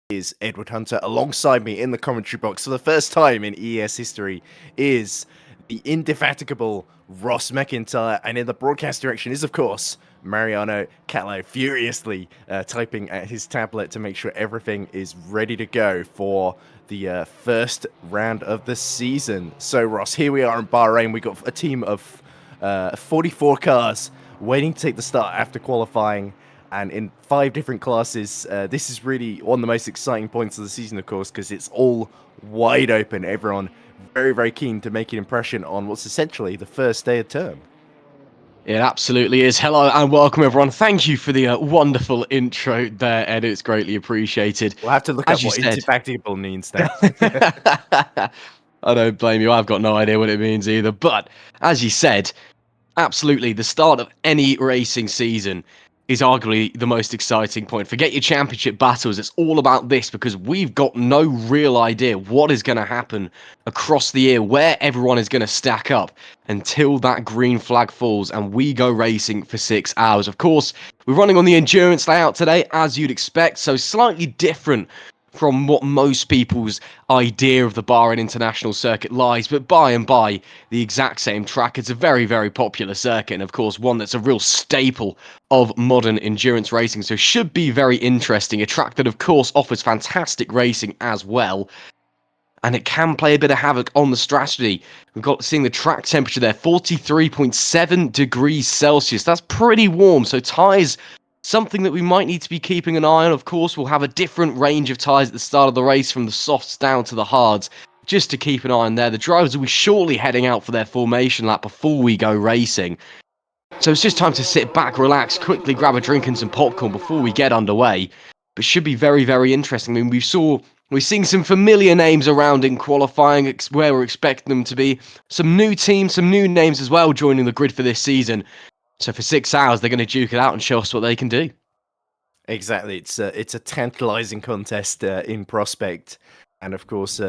is Edward Hunter. Alongside me in the commentary box for the first time in ES history is the indefatigable Ross McIntyre, and in the broadcast direction is, of course, Mariano Catlow, furiously typing at his tablet to make sure everything is ready to go for the first round of the season. So, Ross, here we are in Bahrain. We got a team of 44 cars waiting to take the start after qualifying, and in 5 different classes. This is really one of the most exciting points of the season, of course, because it's all wide open. Everyone very, very keen to make an impression on what's essentially the first day of term. It absolutely is. Hello and welcome, everyone. Thank you for the wonderful intro there, Ed. It's greatly appreciated. We'll have to look As up you what said, indefatigable means then. I don't blame you. I've got no idea what it means either. But as you said, absolutely, the start of any racing season is arguably the most exciting point. Forget your championship battles. It's all about this because we've got no real idea what is going to happen across the year, where everyone is going to stack up until that green flag falls and we go racing for 6 hours. Of course, we're running on the endurance layout today, as you'd expect, so slightly different from what most people's idea of the Bahrain International Circuit lies, but by and by, the exact same track. It's a very, very popular circuit, and of course, one that's a real staple of modern endurance racing, so should be very interesting. A track that, of course, offers fantastic racing as well, and it can play a bit of havoc on the strategy. We've got seeing the track temperature there, 43.7 degrees Celsius. That's pretty warm, so tyres, something that we might need to be keeping an eye on. Of course, we'll have a different range of tyres at the start of the race, from the softs down to the hards, just to keep an eye on there. The drivers will be shortly heading out for their formation lap before we go racing. So it's just time to sit back, relax, quickly grab a drink and some popcorn before we get underway. But should be very, very interesting. I mean, we're seeing some familiar names around in qualifying, where we're expecting them to be. Some new teams, some new names as well joining the grid for this season. So for 6 hours, they're going to duke it out and show us what they can do. Exactly. It's a tantalizing contest in prospect. And of course,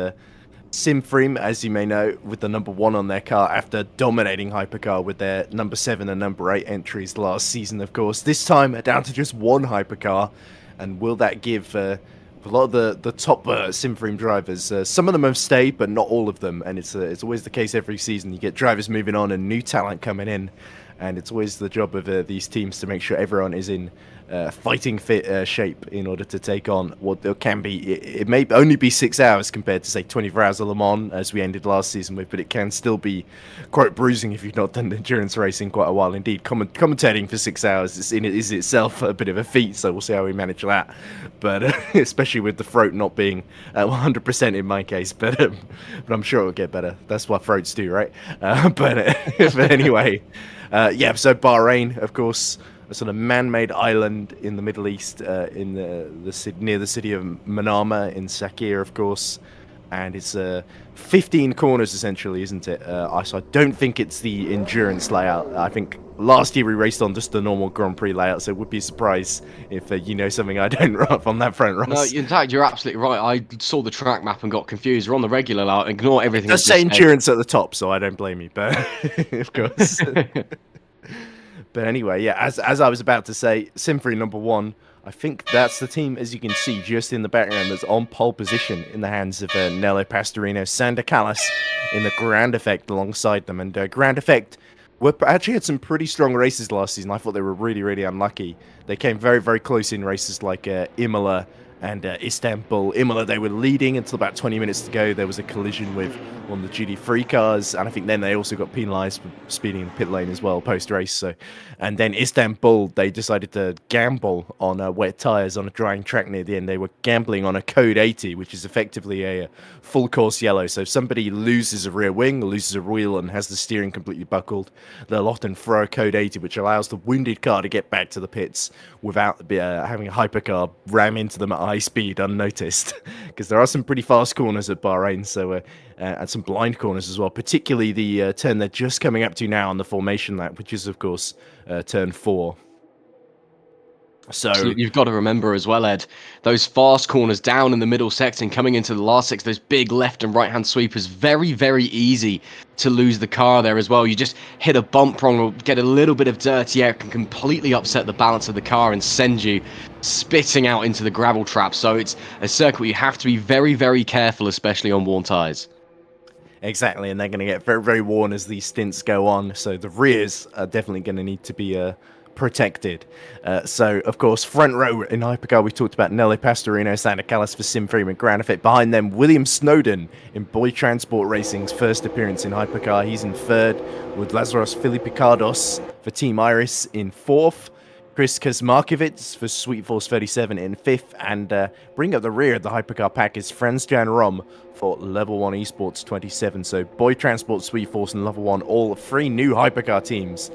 Simfream, as you may know, with the number 1 on their car after dominating Hypercar with their number 7 and number 8 entries last season, of course. This time, down to just 1 Hypercar. And will that give a lot of the top Simfream drivers, some of them have stayed, but not all of them. And it's always the case every season. You get drivers moving on and new talent coming in. And it's always the job of these teams to make sure everyone is in fighting fit shape in order to take on what there can be. It may only be 6 hours compared to, say, 24 hours of Le Mans, as we ended last season with, but it can still be quite bruising if you've not done endurance racing quite a while. Indeed, commentating for 6 hours is itself a bit of a feat, so we'll see how we manage that. But especially with the throat not being 100% in my case, but I'm sure it'll get better. That's what throats do, right? But anyway. So Bahrain, of course, a sort of man-made island in the Middle East, in near the city of Manama in Sakir, of course, and it's 15 corners essentially, isn't it? So I don't think it's the endurance layout. I think last year we raced on just the normal Grand Prix layout, so it would be a surprise if you know something I don't on that front, Ross. No, in fact, you're absolutely right. I saw the track map and got confused. We're on the regular layout. Ignore everything. Just say endurance at the top, so I don't blame you, but of course. But anyway, yeah, as I was about to say, Simfrey number 1, I think that's the team, as you can see, just in the background, that's on pole position in the hands of Nello Pastorino, Sander Callas in the Grand Effect alongside them. And Grand Effect actually had some pretty strong races last season. I thought they were really, really unlucky. They came very, very close in races like Imola and Istanbul. Imola, they were leading until about 20 minutes to go. There was a collision with one of the GT3 cars, and I think then they also got penalised for speeding in the pit lane as well post-race. So, and then Istanbul, they decided to gamble on wet tyres on a drying track near the end. They were gambling on a Code 80, which is effectively a full course yellow. So if somebody loses a rear wing, or loses a wheel, and has the steering completely buckled, they'll often throw a Code 80, which allows the wounded car to get back to the pits without having a hypercar ram into them at high speed unnoticed, because there are some pretty fast corners at Bahrain, so and some blind corners as well, particularly the turn they're just coming up to now on the formation lap, which is of course turn 4. So you've got to remember as well, Ed, those fast corners down in the middle section coming into the last 6, those big left and right hand sweepers, very, very easy to lose the car there as well. You just hit a bump wrong or get a little bit of dirty air, can completely upset the balance of the car and send you spitting out into the gravel trap. So it's a circuit where you have to be very, very careful, especially on worn tyres. Exactly, and they're going to get very, very worn as these stints go on, so the rears are definitely going to need to be protected. So, of course, front row in Hypercar, we talked about Nelly Pastorino, Sander Callas for Simframe and Granafit. Behind them, William Snowden in Boy Transport Racing's first appearance in Hypercar. He's in third, with Lazaros Filipicardos for Team Iris in fourth. Chris Kazmarkiewicz for Sweet Force 37 in 5th, and bring up the rear of the Hypercar pack is Franz-Jan Rom for Level 1 Esports 27. So Boy Transport, Sweet Force and Level 1, all 3 new Hypercar teams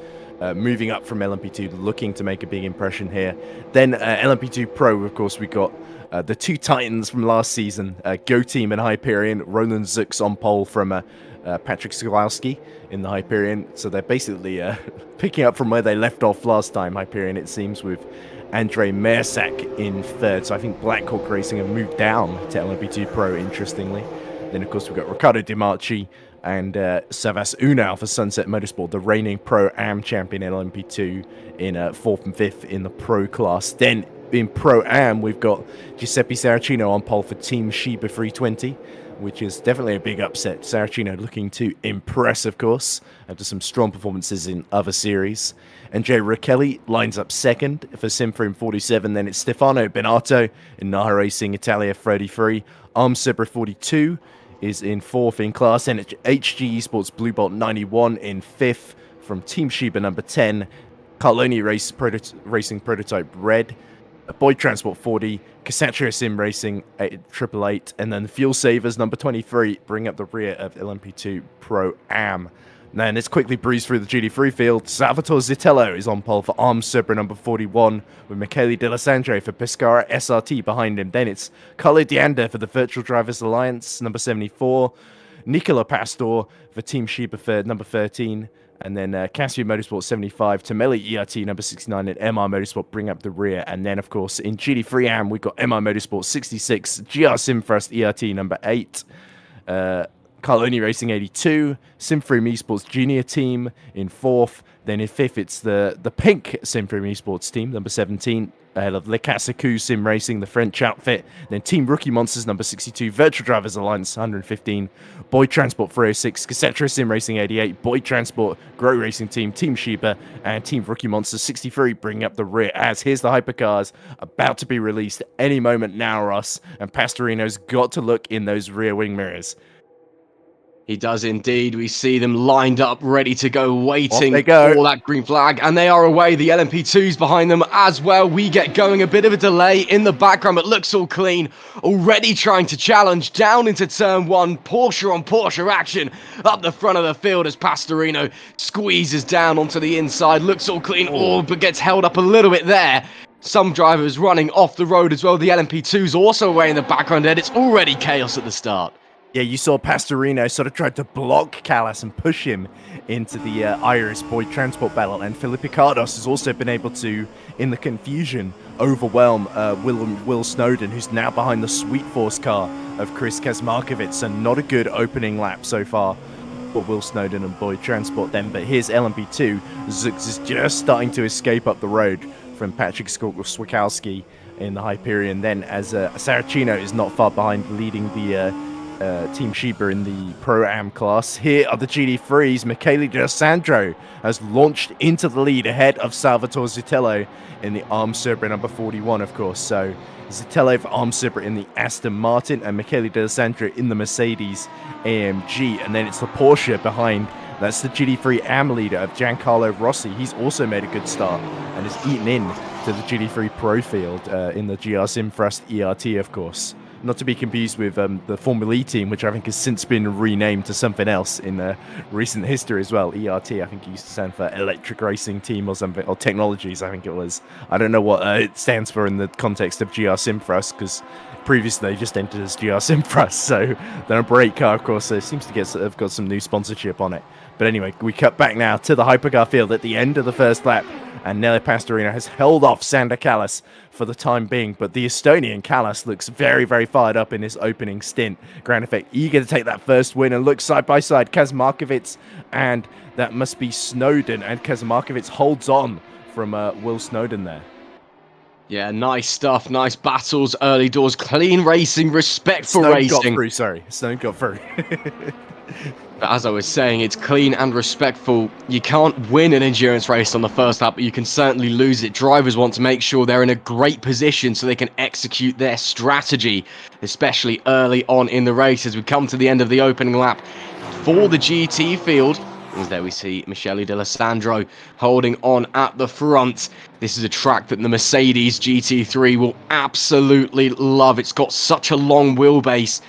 moving up from LMP2, looking to make a big impression here. Then LMP2 Pro, of course, we got the 2 Titans from last season, Go Team and Hyperion, Roland Zux on pole from Patrick Skolowski in the Hyperion. So they're basically picking up from where they left off last time, Hyperion, it seems, with Andrei Mersak in third. So I think Blackhawk Racing have moved down to LMP2 Pro, interestingly. Then, of course, we've got Riccardo Di Marchi and Savas Unal for Sunset Motorsport, the reigning Pro-Am champion in LMP2 in 4th and 5th in the Pro class. Then in Pro-Am, we've got Giuseppe Saracino on pole for Team Shiba 320, which is definitely a big upset. Saracino looking to impress, of course, after some strong performances in other series. And Jay Rakelli lines up second for Simframe 47. Then it's Stefano Benato in Naha Racing Italia 33. Arm Zebra 42 is in 4th in class. And HG Esports Blue Bolt 91 in 5th from Team Shiba number 10. Carloni Racing Prototype Red. Boy Transport 40, Cassandra Sim Racing 888, and then Fuel Savers number 23 bring up the rear of LMP2 Pro-Am. Then let's quickly breeze through the GT3 field. Salvatore Zitello is on pole for Arms Zebra number 41, with Michele D'Alessandro for Pescara SRT behind him. Then it's Carlo Dianda for the Virtual Drivers Alliance number 74, Nicola Pastor for Team Shiba for number 13, and then Casio Motorsport 75, Tameli ERT number 69, and MR Motorsport bring up the rear. And then, of course, in GT3 AM, we've got MR Motorsport 66, GR Simfrost ERT number 8, Carloni Racing 82, Simframe Esports Junior Team in 4th. Then in 5th, it's the pink Simframe Esports team, number 17, ahead of Le Casacu Sim Racing, the French outfit. Then Team Rookie Monsters, number 62, Virtual Drivers Alliance, 115, Boy Transport 306, Cassetra Sim Racing 88, Boy Transport, Grow Racing Team, Team Shiba, and Team Rookie Monsters 63 bringing up the rear. As here's the Hypercars about to be released any moment now, Ross, and Pastorino's got to look in those rear wing mirrors. He does indeed. We see them lined up, ready to go, waiting for that green flag. And they are away. The LMP2's behind them as well. We get going. A bit of a delay in the background, but looks all clean. Already trying to challenge down into turn 1. Porsche on Porsche action up the front of the field as Pastorino squeezes down onto the inside. Looks all clean, but gets held up a little bit there. Some drivers running off the road as well. The LMP2's also away in the background, and it's already chaos at the start. Yeah, you saw Pastorino sort of tried to block Callas and push him into the Iris Boy Transport battle, and Felipe Cardos has also been able to, in the confusion, overwhelm Will Snowden, who's now behind the Sweet Force car of Chris Kazmarkiewicz, and not a good opening lap so far for Will Snowden and Boy Transport then. But here's LMP2, Zux is just starting to escape up the road from Patrick Swikowski in the Hyperion then, as Saracino is not far behind, leading the Team Shiba in the Pro-Am class. Here are the GT3s. Michele D'Alessandro has launched into the lead ahead of Salvatore Zitello in the Arm Zebra number 41, of course. So Zitello for Arm Zebra in the Aston Martin and Michele D'Alessandro in the Mercedes AMG. And then it's the Porsche behind. That's the GT3 AM leader of Giancarlo Rossi. He's also made a good start and has eaten in to the GT3 Pro field in the GR Simfrost ERT, of course. Not to be confused with the Formula E team, which I think has since been renamed to something else in recent history as well. ERT, I think it used to stand for Electric Racing Team or something, or Technologies, I think it was. I don't know what it stands for in the context of GR Simfrost, because previously they just entered as GR Simpras, so the number 8 car, of course, seems to have got some new sponsorship on it. But anyway, we cut back now to the hypercar field at the end of the first lap, and Nele Pastorino has held off Sander Kallas for the time being, but the Estonian Kallas looks very, very fired up in his opening stint. Ground Effect eager to take that first win, and look side by side, Kazmarkovic, and that must be Snowden, and Kazmarkovic holds on from Will Snowden there. Yeah, nice stuff. Nice battles, early doors, clean racing, respectful Snowden racing. got through, sorry. Snowden got through. But as I was saying, it's clean and respectful. You can't win an endurance race on the first lap, but you can certainly lose it. Drivers want to make sure they're in a great position so they can execute their strategy, especially early on in the race as we come to the end of the opening lap for the GT field. And there we see Michele D'Alessandro holding on at the front. This is a track that the Mercedes GT3 will absolutely love. It's got such a long wheelbase.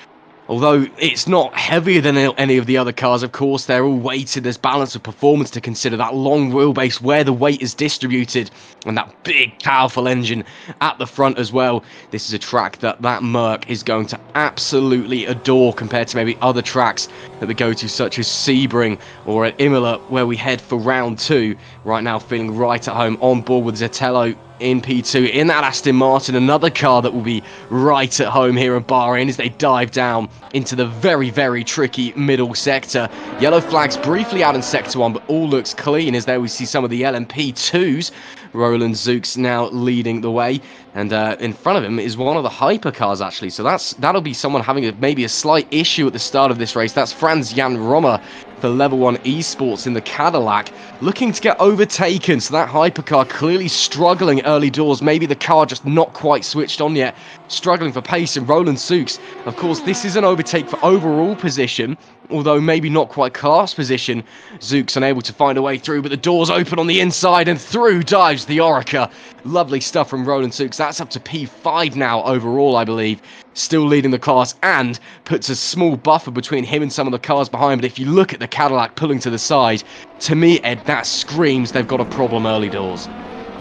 Although it's not heavier than any of the other cars, of course, they're all weighted. There's balance of performance to consider. That long wheelbase, where the weight is distributed, and that big, powerful engine at the front as well. This is a track that Merc is going to absolutely adore compared to maybe other tracks that we go to, such as Sebring or at Imola, where we head for round 2. Right now, feeling right at home on board with Zitello in P2 in that Aston Martin, another car that will be right at home here in Bahrain as they dive down into the very, very tricky middle sector. Yellow flags briefly out in sector 1, but all looks clean as there we see some of the LMP2s. Roland Zooks now leading the way, and in front of him is one of the hypercars actually, so that'll be someone having maybe a slight issue at the start of this race. That's Franz Jan Romer for Level 1 eSports in the Cadillac, looking to get overtaken. So that hypercar clearly struggling early doors, maybe the car just not quite switched on yet, struggling for pace. And Roland Zooks, of course, this is an overtake for overall position, although maybe not quite class position. Zooks unable to find a way through, but the doors open on the inside and through dives the Orica. Lovely stuff from Roland Zooks. That's up to P5 now overall, I believe. Still leading the class and puts a small buffer between him and some of the cars behind. But if you look at the Cadillac pulling to the side, to me, Ed, that screams they've got a problem early doors.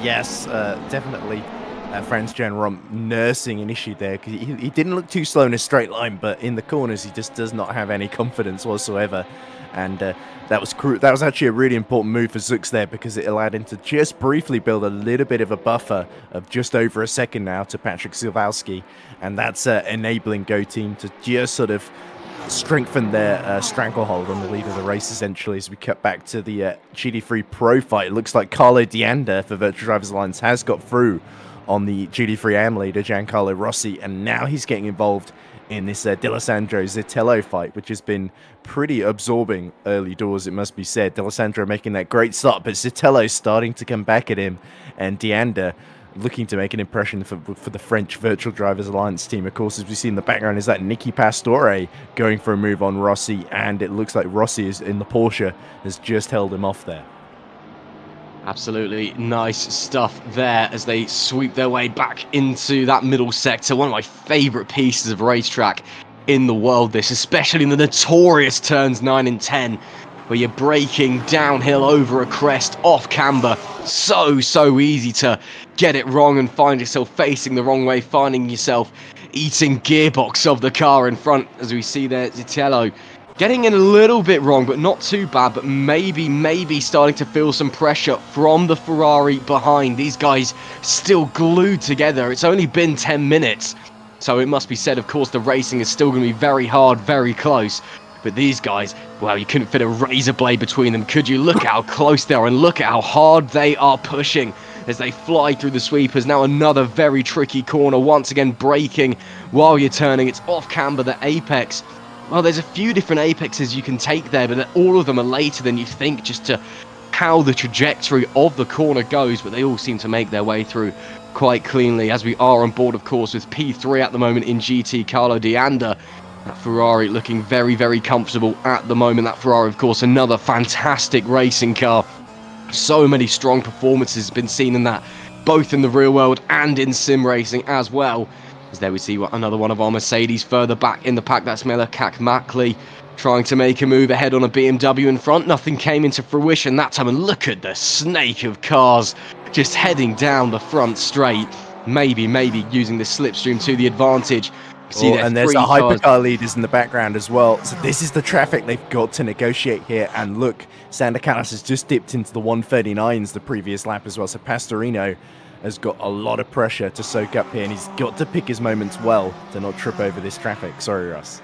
Yes, definitely. Franz Jan Rom nursing an issue there because he didn't look too slow in a straight line, but in the corners he just does not have any confidence whatsoever. And that was actually a really important move for Zooks there because it allowed him to just briefly build a little bit of a buffer of just over a second now to Patrick Silvalski, and that's enabling Go Team to just sort of strengthen their stranglehold on the lead of the race essentially as we cut back to the GT3 Pro fight. It looks like Carlo Dianda for Virtual Drivers Alliance has got through on the GT3 AM leader, Giancarlo Rossi, and now he's getting involved in this D'Alessandro Zitello fight, which has been pretty absorbing early doors, it must be said. D'Alessandro making that great start, but Zitello starting to come back at him, and Dianda looking to make an impression for the French Virtual Drivers Alliance team. Of course, as we see in the background, is that Nicky Pastore going for a move on Rossi, and it looks like Rossi is in the Porsche, has just held him off there. Absolutely nice stuff there as they sweep their way back into that middle sector. One of my favourite pieces of racetrack in the world, this, especially in the notorious turns 9 and 10, where you're braking downhill over a crest off camber. So easy to get it wrong and find yourself facing the wrong way, finding yourself eating gearbox of the car in front, as we see there, Zitello getting in a little bit wrong, but not too bad, but maybe starting to feel some pressure from the Ferrari behind. These guys still glued together. It's only been 10 minutes. So it must be said, of course, the racing is still going to be very hard, very close. But these guys, well, you couldn't fit a razor blade between them, could you? Look at how close they are and look at how hard they are pushing as they fly through the sweepers. Now another very tricky corner, once again braking while you're turning. It's off camber, the apex. Well, there's a few different apexes you can take there, but all of them are later than you think, just to how the trajectory of the corner goes, but they all seem to make their way through quite cleanly, as we are on board, of course, with P3 at the moment in GT, Carlo Dianda. That Ferrari looking very comfortable at the moment. That Ferrari, of course, another fantastic racing car. So many strong performances been seen in that, both in the real world and in sim racing as well. As there we see another one of our Mercedes further back in the pack. That's Melakak Mackley trying to make a move ahead on a BMW in front. Nothing came into fruition that time. And look at the snake of cars just heading down the front straight. maybe using the slipstream to the advantage. See, And there's three the cars. hypercar leaders in the background as well. So this is the traffic they've got to negotiate here. And look, Sander Callas has just dipped into the 139s the previous lap as well. So Pastorino has got a lot of pressure to soak up here, and he's got to pick his moments well to not trip over this traffic. Sorry, Russ.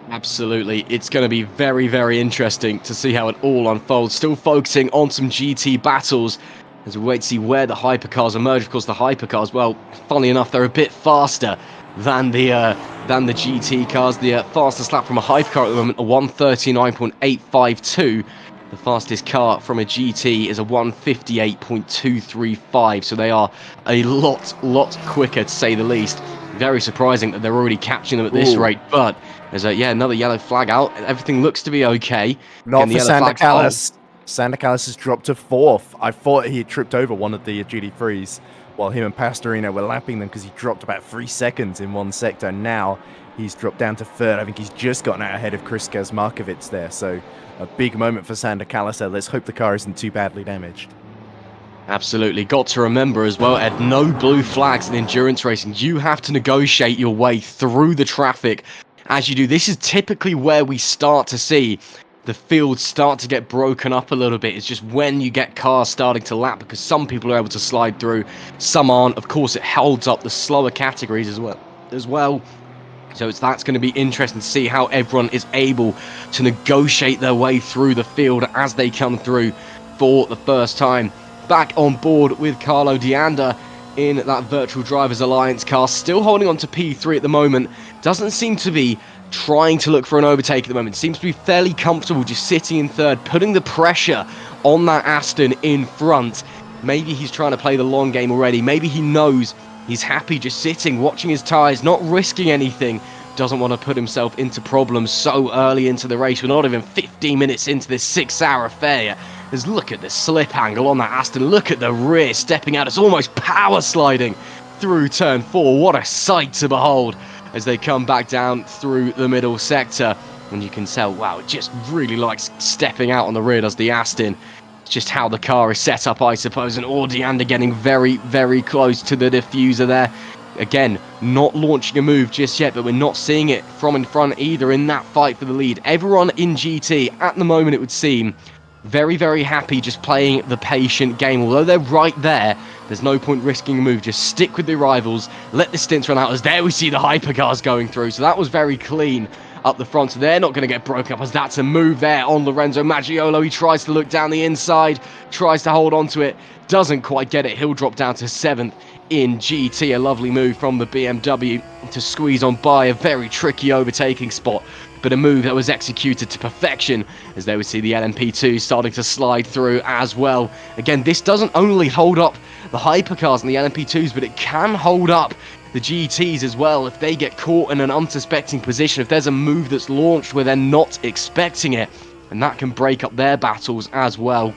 Absolutely. It's going to be very, very interesting to see how it all unfolds. Still focusing on some GT battles as we wait to see where the hypercars emerge. Of course, the hypercars, well, funnily enough, they're a bit faster than the GT cars. The fastest lap from a hypercar at the moment, a 139.852. The fastest car from a GT is a 158.235. So they are a lot quicker, to say the least. Very surprising that they're already catching them at this rate, but there's another yellow flag out. Everything looks to be okay. Not for Sander Callas. Sander Callas has dropped to 4th. I thought he had tripped over one of the GT3s while him and Pastorino were lapping them because he dropped about 3 seconds in one sector. Now he's dropped down to 3rd. I think he's just gotten out ahead of Chris Kazmarkovic there. So a big moment for Sander Callas there. Let's hope the car isn't too badly damaged. Absolutely. Got to remember as well, Ed, no blue flags in endurance racing. You have to negotiate your way through the traffic as you do. This is typically where we start to see the field start to get broken up a little bit. It's just when you get cars starting to lap, because some people are able to slide through, some aren't. Of course, it holds up the slower categories as well. So that's going to be interesting to see how everyone is able to negotiate their way through the field as they come through for the first time. Back on board with Carlo Deanda in that Virtual Drivers Alliance car, still holding on to P3 at the moment. Doesn't seem to be trying to look for an overtake at the moment. Seems to be fairly comfortable just sitting in 3rd, putting the pressure on that Aston in front. Maybe he's trying to play the long game already. Maybe he knows he's happy just sitting, watching his tyres, not risking anything. Doesn't want to put himself into problems so early into the race. We're not even 15 minutes into this 6-hour affair. Just look at the slip angle on that Aston. Look at the rear stepping out. It's almost power sliding through turn 4. What a sight to behold as they come back down through the middle sector. And you can tell, wow, it just really likes stepping out on the rear, does the Aston. It's just how the car is set up, I suppose. And Deanda getting very, very close to the diffuser there. Again, not launching a move just yet, but we're not seeing it from in front either in that fight for the lead. Everyone in GT, at the moment it would seem, very, very happy just playing the patient game. Although they're right there, there's no point risking a move. Just stick with the rivals, let the stints run out. As there we see the hypercars going through. So that was very clean up the front. So they're not going to get broken up, as that's a move there on Lorenzo Maggiolo. He tries to look down the inside, tries to hold on to it, doesn't quite get it. He'll drop down to 7th in GT. A lovely move from the BMW to squeeze on by a very tricky overtaking spot, but a move that was executed to perfection, as there we see the LMP2 starting to slide through as well. Again, this doesn't only hold up the hypercars and the LMP2s, but it can hold up the GTs as well if they get caught in an unsuspecting position, if there's a move that's launched where they're not expecting it, and that can break up their battles as well.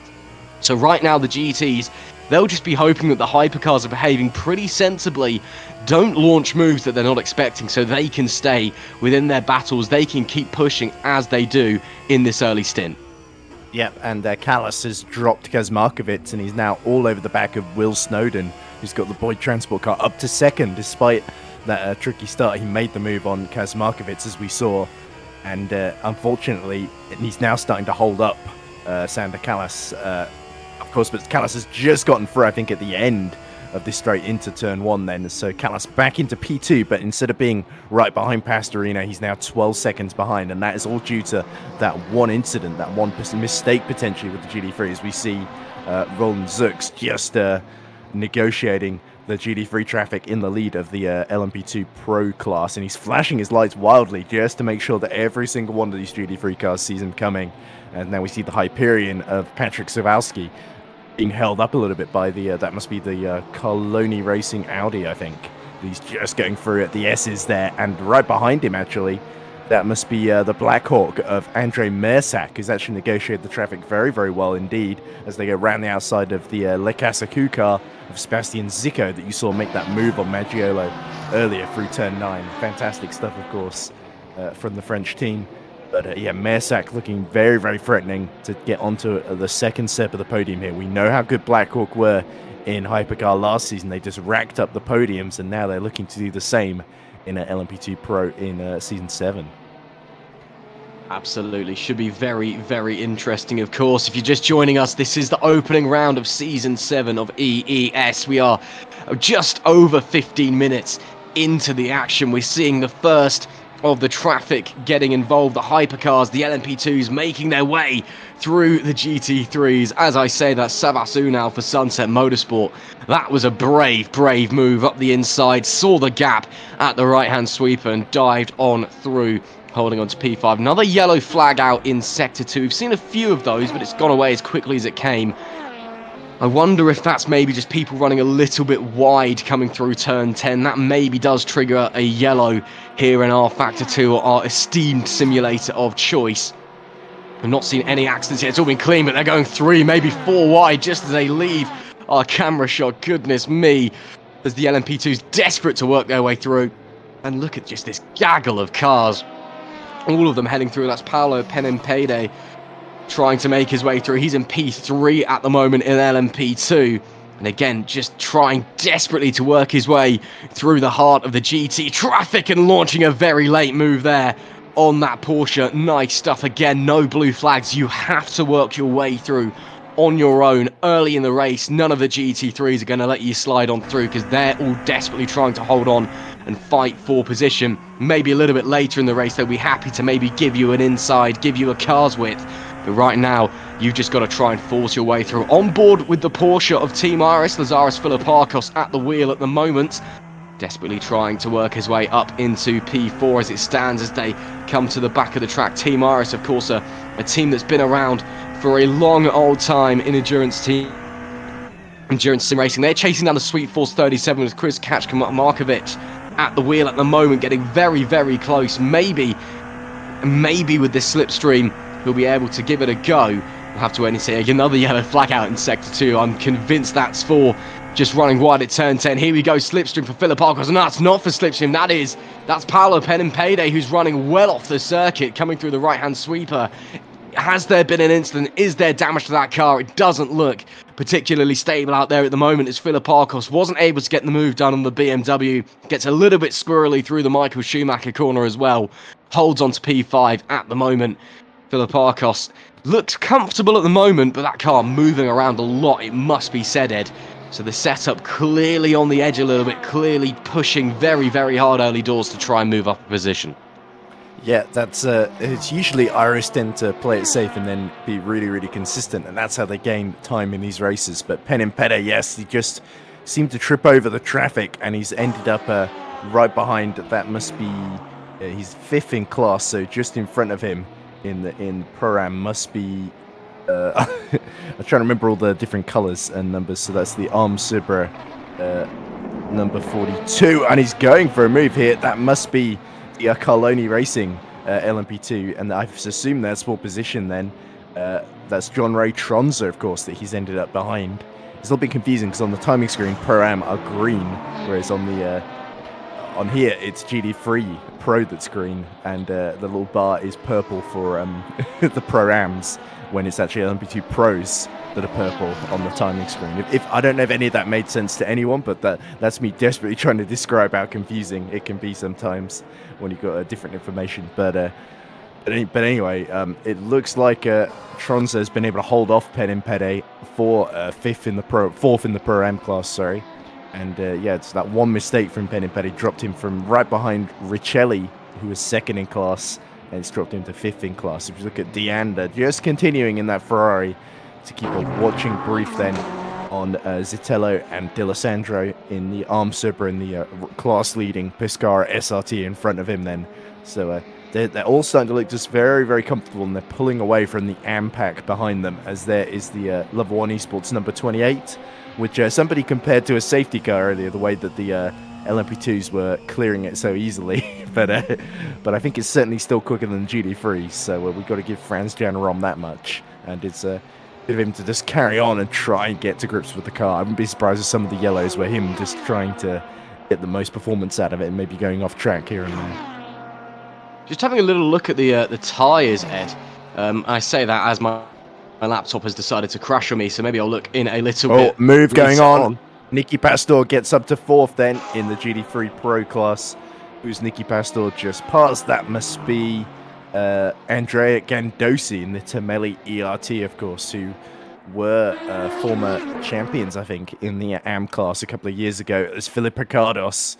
So right now the GTs, they'll just be hoping that the hypercars are behaving pretty sensibly, don't launch moves that they're not expecting, so they can stay within their battles, they can keep pushing as they do in this early stint. Yep, and Callas has dropped Kazmarkovic, and he's now all over the back of Will Snowden, who's got the Boyd transport car up to 2nd, despite that tricky start. He made the move on Kazmarkovic, as we saw, and unfortunately, he's now starting to hold up Sander Callas. Of course, but Callas has just gotten through, I think, at the end of this straight into turn 1 then. So Callas back into P2, but instead of being right behind Pastorino, he's now 12 seconds behind. And that is all due to that one incident, that one mistake potentially with the GT3, as we see Roland Zux just negotiating the GT3 traffic in the lead of the LMP2 Pro class. And he's flashing his lights wildly just to make sure that every single one of these GT3 cars sees him coming. And now we see the Hyperion of Patrick Sawalski being held up a little bit by the, that must be the Coloni Racing Audi, I think. He's just going through at the S's there, and right behind him, actually, that must be the Blackhawk of Andre Mersak, who's actually negotiated the traffic very, very well indeed, as they go round the outside of the Le Casacu car of Sebastian Zico that you saw make that move on Maggiolo earlier through turn 9. Fantastic stuff, of course, from the French team. But yeah, Mersak looking very, very threatening to get onto the second step of the podium here. We know how good Blackhawk were in Hypercar last season. They just racked up the podiums, and now they're looking to do the same in LMP2 Pro in Season 7. Absolutely. Should be very, very interesting, of course. If you're just joining us, this is the opening round of Season 7 of EES. We are just over 15 minutes into the action. We're seeing the first of the traffic getting involved. The hypercars, the LMP2s making their way through the GT3s. As I say, that's Savas Unal for Sunset Motorsport. That was a brave, brave move up the inside. Saw the gap at the right-hand sweeper and dived on through, holding on to P5. Another yellow flag out in Sector 2. We've seen a few of those, but it's gone away as quickly as it came. I wonder if that's maybe just people running a little bit wide coming through turn 10. That maybe does trigger a yellow here in rFactor 2, our esteemed simulator of choice. I've not seen any accidents yet. It's all been clean, but they're going 3, maybe 4 wide just as they leave our camera shot. Goodness me, as the LMP2's desperate to work their way through. And look at just this gaggle of cars. All of them heading through. That's Paolo Penimpede trying to make his way through. He's in P3 at the moment in LMP2. And again, just trying desperately to work his way through the heart of the GT traffic and launching a very late move there on that Porsche. Nice stuff. Again, no blue flags. You have to work your way through on your own early in the race. None of the GT3s are going to let you slide on through because they're all desperately trying to hold on and fight for position. Maybe a little bit later in the race, they'll be happy to maybe give you an inside, give you a car's width. But right now, you've just got to try and force your way through. On board with the Porsche of Team Iris, Lazaris Philippakos at the wheel at the moment. Desperately trying to work his way up into P4 as it stands as they come to the back of the track. Team Iris, of course, a team that's been around for a long old time in endurance sim racing. They're chasing down the Sweet Force 37 with Chris Kachka-Markovic at the wheel at the moment, getting very, very close. Maybe with this slipstream, he'll be able to give it a go. We'll have to wait and see. Another yellow flag out in Sector 2. I'm convinced that's for just running wide at turn 10. Here we go, slipstream for Philippakos. And that's not for slipstream. That's Paolo Penimpede, who's running well off the circuit, coming through the right-hand sweeper. Has there been an incident? Is there damage to that car? It doesn't look particularly stable out there at the moment as Philippakos wasn't able to get the move done on the BMW. Gets a little bit squirrely through the Michael Schumacher corner as well. Holds on to P5 at the moment. Philippakos looks comfortable at the moment, but that car moving around a lot, it must be said, Ed. So the setup clearly on the edge a little bit, clearly pushing very, very hard early doors to try and move up a position. Yeah, that's it's usually Iris tend to play it safe and then be really, really consistent, and that's how they gain time in these races. But Penimpede, yes, he just seemed to trip over the traffic, and he's ended up right behind. That must be he's 5th in class, so just in front of him in Pro-Am must be. I'm trying to remember all the different colours and numbers. So that's the Arm Subra number 42, and he's going for a move here. That must be the Carloni Racing LMP2, and I assume that's for position then. That's John Ray Tronza, of course, that he's ended up behind. It's a little bit confusing because on the timing screen, Pro-Am are green, whereas on the on here it's GT3 Pro that's green, and the little bar is purple for the Pro-Ams, when it's actually LMP2 Pros that are purple on the timing screen. If I don't know if any of that made sense to anyone, but that's me desperately trying to describe how confusing it can be sometimes when you've got different information. But anyway, it looks like Tronza has been able to hold off Penimpede for 4th in the Pro-Am class, sorry. And yeah, it's that one mistake from Penimpede dropped him from right behind Richelli, who was 2nd in class, and it's dropped him to 5th in class. If you look at Deanda, just continuing in that Ferrari to keep a watching brief then on Zitello and D'Alessandro in the Arm Subra and the class-leading Pescara SRT in front of him then. So they're all starting to look just very, very comfortable, and they're pulling away from the AM pack behind them, as there is the Level 1 Esports number 28, which somebody compared to a safety car earlier, the way that the LMP2s were clearing it so easily. but I think it's certainly still quicker than GT3, so we've got to give Franz Jan Rom that much. And it's a bit of him to just carry on and try and get to grips with the car. I wouldn't be surprised if some of the yellows were him just trying to get the most performance out of it and maybe going off track here and there. Just having a little look at the tyres, Ed. I say that as my laptop has decided to crash on me, so maybe I'll look in a little bit. Move going on. Nicky Pastor gets up to 4th then in the GT3 Pro class. Who's Nicky Pastor just passed? That must be Andrea Gandosi in the Tamelli ERT, of course, who were former champions, I think, in the AM class a couple of years ago, as Philip Ricardos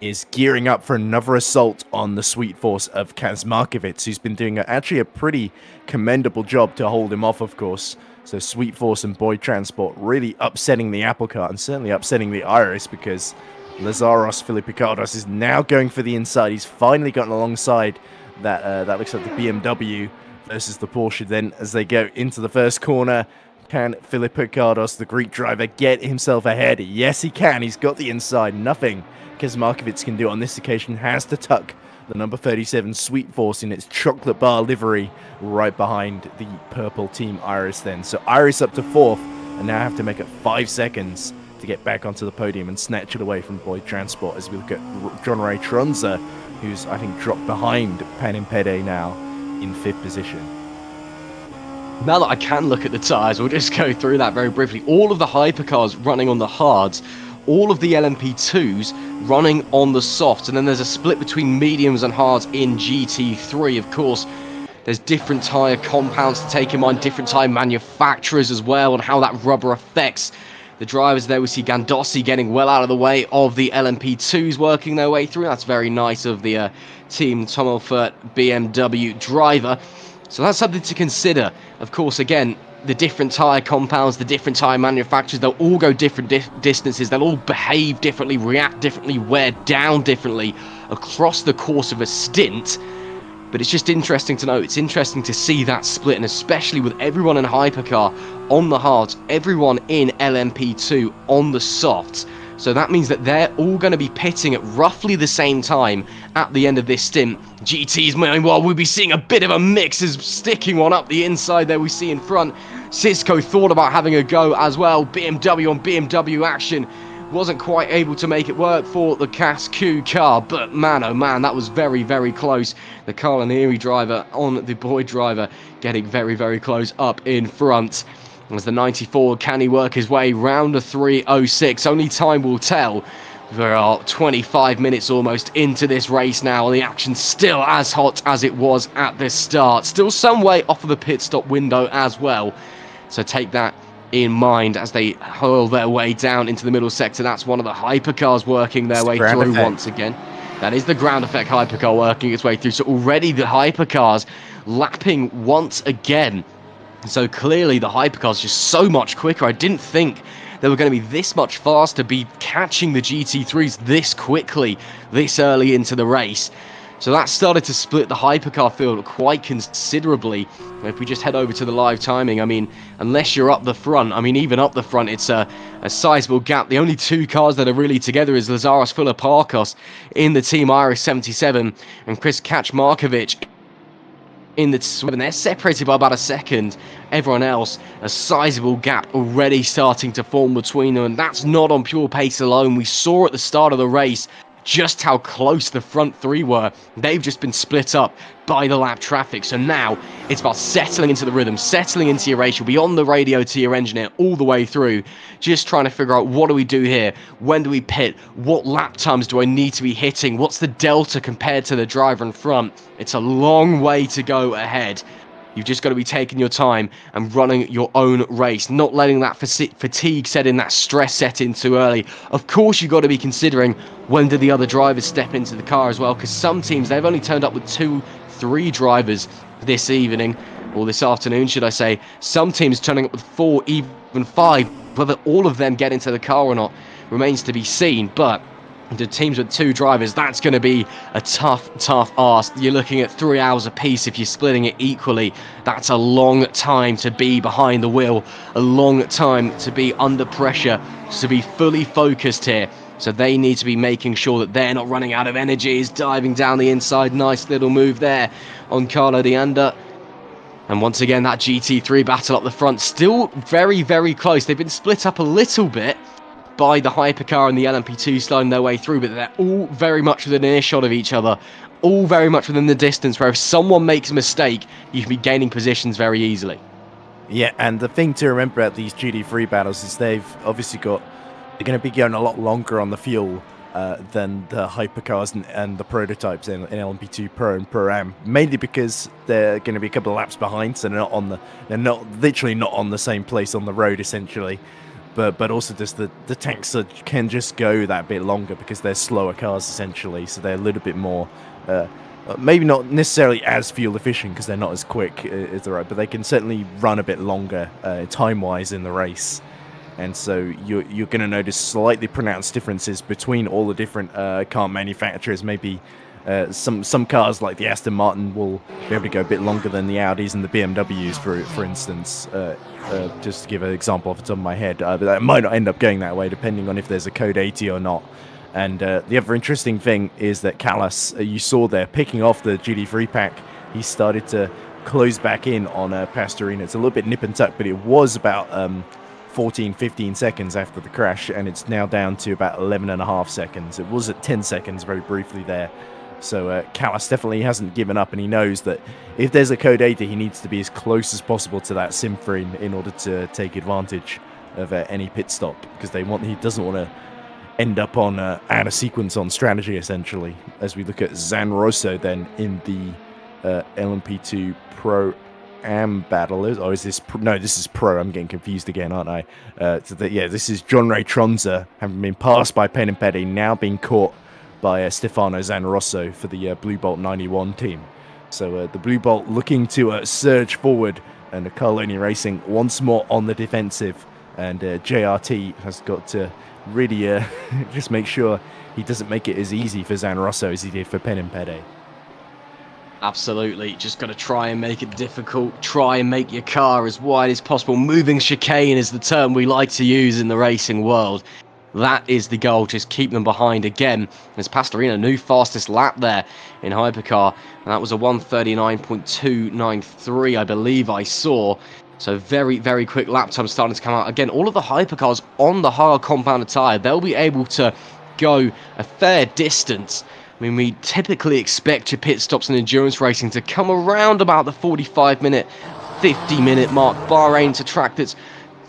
is gearing up for another assault on the Sweet Force of Kaz Markovic, who's been doing actually a pretty commendable job to hold him off, of course. So Sweet Force and Boyd Transport really upsetting the apple cart and certainly upsetting the Iris, because Lazaros Filipicardos is now going for the inside. He's finally gotten alongside that looks like the BMW versus the Porsche. Then as they go into the first corner, can Filipicardos, the Greek driver, get himself ahead? Yes, he can. He's got the inside. Nothing Kazmarkovic can do on this occasion. Has to tuck the number 37 Sweet Force in its chocolate bar livery right behind the purple Team Iris then. So Iris up to 4th and now have to make it 5 seconds to get back onto the podium and snatch it away from Boyd Transport, as we look at John Ray Tronza, who's I think dropped behind Panimpede now in 5th position. Now that I can look at the tyres, we'll just go through that very briefly. All of the hypercars running on the hards, all of the LMP2s running on the softs, and then there's a split between mediums and hards in GT3. Of course, there's different tyre compounds to take in mind, different tyre manufacturers as well, and how that rubber affects the drivers. There we see Gandosi getting well out of the way of the LMP2s working their way through. That's very nice of the Team Tommelfurt BMW driver. So that's something to consider. Of course, again, the different tyre compounds, the different tyre manufacturers, they'll all go different distances, they'll all behave differently, react differently, wear down differently across the course of a stint. But it's just interesting to know, it's interesting to see that split, and especially with everyone in hypercar on the hards, everyone in LMP2 on the softs. So that means that they're all going to be pitting at roughly the same time at the end of this stint. GTs, meanwhile, we'll be seeing a bit of a mix, as sticking one up the inside there we see in front. Cisco thought about having a go as well. BMW on BMW action. Wasn't quite able to make it work for the Cascu car, but man, oh man, that was very, very close. The Carlinieri driver on the Boyd driver getting very, very close up in front. As the 94, can he work his way round the 3:06? Only time will tell. We are 25 minutes almost into this race now, and the action's still as hot as it was at the start. Still some way off of the pit stop window as well. So take that in mind as they hurl their way down into the middle sector. That's one of the hypercars working their way through once again. That is the ground effect hypercar working its way through. So already the hypercars lapping once again. So clearly the hypercars just so much quicker. I didn't think they were going to be this much faster, be catching the GT3s this quickly, this early into the race. So that started to split the hypercar field quite considerably. If we just head over to the live timing, I mean, unless you're up the front, I mean, even up the front, it's a sizable gap. The only two cars that are really together is Lazaros Filiparkos in the Team Iris 77 and Chris Kaczmarkovic in the swim. They're separated by about a second. Everyone else, a sizable gap already starting to form between them, and that's not on pure pace alone. We saw at the start of the race just how close the front three were. They've just been split up by the lap traffic. So now it's about settling into the rhythm, settling into your race. You'll be on the radio to your engineer all the way through, just trying to figure out, what do we do here? When do we pit? What lap times do I need to be hitting? What's the delta compared to the driver in front? It's a long way to go ahead. You've just got to be taking your time and running your own race, not letting that fatigue set in, that stress set in too early. Of course, you've got to be considering, when do the other drivers step into the car as well, because some teams, they've only turned up with 2-3 drivers this evening, or this afternoon, should I say. Some teams turning up with 4, even 5. Whether all of them get into the car or not remains to be seen, but the teams with 2 drivers, that's going to be a tough ask. You're looking at 3 hours apiece if you're splitting it equally. That's a long time to be behind the wheel, a long time to be under pressure, to be fully focused here. So they need to be making sure that they're not running out of energy. He's diving down the inside. Nice little move there on Carlo D'Anda. And once again, that GT3 battle up the front, still very, very close. They've been split up a little bit, by the hypercar and the LMP2 sliding their way through, but they're all very much within earshot of each other, all very much within the distance, where if someone makes a mistake, you can be gaining positions very easily. Yeah, and the thing to remember about these GT3 battles is they're going to be going a lot longer on the fuel than the hypercars and the prototypes in LMP2 Pro and Pro Am, mainly because they're going to be a couple of laps behind, so they're not literally not on the same place on the road essentially, but also just the tanks can just go that bit longer because they're slower cars essentially, so they're a little bit more maybe not necessarily as fuel efficient because they're not as quick as the road, but they can certainly run a bit longer time-wise in the race. And so you're going to notice slightly pronounced differences between all the different car manufacturers. Maybe some cars like the Aston Martin will be able to go a bit longer than the Audis and the BMWs, for instance. Just to give an example off the top of my head, but that might not end up going that way depending on if there's a code 80 or not. And the other interesting thing is that Callas, you saw there, picking off the GT3 pack, he started to close back in on Pastorino. It's a little bit nip and tuck, but it was about 14-15 seconds after the crash, and it's now down to about 11.5 seconds. It was at 10 seconds very briefly there. So Callas definitely hasn't given up, and he knows that if there's a code 80, he needs to be as close as possible to that sim frame in order to take advantage of any pit stop, because he doesn't want to end up on out of sequence on strategy essentially. As we look at Zan Rosso then in the LMP2 Pro Am battle, or is this no, this is Pro, I'm getting confused again, aren't I? This is John Ray Tronza having been passed by Pede, now being caught by Stefano Zanrosso for the Blue Bolt 91 team. So the Blue Bolt looking to surge forward, and Carloni Racing once more on the defensive, and JRT has got to really just make sure he doesn't make it as easy for Zanrosso as he did for Pede. Absolutely, just got to try and make it difficult, try and make your car as wide as possible. Moving chicane is the term we like to use in the racing world. That is the goal, just keep them behind again. As Pastorino, new fastest lap there in hypercar, and that was a 1:39.293, I believe I saw. So very, very quick lap time starting to come out. Again, all of the hypercars on the hard compounded tyre, they'll be able to go a fair distance. I mean, we typically expect your pit stops in endurance racing to come around about the 45-minute, 50-minute mark. Bahrain's a track that's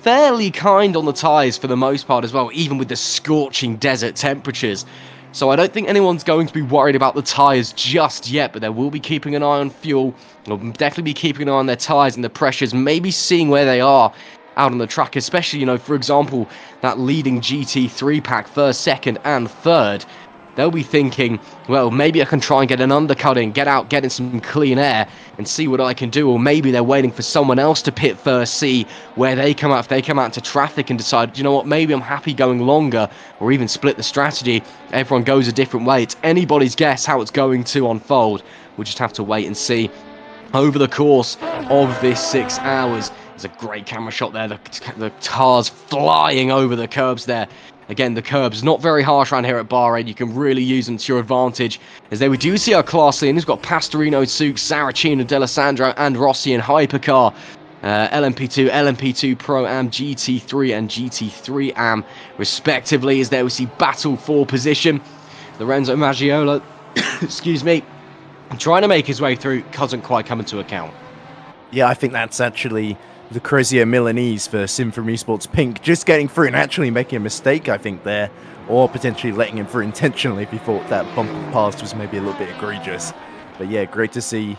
fairly kind on the tyres for the most part as well, even with the scorching desert temperatures. So I don't think anyone's going to be worried about the tyres just yet, but they will be keeping an eye on fuel. They'll definitely be keeping an eye on their tyres and the pressures, maybe seeing where they are out on the track, especially, you know, for example, that leading GT3 pack, first, second, and third. They'll be thinking, well, maybe I can try and get an undercutting, get in some clean air and see what I can do. Or maybe they're waiting for someone else to pit first, see where they come out. If they come out into traffic and decide, you know what, maybe I'm happy going longer, or even split the strategy. Everyone goes a different way. It's anybody's guess how it's going to unfold. We'll just have to wait and see. Over the course of this 6 hours, there's a great camera shot there. The cars flying over the curbs there. Again, the curbs not very harsh around here at Bahrain. You can really use them to your advantage. As there we do see our class leaders. We've got Pastorino, Suk, Saracino, D'Alessandro, and Rossi in hypercar. LMP2, LMP2 Pro Am, GT3 and GT3 Am respectively. As there we see battle for position. Lorenzo Maggiola, excuse me, trying to make his way through, hasn't quite come into account. Yeah, I think that's actually Lucrezia Milanese for Sim from Esports Pink, just getting through and actually making a mistake, I think, there, or potentially letting him through intentionally if he thought that bump past was maybe a little bit egregious. But yeah, great to see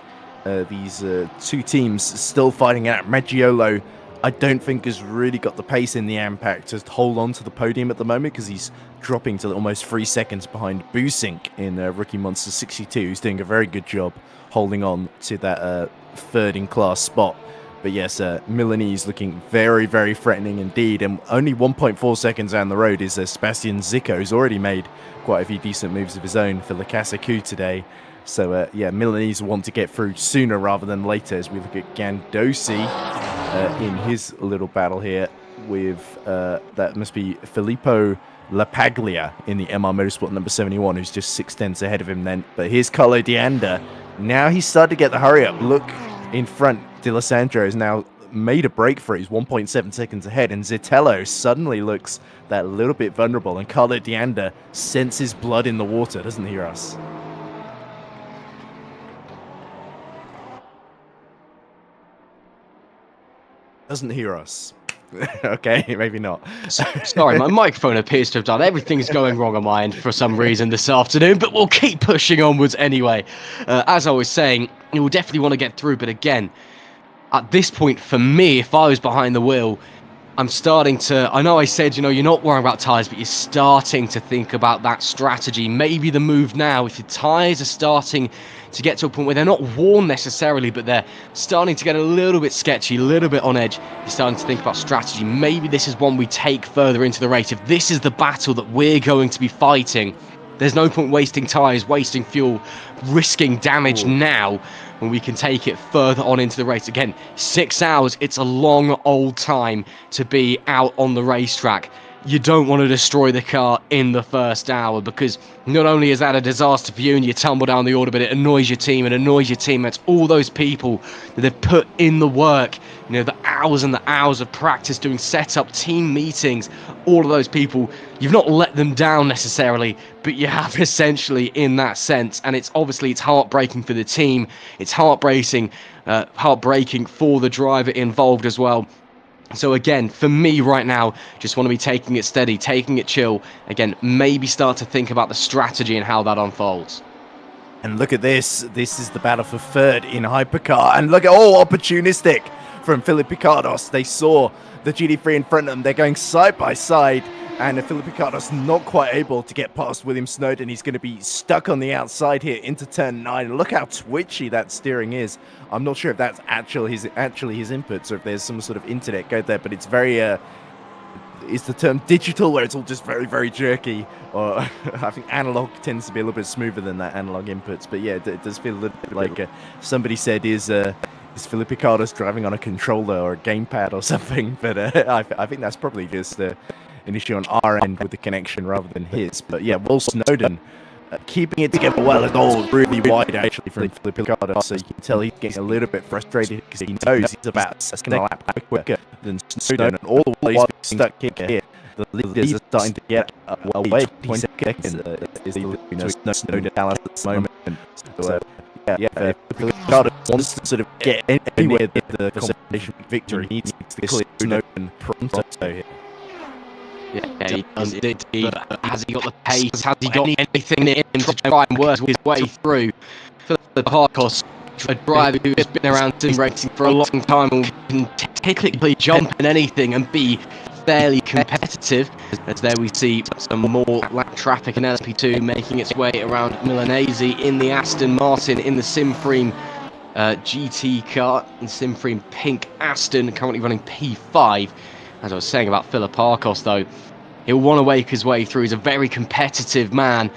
these two teams still fighting out. Maggiolo, I don't think has really got the pace in the Ampac to hold on to the podium at the moment, because he's dropping to almost 3 seconds behind Busink in Rookie Monster 62, who's doing a very good job holding on to that third in class spot. But yes, Milanese looking very, very threatening indeed. And only 1.4 seconds down the road is Sebastian Zico, who's already made quite a few decent moves of his own for the Casa Coup today. So yeah, Milanese want to get through sooner rather than later, as we look at Gandosi in his little battle here with, that must be Filippo Lapaglia in the MR Motorsport number 71, who's just 6/10 ahead of him then. But here's Carlo D'Anda. Now he's started to get the hurry up. Look in front. D'Alessandro is now made a break for it. He's 1.7 seconds ahead, and Zitello suddenly looks that little bit vulnerable, and Carlo Dianda senses blood in the water, doesn't he, Russ? Doesn't he, Russ? Okay, maybe not. Sorry, my microphone appears to have done everything's going wrong on my end for some reason this afternoon, but we'll keep pushing onwards anyway. As I was saying, you will definitely want to get through, but again, at this point, for me, if I was behind the wheel, I'm starting to, I know I said, you know, you're not worrying about tyres, but you're starting to think about that strategy. Maybe the move now, if your tyres are starting to get to a point where they're not worn necessarily, but they're starting to get a little bit sketchy, a little bit on edge, you're starting to think about strategy. Maybe this is one we take further into the race. If this is the battle that we're going to be fighting, there's no point wasting tyres, wasting fuel, risking damage now when we can take it further on into the race. Again, 6 hours, it's a long old time to be out on the racetrack. You don't want to destroy the car in the first hour, because not only is that a disaster for you and you tumble down the order, but it annoys your team, it annoys your teammates, all those people that have put in the work, you know, the hours and the hours of practice doing setup, team meetings, all of those people, you've not let them down necessarily, but you have essentially in that sense. And it's obviously, it's heartbreaking for the team, it's heartbreaking for the driver involved as well. So again, for me right now, just want to be taking it steady, taking it chill. Again, maybe start to think about the strategy and how that unfolds. And look at this. This is the battle for third in hypercar. And look at, oh, opportunistic from Philip Picardos. They saw the GT3 in front of them. They're going side by side. And Philip Picardos not quite able to get past William Snowden. He's going to be stuck on the outside here into turn 9. Look how twitchy that steering is. I'm not sure if that's actually his inputs or if there's some sort of internet code there, but it's very is the term digital, where it's all just very, very jerky, or I think analog tends to be a little bit smoother than that analog inputs. But yeah, it does feel a little bit like somebody said, is Philip Picardos driving on a controller or a gamepad or something? But I think that's probably just an issue on our end with the connection rather than his. But yeah, Will Snowden keeping it together well, and all really wide actually from Philip Picardos, so you can tell he's getting a little bit frustrated because he knows he's about a second lap quicker than Snowden, and all the while he's stuck here. The leaders are starting to get away. 20 seconds is the Snowden Dallas at the moment. So yeah, Picardos wants to sort of get anywhere with the competition victory. He needs to clear Snowden pronto here. Yeah, he does indeed. But has he got the pace? Has he got anything in him to try and work his way through? Philip Picardos, a driver who has been around sim racing for a long time and can typically jump in anything and be fairly competitive. As there we see some more lap traffic in LMP2 making its way around Milanese in the Aston Martin in the Simframe GT car, in Simframe pink Aston, currently running P5. As I was saying about Philip Picardos, though, he'll want to wake his way through. He's a very competitive man.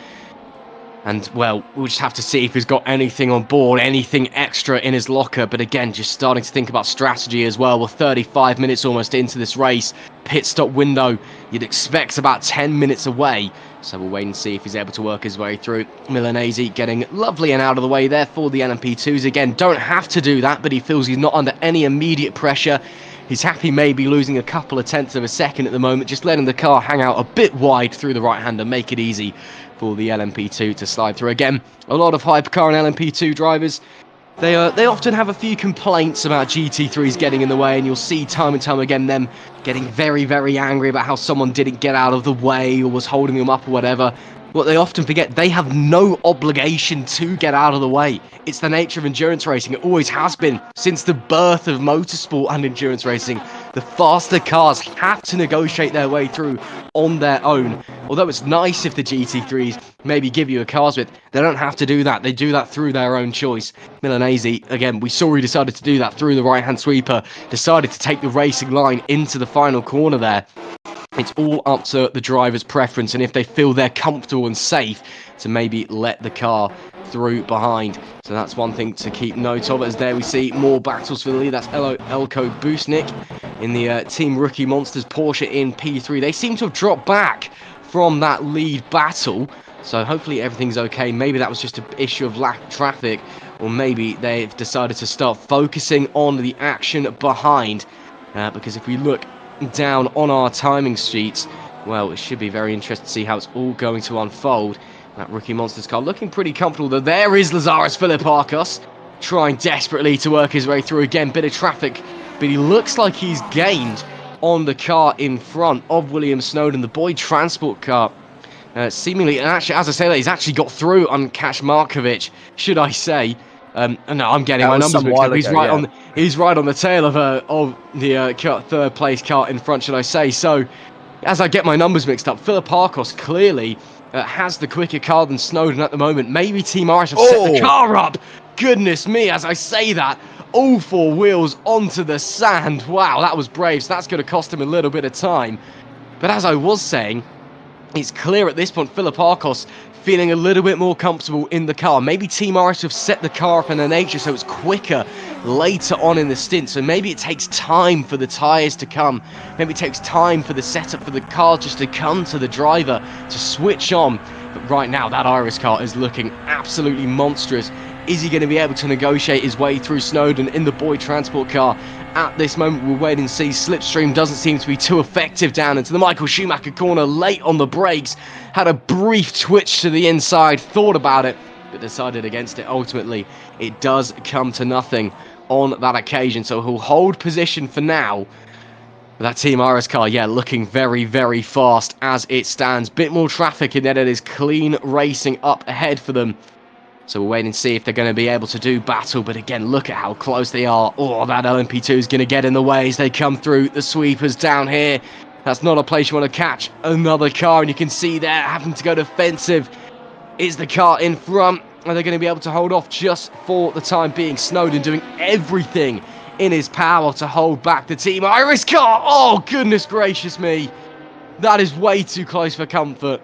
And, well, we'll just have to see if he's got anything on board, anything extra in his locker. But again, just starting to think about strategy as well. We're 35 minutes almost into this race. Pit stop window, you'd expect about 10 minutes away. So we'll wait and see if he's able to work his way through. Milanese getting lovely and out of the way there for the LMP2s. Again, don't have to do that, but he feels he's not under any immediate pressure. He's happy maybe losing a couple of tenths of a second at the moment, just letting the car hang out a bit wide through the right-hander, make it easy for the LMP2 to slide through. Again, a lot of hypercar and LMP2 drivers, they often have a few complaints about GT3s getting in the way, and you'll see time and time again them getting very, very angry about how someone didn't get out of the way or was holding them up or whatever. What they often forget, they have no obligation to get out of the way. It's the nature of endurance racing. It always has been since the birth of motorsport and endurance racing. The faster cars have to negotiate their way through on their own. Although it's nice if the GT3s maybe give you a cars width, they don't have to do that. They do that through their own choice. Milanese, again, we saw he decided to do that through the right-hand sweeper, decided to take the racing line into the final corner there. It's all up to the driver's preference, and if they feel they're comfortable and safe to maybe let the car through behind. So that's one thing to keep note of. As there we see more battles for the lead. That's Elko Busnik in the Team Rookie Monsters Porsche in P3. They seem to have dropped back from that lead battle, so hopefully everything's okay. Maybe that was just an issue of lack of traffic or maybe they've decided to start focusing on the action behind. Because if we look down on our timing sheets, well, it should be very interesting to see how it's all going to unfold. That Rookie Monsters car looking pretty comfortable, though. There is Lazaris Philippakos, trying desperately to work his way through. Again, bit of traffic, but he looks like he's gained on the car in front of William Snowden, the Boyd transport car. Seemingly, and actually, as I say that, he's actually got through on Kaczmarkovic, should I say. No, I'm getting my numbers mixed up. He's right on the tail of the third place car in front, should I say. So, as I get my numbers mixed up, Philippakos clearly has the quicker car than Snowden at the moment. Maybe Team Irish have set the car up. Goodness me, as I say that, all four wheels onto the sand. Wow, that was brave. So that's going to cost him a little bit of time. But as I was saying, it's clear at this point Philippakos feeling a little bit more comfortable in the car. Maybe Team Irish have set the car up in a nature so it's quicker later on in the stint. So maybe it takes time for the tyres to come. Maybe it takes time for the setup for the car just to come to the driver to switch on. But right now, that Irish car is looking absolutely monstrous. Is he going to be able to negotiate his way through Snowden in the Boyd transport car? At this moment, we'll wait and see. Slipstream doesn't seem to be too effective down into the Michael Schumacher corner, late on the brakes. Had a brief twitch to the inside, thought about it, but decided against it ultimately. It does come to nothing on that occasion, so he'll hold position for now. But that Team Irish car, yeah, looking very, very fast as it stands. Bit more traffic in there. It is clean racing up ahead for them. So we'll wait and see if they're going to be able to do battle. But again, look at how close they are. Oh, that LMP2 is going to get in the way as they come through the sweepers down here. That's not a place you want to catch another car. And you can see there, having to go defensive is the car in front. Are they going to be able to hold off just for the time being? Snowden doing everything in his power to hold back the Team Irish car. Oh, goodness gracious me. That is way too close for comfort.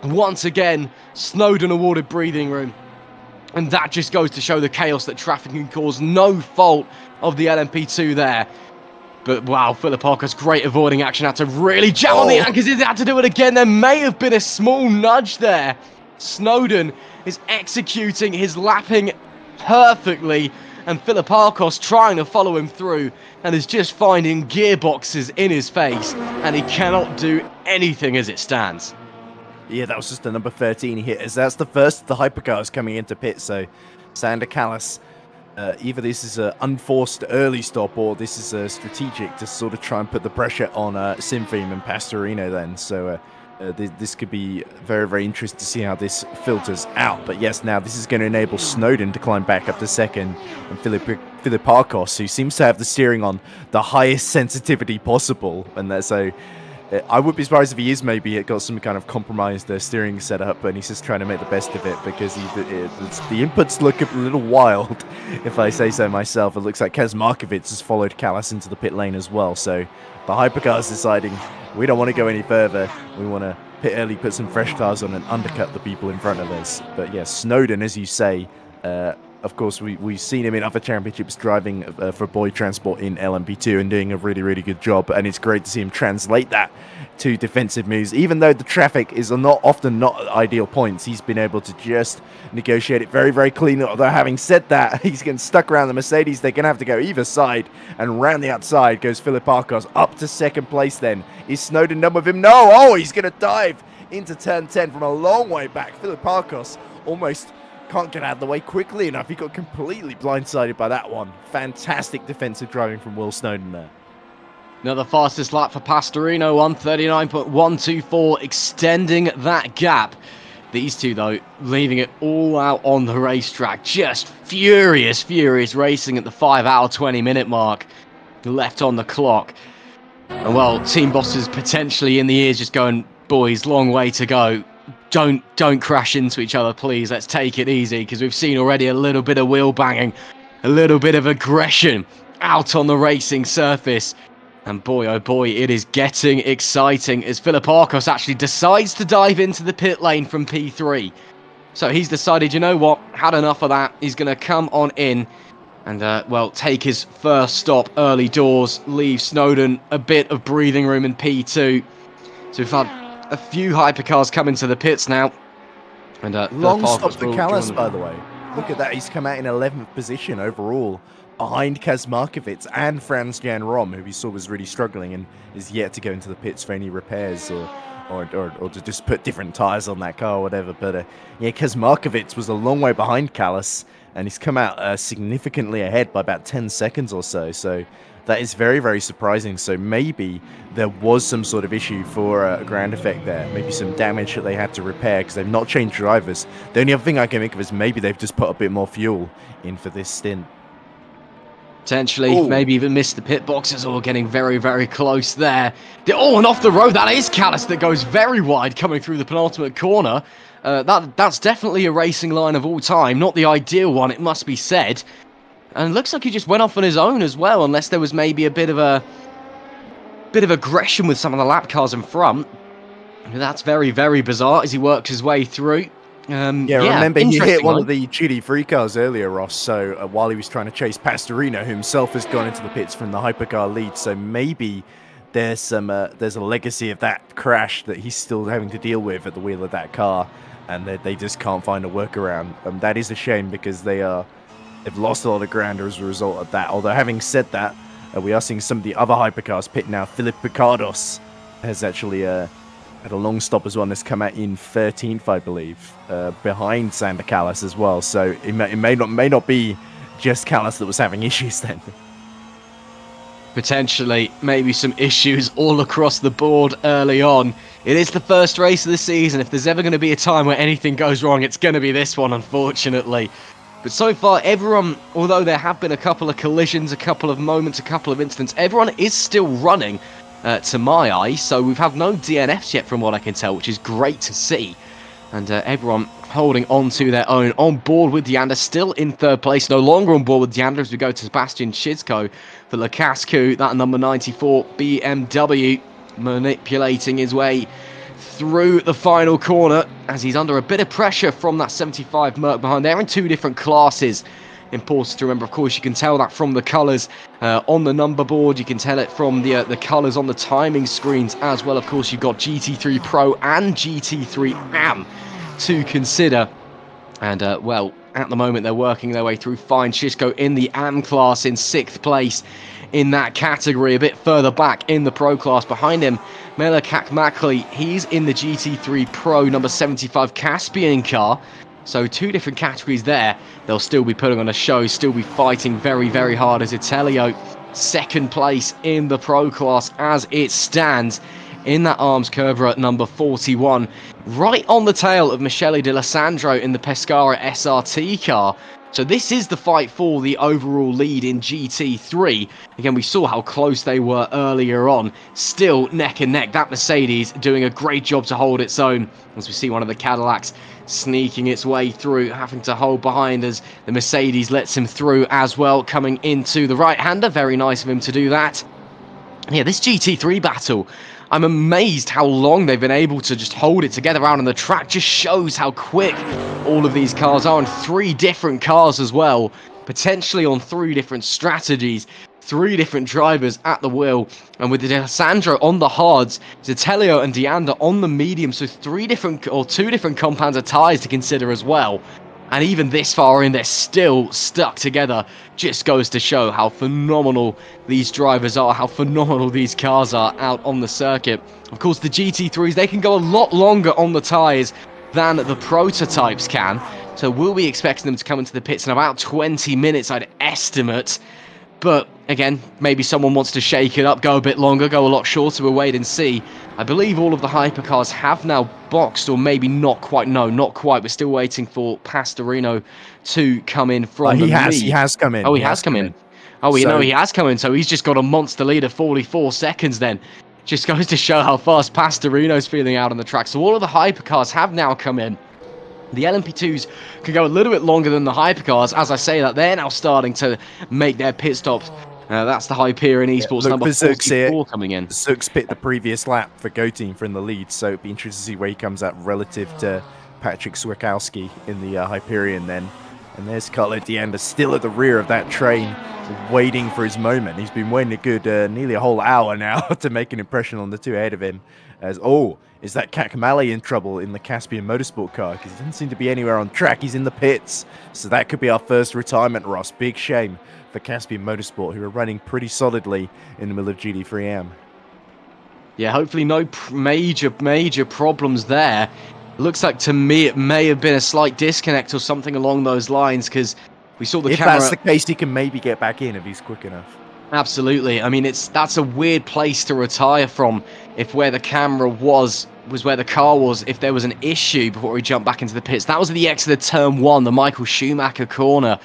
Once again, Snowden awarded breathing room. And that just goes to show the chaos that traffic can cause. No fault of the LMP2 there. But wow, Philippakos, great avoiding action. Had to really jam on the anchors. He had to do it again. There may have been a small nudge there. Snowden is executing his lapping perfectly. And Philippakos trying to follow him through. And is just finding gearboxes in his face. And he cannot do anything as it stands. Yeah, that was just the number 13 he hit, as that's the first of the hypercars coming into pit. So, Sander Callas, either this is an unforced early stop or this is a strategic to sort of try and put the pressure on Simfim and Pastorino then. So, this could be very, very interesting to see how this filters out. But yes, now this is going to enable Snowden to climb back up to second, and Philippakos, who seems to have the steering on the highest sensitivity possible, and that's so. I would be surprised if he is maybe got some kind of compromised steering setup, and he's just trying to make the best of it because the inputs look a little wild, if I say so myself. It looks like Kaczmarkovic has followed Callas into the pit lane as well. So the hypercar's deciding we don't want to go any further. We want to pit early, put some fresh cars on, and undercut the people in front of us. But yes, Snowden, as you say, of course, we've seen him in other championships driving for Boyd Transport in LMP2 and doing a really, really good job. And it's great to see him translate that to defensive moves. Even though the traffic is often not ideal points, he's been able to just negotiate it very, very cleanly. Although having said that, he's getting stuck around the Mercedes. They're going to have to go either side. And round the outside goes Philippakos up to second place then. Is Snowden done with him? No! Oh, he's going to dive into turn 10 from a long way back. Philippakos almost can't get out of the way quickly enough. He got completely blindsided by that one. Fantastic defensive driving from Will Snowden there. Another fastest lap for Pastorino, 139.124, extending that gap. These two, though, leaving it all out on the racetrack. Just furious racing at the 5-hour, 20-minute mark left on the clock. And, well, team bosses potentially in the ears just going, boys, long way to go. Don't crash into each other, please. Let's take it easy, because we've seen already a little bit of wheel banging, a little bit of aggression out on the racing surface. And boy, oh boy, it is getting exciting as Philippakos actually decides to dive into the pit lane from P3. So he's decided, you know what, had enough of that. He's going to come on in and, well, take his first stop early doors, leave Snowden a bit of breathing room in P2. So we've had a few hypercars come into the pits now. And long stop for Callas, by the way. Look at that. He's come out in 11th position overall, behind Kazmarkovic and Franz-Jan Rom, who we saw was really struggling and is yet to go into the pits for any repairs or to just put different tyres on that car or whatever. But yeah, Kazmarkovic was a long way behind Callas, and he's come out significantly ahead by about 10 seconds or so. So that is very, very surprising. So maybe there was some sort of issue for a ground effect there. Maybe some damage that they had to repair because they've not changed drivers. The only other thing I can think of is maybe they've just put a bit more fuel in for this stint. Potentially, maybe even missed the pit boxes or getting very, very close there. Oh, and off the road, that is Callas that goes very wide coming through the penultimate corner. That's definitely a racing line of all time. Not the ideal one, it must be said. And it looks like he just went off on his own as well, unless there was maybe a bit of aggression with some of the lap cars in front. That's very, very bizarre as he works his way through. Remember he hit one of the GT3 cars earlier, Ross, so while he was trying to chase Pastorino, who himself has gone into the pits from the hypercar lead, so maybe there's a legacy of that crash that he's still having to deal with at the wheel of that car, and they just can't find a workaround. That is a shame because they've lost a lot of ground as a result of that. Although having said that, we are seeing some of the other hypercars pit now. Philip Picardos has actually had a long stop as well, and has come out in 13th, I believe, behind Sander Callas as well. So it may not be just Callas that was having issues then. Potentially, maybe some issues all across the board early on. It is the first race of the season. If there's ever going to be a time where anything goes wrong, it's going to be this one, unfortunately. But so far, everyone, although there have been a couple of collisions, a couple of moments, a couple of incidents, everyone is still running. To my eye, so we've had no DNFs yet from what I can tell, which is great to see. And everyone holding on to their own, on board with Deander, still in third place, no longer on board with Deander as we go to Sebastian Shizko for Lukascu, that number 94 BMW, manipulating his way through the final corner as he's under a bit of pressure from that 75 Merc behind. They're in two different classes. Important to remember, of course, you can tell that from the colours on the number board. You can tell it from the colours on the timing screens as well. Of course, you've got GT3 Pro and GT3 AM to consider. And, well, at the moment, they're working their way through fine. Shishko in the AM class in 6th place in that category. A bit further back in the Pro class behind him, Mela Kakmakli. He's in the GT3 Pro number 75 Caspian car. So two different categories there. They'll still be putting on a show, still be fighting very, very hard as Itelio, second place in the Pro class as it stands in that arms curver at number 41. Right on the tail of Michele De Alessandro in the Pescara SRT car. So this is the fight for the overall lead in GT3. Again, we saw how close they were earlier on. Still neck and neck. That Mercedes doing a great job to hold its own. As we see one of the Cadillacs sneaking its way through, having to hold behind as the Mercedes lets him through as well, coming into the right-hander. Very nice of him to do that. Yeah, this GT3 battle, I'm amazed how long they've been able to just hold it together out on the track. Just shows how quick all of these cars are, and 3 different cars as well, potentially on 3 different strategies, 3 different drivers at the wheel, and with Alessandro on the hards, Zitelio and Deander on the medium, so 2 different compounds of tyres to consider as well. And even this far in, they're still stuck together. Just goes to show how phenomenal these drivers are, how phenomenal these cars are out on the circuit. Of course, the GT3s, they can go a lot longer on the tyres than the prototypes can. So we'll be expecting them to come into the pits in about 20 minutes, I'd estimate. But again, maybe someone wants to shake it up, go a bit longer, go a lot shorter. We'll wait and see. I believe all of the hypercars have now boxed, or maybe not quite. No, not quite. We're still waiting for Pastorino to come in from the lead. He has come in. Oh, he has come in. Oh, you know, he has come in. So he's just got a monster lead of 44 seconds then. Just goes to show how fast Pastorino's feeling out on the track. So all of the hypercars have now come in. The LMP2s can go a little bit longer than the hypercars. As I say that, they're now starting to make their pit stops. That's the Hyperion eSports number 44 coming in. Zook's pit the previous lap for Go Team from the lead, so it'd be interesting to see where he comes out relative to Patrick Swakowski in the Hyperion then. And there's Carlo Deander still at the rear of that train, waiting for his moment. He's been waiting a good nearly a whole hour now to make an impression on the 2 ahead of him. As, oh, is that Kakmali in trouble in the Caspian Motorsport car? Because he doesn't seem to be anywhere on track. He's in the pits. So that could be our first retirement, Ross. Big shame for Caspian Motorsport, who are running pretty solidly in the middle of GT3M. Yeah, hopefully no major problems there. Looks like to me it may have been a slight disconnect or something along those lines, because we saw the camera. If that's the case, he can maybe get back in if he's quick enough. Absolutely. I mean, that's a weird place to retire from. If where the camera was where the car was, if there was an issue before we jumped back into the pits. That was at the exit of turn 1, the Michael Schumacher corner.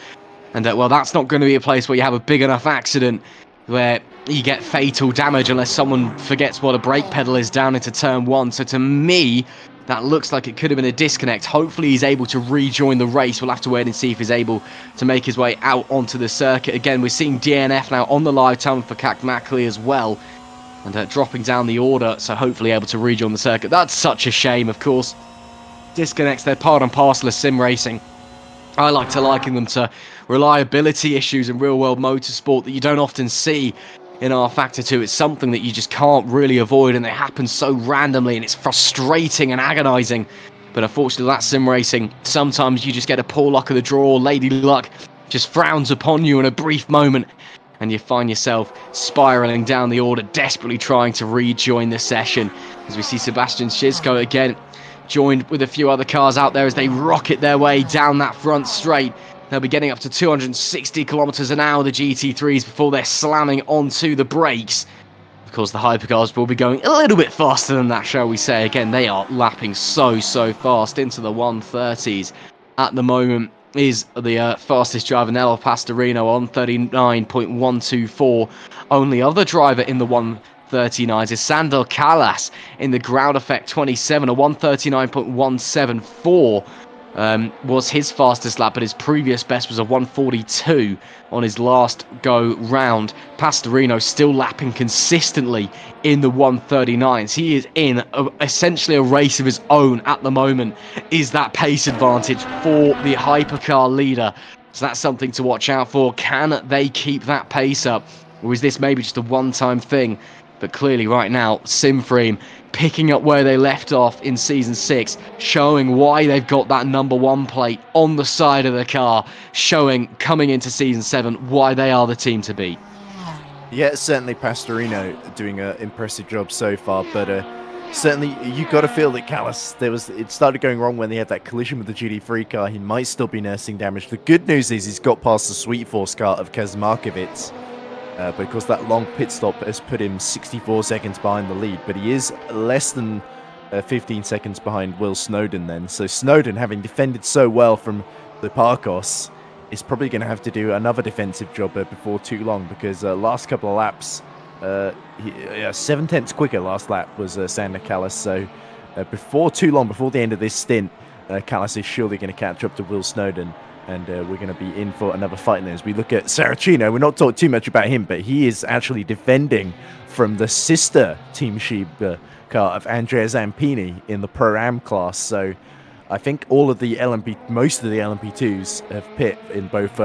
And well, that's not going to be a place where you have a big enough accident where you get fatal damage unless someone forgets what a brake pedal is down into turn 1. So to me, that looks like it could have been a disconnect. Hopefully he's able to rejoin the race. We'll have to wait and see if he's able to make his way out onto the circuit. Again, we're seeing DNF now on the live time for Kakmali as well. And dropping down the order, so hopefully able to rejoin the circuit. That's such a shame, of course. Disconnects, they're part and parcel of sim racing. I like to liken them to reliability issues in real-world motorsport that you don't often see in rFactor 2. It's something that you just can't really avoid, and they happen so randomly, and it's frustrating and agonising. But unfortunately, that's sim racing. Sometimes you just get a poor luck of the draw, lady luck just frowns upon you in a brief moment, and you find yourself spiralling down the order, desperately trying to rejoin the session. As we see Sebastian Szyszko again, joined with a few other cars out there as they rocket their way down that front straight. They'll be getting up to 260 kilometers an hour, the GT3s, before they're slamming onto the brakes. Of course, the hypercars will be going a little bit faster than that, shall we say. Again, they are lapping so fast into the 130s. At the moment is the fastest driver, Nello Pastorino, on 39.124. Only other driver in the 139s is Sandor Callas in the Ground Effect 27, a 139.174. Was his fastest lap, but his previous best was a 142 on his last go round. Pastorino still lapping consistently in the 139s. He is in essentially a race of his own at the moment. Is that pace advantage for the hypercar leader? So that's something to watch out for. Can they keep that pace up, or is this maybe just a one-time thing? But clearly right now, Simframe picking up where they left off in Season 6, showing why they've got that number 1 plate on the side of the car, showing coming into Season 7 why they are the team to beat. Yeah, certainly Pastorino doing an impressive job so far, but certainly you got to feel that Callas, it started going wrong when he had that collision with the GT3 car. He might still be nursing damage. The good news is he's got past the Sweet Force car of Kazmarkovic. Because that long pit stop has put him 64 seconds behind the lead, but he is less than 15 seconds behind Will Snowden then. So Snowden, having defended so well from the Parkos, is probably going to have to do another defensive job before too long, because last couple of laps, 7 tenths quicker last lap was Sandor Callas. So before too long, before the end of this stint, Callas is surely going to catch up to Will Snowden. And we're going to be in for another fight there. As we look at Saracino, we're not talking too much about him, but he is actually defending from the sister Team Sheba car of Andrea Zampini in the Pro-Am class. So I think most of the LMP2s have pit in both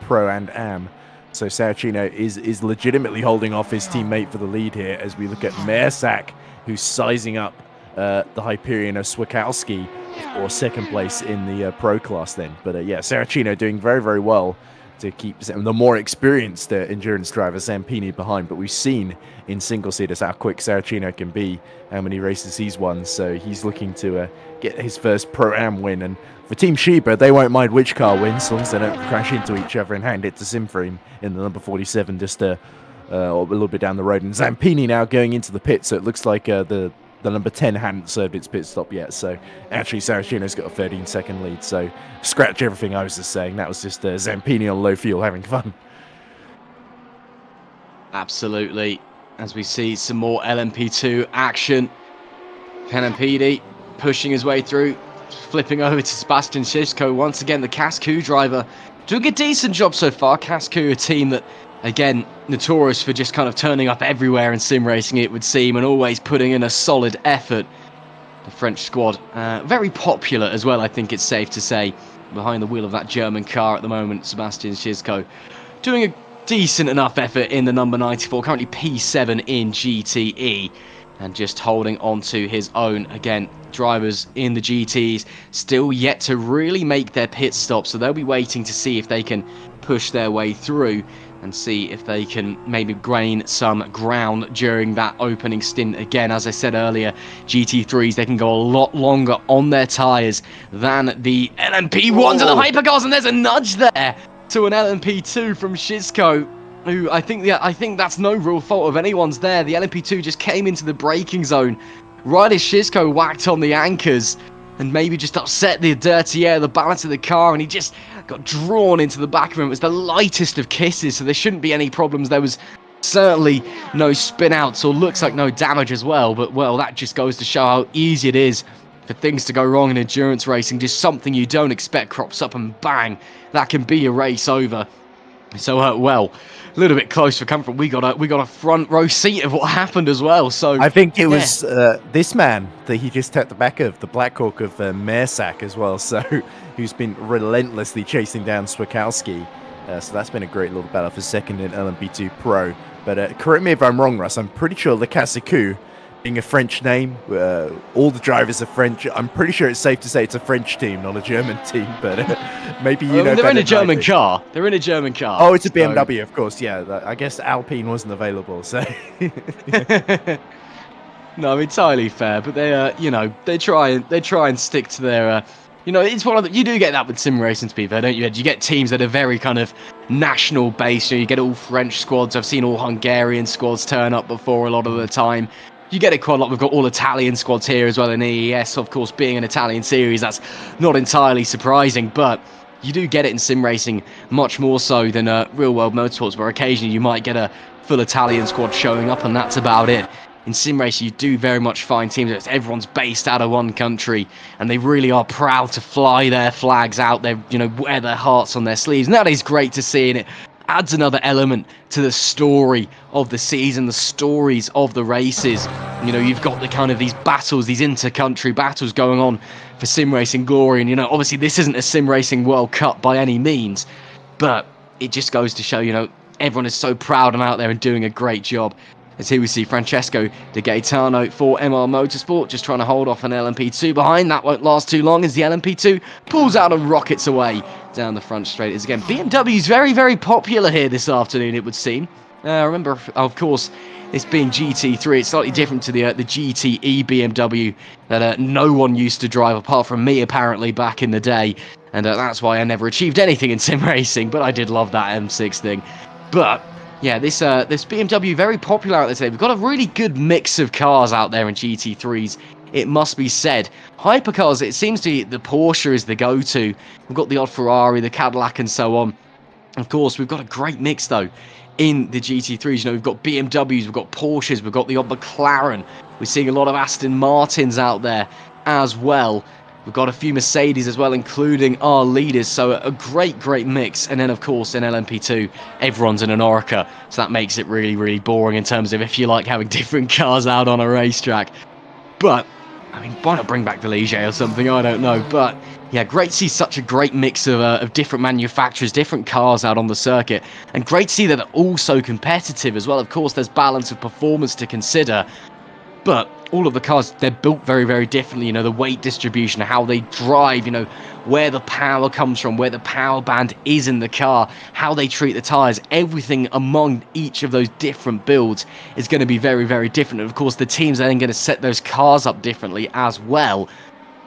Pro and Am. So Saracino is legitimately holding off his teammate for the lead here, as we look at Mersak, who's sizing up the Hyperion of Swakowski for second place in the pro class then. But yeah, Saracino doing very well to keep the more experienced endurance driver Zampini behind. But we've seen in single seaters how quick Saracino can be, how many races he's won. So he's looking to get his first Pro-Am win. And for Team Sheba, they won't mind which car wins, as long as they don't crash into each other and hand it to Simframe in the number 47 just a little bit down the road. And Zampini now going into the pit, so it looks like the number 10 hadn't served its pit stop yet. So actually Saracino's got a 13-second lead. So scratch everything I was just saying. That was just Zampini on low fuel having fun. Absolutely. As we see some more LMP2 action. Penampidi pushing his way through, flipping over to Sebastian Szyszko. Once again, the Cascu driver doing a decent job so far. Cascu, a team that, again, notorious for just kind of turning up everywhere in sim racing, it would seem, and always putting in a solid effort. The French squad, very popular as well, I think it's safe to say, behind the wheel of that German car at the moment. Sebastian Szyszko doing a decent enough effort in the number 94, currently P7 in GTE. and just holding on to his own. Again, drivers in the GTs still yet to really make their pit stop, so they'll be waiting to see if they can push their way through and see if they can maybe gain some ground during that opening stint. Again, as I said earlier, GT3s, they can go a lot longer on their tyres than the LMP1s and the hypercars, and there's a nudge there to an LMP2 from Shizuko, who I think that's no real fault of anyone's there. The LMP2 just came into the braking zone right as Shizuko whacked on the anchors and maybe just upset the dirty air, the balance of the car, and he just got drawn into the back of him. It was the lightest of kisses, so there shouldn't be any problems. There was certainly no spin outs, or looks like no damage as well, but well, that just goes to show how easy it is for things to go wrong in endurance racing. Just something you don't expect crops up and bang, that can be a race over. So, well, a little bit close for comfort. We got a front row seat of what happened as well. So I think it was this man that he just tapped the back of, the Black Hawk of Mersak as well. So who's been relentlessly chasing down Swakowski. So that's been a great little battle for second in LMP2 Pro. But correct me if I'm wrong, Russ. I'm pretty sure Le Cassicou, being a French name, all the drivers are French. I'm pretty sure it's safe to say it's a French team, not a German team. But maybe you know. They're in a German car. They're in a German car. Oh, it's a BMW, of course. Yeah, I guess Alpine wasn't available. So. No, entirely fair. But they, they try and stick to their. It's one of the, you do get that with sim racing, to be fair, don't you? You get teams that are very kind of national based. You get all French squads. I've seen all Hungarian squads turn up before a lot of the time. You get it quite a lot. We've got all Italian squads here as well in EES. Of course, being an Italian series, that's not entirely surprising, but you do get it in sim racing much more so than real world motorsports, where occasionally you might get a full Italian squad showing up, and that's about it. In sim racing, you do very much find teams that everyone's based out of one country, and they really are proud to fly their flags out there, wear their hearts on their sleeves, and that is great to see, and it adds another element to the story of the season, the stories of the races. You've got the kind of these battles, these inter-country battles going on for sim racing glory, and obviously this isn't a sim racing World Cup by any means, but it just goes to show, everyone is so proud and out there and doing a great job. As here we see Francesco De Gaetano for MR Motorsport, just trying to hold off an LMP2 behind. That won't last too long as the LMP2 pulls out and rockets away down the front straight. As again, BMW is very, very popular here this afternoon, it would seem. Remember, of course, this being GT3, it's slightly different to the GTE BMW that no one used to drive apart from me, apparently, back in the day. And that's why I never achieved anything in sim racing, but I did love that M6 thing. But yeah, this BMW, very popular out there today. We've got a really good mix of cars out there in GT3s, it must be said. Hypercars, it seems to be the Porsche is the go-to. We've got the odd Ferrari, the Cadillac, and so on. Of course, we've got a great mix, though, in the GT3s. We've got BMWs, we've got Porsches, we've got the odd McLaren. We're seeing a lot of Aston Martins out there as well. We've got a few Mercedes as well, including our leaders. So a great, great mix. And then, of course, in LMP2, everyone's in an Orica. So that makes it really, really boring in terms of if you like having different cars out on a racetrack. But, I mean, why not bring back the Ligier or something? I don't know. But, yeah, great to see such a great mix of different manufacturers, different cars out on the circuit. And great to see that they're all so competitive as well. Of course, there's balance of performance to consider. But all of the cars, they're built very, very differently. The weight distribution, how they drive, where the power comes from, where the power band is in the car, how they treat the tyres, everything among each of those different builds is going to be very, very different. And of course, the teams are then going to set those cars up differently as well.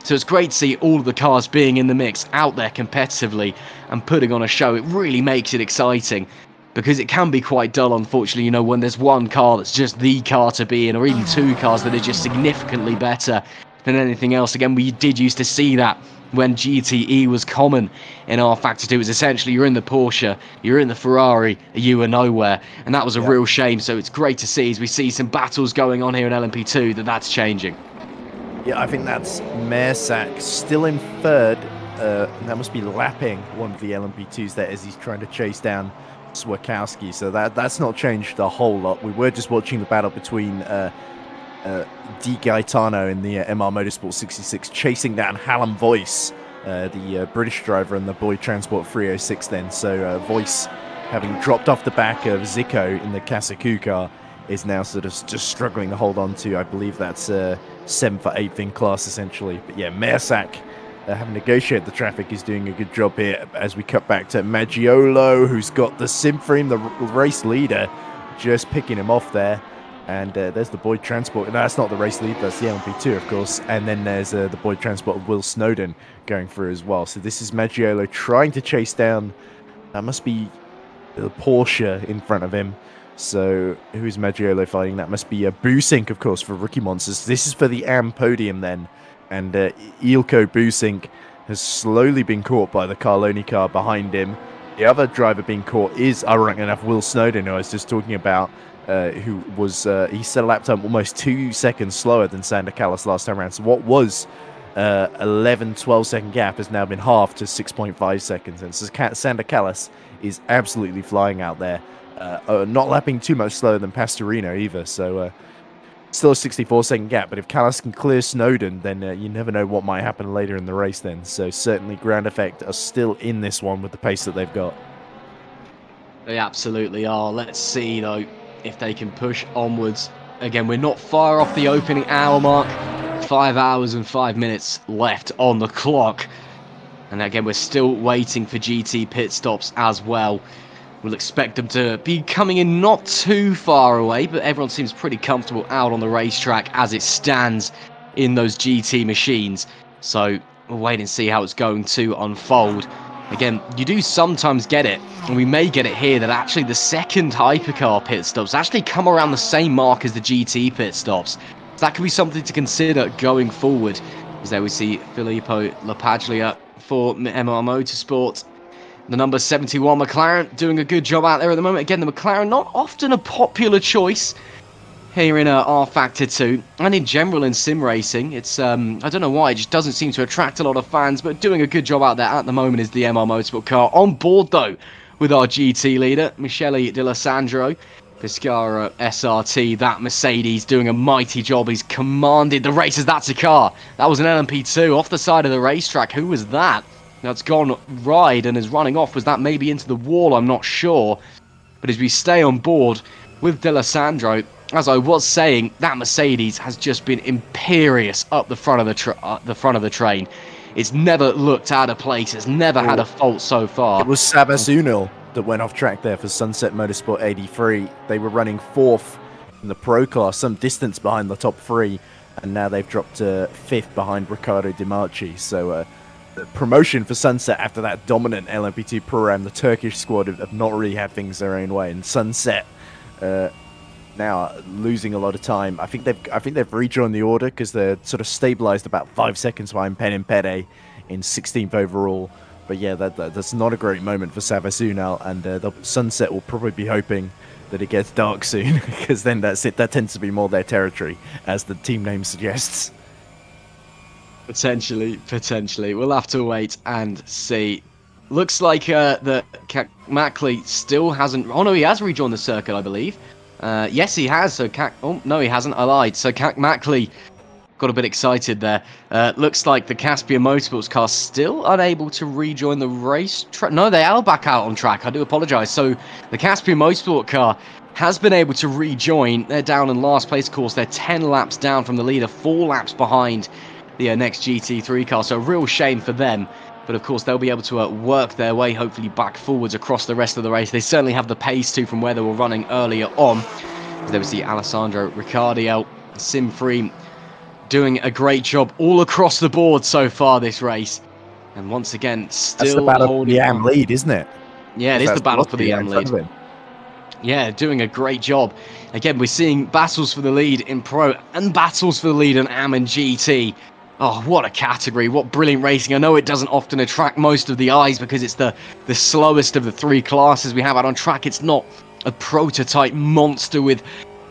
So it's great to see all of the cars being in the mix out there competitively and putting on a show. It really makes it exciting. Because it can be quite dull, unfortunately, when there's one car that's just the car to be in, or even two cars that are just significantly better than anything else. Again, we did used to see that when GTE was common in rFactor 2. It was essentially you're in the Porsche, you're in the Ferrari, you were nowhere. And that was a real shame. So it's great to see as we see some battles going on here in LMP2 that's changing. Yeah, I think that's Mersak still in third. That must be lapping one of the LMP2s there as he's trying to chase down Swakowski, so that's not changed a whole lot. We were just watching the battle between Di Gaetano in the MR Motorsport 66 chasing down Hallam Voice, the British driver, and the Boy Transport 306 then. So Voice having dropped off the back of Zico in the Cassicou car is now sort of just struggling to hold on to. I believe that's 7th or 8th in class, essentially. But yeah, Mersak, having negotiated the traffic, is doing a good job here as we cut back to Maggiolo, who's got the Simframe, the race leader, just picking him off there. And there's the Boyd Transport. No, that's not the race lead, that's the LMP2, of course. And then there's the Boyd Transport of Will Snowden going through as well. So this is Maggiolo trying to chase down, that must be the Porsche in front of him. So who's Maggiolo fighting? That must be a Busink, of course, for Rookie Monsters. This is for the AM podium then. And Ilko Busink has slowly been caught by the Carloni car behind him. The other driver being caught is, ironically enough, Will Snowden, who I was just talking about. Who was he set a lap time almost 2 seconds slower than Sander Callis last time around. So what was 11-12 second gap has now been halved to 6.5 seconds. And so Sander Callis is absolutely flying out there, not lapping too much slower than Pastorino either. So still a 64 second gap. But if Callis can clear Snowden, then you never know what might happen later in the race then. So certainly Ground Effect are still in this one with the pace that they've got. They absolutely are. Let's see though if they can push onwards. Again, we're not far off the opening hour mark. 5 hours and 5 minutes left on the clock. And again, we're still waiting for GT pit stops as well. We'll expect them to be coming in not too far away, but everyone seems pretty comfortable out on the racetrack as it stands in those GT machines. So we'll wait and see how it's going to unfold. Again, you do sometimes get it, and we may get it here, that actually the second hypercar pit stops actually come around the same mark as the GT pit stops. So that could be something to consider going forward. As there we see Filippo Lapaglia for MR Motorsport. The number 71 McLaren doing a good job out there at the moment. Again, the McLaren not often a popular choice here in rFactor 2, and in general in sim racing. It's I don't know why, it just doesn't seem to attract a lot of fans, but doing a good job out there at the moment is the MR Motorsport car. On board though with our GT leader, Michele D'Alessandro, Pescara SRT, that Mercedes doing a mighty job. He's commanded the races. That's a car. That was an LMP2 off the side of the racetrack. Who was that? That's gone wide and is running off. Was that maybe into the wall? I'm not sure. But as we stay on board with D'Alessandro, as I was saying, that Mercedes has just been imperious up the front of the train. It's never looked out of place. It's never had a fault so far. It was Sabasunil that went off track there for Sunset Motorsport 83. They were running 4th in the Pro class, some distance behind the top 3, and now they've dropped to 5th behind Riccardo Di Marchi. So the promotion for Sunset after that dominant LMP2 Pro-Am, the Turkish squad have not really had things their own way, and Sunset now losing a lot of time. I think they've rejoined the order because they're sort of stabilized about 5 seconds behind Pen Pede in 16th overall. But yeah, that's not a great moment for Savasunal, and the Sunset will probably be hoping that it gets dark soon, because then that's it. That tends to be more their territory, as the team name suggests. Potentially. We'll have to wait and see. Looks like that Mackley still hasn't... Oh no, he has rejoined the circuit, I believe. Yes, he has. So oh no, he hasn't. I lied. So Mackley got a bit excited there. Looks like the Caspian Motorsports car still unable to rejoin the race track. No, they are back out on track. I do apologise. So the Caspian Motorsport car has been able to rejoin. They're down in last place, of course. They're 10 laps down from the leader, 4 laps behind the next GT3 car. So a real shame for them. But of course, they'll be able to work their way, hopefully, back forwards across the rest of the race. They certainly have the pace to from where they were running earlier on. There we see Alessandro Ricciardiel, Simfree, doing a great job all across the board so far this race. And once again, still That's the battle for holding the on. AM lead, isn't it? Yeah, it is the battle for the AM lead. Yeah, doing a great job. Again, we're seeing battles for the lead in Pro and battles for the lead in AM and GT. Oh, what a category. What brilliant racing. I know it doesn't often attract most of the eyes because it's the slowest of the 3 classes we have out on track. It's not a prototype monster with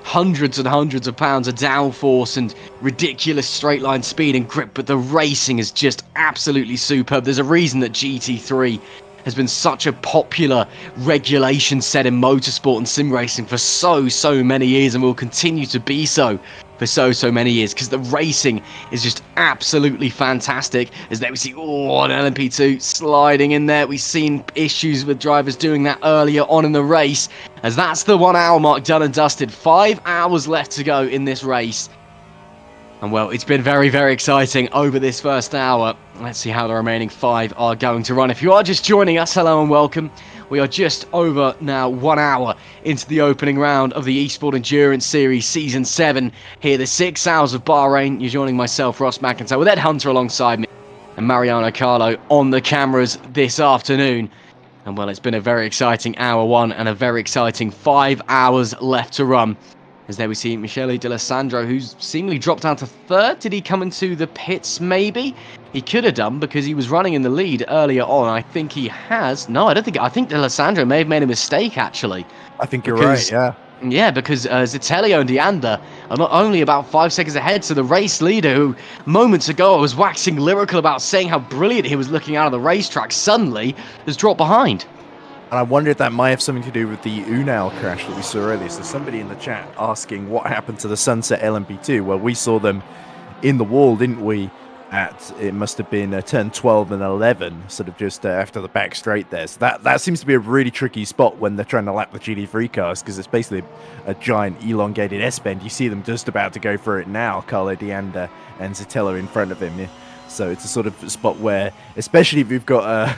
hundreds and hundreds of pounds of downforce and ridiculous straight line speed and grip, but the racing is just absolutely superb. There's a reason that GT3 has been such a popular regulation set in motorsport and sim racing for so many years, and will continue to be so for so many years, because the racing is just absolutely fantastic. As there we see, an LMP2 sliding in there. We've seen issues with drivers doing that earlier on in the race, as that's the 1 hour mark done and dusted. 5 hours left to go in this race. And well, it's been very exciting over this first hour. Let's see how the remaining 5 are going to run. If you are just joining us, hello and welcome. We are just over now 1 hour into the opening round of the eSport Endurance Series Season 7. Here, the 6 hours of Bahrain. You're joining myself, Ross McIntyre, with Ed Hunter alongside me, and Mariano Carlo on the cameras this afternoon. And well, it's been a very exciting hour 1 and a very exciting 5 hours left to run. As there we see Michele D'Alessandro, who's seemingly dropped down to 3rd. Did he come into the pits, maybe? He could have done, because he was running in the lead earlier on. I think he has. No, I don't think. I think D'Alessandro may have made a mistake, actually. I think you're right, yeah. Yeah, because Zitelio and Deanda are not only about 5 seconds ahead to the race leader, who moments ago was waxing lyrical about saying how brilliant he was looking out of the racetrack, suddenly has dropped behind. And I wonder if that might have something to do with the Unal crash that we saw earlier. So somebody in the chat asking what happened to the Sunset LMP2. Well, we saw them in the wall, didn't we? It must have been turn 12 and 11, sort of just after the back straight there. So that seems to be a really tricky spot when they're trying to lap the GT3 cars, because it's basically a giant elongated S-bend. You see them just about to go for it now, Carlo Deanda and Zitello in front of him. Yeah. So it's a sort of spot where, especially if you've got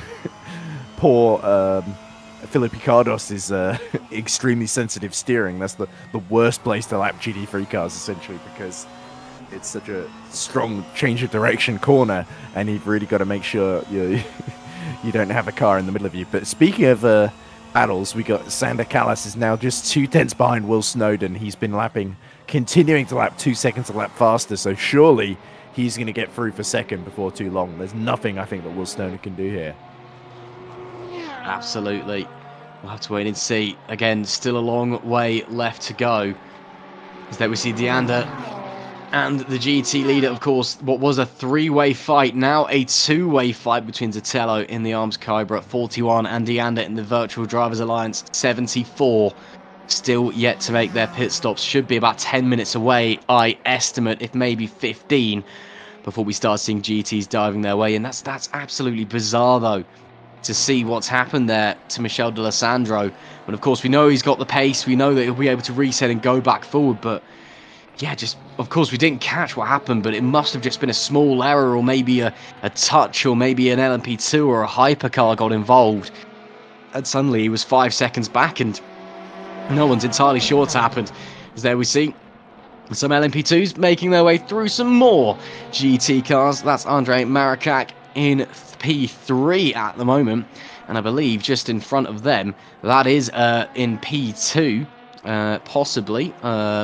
poor... Philip Picardos is extremely sensitive steering. That's the worst place to lap GT3 cars, essentially, because it's such a strong change of direction corner, and you've really got to make sure you don't have a car in the middle of you. But speaking of battles, we got Sander Callas is now just 2/10 behind Will Snowden. He's been continuing to lap 2 seconds a lap faster, so surely he's going to get through for second before too long. There's nothing I think that Will Snowden can do here. Absolutely. We'll have to wait and see. Again, still a long way left to go. As there we see Deanda and the GT leader, of course. What was a 3-way fight, now a 2-way fight between Zitello in the Arms Kybra at 41 and Deanda in the Virtual Drivers Alliance 74. Still yet to make their pit stops. Should be about 10 minutes away, I estimate, if maybe 15, before we start seeing GTs diving their way. And that's absolutely bizarre, though, to see what's happened there to Michele D'Alessandro. But of course, we know he's got the pace. We know that he'll be able to reset and go back forward. But yeah, just, of course, we didn't catch what happened, but it must have just been a small error, or maybe a touch, or maybe an LMP2 or a hypercar got involved. And suddenly he was 5 seconds back, and no one's entirely sure what's happened. As there we see some LMP2s making their way through some more GT cars. That's Andre Marikak in P3 at the moment, and I believe just in front of them, that is in P2, possibly,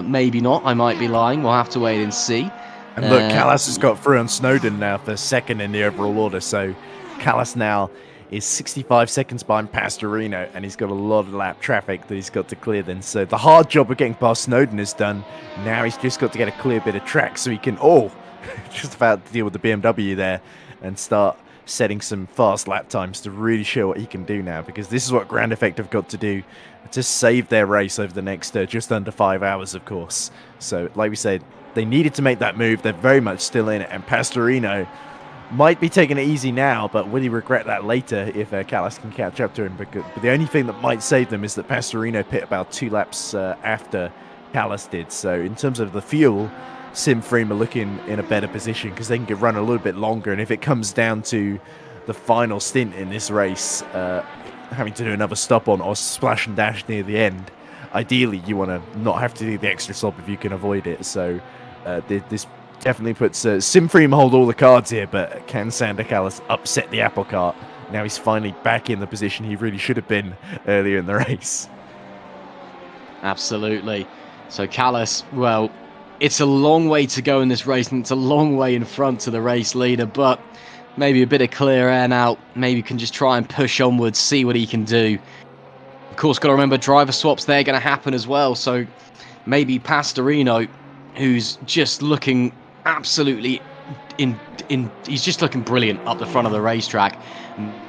maybe not, I might be lying, we'll have to wait and see. And look, Callas has got through on Snowden now for second in the overall order, so Callas now is 65 seconds behind Pastorino, and he's got a lot of lap traffic that he's got to clear then. So the hard job of getting past Snowden is done. Now he's just got to get a clear bit of track so he can, just about to deal with the BMW there and start setting some fast lap times to really show what he can do now, because this is what Grand Effect have got to do to save their race over the next just under 5 hours, of course. So like we said, they needed to make that move. They're very much still in it, and Pastorino might be taking it easy now, but will he regret that later if Callas can catch up to him? But the only thing that might save them is that Pastorino pit about 2 laps after Callas did. So in terms of the fuel, Simfream are looking in a better position because they can run a little bit longer, and if it comes down to the final stint in this race, having to do another stop on or splash and dash near the end, ideally you want to not have to do the extra stop if you can avoid it. So this definitely puts Simfream hold all the cards here, but can Sander Callas upset the apple cart? Now he's finally back in the position he really should have been earlier in the race. Absolutely. So Callas, well, it's a long way to go in this race, and it's a long way in front to the race leader, but maybe a bit of clear air now. Maybe he can just try and push onwards, see what he can do. Of course, got to remember, driver swaps, they're going to happen as well, so maybe Pastorino, who's just looking absolutely he's just looking brilliant up the front of the racetrack.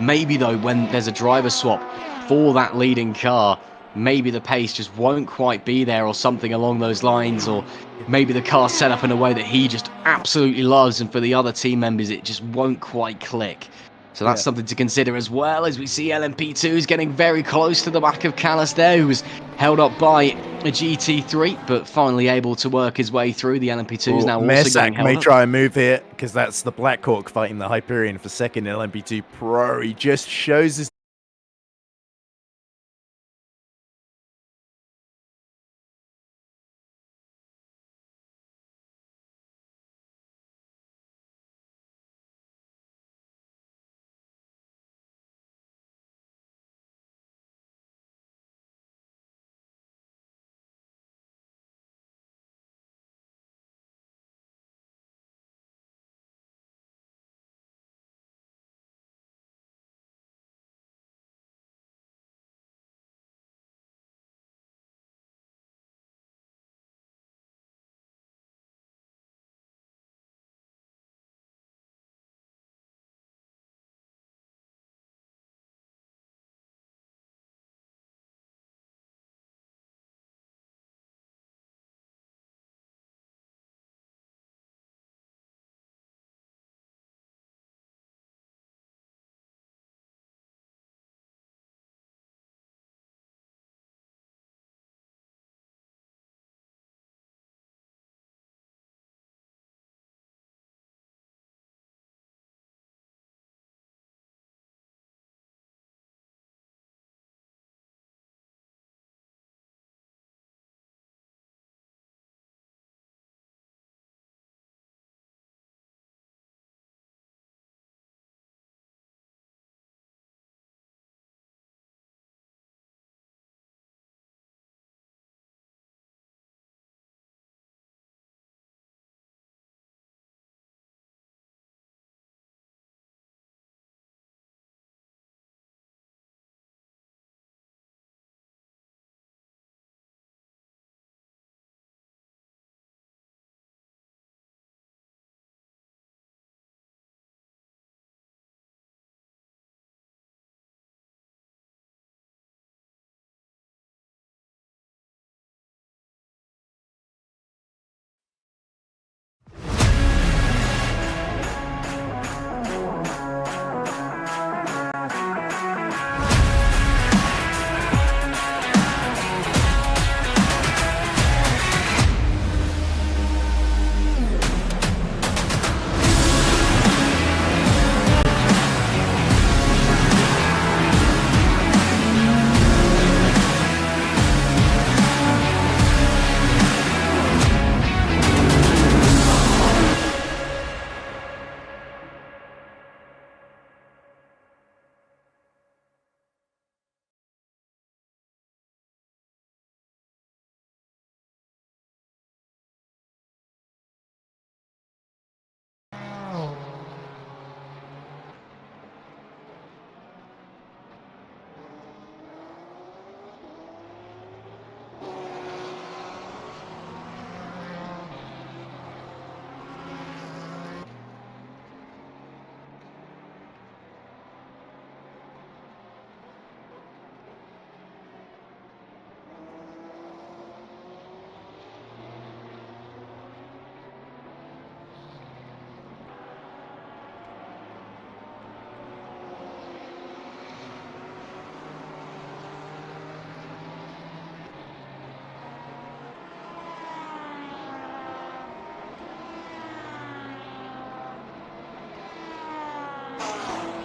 Maybe though, when there's a driver swap for that leading car, maybe the pace just won't quite be there, or something along those lines, or maybe the car's set up in a way that he just absolutely loves, and for the other team members it just won't quite click. So that's something to consider, as well as we see LMP2 is getting very close to the back of Callis there, who was held up by a GT3, but finally able to work his way through. The LMP2 is now also getting held may up. try and move here, because that's the Black Hawk fighting the Hyperion for second. LMP2 Pro, he just shows his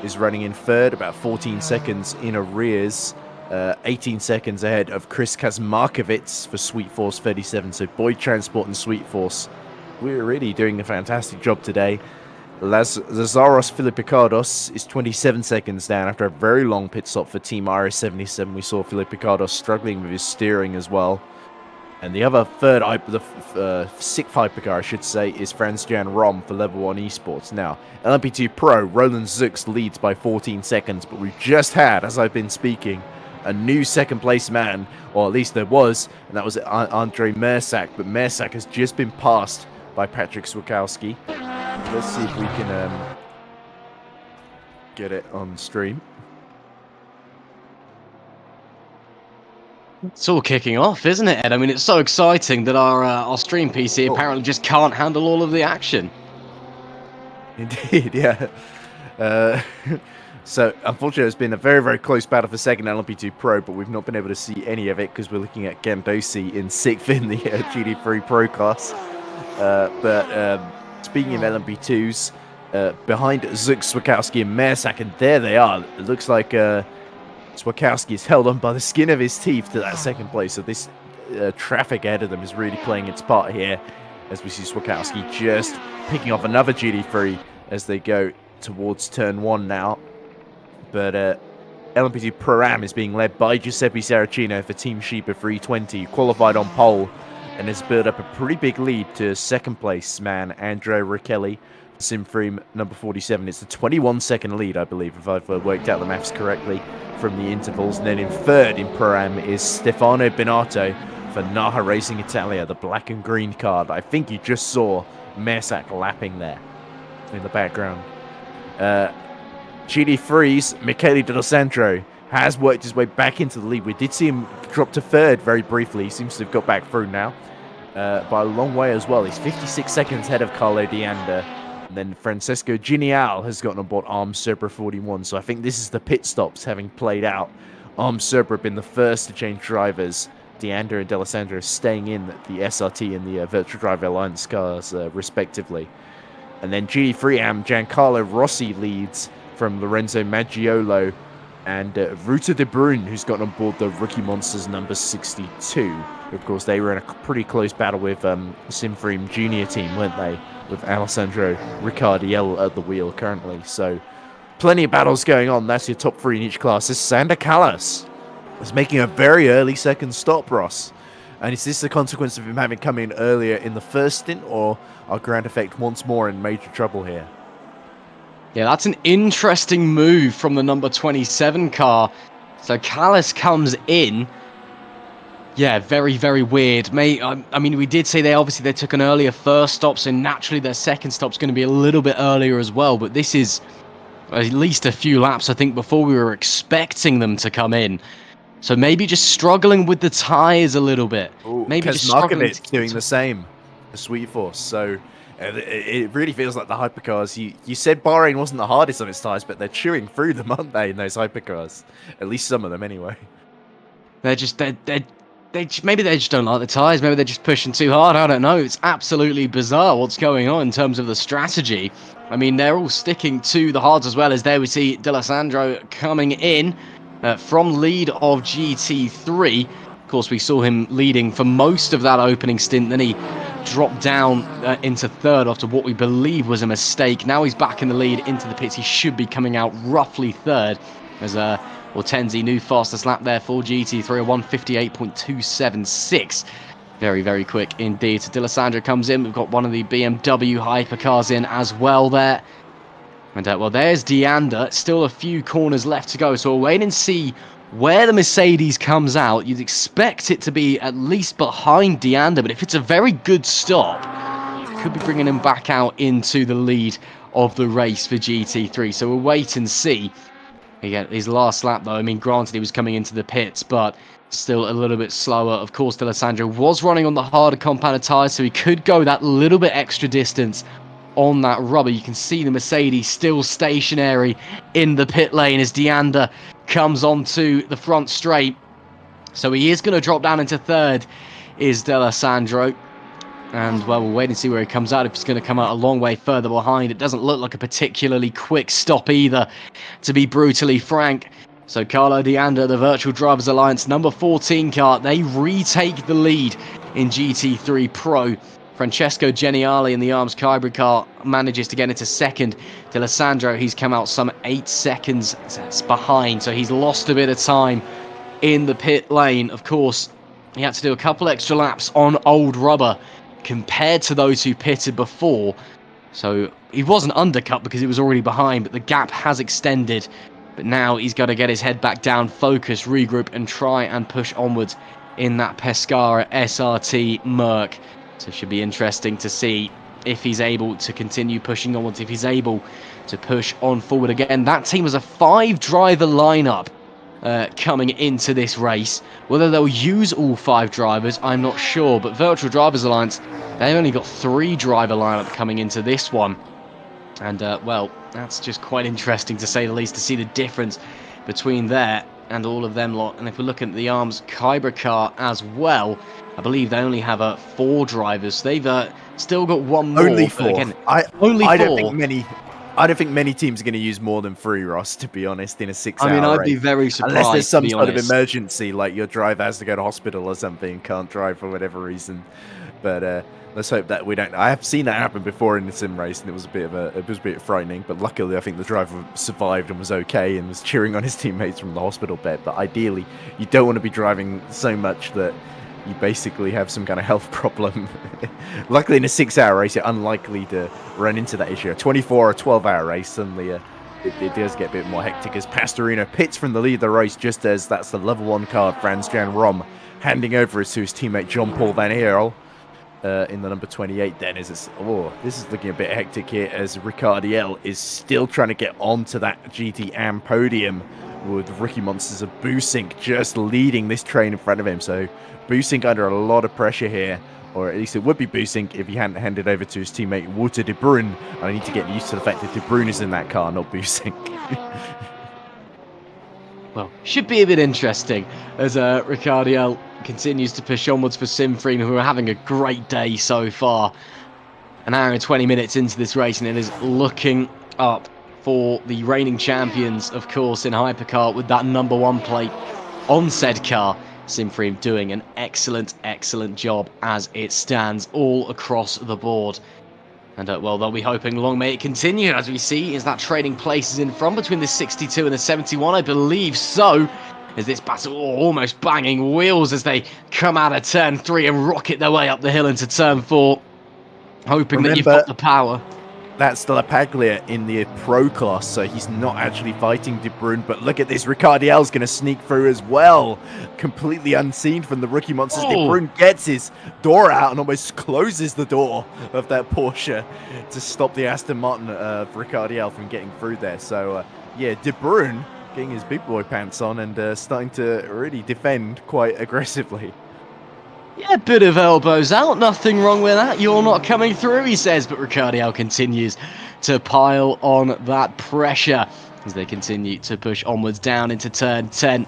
is running in third, about 14 seconds in arrears, 18 seconds ahead of Chris Kazmarkovitz for Sweet Force 37. So Boyd Transport and Sweet Force, we're really doing a fantastic job today. Lazaros Filipicardos is 27 seconds down after a very long pit stop for Team RS77. We saw Filipicardos struggling with his steering as well. And the other third, the sixth hypercar, I should say, is Franz-Jan Rom for Level 1 Esports. Now, LMP2 Pro, Roland Zux leads by 14 seconds, but we've just had, as I've been speaking, a new second place man, or at least there was, and that was Andrei Mersak, but Mersak has just been passed by Patrick Swakowski. Let's see if we can get it on stream. It's all kicking off, isn't it, Ed? I mean, it's so exciting that our stream PC apparently just can't handle all of the action. Indeed, yeah. So, unfortunately, it's been a very, very close battle for second LMP2 Pro, but we've not been able to see any of it because we're looking at Gandosi in 6th in the GT3 Pro class. Speaking of LMP2s, behind Zuk, Swakowski, and Mersak, and there they are. It looks like Swakowski is held on by the skin of his teeth to that second place, so this traffic ahead of them is really playing its part here, as we see Swakowski just picking off another GT3 as they go towards turn 1 now. But LMP2 Pro-Am is being led by Giuseppe Saracino for Team Sheba 320, qualified on pole, and has built up a pretty big lead to second place man, Andrea Riccelli, Simframe number 47. It's a 21-second lead, I believe, if I've worked out the maths correctly from the intervals. And then in third in Pro-Am is Stefano Benato for Naha Racing Italia, the black and green card. I think you just saw Mersak lapping there in the background. GD3's Michele D'Alessandro has worked his way back into the lead. We did see him drop to third very briefly. He seems to have got back through now by a long way as well. He's 56 seconds ahead of Carlo D'Anda. And then Francesco Genial has gotten on board Arm Serpra 41. So I think this is the pit stops having played out. Arm Serpra have been the first to change drivers. D'Anda and D'Alessandro staying in the SRT and the Virtual Driver Alliance cars, respectively. And then GT3 Am Giancarlo Rossi leads from Lorenzo Maggiolo and Ruta de Bruyne, who's gotten on board the Rookie Monsters number 62. Of course, they were in a pretty close battle with Simframe Junior team, weren't they? With Alessandro Riccardiello at the wheel currently. So, plenty of battles going on. That's your top 3 in each class. This is Sander Callas is making a very early second stop, Ross. And is this the consequence of him having come in earlier in the first stint, or are Grand Effect once more in major trouble here? Yeah, that's an interesting move from the number 27 car. So Callas comes in. Yeah, very, very weird. I mean, we did say they took an earlier first stop, so naturally their second stop's going to be a little bit earlier as well. But this is at least a few laps, I think, before we were expecting them to come in. So maybe just struggling with the tyres a little bit. Ooh, maybe just struggling doing the same, the Sweet Force. So it really feels like the hypercars. You said Bahrain wasn't the hardest on its tyres, but they're chewing through them, aren't they, in those hypercars? At least some of them, anyway. Maybe they just don't like the tyres. Maybe they're just pushing too hard. I don't know. It's absolutely bizarre what's going on in terms of the strategy. I mean, they're all sticking to the hards as well, as there we see D'Alessandro coming in from lead of GT3. Of course, we saw him leading for most of that opening stint. Then he dropped down into third after what we believe was a mistake. Now he's back in the lead into the pits. He should be coming out roughly third as Hortensi, new fastest lap there for GT3, a 158.276. Very, very quick indeed. So D'Alessandro comes in. We've got one of the BMW hypercars in as well there. And well, there's D'Anda. Still a few corners left to go. So we'll wait and see where the Mercedes comes out. You'd expect it to be at least behind D'Anda, but if it's a very good stop, it could be bringing him back out into the lead of the race for GT3. So we'll wait and see. Again, his last lap, though, I mean, granted, he was coming into the pits, but still a little bit slower. Of course, D'Alessandro was running on the harder compounded tyres, so he could go that little bit extra distance on that rubber. You can see the Mercedes still stationary in the pit lane as D'Anda comes onto the front straight. So he is going to drop down into third, is D'Alessandro. And, well, we'll wait and see where he comes out. If he's going to come out a long way further behind, it doesn't look like a particularly quick stop either, to be brutally frank. So Carlo D'Anda, the Virtual Drivers Alliance number 14 car, they retake the lead in GT3 Pro. Francesco Geniali in the Arms Hybrid car manages to get into second. D'Alessandro, he's come out some 8 seconds behind, so he's lost a bit of time in the pit lane. Of course, he had to do a couple extra laps on old rubber compared to those who pitted before. So he wasn't undercut because he was already behind, but the gap has extended. But now he's got to get his head back down, focus, regroup, and try and push onwards in that Pescara SRT Merc. So it should be interesting to see if he's able to continue pushing onwards, if he's able to push on forward again. That team was a 5-driver lineup coming into this race. Whether they'll use all 5 drivers, I'm not sure, but Virtual Drivers Alliance, they only got 3-driver lineup coming into this one. And, well, that's just quite interesting, to say the least, to see the difference between there and all of them lot. And if we're looking at the ARMS Kyber car as well, I believe they only have 4 drivers. They've still got 1 more. Only 4. Again, only I 4. I don't think many teams are going to use more than 3, Ross, to be honest, in a 6-hour race. I mean, I'd be very surprised, unless there's some sort of honest. emergency, like your driver has to go to hospital or something, can't drive for whatever reason. But let's hope that we don't. I have seen that happen before in the sim race, and it was a bit frightening. But luckily, I think the driver survived and was okay, and was cheering on his teammates from the hospital bed. But ideally, you don't want to be driving so much that you basically have some kind of health problem. Luckily, in a 6-hour race, you're unlikely to run into that issue. A 24 or 12-hour race, suddenly it does get a bit more hectic, as Pastorino pits from the lead of the race just as that's the level 1 car, Franz Jan Rom, handing over to his teammate John-Paul Van Eerl in the number 28 then. This is looking a bit hectic here, as Ricardiel is still trying to get onto that GT Am podium, with Ricky Monsters of Boosink just leading this train in front of him. So Boosink under a lot of pressure here, or at least it would be Boosink if he hadn't handed over to his teammate Wouter de Bruyn. And I need to get used to the fact that de Bruyn is in that car, not Boosink. Well, should be a bit interesting as Ricardiel continues to push onwards for Simfreen, who are having a great day so far. An hour and 20 minutes into this race, and it is looking up for the reigning champions, of course, in Hypercar, with that number 1 plate on said car. Simfreen doing an excellent job as it stands all across the board. And, well, they'll be hoping long may it continue, as we see, is that trading places in front between the 62 and the 71, I believe so, as this battle almost banging wheels as they come out of turn 3 and rocket their way up the hill into turn 4, hoping that you've got the power. That's Lapaglia in the pro class, so he's not actually fighting De Bruyn. But look at this, Ricardiel's going to sneak through as well, completely unseen from the Rookie Monsters. De Bruyn gets his door out and almost closes the door of that Porsche to stop the Aston Martin of Ricardiel from getting through there. So, yeah, De Bruyn getting his big boy pants on and starting to really defend quite aggressively. Yeah, a bit of elbows out, nothing wrong with that. You're not coming through, he says, but Ricardiel continues to pile on that pressure as they continue to push onwards down into turn 10.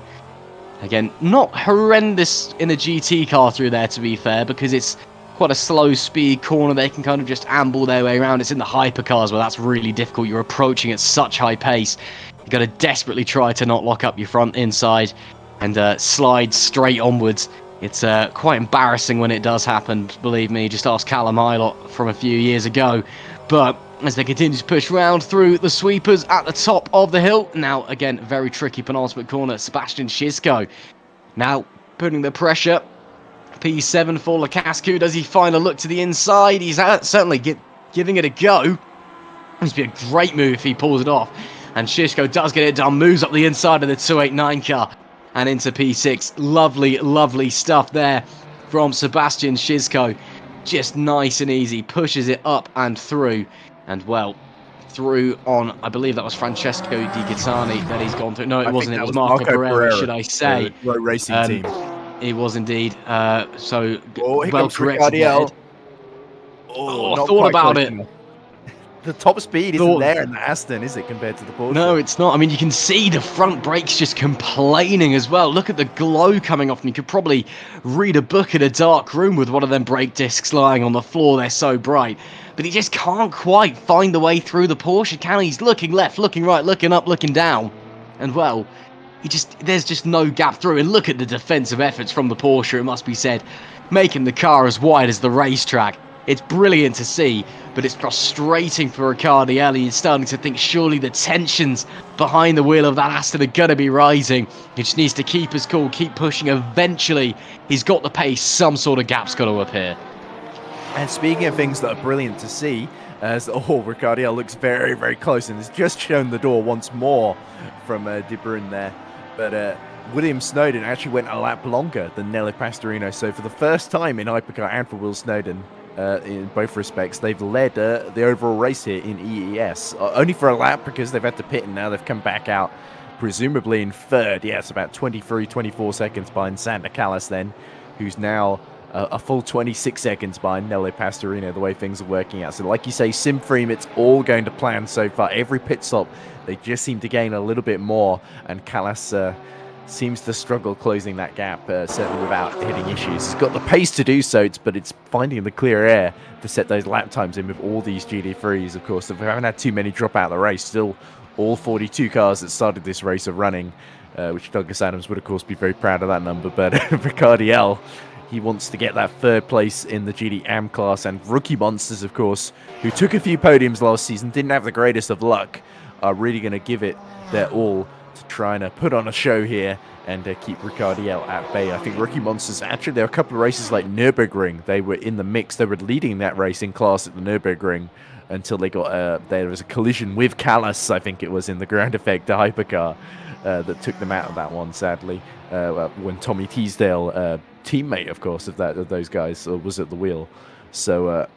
Again, not horrendous in a GT car through there, to be fair, because it's quite a slow speed corner. They can kind of just amble their way around. It's in the hypercars where that's really difficult. You're approaching at such high pace. You've got to desperately try to not lock up your front inside and slide straight onwards. It's quite embarrassing when it does happen, believe me. Just ask Callum Hilott from a few years ago. But as they continue to push round through the sweepers at the top of the hill. Now, again, very tricky penultimate corner. Sebastian Schisko now putting the pressure. P7 for Lacascu. Does he find a look to the inside? He's certainly giving it a go. It's be a great move if he pulls it off. And Schisko does get it done. Moves up the inside of the 289 car and into P6. Lovely stuff there from Sebastian Schisko. Just nice and easy. Pushes it up and through. And, well, through on, I believe that was Francesco Di Gattani that he's gone through. No, it wasn't. It was Marco Pereira, should I say. Row Racing team. It was indeed. So, well corrected. I thought about it. The top speed isn't there in the Aston, is it, compared to the Porsche? No, it's not. I mean, you can see the front brakes just complaining as well. Look at the glow coming off, and you could probably read a book in a dark room with one of them brake discs lying on the floor. They're so bright. But he just can't quite find the way through the Porsche, can he? He's looking left, looking right, looking up, looking down. And, well, there's just no gap through. And look at the defensive efforts from the Porsche, it must be said, making the car as wide as the racetrack. It's brilliant to see, but it's frustrating for Ricardiel. He's starting to think surely the tensions behind the wheel of that Aston are going to be rising. He just needs to keep his cool, keep pushing. Eventually, he's got the pace. Some sort of gap's got to appear. And speaking of things that are brilliant to see, as Ricardiel looks very, very close and has just shown the door once more from De Bruyn there. But William Snowden actually went a lap longer than Nelly Pastorino. So for the first time in Hypercar and for Will Snowden, in both respects. They've led the overall race here in EES, only for a lap because they've had to pit, and now they've come back out, presumably in third. Yeah, it's about 23, 24 seconds behind Sander Callas then, who's now a full 26 seconds behind Nelly Pastorino, the way things are working out. So like you say, Simfreem, it's all going to plan so far. Every pit stop, they just seem to gain a little bit more, and Callas seems to struggle closing that gap, certainly without hitting issues. He's got the pace to do so, but it's finding the clear air to set those lap times in with all these GT3s, of course. If we haven't had too many drop out of the race, still all 42 cars that started this race are running, which Douglas Adams would, of course, be very proud of that number. But Ricardiel, he wants to get that third place in the GT Am class, and Rookie Monsters, of course, who took a few podiums last season, didn't have the greatest of luck, are really going to give it their all to try and put on a show here and keep Ricardiel at bay. I think Rookie Monsters, actually, there were a couple of races like Nürburgring. They were in the mix. They were leading that race in class at the Nürburgring until they got there was a collision with Callas, I think it was, in the ground effect, the hypercar, that took them out of that one, sadly, when Tommy Teasdale, teammate, of course, of those guys, was at the wheel. So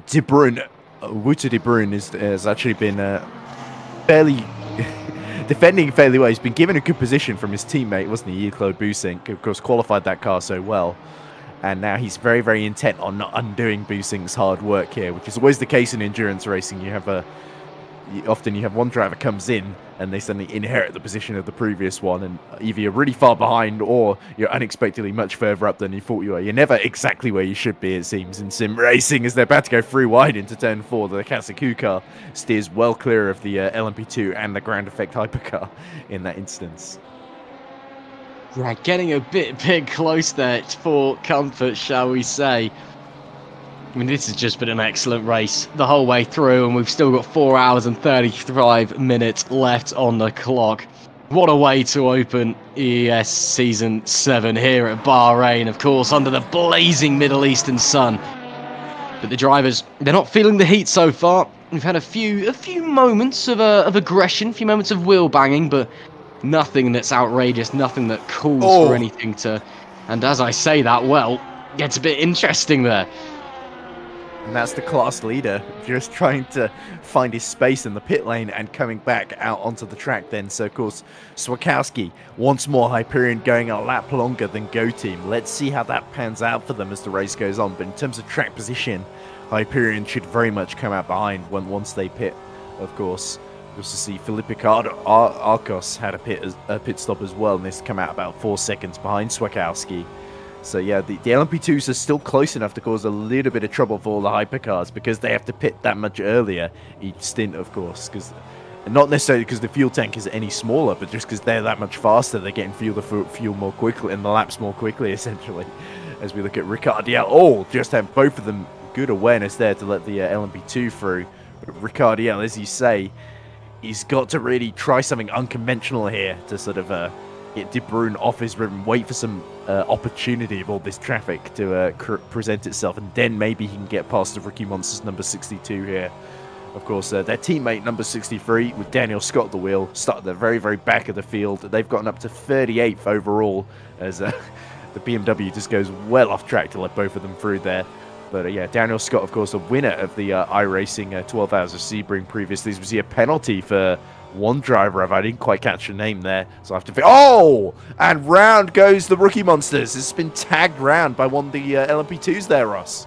De Bruyne, Wouter De Bruyne has actually been fairly defending fairly well. He's been given a good position from his teammate, wasn't he? Claude Boussinck, of course, qualified that car so well. And now he's very, very intent on not undoing Boussink's hard work here, which is always the case in endurance racing. You have often you have one driver comes in and they suddenly inherit the position of the previous one, and either you're really far behind or you're unexpectedly much further up than you thought you were. You're never exactly where you should be, it seems, in sim racing, as they're about to go through wide into turn 4. The Kazakh car steers well clear of the LMP2 and the ground effect hypercar in that instance. Right, getting a bit close there for comfort, shall we say. I mean, this has just been an excellent race the whole way through, and we've still got 4 hours and 35 minutes left on the clock. What a way to open ES Season 7 here at Bahrain, of course, under the blazing Middle Eastern sun. But the drivers, they're not feeling the heat so far. We've had a few moments of aggression, a few moments of wheel banging, but nothing that's outrageous, nothing that calls for anything to... And as I say that, well, gets a bit interesting there. And that's the class leader, just trying to find his space in the pit lane and coming back out onto the track then. So, of course, Swakowski, once more Hyperion going a lap longer than Go Team. Let's see how that pans out for them as the race goes on. But in terms of track position, Hyperion should very much come out behind once they pit, of course. Just to see Felipe Arcos had a pit stop as well, and this come out about 4 seconds behind Swakowski. So yeah, the LMP2s are still close enough to cause a little bit of trouble for all the hypercars, because they have to pit that much earlier each stint, of course. Not necessarily because the fuel tank is any smaller, but just because they're that much faster, they're getting fuel more quickly, and the laps more quickly, essentially. As we look at Ricardiel, just have both of them good awareness there to let the LMP2 through. But Ricardiel, as you say, he's got to really try something unconventional here to sort of get De Bruyne off his rhythm, wait for some opportunity of all this traffic to present itself, and then maybe he can get past the Rookie Monsters number 62 here. Of course, their teammate number 63 with Daniel Scott at the wheel, start at the very, very back of the field. They've gotten up to 38th overall, as the BMW just goes well off track to let both of them through there. But yeah, Daniel Scott, of course, a winner of the iRacing 12 Hours of Sebring previously. Was he a penalty for one driver? I didn't quite catch the name there, so I have to think. Oh! And round goes the Rookie Monsters. It's been tagged round by one of the LMP2s there, Ross.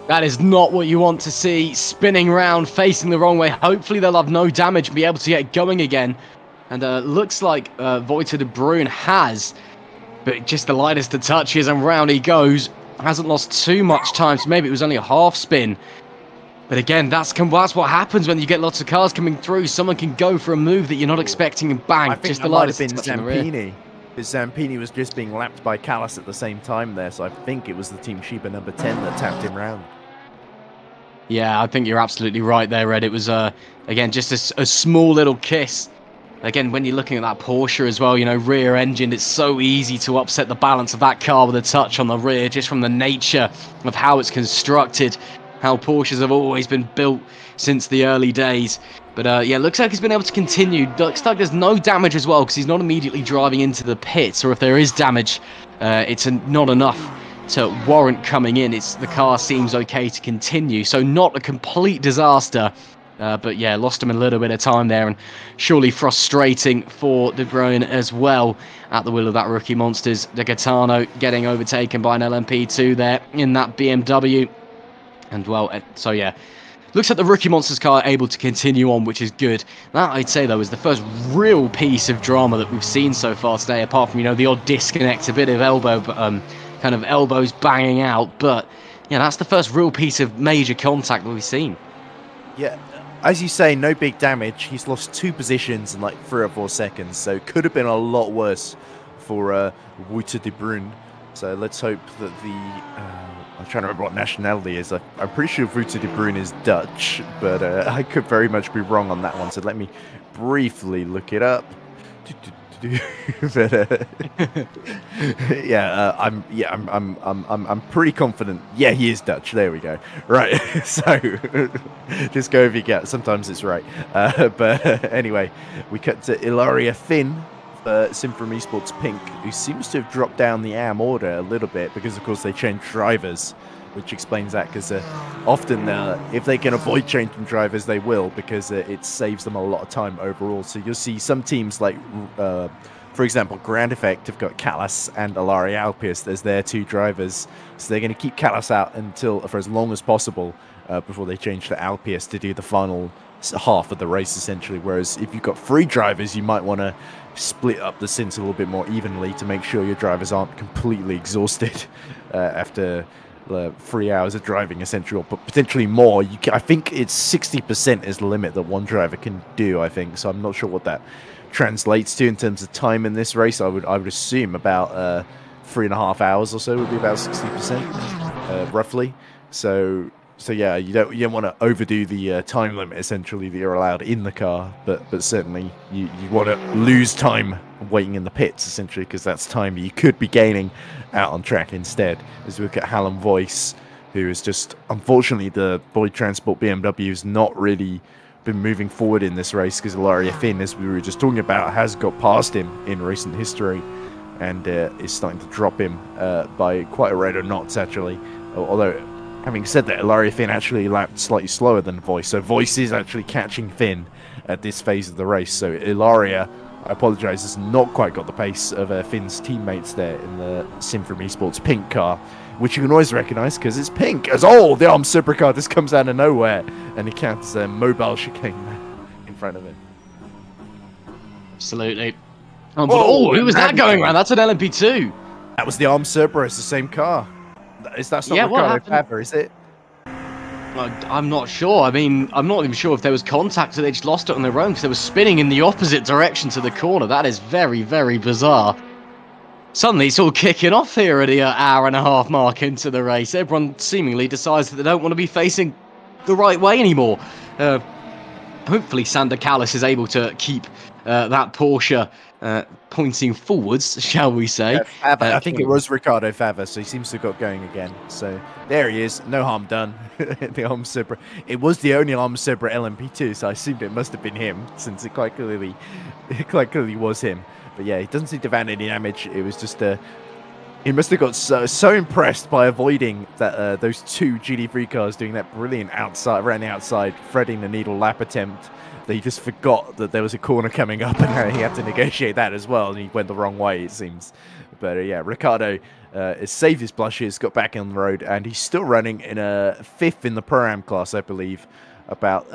That is not what you want to see. Spinning round, facing the wrong way. Hopefully they'll have no damage and be able to get going again. And looks like Wouter De Bruyne has, but just the lightest of touches, and round he goes. Hasn't lost too much time, so maybe it was only a half spin. But again, that's what happens when you get lots of cars coming through. Someone can go for a move that you're not expecting and bang, I think just that the might have lightest been touch in the rear. Zampini. Because Zampini was just being lapped by Callas at the same time there, so I think it was the Team Sheba number 10 that tapped him round. Yeah, I think you're absolutely right there, Ed. It was, again, just a small little kiss. Again, when you're looking at that Porsche as well, you know, rear engine, it's so easy to upset the balance of that car with a touch on the rear, just from the nature of how it's constructed, how Porsches have always been built since the early days. But yeah, looks like he's been able to continue. Looks like there's no damage as well, because he's not immediately driving into the pits, or if there is damage, it's not enough to warrant coming in. The car seems okay to continue, so not a complete disaster. But yeah, lost him a little bit of time there, and surely frustrating for De Bruyne as well at the wheel of that rookie monsters. De Gaetano getting overtaken by an LMP2 there in that BMW. And well, so yeah, looks like the rookie monsters car able to continue on, which is good. That, I'd say, though, is the first real piece of drama that we've seen so far today, apart from, the odd disconnect, a bit of kind of elbows banging out. But yeah, that's the first real piece of major contact that we've seen. Yeah, as you say, no big damage. He's lost 2 positions in like 3 or 4 seconds, so it could have been a lot worse for Wouter De Bruyne. So let's hope that I'm trying to remember what nationality is. I'm pretty sure Wouter De Bruyne is Dutch, but I could very much be wrong on that one. So let me briefly look it up. But, I'm pretty confident. Yeah, he is Dutch. There we go. Right. So just go if you get. Sometimes it's right. But anyway, we cut to Ilaria Finn. Sim from eSports Pink, who seems to have dropped down the AM order a little bit because, of course, they changed drivers, which explains that. Because often, if they can avoid changing drivers, they will, because it saves them a lot of time overall. So you'll see some teams like, for example, Grand Effect have got Callas and Alari Alpius as their 2 drivers. So they're going to keep Callas out for as long as possible before they change to Alpius to do the final half of the race, essentially. Whereas if you've got 3 drivers, you might want to split up the stints a little bit more evenly to make sure your drivers aren't completely exhausted after 3 hours of driving, essentially, but potentially more. I think it's 60% is the limit that one driver can do, I think. So I'm not sure what that translates to in terms of time in this race. I would assume about 3.5 hours or so would be about 60%, roughly. So yeah, you don't want to overdo the time limit, essentially, that you're allowed in the car, but certainly you want to lose time waiting in the pits, essentially, because that's time you could be gaining out on track instead. As we look at Hallam Voice, who is just, unfortunately, the Boyd Transport BMW has not really been moving forward in this race, because Ilaria Finn, as we were just talking about, has got past him in recent history and is starting to drop him by quite a rate of knots, actually. Although, having said that, Ilaria Finn actually lapped slightly slower than Voice, so Voice is actually catching Finn at this phase of the race. So Ilaria, I apologise, has not quite got the pace of Finn's teammates there in the Sim from eSports Pink car, which you can always recognise because it's pink. As the armed supercar just comes out of nowhere and encounters a mobile chicane in front of him. Absolutely. Who was that going around? That's an LMP2. That was the armed Cerberus, the same car. That's not Ricardo Fava, is it? I'm not sure. I mean, I'm not even sure if there was contact or they just lost it on their own because they were spinning in the opposite direction to the corner. That is very, very bizarre. Suddenly, it's all kicking off here at the hour and a half mark into the race. Everyone seemingly decides that they don't want to be facing the right way anymore. Hopefully, Sander Callas is able to keep that Porsche pointing forwards, shall we say. I think it was Ricardo Fava, so he seems to have got going again. So there he is, no harm done. The Arm Zebra. It was the only Arm Zebra LMP2, so I assumed it must have been him, since it quite clearly was him. But yeah, he doesn't seem to have had any damage. It was just he must have got so impressed by avoiding that those 2 GT3 cars doing that brilliant around the outside, threading the needle lap attempt, that he just forgot that there was a corner coming up and he had to negotiate that as well, and he went the wrong way, it seems. But yeah, Ricardo has saved his blushes, got back on the road, and he's still running in a 5th in the Pro-Am class, I believe, about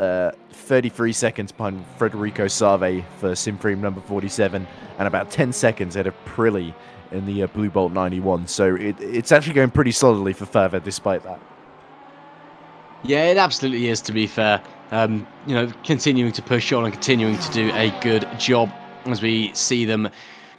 33 seconds behind Federico Save for Simfream number 47, and about 10 seconds ahead of Prilly in the Blue Bolt 91. So it's actually going pretty solidly for Fava despite that. Yeah, it absolutely is, to be fair. Continuing to push on and continuing to do a good job as we see them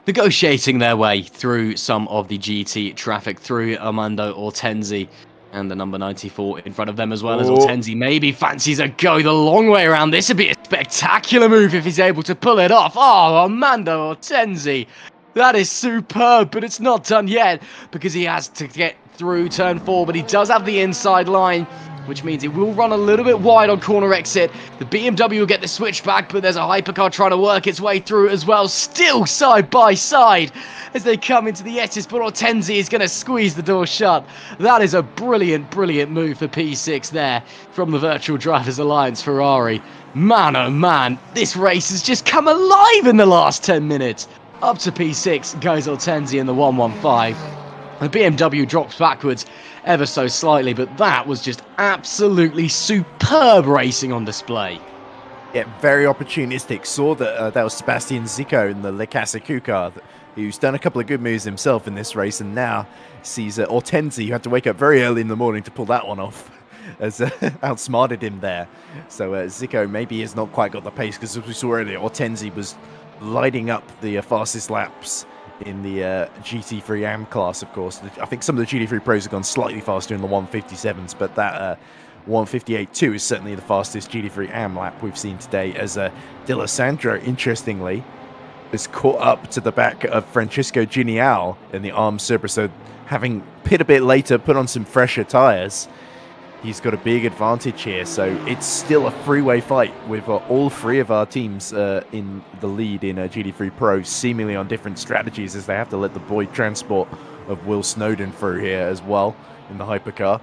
negotiating their way through some of the GT traffic, through Armando Ortenzi and the number 94 in front of them, as well as Ortenzi maybe fancies a go the long way around. This would be a spectacular move if he's able to pull it off. Oh, Armando Ortenzi. That is superb, but it's not done yet because he has to get through turn 4, but he does have the inside line. which means it will run a little bit wide on corner exit. The BMW will get the switchback, but there's a hypercar trying to work its way through as well, still side by side as they come into the edges, but Ortenzi is going to squeeze the door shut. That is a brilliant, brilliant move for P6 there from the Virtual Drivers Alliance Ferrari. Man, oh man, this race has just come alive in the last 10 minutes. Up to P6 goes Ortenzi in the 115. The BMW drops backwards ever so slightly, but that was just absolutely superb racing on display. Yeah, very opportunistic. Saw that that was Sebastian Zico in the Le Cassicou car, who's done a couple of good moves himself in this race, and now sees Ortenzi, who had to wake up very early in the morning to pull that one off, has outsmarted him there. So Zico maybe has not quite got the pace, because as we saw earlier, Ortenzi was lighting up the fastest laps in the GT3 AM class, of course. I think some of the GT3 pros have gone slightly faster in the 157s, but that 158.2 is certainly the fastest GT3 AM lap we've seen today, as D'Alessandro, interestingly, is caught up to the back of Francisco Genial in the ARM Supra, so having pit a bit later, put on some fresher tyres, he's got a big advantage here. So it's still a three-way fight with all three of our teams in the lead in GT3 Pro, seemingly on different strategies, as they have to let the Boyd transport of Will Snowden through here as well in the hypercar.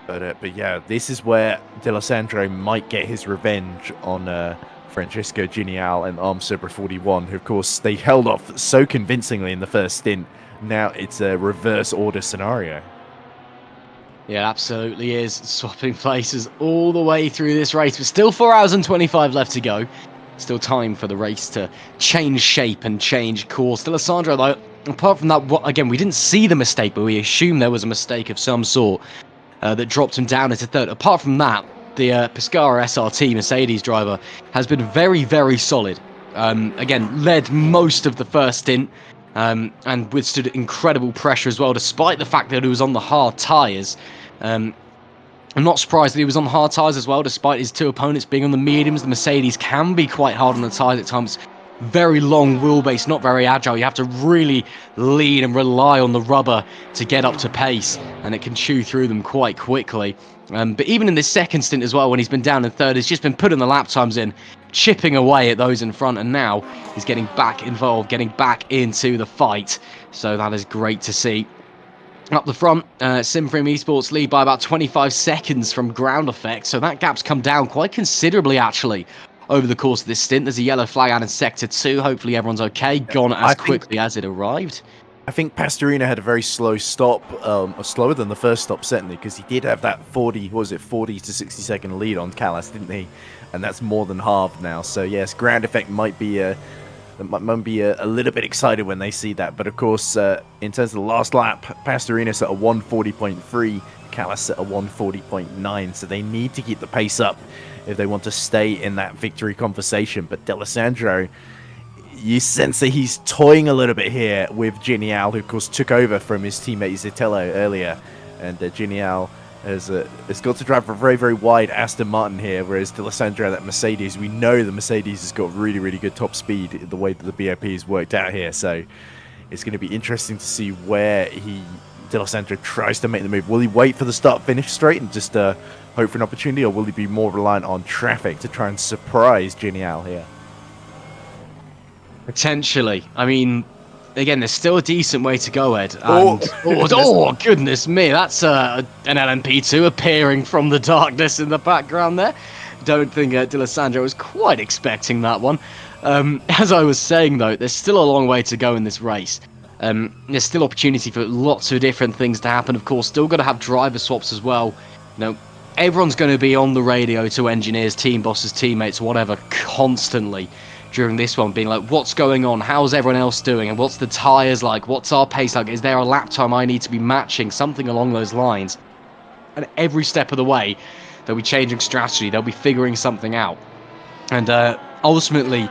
But yeah, this is where D'Alessandro might get his revenge on Francisco Genial and ARM Supra 41, who of course they held off so convincingly in the first stint. Now it's a reverse order scenario. Yeah, it absolutely is. Swapping places all the way through this race, but still 4 hours and 25 left to go. Still time for the race to change shape and change course. D'Alessandro, though, apart from that, again, we didn't see the mistake, but we assume there was a mistake of some sort that dropped him down into third. Apart from that, the Pescara SRT Mercedes driver has been very, very solid. Again, led most of the first stint and withstood incredible pressure as well, despite the fact that he was on the hard tyres. I'm not surprised that he was on the hard tyres as well, despite his two opponents being on the mediums. The Mercedes can be quite hard on the tyres at times. Very long wheelbase, not very agile. You have to really lean and rely on the rubber to get up to pace, and it can chew through them quite quickly. But even in this second stint as well, when he's been down in third, he's just been putting the lap times in, chipping away at those in front, and now he's getting back involved, getting back into the fight. So that is great to see. Up the front, Simfrim Esports lead by about 25 seconds from ground effect, so that gap's come down quite considerably, actually, over the course of this stint. There's a yellow flag out in Sector 2. Hopefully everyone's okay. Gone as quickly as it arrived. I think Pastorino had a very slow stop, or slower than the first stop, certainly, because he did have that 40 to 60 second lead on Callas, didn't he? And that's more than halved now. So yes, ground effect might be a little bit excited when they see that. But of course, in terms of the last lap, Pastorino set a 140.3, Callas set a 140.9. So they need to keep the pace up if they want to stay in that victory conversation. But D'Alessandro, you sense that he's toying a little bit here with Genial, who of course took over from his teammate Zitello earlier, and Genial has got to drive a very, very wide Aston Martin here, whereas D'Alessandro, that Mercedes, we know the Mercedes has got really, really good top speed the way that the BOP has worked out here. So it's going to be interesting to see where D'Alessandro tries to make the move. Will he wait for the start-finish straight and just hope for an opportunity, or will he be more reliant on traffic to try and surprise Genial here? Potentially. I mean, again, there's still a decent way to go, Ed. And, oh, goodness me. That's an LMP2 appearing from the darkness in the background there. Don't think D'Alessandro was quite expecting that one. As I was saying, though, there's still a long way to go in this race. There's still opportunity for lots of different things to happen. Of course, still got to have driver swaps as well. You know, everyone's going to be on the radio to engineers, team bosses, teammates, whatever, constantly during this one, being like, what's going on? How's everyone else doing? And what's the tyres like? What's our pace like? Is there a lap time I need to be matching? Something along those lines. And every step of the way, they'll be changing strategy. They'll be figuring something out. And ultimately,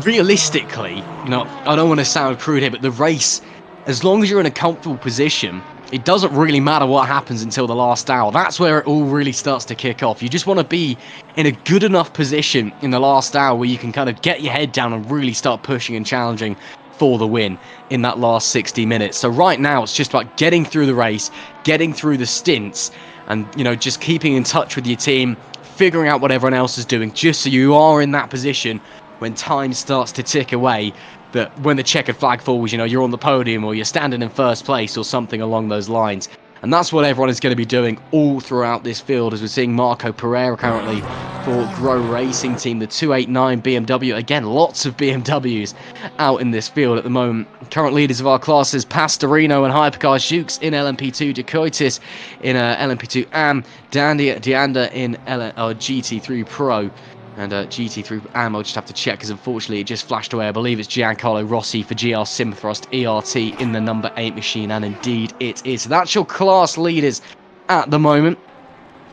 realistically, you know, I don't want to sound crude here, but the race, as long as you're in a comfortable position, it doesn't really matter what happens until the last hour. That's where it all really starts to kick off. You just want to be in a good enough position in the last hour where you can kind of get your head down and really start pushing and challenging for the win in that last 60 minutes. So right now, it's just about getting through the race, getting through the stints, and, you know, just keeping in touch with your team, figuring out what everyone else is doing, just so you are in that position when time starts to tick away, that when the checkered flag falls, you know, you're on the podium or you're standing in first place or something along those lines. And that's what everyone is going to be doing all throughout this field, as we're seeing Marco Pereira currently for Grow Racing Team, the 289 BMW. Again, lots of BMWs out in this field at the moment. Current leaders of our classes, Pastorino and Hypercar Jukes in LMP2, Dakoitis in LMP2 AM, Dianda in GT3 Pro. And GT3 AM, I'll just have to check because unfortunately it just flashed away. I believe it's Giancarlo Rossi for GR Simthrust ERT in the number 8 machine, and indeed it is. So that's your class leaders at the moment.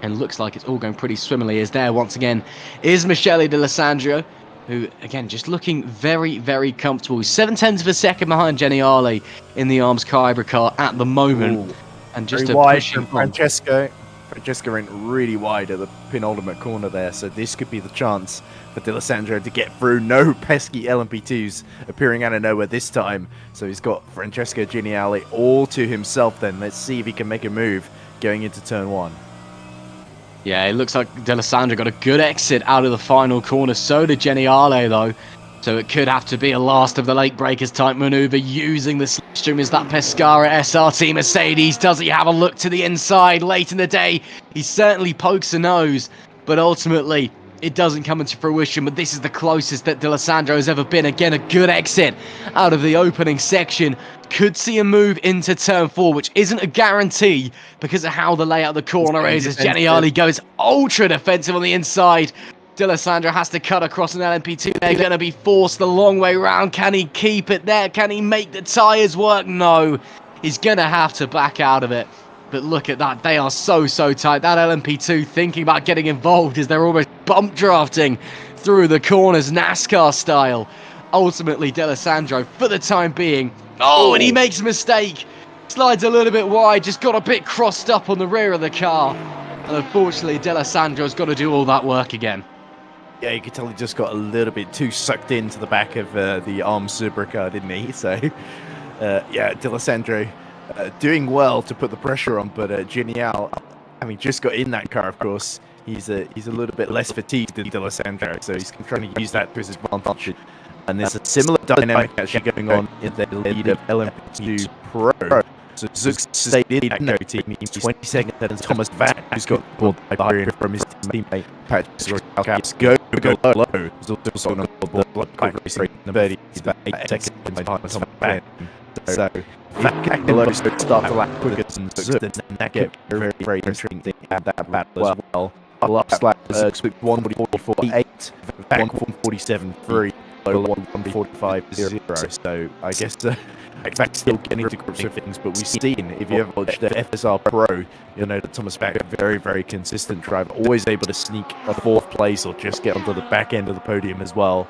And looks like it's all going pretty swimmingly, as there once again is Michele D'Alessandro, who again just looking very, very comfortable. He's 7/10 of a second behind Geniale in the Arms Kyber car at the moment. Ooh, and just very wide from Francesco. Francesco went really wide at the penultimate corner there, so this could be the chance for D'Alessandro to get through. No pesky LMP2s appearing out of nowhere this time, so he's got Francesco Geniale all to himself then. Let's see if he can make a move going into turn 1. Yeah, it looks like D'Alessandro got a good exit out of the final corner. So did Geniale, though. So it could have to be a last of the late breakers type maneuver using the slipstream as that Pescara SRT Mercedes. Does he have a look to the inside late in the day? He certainly pokes a nose, but ultimately it doesn't come into fruition. But this is the closest that D'Alessandro has ever been. Again, a good exit out of the opening section. Could see a move into turn 4, which isn't a guarantee because of how the layout of the corner is, as Geniale goes ultra defensive on the inside. D'Alessandro has to cut across an LMP2. They're going to be forced the long way round. Can he keep it there? Can he make the tyres work? No. He's going to have to back out of it. But look at that. They are so tight. That LMP2 thinking about getting involved as they're almost bump drafting through the corners, NASCAR style. Ultimately, D'Alessandro, for the time being. Oh, and he makes a mistake. Slides a little bit wide. Just got a bit crossed up on the rear of the car. And unfortunately, D'Alessandro's got to do all that work again. Yeah, you could tell he just got a little bit too sucked into the back of the Arms Supra car, didn't he? So, yeah, D'Alessandro doing well to put the pressure on, but Geniale, having just got in that car, of course, he's a little bit less fatigued than D'Alessandro, so he's trying to use that to his advantage. And there's a similar dynamic actually going on in the lead of LMP2 Pro. So Zux stayed in that go team. He's 20 seconds ahead of Thomas Vatt, who's got board by Bahrain from his teammate Patrick Caps. Go low. He's also on the blood racing. The 30 is about 8 seconds behind Thomas Vatt. So Vatt below start to lap quicker than Zux, and that get very interesting thing at that battle as well. The last lap was Zux 144.8, Vatt 147.3. 145.0. So I guess Vatt's still getting to grips with things, but we've seen, if you ever watched the FSR Pro, you'll know that Thomas Vatt is a very consistent driver, always able to sneak a 4th place or just get onto the back end of the podium as well.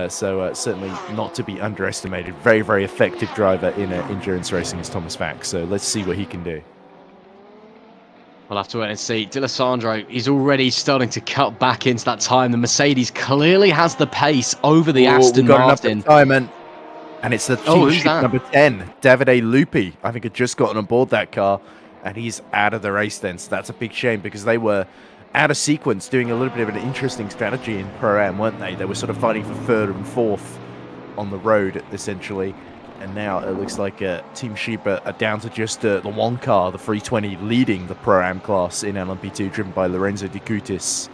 So certainly not to be underestimated. Very effective driver in endurance racing is Thomas Vatt. So let's see what he can do. We'll have to wait and see. D'Alessandro, he's already starting to cut back into that time. The Mercedes clearly has the pace over the Aston Martin. Time, and it's the cheap sheet number 10, Davide Lupi. I think had just gotten on board that car, and he's out of the race then. So that's a big shame because they were out of sequence, doing a little bit of an interesting strategy in Pro-Am, weren't they? They were sort of fighting for 3rd and 4th on the road, essentially. And now it looks like Team Sheba are down to just the one car, the 320, leading the Pro-Am class in LMP2, driven by Lorenzo Di Cutis.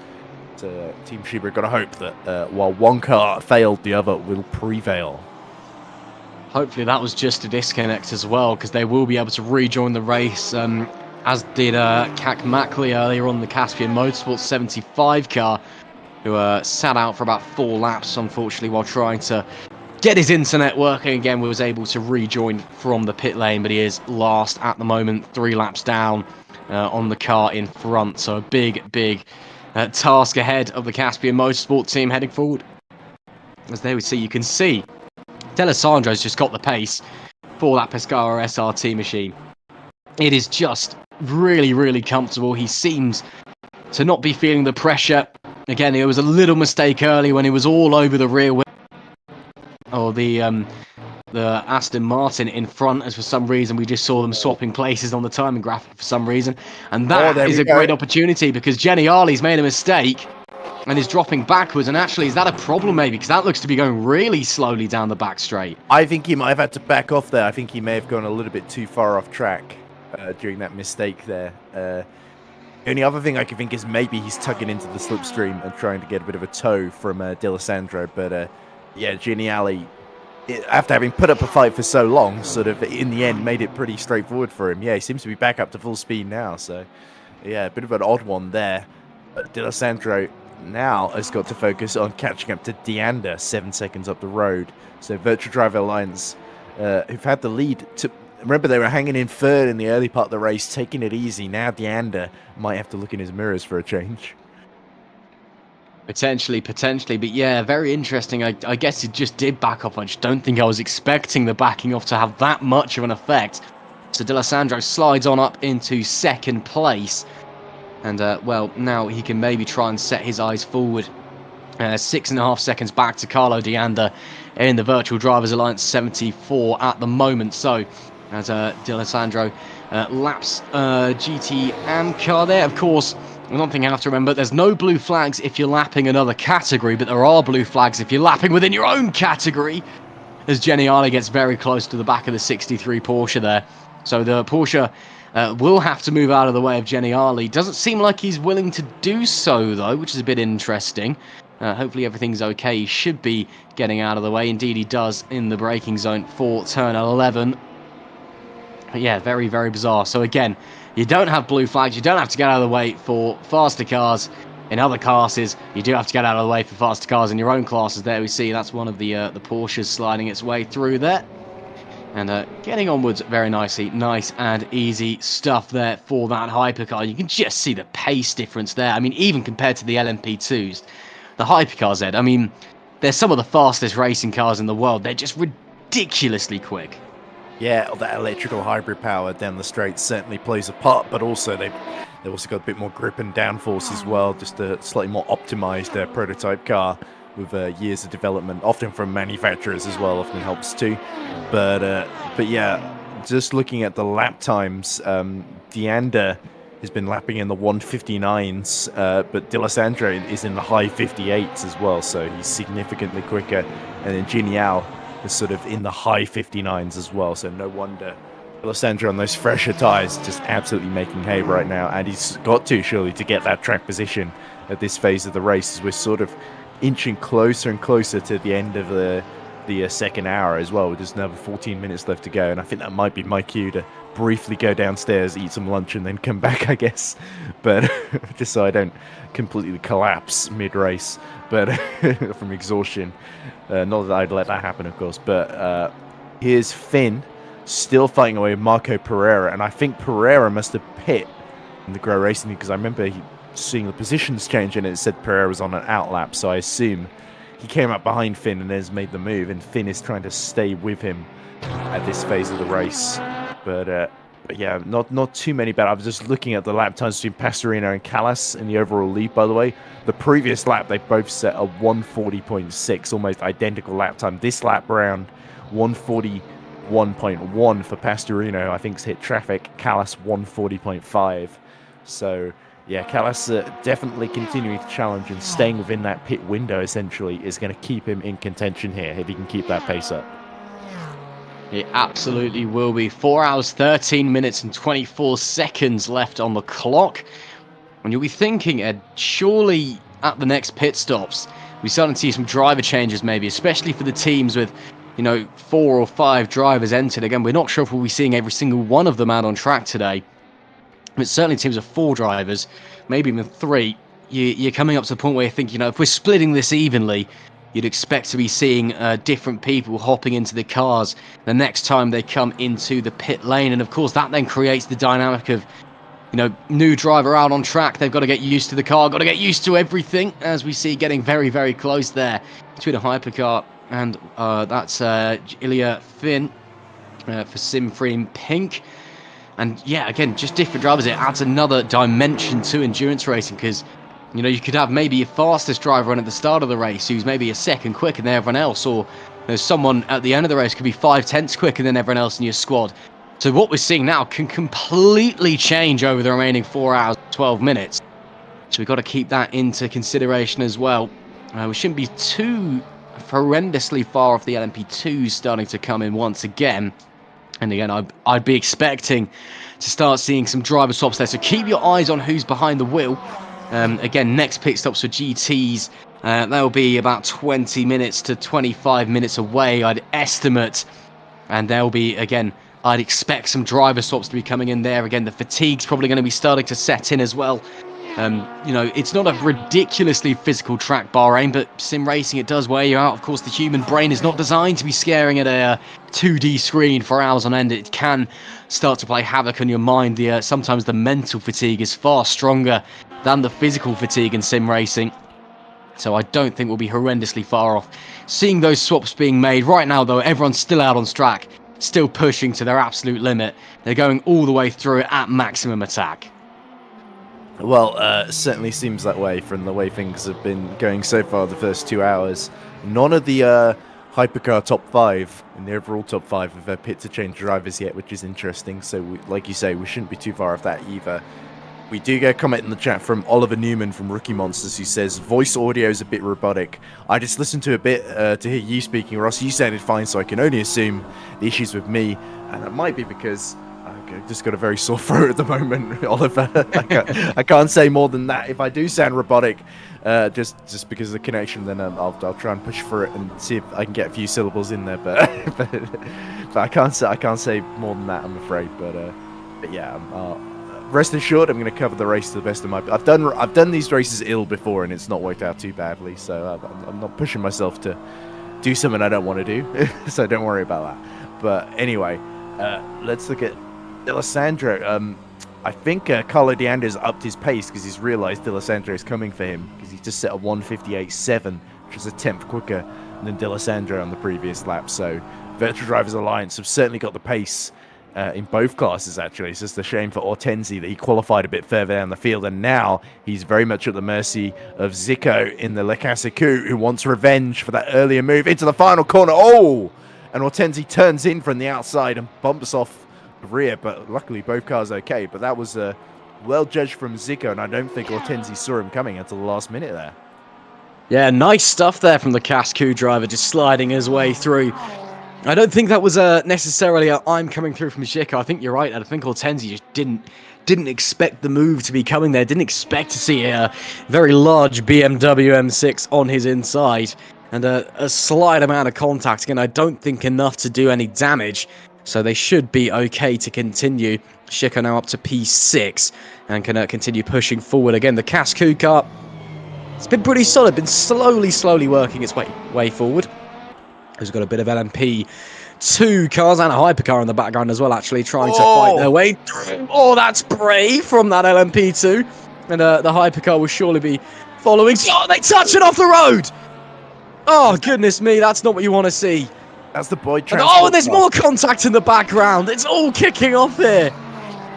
So Team Sheba got to hope that while one car failed, the other will prevail. Hopefully that was just a disconnect as well, because they will be able to rejoin the race, as did Kak Mackley earlier on the Caspian Motorsports 75 car, who sat out for about 4 laps, unfortunately, while trying to get his internet working again. Was able to rejoin from the pit lane, but he is last at the moment, 3 laps down on the car in front. So a big task ahead of the Caspian Motorsport team heading forward. As there we see, you can see D'Alessandro's just got the pace for that Pescara SRT machine. It is just really comfortable. He seems to not be feeling the pressure. Again, there was a little mistake early when he was all over the rear wheel, or the the Aston Martin in front, as for some reason we just saw them swapping places on the timing graphic for some reason. And that there is we a go. great opportunity because Jenny Arley's made a mistake and is dropping backwards. And actually, is that a problem maybe? Because that looks to be going really slowly down the back straight. I think he might have had to back off there. I think he may have gone a little bit too far off track during that mistake there. The only other thing I can think is maybe he's tugging into the slipstream and trying to get a bit of a tow from D'Alessandro. But yeah, Geniali, after having put up a fight for so long, sort of in the end made it pretty straightforward for him. Yeah, he seems to be back up to full speed now. So yeah, a bit of an odd one there. But D'Alessandro now has got to focus on catching up to Deanda 7 seconds up the road. So Virtual Driver Alliance, who've had the lead to... Remember, they were hanging in third in the early part of the race, taking it easy. Now Deanda might have to look in his mirrors for a change. Potentially. But yeah, very interesting. I guess it just did back off. I just don't think I was expecting the backing off to have that much of an effect. So D'Alessandro slides on up into second place. And, well, now he can maybe try and set his eyes forward. 6.5 seconds back to Carlo Deanda in the Virtual Drivers Alliance 74 at the moment. So, as D'Alessandro laps GT Amcar there. Of course, one thing you have to remember, there's no blue flags if you're lapping another category, but there are blue flags if you're lapping within your own category, as Jenny Arley gets very close to the back of the 63 Porsche there. So the Porsche will have to move out of the way of Jenny Arley. Doesn't seem like he's willing to do so, though, which is a bit interesting. Hopefully everything's okay. He should be getting out of the way. Indeed, he does in the braking zone for turn 11. But yeah, very, very bizarre. So again, you don't have blue flags. You don't have to get out of the way for faster cars in other classes. You do have to get out of the way for faster cars in your own classes. There we see that's one of the Porsches sliding its way through there. And getting onwards very nicely. Nice and easy stuff there for that hypercar. You can just see the pace difference there. I mean, even compared to the LMP2s, the hypercars, Ed, I mean, they're some of the fastest racing cars in the world. They're just ridiculously quick. Yeah, that electrical hybrid power down the straight certainly plays a part, but also they've also got a bit more grip and downforce as well, just a slightly more optimized prototype car with years of development, often from manufacturers as well, often helps too. But yeah, just looking at the lap times, Deanda has been lapping in the 159s, but D'Alessandro is in the high 58s as well, so he's significantly quicker. And then Genial is sort of in the high 59s as well, so no wonder D'Alessandro on those fresher tyres just absolutely making hay right now, and he's got to surely to get that track position at this phase of the race, as we're sort of inching closer and closer to the end of the second hour as well, with just another 14 minutes left to go. And I think that might be my cue to briefly go downstairs, eat some lunch, and then come back, I guess. But just so I don't completely collapse mid-race, but from exhaustion. Not that I'd let that happen, of course. But here's Finn still fighting away with Marco Pereira, and I think Pereira must have pit in the Grow Racing because I remember seeing the positions change and it said Pereira was on an outlap, so I assume he came up behind Finn and has made the move, and Finn is trying to stay with him at this phase of the race. But yeah, not too many bad. I was just looking at the lap times between Pastorino and Callas in the overall lead, by the way. The previous lap, they both set a 140.6, almost identical lap time. This lap round, 141.1 for Pastorino, I think's hit traffic. Callas, 140.5. So yeah, Callas definitely continuing to challenge and staying within that pit window, essentially, is going to keep him in contention here if he can keep that pace up. It absolutely will be. 4 hours, 13 minutes and 24 seconds left on the clock. And you'll be thinking, Ed, surely at the next pit stops, we're starting to see some driver changes maybe, especially for the teams with, 4 or 5 drivers entered. Again, we're not sure if we'll be seeing every single one of them out on track today. But certainly teams of 4 drivers, maybe even 3, you're coming up to the point where you think, if we're splitting this evenly, you'd expect to be seeing different people hopping into the cars the next time they come into the pit lane. And of course, that then creates the dynamic of, new driver out on track. They've got to get used to the car, got to get used to everything, as we see getting very, very close there between a hypercar and that's Ilya Finn for Simframe Pink. And yeah, again, just different drivers. It adds another dimension to endurance racing because, you could have maybe your fastest driver on at the start of the race who's maybe a second quicker than everyone else, or There's someone at the end of the race could be 5/10 quicker than everyone else in your squad. So what we're seeing now can completely change over the remaining 4 hours, 12 minutes. So we've got to keep that into consideration as well. We shouldn't be too horrendously far off the LMP2 starting to come in once again. And again, I'd be expecting to start seeing some driver swaps there. So keep your eyes on who's behind the wheel. Again, next pit stops for GTs. That will be about 20 minutes to 25 minutes away, I'd estimate. And there will be, again, I'd expect some driver swaps to be coming in there. Again, the fatigue's probably going to be starting to set in as well. You know, it's not a ridiculously physical track, Bahrain, but sim racing, it does wear you out. Of course, the human brain is not designed to be staring at a 2D screen for hours on end. It can start to play havoc on your mind. Sometimes the mental fatigue is far stronger than the physical fatigue in sim racing. So I don't think we'll be horrendously far off seeing those swaps being made. Right now, though, everyone's still out on track, still pushing to their absolute limit. They're going all the way through at maximum attack. Well, certainly seems that way from the way things have been going so far the first 2 hours. None of the hypercar top 5 in the overall top 5 have pit to change drivers yet, which is interesting. So, like you say, we shouldn't be too far off that either. We do get a comment in the chat from Oliver Newman from Rookie Monsters who says, voice audio is a bit robotic. I just listened to a bit to hear you speaking, Ross. You sounded fine, so I can only assume the issue's with me. And it might be because I've just got a very sore throat at the moment, Oliver. I can't say more than that. If I do sound robotic, just because of the connection, then I'll try and push for it and see if I can get a few syllables in there. But I can't say more than that, I'm afraid. But yeah, rest assured, I'm going to cover the race to the best of my. I've done these races ill before, and it's not worked out too badly. So I'm not pushing myself to do something I don't want to do. So don't worry about that. But anyway, let's look at D'Alessandro. I think Carlo D'Ander's upped his pace because he's realised D'Alessandro is coming for him because he's just set a 1:58.7, which is a tenth quicker than D'Alessandro on the previous lap. So Virtual Drivers Alliance have certainly got the pace in both classes, actually. It's just a shame for Ortenzi that he qualified a bit further down the field, and now he's very much at the mercy of Zico in the Le Cassicou, who wants revenge for that earlier move into the final corner. Oh! And Ortenzi turns in from the outside and bumps off the rear, but luckily both cars okay. But that was well judged from Zico, and I don't think Ortenzi saw him coming until the last minute there. Yeah, nice stuff there from the Cascou driver, just sliding his way through. I don't think that was necessarily a I'm coming through from Zico. I think you're right. I think Ortenzi just didn't expect the move to be coming there. Didn't expect to see a very large BMW M6 on his inside. And a slight amount of contact. Again, I don't think enough to do any damage. So they should be okay to continue. Zico now up to P6 and can continue pushing forward. Again, the Cascou car, it's been pretty solid. Been slowly working its way forward. Who's got a bit of LMP2 cars and a hypercar in the background as well, actually trying to fight their way through. Oh, that's brave from that LMP2. And the hypercar will surely be following. Oh, they touch it off the road! Oh, goodness me, that's not what you want to see. That's the boy transport. And there's more contact in the background. It's all kicking off here.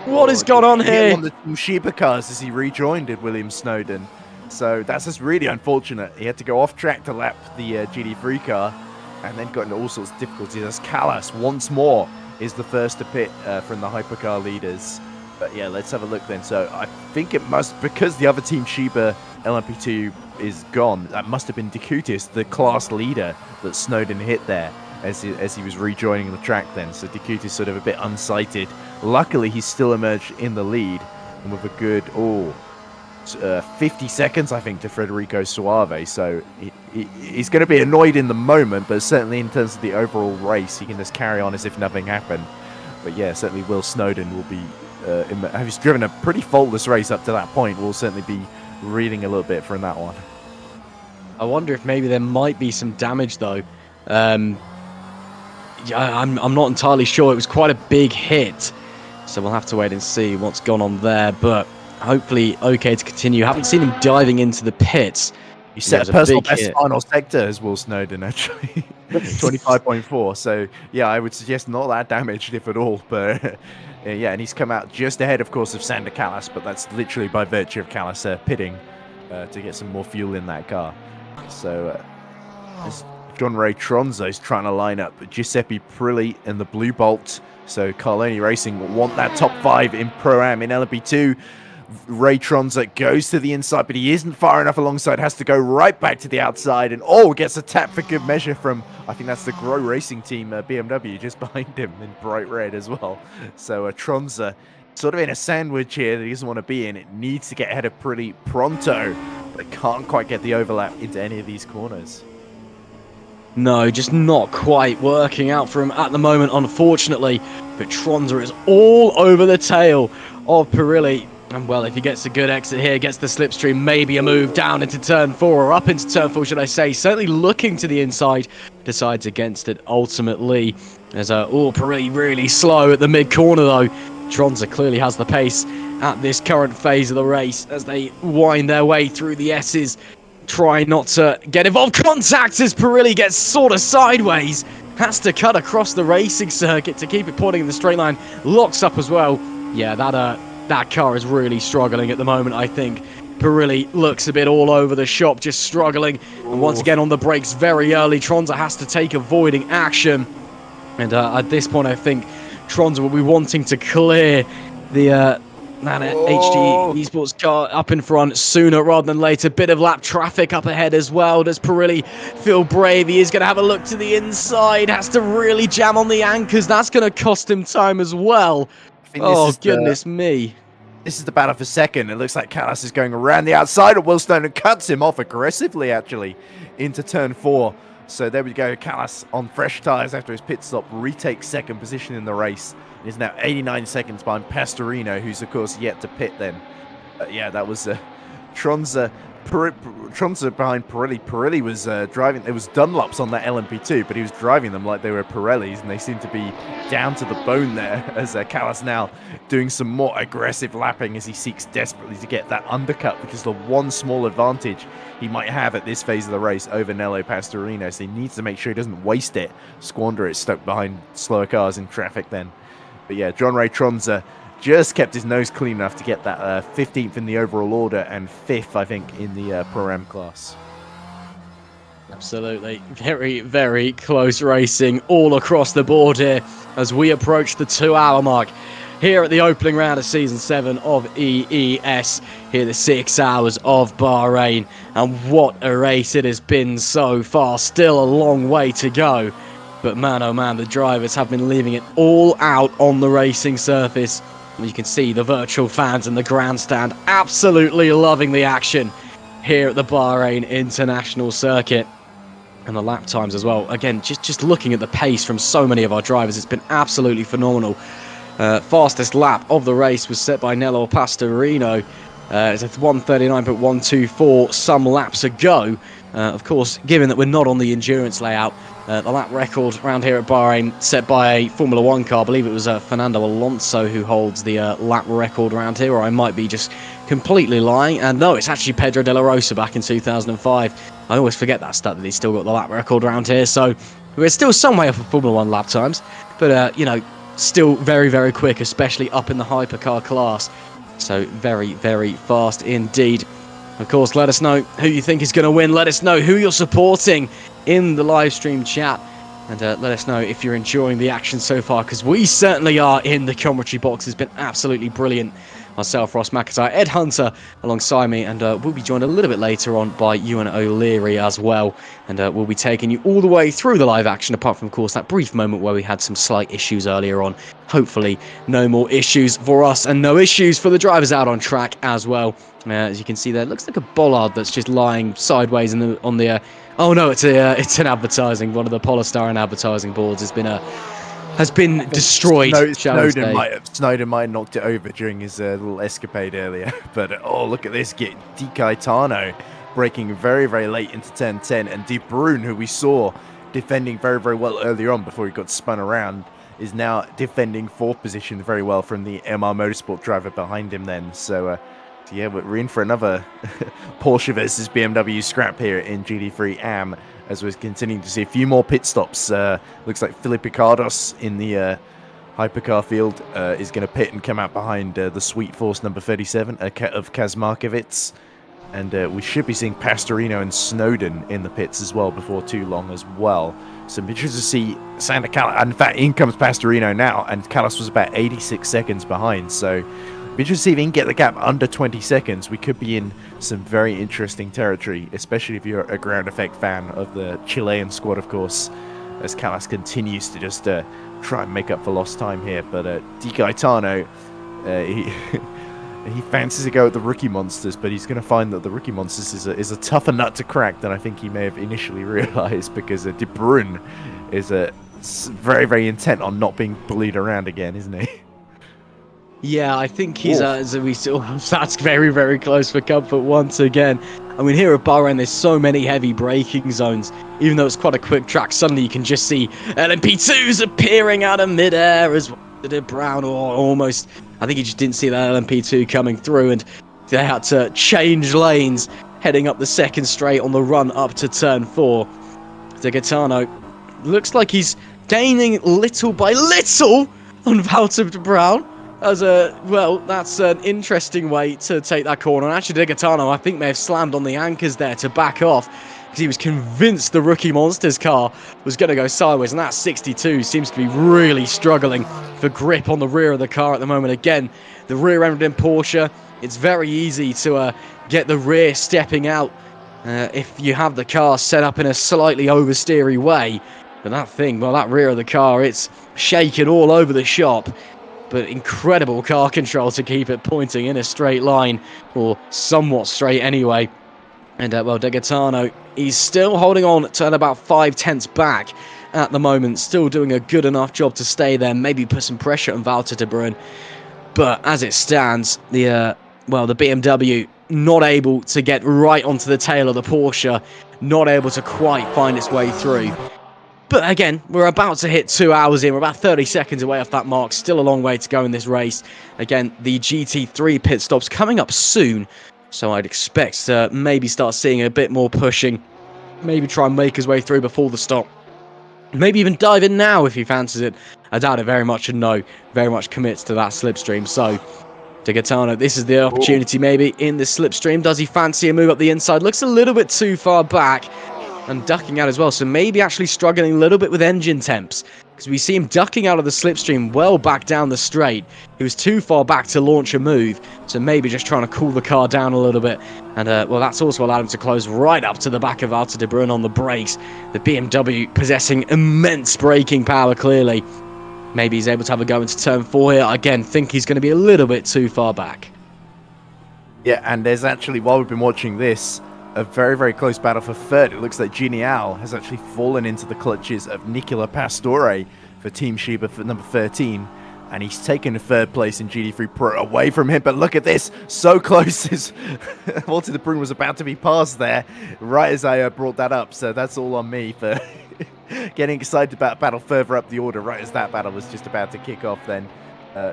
What has gone on here? On the Toshiba cars as he rejoined William Snowden. So that's just really unfortunate. He had to go off track to lap the GT3 car and then got into all sorts of difficulties. As Callas once more is the first to pit from the hypercar leaders. But yeah, let's have a look then. So I think it must, because the other team Shiba LMP2 is gone, that must have been Dekutis, the class leader that Snowden hit there as he was rejoining the track then. So Dekutis sort of a bit unsighted. Luckily, he's still emerged in the lead and with a good 50 seconds, I think, to Federico Suave. So he's going to be annoyed in the moment, but certainly in terms of the overall race, he can just carry on as if nothing happened. But yeah, certainly Will Snowden will be, he's driven a pretty faultless race up to that point, will certainly be reeling a little bit from that one. I wonder if maybe there might be some damage though. Yeah, I'm not entirely sure. It was quite a big hit, so we'll have to wait and see what's gone on there. But hopefully, okay to continue. Haven't seen him diving into the pits. He set a personal best final sector as Will Snowden, actually. 25.4. So yeah, I would suggest not that damaged, if at all. But yeah, and he's come out just ahead, of course, of Sander Callas. But that's literally by virtue of Callas pitting to get some more fuel in that car. So John Ray Tronzo is trying to line up Giuseppe Prilli and the Blue Bolt. So Carloni Racing want that top 5 in Pro-Am in LMP2. Ray Tronzo goes to the inside, but he isn't far enough alongside, has to go right back to the outside, and gets a tap for good measure from, I think that's the Grow Racing team, BMW, just behind him in bright red as well. So Tronzo sort of in a sandwich here that he doesn't want to be in. It needs to get ahead of pretty pronto, but can't quite get the overlap into any of these corners. No, just not quite working out for him at the moment, unfortunately. But Tronzo is all over the tail of Prilli. And well, if he gets a good exit here, gets the slipstream, maybe a move down into turn 4, or up into turn 4, should I say. Certainly looking to the inside, decides against it ultimately. There's Prilli really slow at the mid-corner though. Tronzo clearly has the pace at this current phase of the race as they wind their way through the S's. Try not to get involved. Contact as Prilli gets sort of sideways. Has to cut across the racing circuit to keep it pointing in the straight line. Locks up as well. Yeah, that car is really struggling at the moment, I think. Prilli looks a bit all over the shop, just struggling. And once again on the brakes very early. Tronzo has to take avoiding action. And at this point, I think Tronzo will be wanting to clear the HD eSports car up in front sooner rather than later. Bit of lap traffic up ahead as well. Does Prilli feel brave? He is going to have a look to the inside. Has to really jam on the anchors. That's going to cost him time as well. Oh, goodness me. This is the battle for second. It looks like Callas is going around the outside of Wilstone and cuts him off aggressively, actually, into turn 4. So there we go. Callas on fresh tyres after his pit stop retakes second position in the race. Is now 89 seconds behind Pastorino, who's of course yet to pit then. Yeah, that was Tronzo behind Pirelli. Pirelli was driving, it was Dunlops on that LMP2, but he was driving them like they were Pirellis, and they seem to be down to the bone there, as Callas now doing some more aggressive lapping as he seeks desperately to get that undercut, which is the one small advantage he might have at this phase of the race over Nello Pastorino, so he needs to make sure he doesn't waste it, squander it, stuck behind slower cars in traffic then. But yeah, John Ray Tronzo just kept his nose clean enough to get that 15th in the overall order and 5th, I think, in the Pro-Am class. Absolutely. Very, very close racing all across the board here as we approach the 2-hour mark here at the opening round of Season 7 of EES. Here the 6 hours of Bahrain. And what a race it has been so far. Still a long way to go. But man, oh man, the drivers have been leaving it all out on the racing surface. You can see the virtual fans in the grandstand absolutely loving the action here at the Bahrain International Circuit. And the lap times as well. Again, just looking at the pace from so many of our drivers, it's been absolutely phenomenal. Fastest lap of the race was set by Nello Pastorino. It's at 1:39.124 some laps ago. Of course, given that we're not on the endurance layout, the lap record around here at Bahrain set by a Formula 1 car. I believe it was Fernando Alonso who holds the lap record around here, or I might be just completely lying. And no, it's actually Pedro de la Rosa back in 2005. I always forget that stat, that he's still got the lap record around here. So we're still some way off of Formula 1 lap times, but you know, still very, very quick, especially up in the hypercar class. So very, very fast indeed. Of course, let us know who you think is going to win. Let us know who you're supporting in the live stream chat. And let us know if you're enjoying the action so far, because we certainly are in the commentary box. It's been absolutely brilliant. Myself, Ross McIntyre, Ed Hunter alongside me, and we'll be joined a little bit later on by Ewan O'Leary as well. And we'll be taking you all the way through the live action, apart from, of course, that brief moment where we had some slight issues earlier on. Hopefully, no more issues for us and no issues for the drivers out on track as well. As you can see there, it looks like a bollard that's just lying sideways on the... oh no, it's an advertising. One of the Polestar and advertising boards has been destroyed. Snowden might have knocked it over during his little escapade earlier. But oh, look at this! Di Gaetano breaking very, very late into turn 10, and De Bruyne, who we saw defending very, very well earlier on before he got spun around, is now defending 4th position very well from the MR Motorsport driver behind him. Then, so yeah, we're in for another Porsche versus BMW scrap here in GT3 AM, as we're continuing to see a few more pit stops. Looks like Filipe Picardos in the hypercar field is going to pit and come out behind the Sweet Force number 37 of Kaz Markovic. And we should be seeing Pastorino and Snowden in the pits as well before too long as well. So I'm interested to see Santa Callas. In fact, in comes Pastorino now, and Callas was about 86 seconds behind. So I'm interested to see if he can get the gap under 20 seconds. We could be in some very interesting territory, especially if you're a ground effect fan of the Chilean squad, of course, as Callas continues to just try and make up for lost time here. But Di Gaetano, he fancies a go at the rookie monsters, but he's going to find that the rookie monsters is a tougher nut to crack than I think he may have initially realised, because De Bruyne is very, very intent on not being bullied around again, isn't he? Yeah, I think he's that's very, very close for comfort once again. I mean, here at Bahrain, there's so many heavy braking zones. Even though it's quite a quick track, suddenly you can just see LMP2s appearing out of midair as well. Brown, or almost, I think he just didn't see that LMP2 coming through, and they had to change lanes heading up the second straight on the run up to turn 4. De Gaetano looks like he's gaining little by little on Wouter de Brown. That's an interesting way to take that corner. And actually, De Gaetano, I think, may have slammed on the anchors there to back off, because he was convinced the Rookie Monsters car was going to go sideways, and that 62 seems to be really struggling for grip on the rear of the car at the moment. Again, the rear-ended in Porsche, it's very easy to get the rear stepping out if you have the car set up in a slightly oversteery way. But that rear of the car, it's shaking all over the shop. But incredible car control to keep it pointing in a straight line, or somewhat straight anyway. And, De Gaetano, he's still holding on to about 5/10 back at the moment, still doing a good enough job to stay there, maybe put some pressure on Wouter de Bruyne. But as it stands, the BMW not able to get right onto the tail of the Porsche, not able to quite find its way through. But again, we're about to hit 2 hours in. We're about 30 seconds away off that mark. Still a long way to go in this race. Again, the GT3 pit stops coming up soon. So I'd expect to maybe start seeing a bit more pushing. Maybe try and make his way through before the stop. Maybe even dive in now if he fancies it. I doubt it very much, and no, very much commits to that slipstream. So, De Gaetano, this is the opportunity maybe in this slipstream. Does he fancy a move up the inside? Looks a little bit too far back. And ducking out as well, so maybe actually struggling a little bit with engine temps, because we see him ducking out of the slipstream well back down the straight. He was too far back to launch a move, so maybe just trying to cool the car down a little bit. And that's also allowed him to close right up to the back of Wouter de Bruyne on the brakes. The BMW possessing immense braking power, clearly. Maybe he's able to have a go into turn 4 here. Again, think he's going to be a little bit too far back. Yeah, and there's actually, while we've been watching this, a very, very close battle for third. It looks like Genial has actually fallen into the clutches of Nicola Pastore for Team Sheba for number 13. And he's taken the third place in GT3 Pro away from him. But look at this. So close as Wouter de Bruyne was about to be passed there, right as I brought that up. So that's all on me for getting excited about a battle further up the order, right as that battle was just about to kick off then.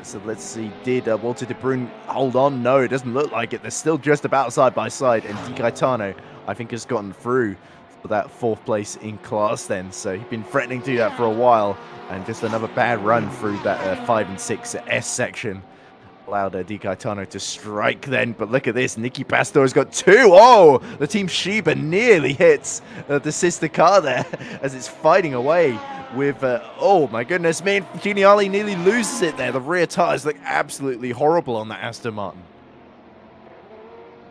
So let's see, did Wouter de Bruyne hold on? No, it doesn't look like it. They're still just about side by side, and Di Gaetano, I think, has gotten through for that 4th place in class then. So he's been threatening to do that for a while, and just another bad run through that 5 and 6 S section allowed Di Gaetano to strike then. But look at this, Nicky Pastore's got 2. Oh, the Team Sheba nearly hits the sister car there as it's fighting away with, oh my goodness me, Geniali nearly loses it there. The rear tires look absolutely horrible on that Aston Martin.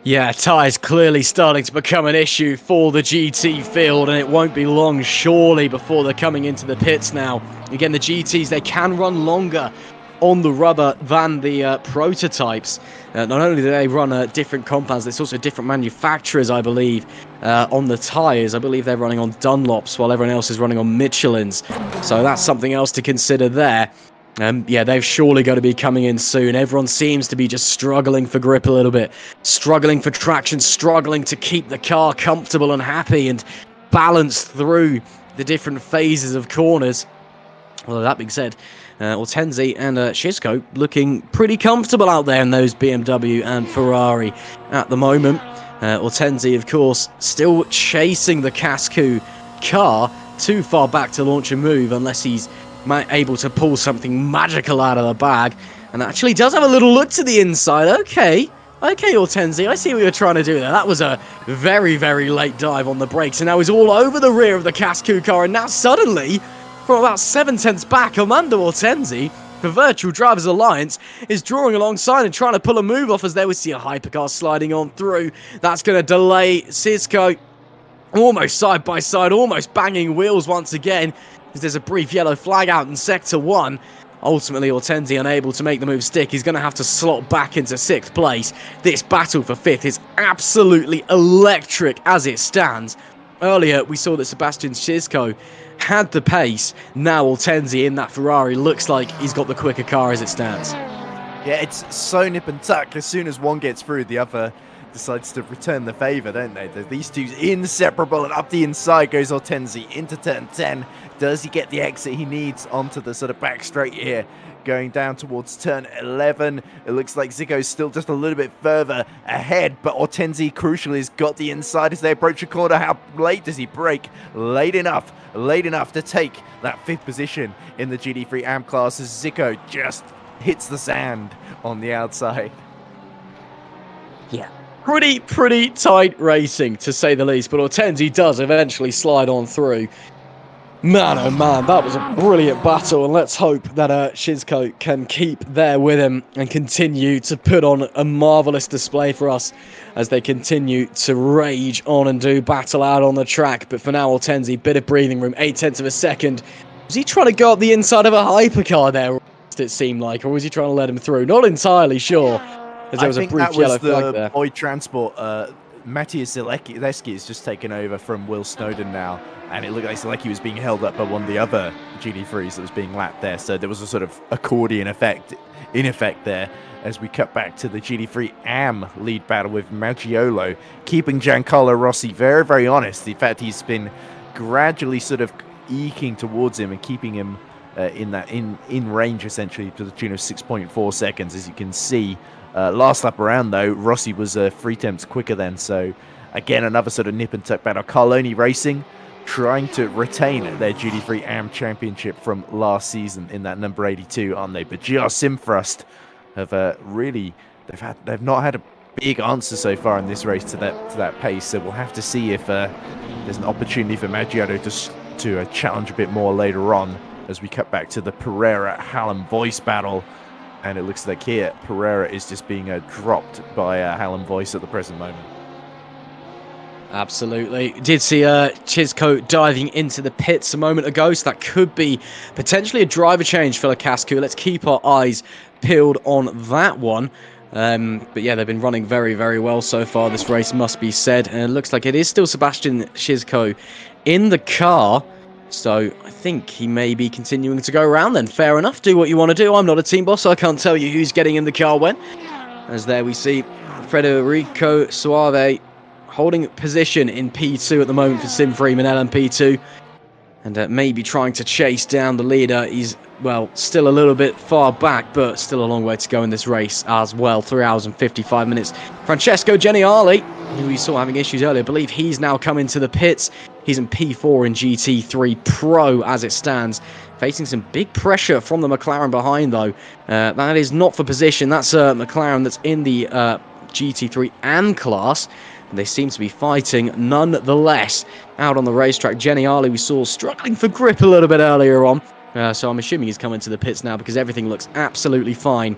Yeah, tyres clearly starting to become an issue for the GT field, and it won't be long, surely, before they're coming into the pits now. Again, the GTs, they can run longer on the rubber than the prototypes. Not only do they run different compounds, there's also different manufacturers, I believe, on the tyres. I believe they're running on Dunlops while everyone else is running on Michelins. So that's something else to consider there. Yeah, they've surely got to be coming in soon. Everyone seems to be just struggling for grip a little bit, struggling for traction, struggling to keep the car comfortable and happy and balanced through the different phases of corners. Well, that being said, Hortense and Xisco looking pretty comfortable out there in those BMW and Ferrari at the moment. Hortense, of course, still chasing the Cascu car, too far back to launch a move unless he's able to pull something magical out of the bag. And actually does have a little look to the inside. Okay, Okay, Hortensi, I see what you're trying to do there. That was a very, very late dive on the brakes, and now he's all over the rear of the Cascu car, and now suddenly, from about 7/10 back, Armando Hortensi, the Virtual Drivers Alliance, is drawing alongside and trying to pull a move off, as there we see a hypercar sliding on through. That's going to delay Cisco almost side by side, almost banging wheels once again, as there's a brief yellow flag out in Sector 1. Ultimately, Hortensi unable to make the move stick. He's going to have to slot back into 6th place. This battle for 5th is absolutely electric as it stands. Earlier, we saw that Sebastian Cisco had the pace. Now Hortensi in that Ferrari looks like he's got the quicker car as it stands. Yeah, it's so nip and tuck. As soon as one gets through, the other decides to return the favour, don't they? These two's inseparable, and up the inside goes Hortensi into turn 10. Does he get the exit he needs onto the sort of back straight here? Going down towards turn 11. It looks like Zico's still just a little bit further ahead, but Hortensi crucially has got the inside as they approach the corner. How late does he brake? Late enough to take that 5th position in the GT3 AM class as Zico just hits the sand on the outside. Yeah. Pretty tight racing, to say the least, but Hortensi does eventually slide on through. Man, oh man, that was a brilliant battle, and let's hope that Shizko can keep there with him and continue to put on a marvellous display for us as they continue to rage on and do battle out on the track. But for now, Hortensi, bit of breathing room, 0.8 of a second. Was he trying to go up the inside of a hypercar there, it seemed like, or was he trying to let him through? Not entirely sure. There was a brief yellow flag there. Boyd Transport, Matthias Zaleski has just taken over from Will Snowden now, and it looked like Zaleski was being held up by one of the other GT3s that was being lapped there, so there was a sort of accordion effect in effect there as we cut back to the GT3 AM lead battle with Maggiolo, keeping Giancarlo Rossi very, very honest. In fact, he's been gradually sort of eking towards him and keeping him in range, essentially, to the tune of 6.4 seconds, as you can see. Last lap around, though, Rossi was 3 tenths quicker then, so again, another sort of nip and tuck battle. Carloni Racing trying to retain their GT3 AM championship from last season in that number 82, aren't they? But GR Simthrust have they've not had a big answer so far in this race to that pace, so we'll have to see if there's an opportunity for Maggiolo to challenge a bit more later on as we cut back to the Pereira-Hallam Voice battle. And it looks like here, Pereira is just being dropped by Hallam Voice at the present moment. Absolutely. Did see Chisco diving into the pits a moment ago, so that could be potentially a driver change for Lascascu. Let's keep our eyes peeled on that one. But yeah, they've been running very, very well so far, this race, must be said. And it looks like it is still Sebastian Chisco in the car. So I think he may be continuing to go around then. Fair enough, do what you want to do. I'm not a team boss, so I can't tell you who's getting in the car when. As there we see Federico Suave holding position in P2 at the moment for Sim Freeman LMP2. And maybe trying to chase down the leader. He's, well, still a little bit far back, but still a long way to go in this race as well. 3 hours and 55 minutes. Francesco Geniali, who we saw having issues earlier, I believe he's now come into the pits. He's in P4 in GT3 Pro as it stands. Facing some big pressure from the McLaren behind, though. That is not for position. That's a McLaren that's in the GT3 AM class. And they seem to be fighting nonetheless out on the racetrack. Geniali we saw struggling for grip a little bit earlier on. So I'm assuming he's coming to the pits now because everything looks absolutely fine.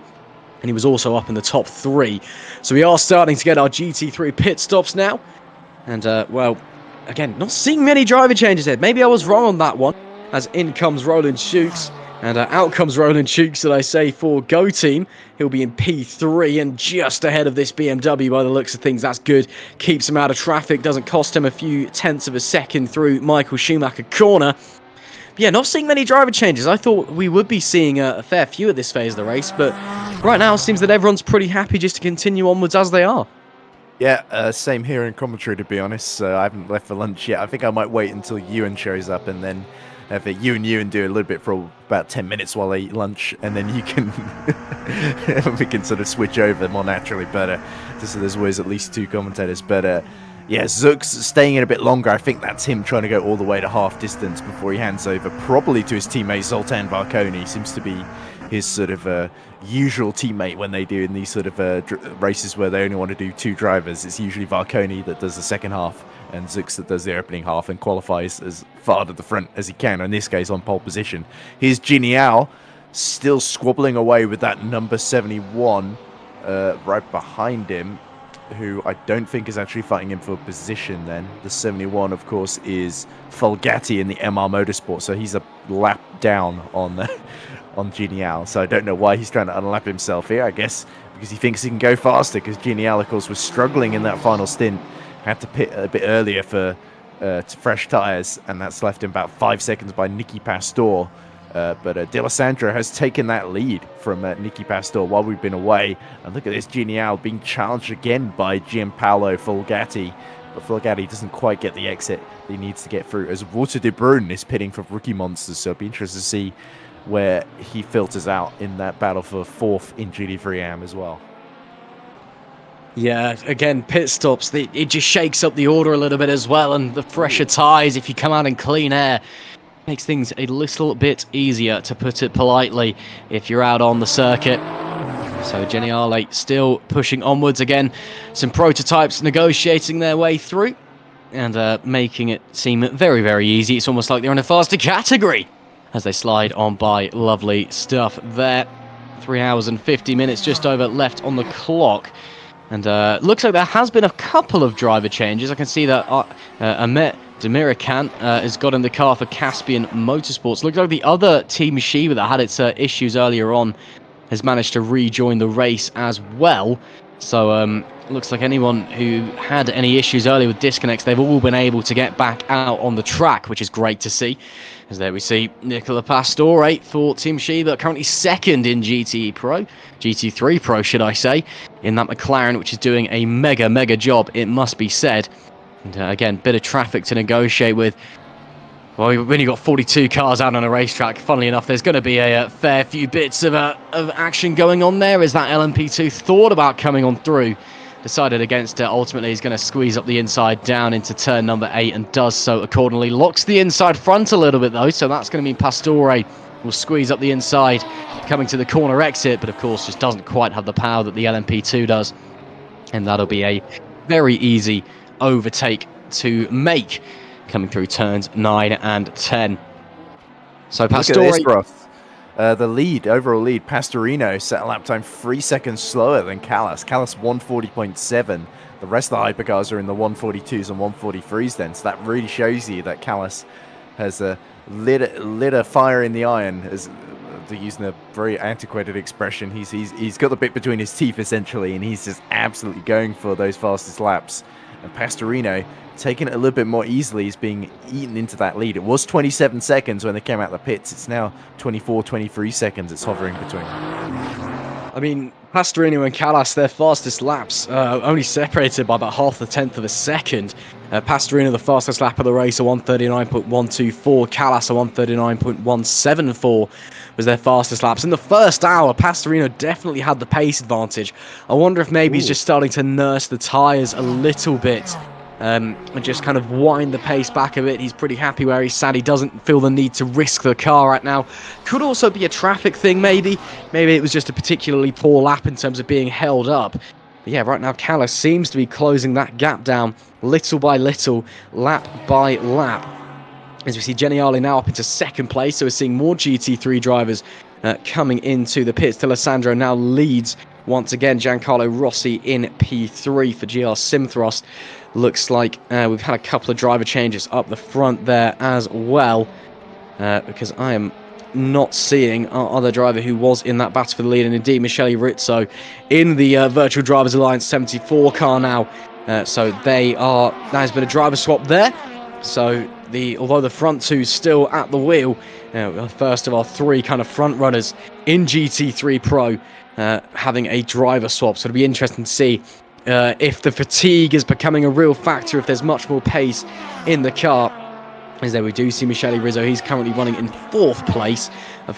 And he was also up in the top 3. So we are starting to get our GT3 pit stops now. And, well, again, not seeing many driver changes here. Maybe I was wrong on that one. As in comes Roland Shukes. And out comes Roland Shukes, that I say, for Go Team. He'll be in P3 and just ahead of this BMW by the looks of things. That's good. Keeps him out of traffic. Doesn't cost him a few tenths of a second through Michael Schumacher corner. But yeah, not seeing many driver changes. I thought we would be seeing a fair few at this phase of the race. But right now, it seems that everyone's pretty happy just to continue onwards as they are. Yeah, same here in commentary, to be honest. I haven't left for lunch yet. I think I might wait until Ewan shows up and then have you and Ewan do a little bit for about 10 minutes while I eat lunch, and then you can we can sort of switch over more naturally. But just so there's always at least 2 commentators. But yeah, Zook's staying in a bit longer. I think that's him trying to go all the way to half distance before he hands over, probably to his teammate Zoltan Varconi. Seems to be his sort of usual teammate when they do in these sort of races where they only want to do 2 drivers. It's usually Varconi that does the second half and Zux that does the opening half and qualifies as far to the front as he can, in this case on pole position. Here's Genial still squabbling away with that number 71 right behind him, who I don't think is actually fighting him for position then. The 71, of course, is Folgatti in the MR Motorsport, so he's a lap down on on Genial. So I don't know why he's trying to unlap himself here. I guess because he thinks he can go faster, because Genial, of course, was struggling in that final stint. Had to pit a bit earlier for fresh tyres, and that's left him about 5 seconds by Nicky Pastor. But D'Alessandro has taken that lead from Nicky Pastor while we've been away. And look at this, Genial being challenged again by Gianpaolo Folgatti. But Folgatti doesn't quite get the exit he needs to get through, as Walter de Bruyn is pitting for Rookie Monsters. So it'll be interesting to see where he filters out in that battle for 4th in GT3 AM as well. Yeah, again, pit stops, it just shakes up the order a little bit as well, and the fresher tyres, if you come out in clean air, makes things a little bit easier, to put it politely, if you're out on the circuit. So Geniale still pushing onwards again. Some prototypes negotiating their way through and making it seem very, very easy. It's almost like they're in a faster category as they slide on by. Lovely stuff there. 3 hours and 50 minutes just over left on the clock. And looks like there has been a couple of driver changes. I can see that Ahmet Demirkan has got in the car for Caspian Motorsports. Looks like the other Team Shiba that had its issues earlier on has managed to rejoin the race as well. So looks like anyone who had any issues earlier with disconnects, they've all been able to get back out on the track, which is great to see. As there we see Nicola Pastore for Team Shiba, currently 2nd in GT3 Pro, should I say, in that McLaren, which is doing a mega job, it must be said. And again, bit of traffic to negotiate with. Well, when you've got 42 cars out on a racetrack, funnily enough, there's going to be a fair few bits of action going on there, as that LMP2 thought about coming on through. Decided against it. Ultimately, he's going to squeeze up the inside down into turn number 8 and does so accordingly. Locks the inside front a little bit, though, so that's going to mean Pastore will squeeze up the inside, coming to the corner exit, but of course just doesn't quite have the power that the LMP2 does. And that'll be a very easy overtake to make, coming through turns 9 and 10. So Pastore... Look at this, Ross. The lead, overall lead, Pastorino set a lap time 3 seconds slower than Callas. Callas 140.7. The rest of the hypercars are in the 142s and 143s then. So that really shows you that Callas has lit a fire in the iron, as using a very antiquated expression. He's got the bit between his teeth essentially, and he's just absolutely going for those fastest laps. And Pastorino taking it a little bit more easily. He's being eaten into that lead. It was 27 seconds when they came out the pits. It's now 24, 23 seconds it's hovering between. I mean, Pastorino and Callas, their fastest laps, only separated by about half the tenth of a second. Pastorino, the fastest lap of the race, a 139.124. Callas, a 139.174 was their fastest laps. In the first hour, Pastorino definitely had the pace advantage. I wonder if maybe he's just starting to nurse the tyres a little bit. And just kind of wind the pace back a bit. He's pretty happy where he's sat. He doesn't feel the need to risk the car right now. Could also be a traffic thing, maybe. Maybe it was just a particularly poor lap in terms of being held up. But yeah, right now Callas seems to be closing that gap down little by little, lap by lap. As we see Geniale now up into 2nd place, so we're seeing more GT3 drivers coming into the pits. D'Alessandro now leads once again. Giancarlo Rossi in P3 for GR Simthrust. Looks like we've had a couple of driver changes up the front there as well, because I am not seeing our other driver who was in that battle for the lead, and indeed Michele Rizzo in the Virtual Drivers Alliance 74 car now. So there has been a driver swap there. So although the front two still at the wheel, first of our 3 kind of front runners in GT3 Pro having a driver swap. So it'll be interesting to see if the fatigue is becoming a real factor, if there's much more pace in the car. As there we do see Michele Rizzo. He's currently running in 4th place,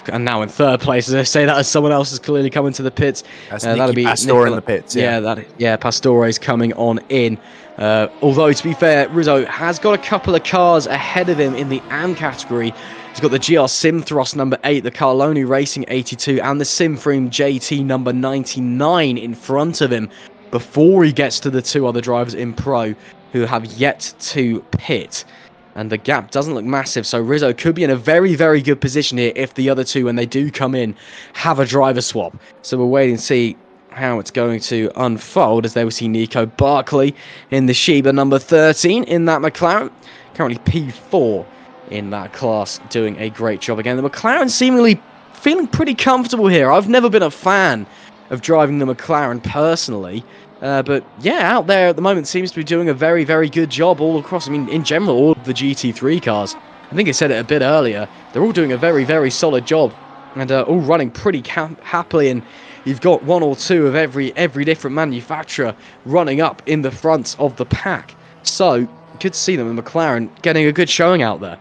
and now in 3rd place. As I say that, as someone else has clearly come into the pits. That's That'll be Pastore in the pits. Yeah, Pastore is coming on in. Although, to be fair, Rizzo has got a couple of cars ahead of him in the AM category. He's got the GR Sim Thrust number 8, the Carloni Racing 82, and the Simframe JT number 99 in front of him before he gets to the 2 other drivers in Pro who have yet to pit. And the gap doesn't look massive, so Rizzo could be in a very, very good position here if the other 2, when they do come in, have a driver swap. So we'll wait and see how it's going to unfold, as there we see Nico Barkley in the Sheba number 13 in that McLaren. Currently P4 in that class, doing a great job again. The McLaren seemingly feeling pretty comfortable here. I've never been a fan of driving the McLaren personally. But yeah, out there at the moment seems to be doing a very, very good job all across. I mean, in general, all of the GT3 cars. I think I said it a bit earlier. They're all doing a very, very solid job, and all running pretty happily. And you've got 1 or 2 of every different manufacturer running up in the front of the pack. So good to see them in McLaren getting a good showing out there.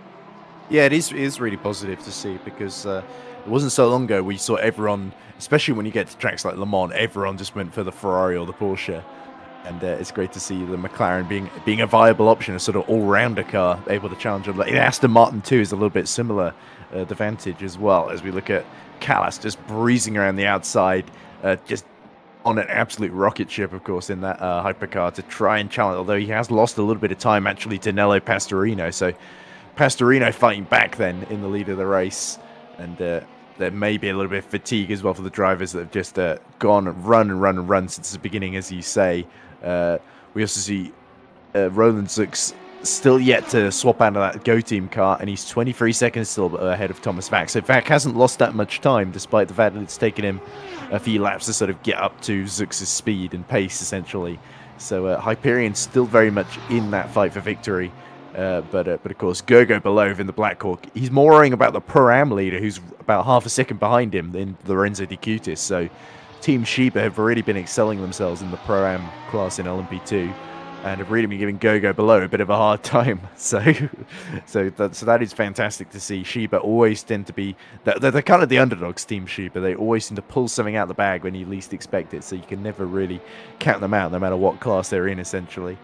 Yeah, it is really positive to see, because it wasn't so long ago we saw everyone, especially when you get to tracks like Le Mans, everyone just went for the Ferrari or the Porsche. And it's great to see the McLaren being a viable option, a sort of all-rounder car, able to challenge them. Like, Aston Martin too is a little bit similar advantage as well, as we look at Callas just breezing around the outside, just on an absolute rocket ship, of course, in that hypercar to try and challenge, although he has lost a little bit of time actually to Nello Pastorino. So Pastorino fighting back then in the lead of the race, and there may be a little bit of fatigue as well for the drivers that have just gone and run since the beginning, as you say. We also see Roland Zux still yet to swap out of that Go Team car, and he's 23 seconds still ahead of Thomas Vack. So Vack hasn't lost that much time, despite the fact that it's taken him a few laps to sort of get up to Zux's speed and pace, essentially. So Hyperion's still very much in that fight for victory. But of course, Gogo below in the Black Hawk, he's more worrying about the Pro-Am leader, who's about half a second behind him, than Lorenzo Di Cutis. So Team Sheba have already been excelling themselves in the Pro-Am class in LMP2, and have really been giving Gogo below a bit of a hard time. So that is fantastic to see. Sheba always tend to be, they're kind of the underdogs, Team Sheba. They always seem to pull something out of the bag when you least expect it, so you can never really count them out, no matter what class they're in, essentially.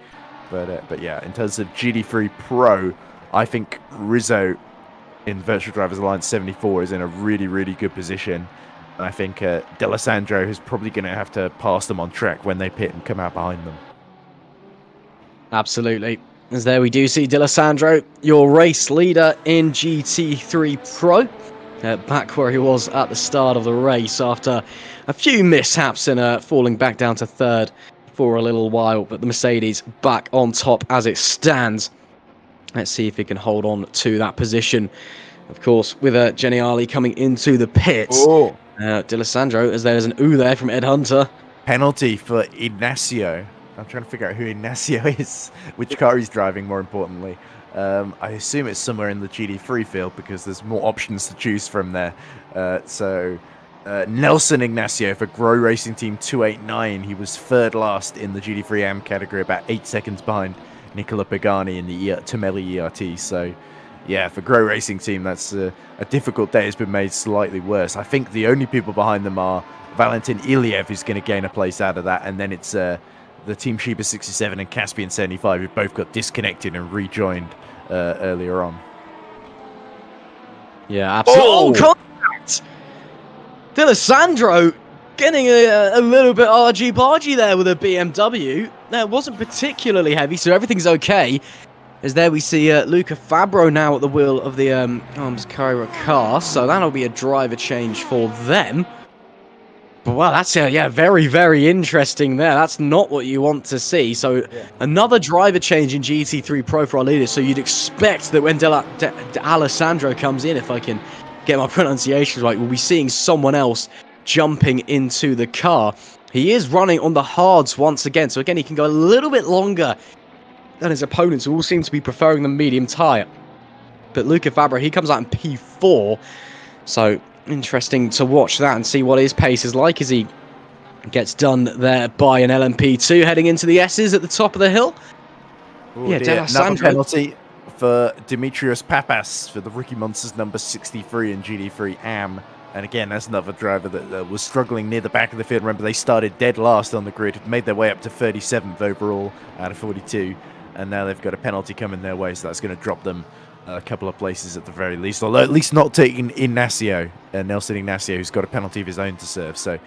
But yeah, in terms of GT3 Pro, I think Rizzo in Virtual Drivers Alliance 74 is in a really, really good position. And I think D'Alessandro is probably going to have to pass them on track when they pit and come out behind them. Absolutely. As there we do see D'Alessandro, your race leader in GT3 Pro. Back where he was at the start of the race after a few mishaps and falling back down to 3rd for a little while, but the Mercedes back on top as it stands. Let's see if he can hold on to that position. Of course, with Geniali coming into the pits. D'Alessandro, as there's an ooh there from Ed Hunter. Penalty for Ignacio. I'm trying to figure out who Ignacio is, which car he's driving, more importantly. I assume it's somewhere in the GT3 field, because there's more options to choose from there. Nelson Ignacio for Grow Racing Team 289. He was 3rd last in the GT3 AM category, about 8 seconds behind Nicola Pagani in the Tomelli ERT. So, yeah, for Grow Racing Team, that's a difficult day. It's been made slightly worse. I think the only people behind them are Valentin Iliev, who's going to gain a place out of that, and then it's the Team Sheba 67 and Caspian 75, who both got disconnected and rejoined earlier on. Yeah, absolutely. Oh, contact! D'Alessandro getting a little bit argy-bargy there with a BMW. That wasn't particularly heavy, so everything's okay. As there we see Luca Fabro now at the wheel of the Arms Cairo car, so that'll be a driver change for them. But wow, that's very, very interesting there. That's not what you want to see. So another driver change in GT3 Pro for our leaders. So you'd expect that when D'Alessandro comes in, if I can get my pronunciations right, we'll be seeing someone else jumping into the car. He is running on the hards once again, so again he can go a little bit longer than his opponents, who all seem to be preferring the medium tyre. But Luca Fabro, he comes out in P4, so interesting to watch that and see what his pace is like as he gets done there by an LMP2 heading into the S's at the top of the hill. D'Alessandro. Another penalty for Dimitrios Papas for the Rookie Monsters number 63 in GT3 AM. And again, that's another driver that was struggling near the back of the field. Remember, they started dead last on the grid, made their way up to 37th overall out of 42. And now they've got a penalty coming their way, so that's going to drop them a couple of places at the very least. Although at least not taking Ignacio, Nelson Ignacio, who's got a penalty of his own to serve. So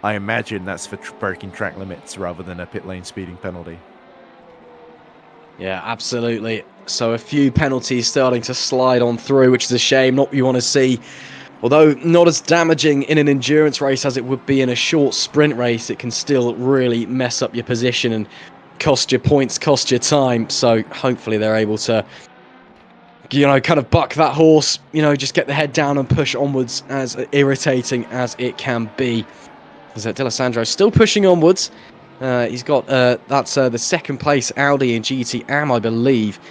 I imagine that's for breaking track limits rather than a pit lane speeding penalty. Yeah, absolutely. So a few penalties starting to slide on through, which is a shame, not what you want to see. Although not as damaging in an endurance race as it would be in a short sprint race, it can still really mess up your position and cost you points, cost you time. So hopefully they're able to, kind of buck that horse, just get the head down and push onwards, as irritating as it can be. As D'Alessandro still pushing onwards. He's got, that's the second place Audi in GT AM, I believe,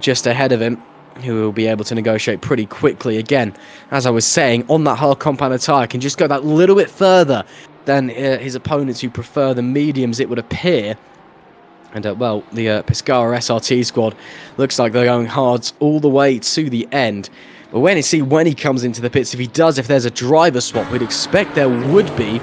just ahead of him, who will be able to negotiate pretty quickly. Again, as I was saying, on that hard compound tyre, can just go that little bit further than his opponents who prefer the mediums, it would appear. And, the Pescara SRT squad looks like they're going hard all the way to the end. But when he comes into the pits, if there's a driver swap, we'd expect there would be.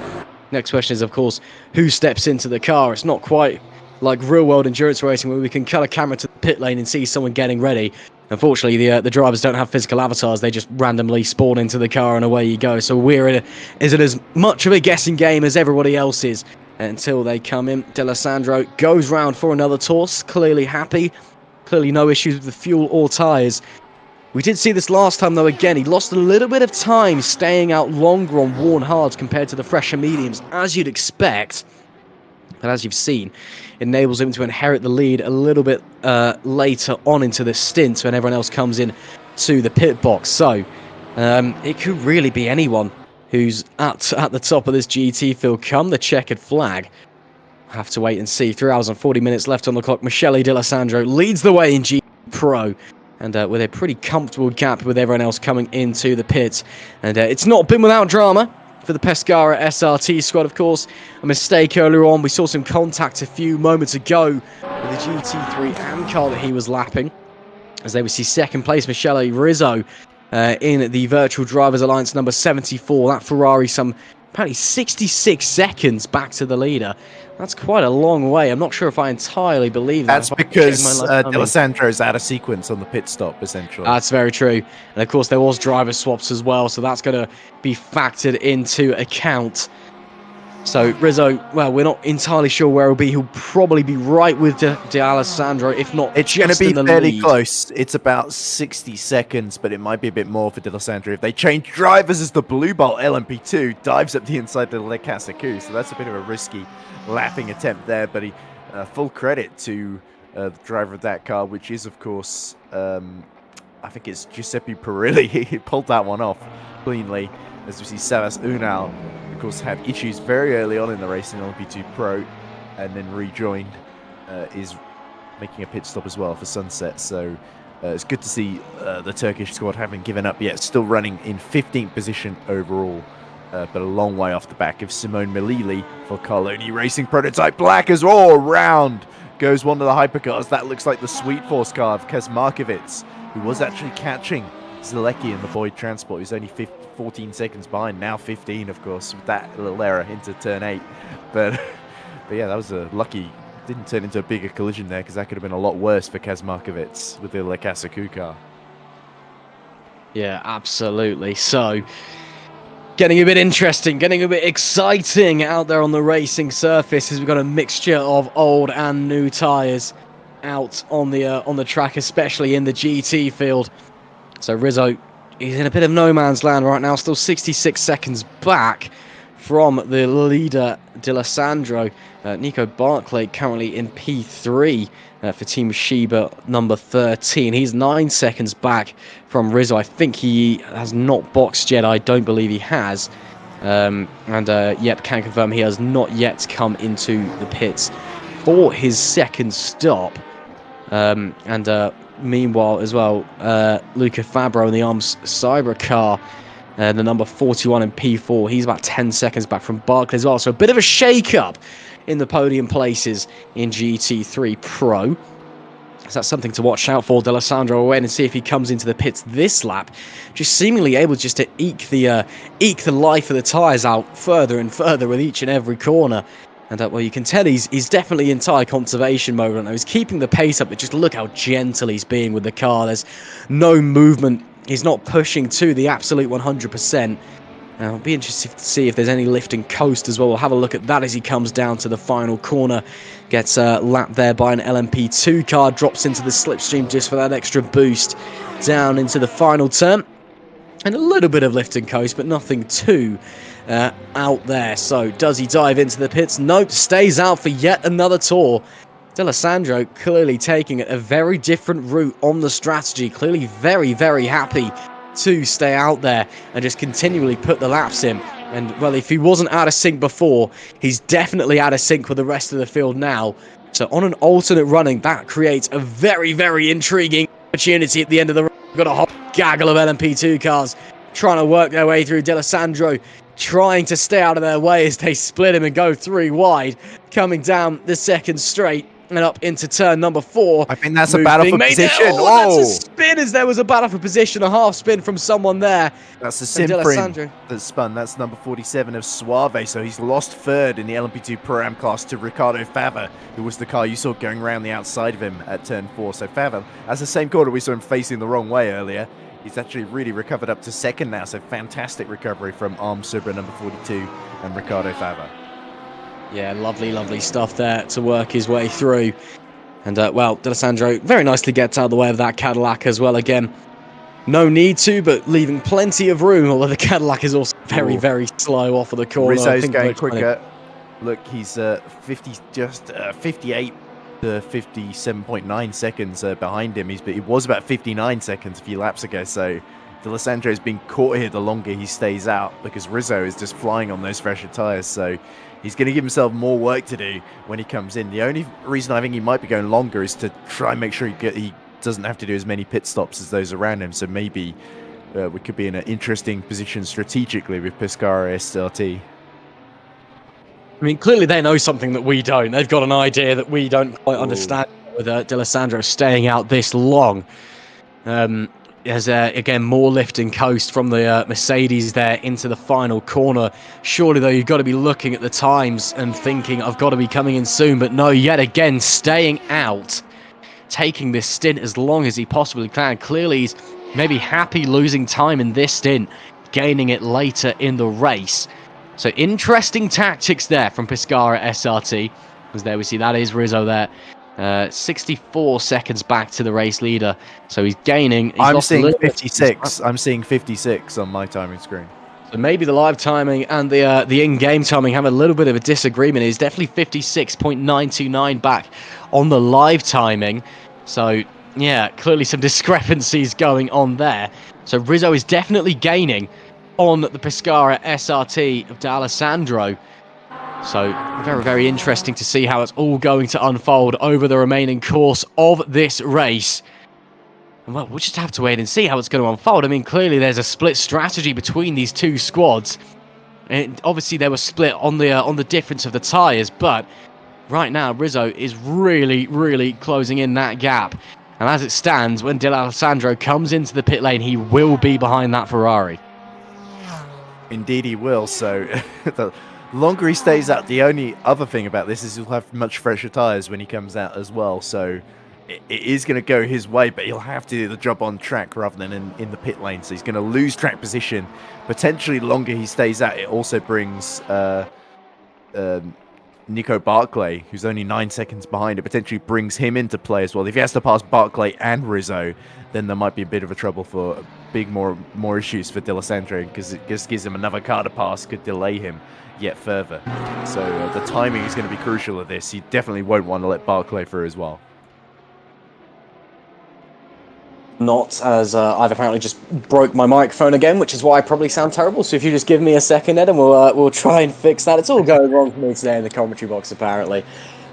Next question is, of course, who steps into the car? It's not quite like real-world endurance racing where we can cut a camera to the pit lane and see someone getting ready. Unfortunately, the drivers don't have physical avatars. They just randomly spawn into the car and away you go. So we're in as much of a guessing game as everybody else is until they come in. D'Alessandro goes round for another toss, clearly happy. Clearly no issues with the fuel or tyres. We did see this last time, though. Again, he lost a little bit of time staying out longer on worn hards compared to the fresher mediums, as you'd expect. But as you've seen, it enables him to inherit the lead a little bit later on into the stint when everyone else comes in to the pit box. So it could really be anyone who's at the top of this GT field come the checkered flag. We'll have to wait and see. 3 hours and 40 minutes left on the clock. Michele D'Alessandro leads the way in GT Pro. And with a pretty comfortable gap with everyone else coming into the pits. And it's not been without drama for the Pescara SRT squad, of course. A mistake earlier on. We saw some contact a few moments ago with the GT3 AM car that he was lapping. As they would see second place, Michele Rizzo in the Virtual Drivers Alliance number 74. That Ferrari some apparently 66 seconds back to the leader. That's quite a long way. I'm not sure if I entirely believe that. That's because D'Alessandro's out of sequence on the pit stop, essentially. That's very true. And of course, there was driver swaps as well, so that's going to be factored into account. So Rizzo, well, we're not entirely sure where he'll be. He'll probably be right with D'Alessandro, if not it's going to be fairly close. It's about 60 seconds, but it might be a bit more for D'Alessandro if they change drivers as the Blue Bolt LMP2 dives up the inside of the Le Casacu. So that's a bit of a risky lapping attempt there, but full credit to the driver of that car, which is, of course, I think it's Giuseppe Perilli. He pulled that one off cleanly. As we see, Savas Unal, of course, had issues very early on in the race in LMP2 Pro, and then rejoined, is making a pit stop as well for Sunset. So it's good to see the Turkish squad haven't given up yet, still running in 15th position overall, but a long way off the back of Simone Melili for Carloni Racing Prototype Black as well. Around goes one of the hypercars. That looks like the Sweet Force car of Kazmarkovits, who was actually catching Zalecki in the Boyd Transport. He's only 14 seconds behind, now 15, of course, with that little error into turn 8. But yeah, that was a lucky, didn't turn into a bigger collision there, because that could have been a lot worse for Kazmarkovits with the Le Casacu car. Yeah, absolutely. So, getting a bit interesting, getting a bit exciting out there on the racing surface, as we've got a mixture of old and new tyres out on the track, especially in the GT field. So Rizzo, he's in a bit of no man's land right now, still 66 seconds back from the leader, D'Alessandro. Nico Barclay currently in P3 for Team Shiba, number 13. He's 9 seconds back from Rizzo. I think he has not boxed yet. I don't believe he has. Yep, can confirm he has not yet come into the pits for his second stop. Meanwhile, as well, Luca Fabro in the Arms Cyber car, the number 41 in P4. He's about 10 seconds back from Barclay as well. So a bit of a shake-up in the podium places in GT3 Pro. So that's something to watch out for. D'Alessandro away and see if he comes into the pits this lap, just seemingly able just to eke the life of the tyres out further and further with each and every corner. And well, you can tell he's definitely in tyre conservation mode right now. He's keeping the pace up, but just look how gentle he's being with the car. There's no movement. He's not pushing to the absolute 100%. Now, it'll be interesting to see if there's any lift and coast as well. We'll have a look at that as he comes down to the final corner. Gets lapped there by an LMP2 car. Drops into the slipstream just for that extra boost. Down into the final turn. And a little bit of lift and coast, but nothing too out there. So, does he dive into the pits? Nope, stays out for yet another tour. D'Alessandro clearly taking a very different route on the strategy. Clearly very, very happy to stay out there and just continually put the laps in. And well, if he wasn't out of sync before, he's definitely out of sync with the rest of the field now. So on an alternate running, that creates a very, very intriguing opportunity at the end of the run. We've got a whole gaggle of LMP2 cars trying to work their way through. D'Alessandro trying to stay out of their way as they split him and go 3 wide, coming down the second straight and up into turn number 4. I think that's a battle for position. Oh, that's a spin, as there was a battle for position, a half spin from someone there. That's the Simfrim that spun. That's number 47 of Suave. So he's lost third in the LMP2 Pro-Am class to Ricardo Fava, who was the car you saw going around the outside of him at turn 4. So Fava, that's the same corner we saw him facing the wrong way earlier. He's actually really recovered up to second now. So fantastic recovery from Arm Subra, number 42, and Ricardo Fava. Yeah, lovely, lovely stuff there to work his way through. And, well, D'Alessandro very nicely gets out of the way of that Cadillac as well. Again, no need to, but leaving plenty of room, although the Cadillac is also very, very slow off of the corner. Rizzo's going quicker. Look, he's 58 to 57.9 seconds behind him. He was about 59 seconds a few laps ago, so D'Alessandro's been caught here the longer he stays out, because Rizzo is just flying on those fresher tyres, so he's going to give himself more work to do when he comes in. The only reason I think he might be going longer is to try and make sure he doesn't have to do as many pit stops as those around him, so maybe we could be in an interesting position strategically with Pescara SRT. I mean, clearly they know something that we don't. They've got an idea that we don't quite understand with D'Alessandro staying out this long. There's, again, more lift and coast from the Mercedes there into the final corner. Surely, though, you've got to be looking at the times and thinking, I've got to be coming in soon. But no, yet again, staying out, taking this stint as long as he possibly can. Clearly, he's maybe happy losing time in this stint, gaining it later in the race. So interesting tactics there from Pescara SRT. Because there we see that is Rizzo there. 64 seconds back to the race leader, so he's gaining. I'm seeing 56. I'm seeing 56 on my timing screen. So maybe the live timing and the in-game timing have a little bit of a disagreement. It's definitely 56.929 back on the live timing. So yeah, clearly some discrepancies going on there. So Rizzo is definitely gaining on the Pescara SRT of D'Alessandro. So very, very interesting to see how it's all going to unfold over the remaining course of this race. And well, we'll just have to wait and see how it's going to unfold. I mean, clearly there's a split strategy between these two squads. And obviously they were split on the difference of the tyres, but right now Rizzo is really, really closing in that gap. And as it stands, when D'Alessandro comes into the pit lane, he will be behind that Ferrari. Indeed he will, so the longer he stays out, the only other thing about this is he'll have much fresher tyres when he comes out as well, so it is going to go his way, but he'll have to do the job on track rather than in the pit lane, so he's going to lose track position. Potentially longer he stays out, it also brings Nico Barclay, who's only 9 seconds behind, it potentially brings him into play as well. If he has to pass Barclay and Rizzo, then there might be a bit of a trouble for more issues for D'Alessandro, because it just gives him another car to pass, could delay him yet further. So the timing is going to be crucial of this. He definitely won't want to let Barclay through as well. Not, as I've apparently just broke my microphone again, which is why I probably sound terrible. So if you just give me a second, Ed, and we'll try and fix that. It's all going wrong for me today in the commentary box, apparently.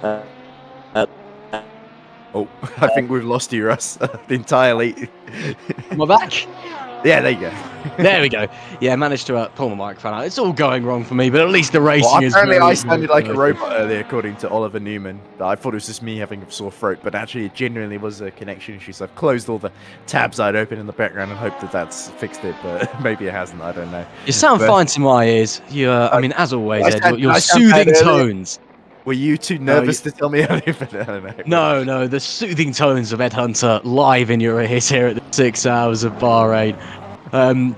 Oh, I think we've lost you, Russ, entirely. Am I back? Yeah, there you go. There we go. Yeah, managed to pull my microphone out. It's all going wrong for me, but at least the racing Well, is apparently very, I very sounded like a exciting. robot earlier, according to Oliver Newman. I thought it was just me having a sore throat, but actually it genuinely was a connection issue. So I've closed all the tabs I'd opened in the background and hoped that that's fixed it, but maybe it hasn't. I don't know. You sound But, fine to my ears. You, I mean, as always, Ed, did your I sound bad soothing earlier? tones. Were you too No, nervous to tell me earlier? But I don't know. No, the soothing tones of Ed Hunter live in your ears here at the 6 hours of Bahrain.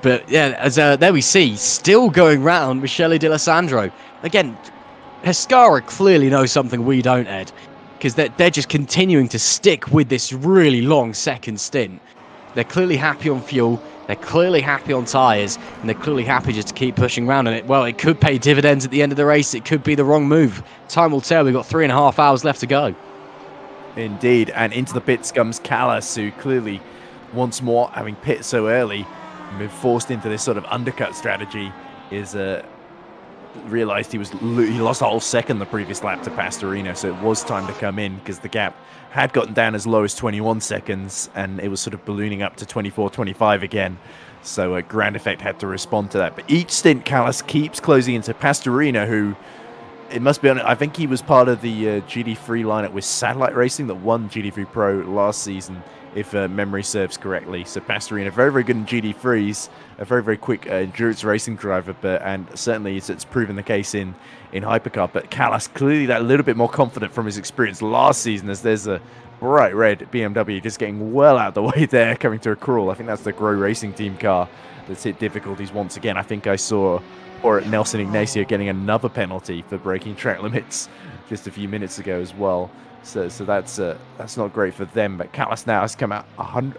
But yeah, as there we see, still going round Michele D'Alessandro. Again, Pescara clearly knows something we don't, Ed, because they're just continuing to stick with this really long second stint. They're clearly happy on fuel, they're clearly happy on tyres, and they're clearly happy just to keep pushing around. And it could pay dividends at the end of the race, it could be the wrong move. Time will tell, we've got 3.5 hours left to go. Indeed, and into the pits comes Callas, who clearly, once more, having pit so early, and been forced into this sort of undercut strategy, is realised he lost a whole second the previous lap to Pastorino, so it was time to come in because the gap had gotten down as low as 21 seconds, and it was sort of ballooning up to 24, 25 again. So Grand Effect had to respond to that. But each stint, Callas keeps closing into Pastorino, who, it must be honest, I think he was part of the GT3 lineup with Satellite Racing that won GT3 Pro last season, if memory serves correctly. So Pastorino, very, very good in GT3s, a very, very quick endurance racing driver, and certainly it's proven the case in Hypercar. But Callas, clearly that little bit more confident from his experience last season, as there's a bright red BMW just getting well out of the way there, coming to a crawl. I think that's the Grow Racing Team car that's hit difficulties once again. I think I saw Nelson Ignacio getting another penalty for breaking track limits just a few minutes ago as well. So that's not great for them. But Callas now has come out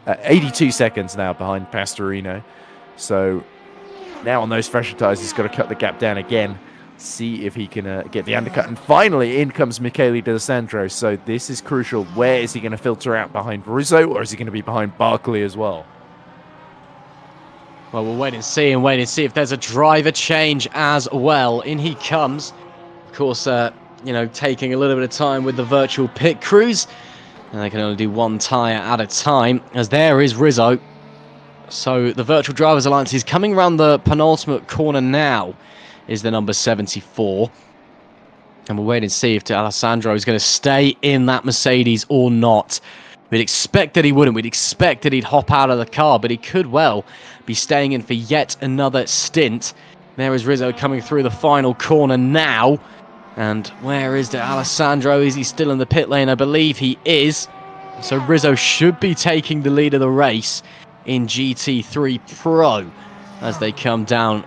82 seconds now behind Pastorino. So now on those fresher tyres, he's got to cut the gap down again, see if he can get the undercut. And finally, in comes Michele D'Alessandro. So this is crucial. Where is he going to filter out behind Rizzo, or is he going to be behind Barkley as well? Well, we'll wait and see if there's a driver change as well. In he comes. Of course, taking a little bit of time with the virtual pit crews. And they can only do one tyre at a time, as there is Rizzo. So the Virtual Drivers Alliance is coming around the penultimate corner now, is the number 74. And we'll wait and see if D'Alessandro is going to stay in that Mercedes or not. We'd expect that he wouldn't. We'd expect that he'd hop out of the car, but he could well be staying in for yet another stint. There is Rizzo coming through the final corner now. And where is D'Alessandro? Is he still in the pit lane? I believe he is. So Rizzo should be taking the lead of the race in GT3 Pro as they come down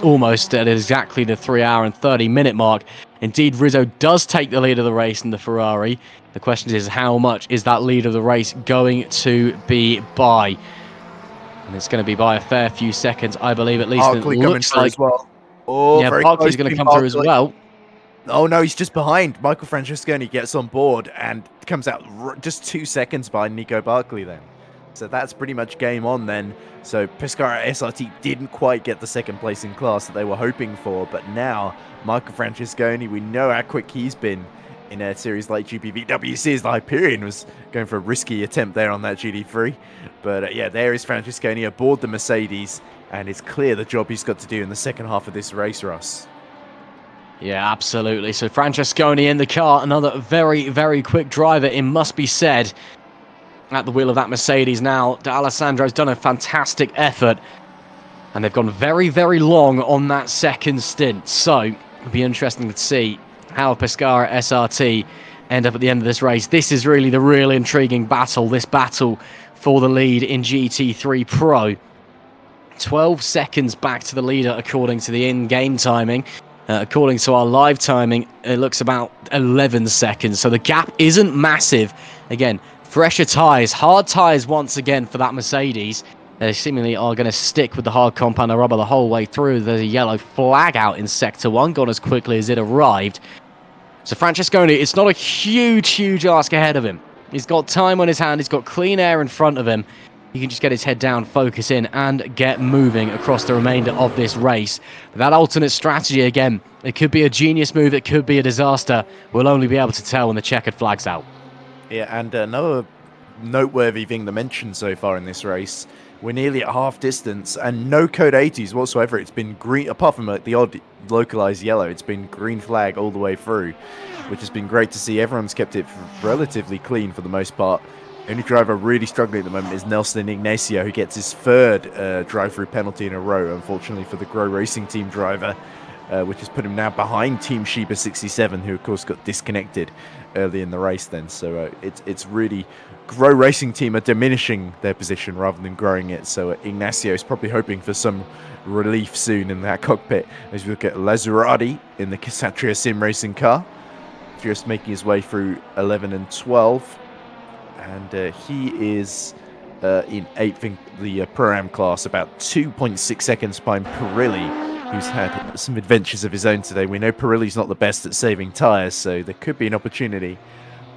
almost at exactly the 3 hour and 30 minute mark. Indeed, Rizzo does take the lead of the race in the Ferrari. The question is, how much is that lead of the race going to be by? And it's going to be by a fair few seconds, I believe, at least. Barkley coming through as well. Oh, yeah, Barkley's going to come through as well. Oh no, he's just behind. Michael Francesconi gets on board and comes out just 2 seconds behind Nico Barkley then. So that's pretty much game on then. So Pescara SRT didn't quite get the second place in class that they were hoping for, but now Michael Francesconi, we know how quick he's been in a series like GPVWC, as the Hyperion was going for a risky attempt there on that GT3. But yeah, there is Francesconi aboard the Mercedes, and it's clear the job he's got to do in the second half of this race, Ross. Yeah, absolutely. So Francesconi in the car, another very, very quick driver, it must be said, at the wheel of that Mercedes now. D'Alessandro's done a fantastic effort, and they've gone very, very long on that second stint. So it'll be interesting to see how Pescara SRT end up at the end of this race. This is really the real intriguing battle, this battle for the lead in GT3 Pro. 12 seconds back to the leader according to the in-game timing. According to our live timing, it looks about 11 seconds. So the gap isn't massive. Again, fresher tyres, hard tyres once again for that Mercedes. They seemingly are going to stick with the hard compound of rubber the whole way through. There's a yellow flag out in Sector 1, gone as quickly as it arrived. So Francesconi, it's not a huge, huge ask ahead of him. He's got time on his hand, he's got clean air in front of him. He can just get his head down, focus in, and get moving across the remainder of this race. But that alternate strategy, again, it could be a genius move, it could be a disaster. We'll only be able to tell when the checkered flag's out. Yeah, and another noteworthy thing to mention so far in this race we're nearly at half distance and no code 80s whatsoever. It's been green, apart from like the odd localized yellow, it's been green flag all the way through, which has been great to see. Everyone's kept it relatively clean for the most part. The only driver really struggling at the moment is Nelson Ignacio, who gets his third drive-through penalty in a row, unfortunately for the Grow Racing Team driver, which has put him now behind Team Sheba 67, who of course got disconnected early in the race then. So it's really Grow Racing Team are diminishing their position rather than growing it. So Ignacio is probably hoping for some relief soon in that cockpit. As we look at Lazurati in the Ksatria Sim Racing car, just making his way through 11 and 12. And he is in 8th in the Pro-Am class, about 2.6 seconds behind Pirilli, who's had some adventures of his own today. We know Pirilli's not the best at saving tyres, so there could be an opportunity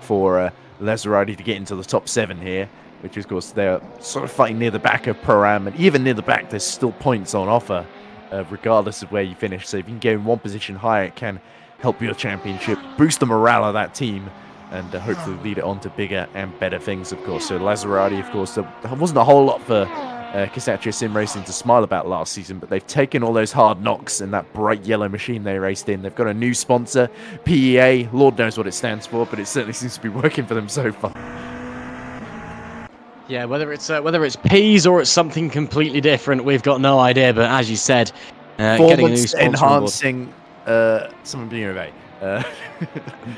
for Lazurati to get into the top 7 here, which of course they're sort of fighting near the back of Pro-Am, and even near the back there's still points on offer, regardless of where you finish. So if you can get in one position higher, it can help your championship, boost the morale of that team, and hopefully lead it on to bigger and better things, of course. So Lazurati, of course, there wasn't a whole lot for Ksatria Sim Racing to smile about last season, but they've taken all those hard knocks in that bright yellow machine they raced in. They've got a new sponsor, PEA. Lord knows what it stands for, but it certainly seems to be working for them so far. Yeah, whether it's peas or it's something completely different, we've got no idea. But as you said, getting a new sponsor enhancing something being okay.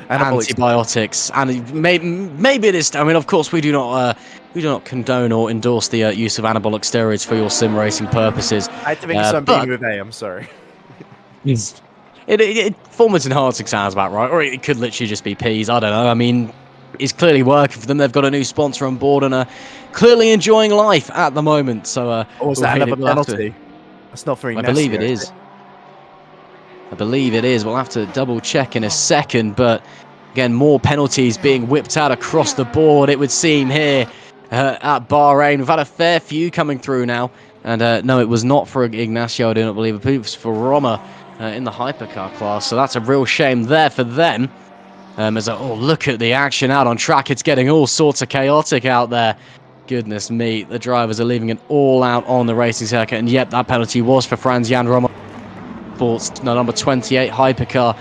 Antibiotics, and maybe it is. I mean, of course, we do not condone or endorse the use of anabolic steroids for your sim racing purposes. I had to make some being with A. I'm sorry. Performance enhancing sounds about right, or it could literally just be peas. I don't know. I mean, it's clearly working for them. They've got a new sponsor on board and are clearly enjoying life at the moment. So, was that another penalty? That's not for Ignacio. I believe it is. I believe it is. We'll have to double check in a second, but again, more penalties being whipped out across the board, it would seem, here at Bahrain. We've had a fair few coming through now, and no, it was not for Ignacio, I do not believe. I believe it was for Roma in the hypercar class, so that's a real shame there for them. Look at the action out on track. It's getting all sorts of chaotic out there. Goodness me, the drivers are leaving it all out on the racing circuit, and yep, that penalty was for Franz-Jan Roma. Number 28 hypercar,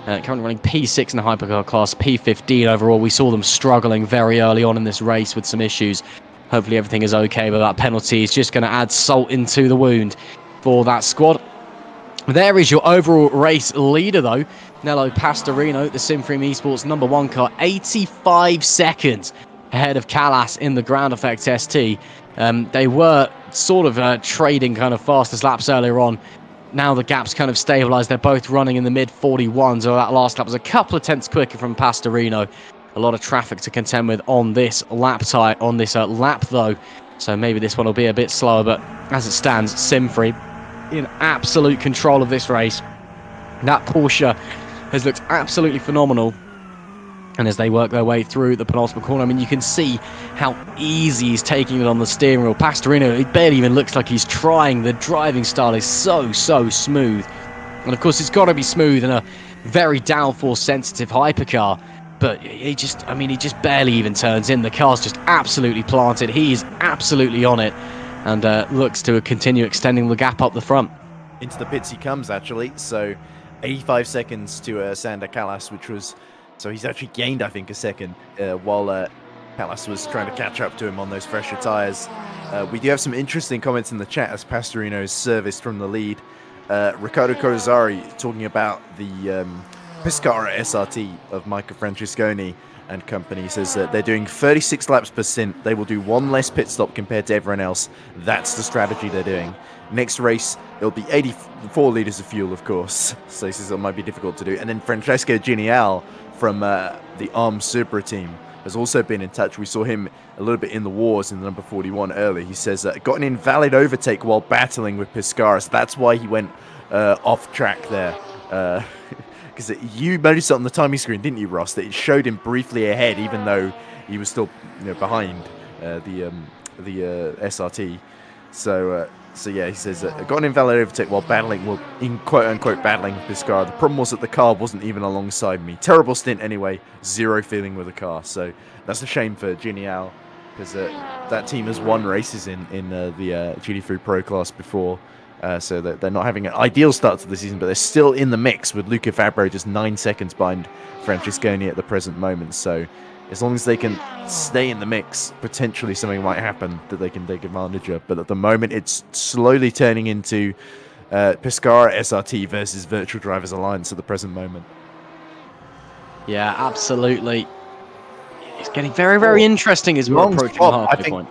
currently running P6 in the hypercar class, P15 overall. We saw them struggling very early on in this race with some issues. Hopefully everything is okay, but that penalty is just going to add salt into the wound for that squad. There is your overall race leader though, Nello Pastorino, the Simframe Esports #1 car, 85 seconds ahead of Callas in the ground effect ST. They were sort of trading kind of fastest laps earlier on. Now the gap's kind of stabilised. They're both running in the mid-41s. So that last lap was a couple of tenths quicker from Pastorino. A lot of traffic to contend with on this lap though. So maybe this one will be a bit slower. But as it stands, Simfree in absolute control of this race. That Porsche has looked absolutely phenomenal. And as they work their way through the penultimate corner, I mean, you can see how easy he's taking it on the steering wheel. Pastorino, it barely even looks like he's trying. The driving style is so smooth. And of course, it's got to be smooth in a very downforce sensitive hypercar. But he just barely even turns in. The car's just absolutely planted. He is absolutely on it. And looks to continue extending the gap up the front. Into the pits he comes, actually. So 85 seconds to Sander Callas, which was... So he's actually gained, I think, a second while Callas was trying to catch up to him on those fresher tyres. We do have some interesting comments in the chat as Pastorino is serviced from the lead. Riccardo Corsari talking about the Pescara SRT of Micah Francesconi and company. Says that they're doing 36 laps per stint. They will do one less pit stop compared to everyone else. That's the strategy they're doing. Next race, it'll be 84 litres of fuel, of course. So he says it might be difficult to do. And then Francesco Genial from the Arm Supra team has also been in touch. We saw him a little bit in the wars in the number 41 early. He says got an invalid overtake while battling with Pescara. So that's why he went off track there. Because you noticed it on the timing screen, didn't you, Ross? That it showed him briefly ahead, even though he was still behind the SRT. So yeah, he says got an invalid overtake while battling, well, in quote-unquote battling Pescara. The problem was that the car wasn't even alongside me. Terrible stint anyway, zero feeling with the car. So that's a shame for Genial. because that team has won races in the GT3 Pro class before. So that they're not having an ideal start to the season, but they're still in the mix with Luca Fabro just 9 seconds behind Francesconi at the present moment. So as long as they can stay in the mix, potentially something might happen that they can take advantage of. But at the moment, it's slowly turning into Pescara SRT versus Virtual Drivers Alliance at the present moment. Yeah, absolutely. It's getting very, very interesting as we're approaching the halfway point.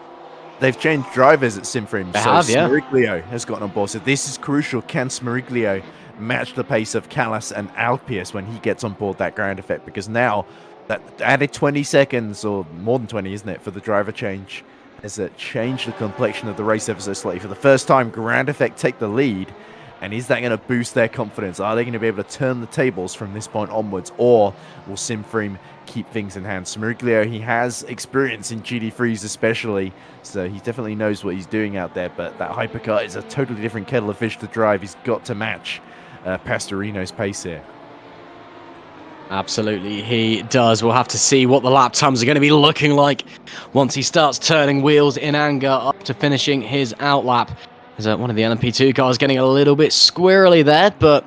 They've changed drivers at Simframe. They have, yeah. Smeriglio has gotten on board. So this is crucial. Can Smeriglio match the pace of Callas and Alpius when he gets on board that ground effect? Because now that added 20 seconds, or more than 20, isn't it, for the driver change, has changed the complexion of the race ever so slightly. For the first time, ground effect take the lead. And is that going to boost their confidence? Are they going to be able to turn the tables from this point onwards? Or will Simframe keep things in hand? Smeriglio, he has experience in GT3s especially, so he definitely knows what he's doing out there. But that hypercar is a totally different kettle of fish to drive. He's got to match Pastorino's pace here. Absolutely, he does. We'll have to see what the lap times are going to be looking like once he starts turning wheels in anger after finishing his outlap. There's one of the LMP2 cars getting a little bit squirrely there, but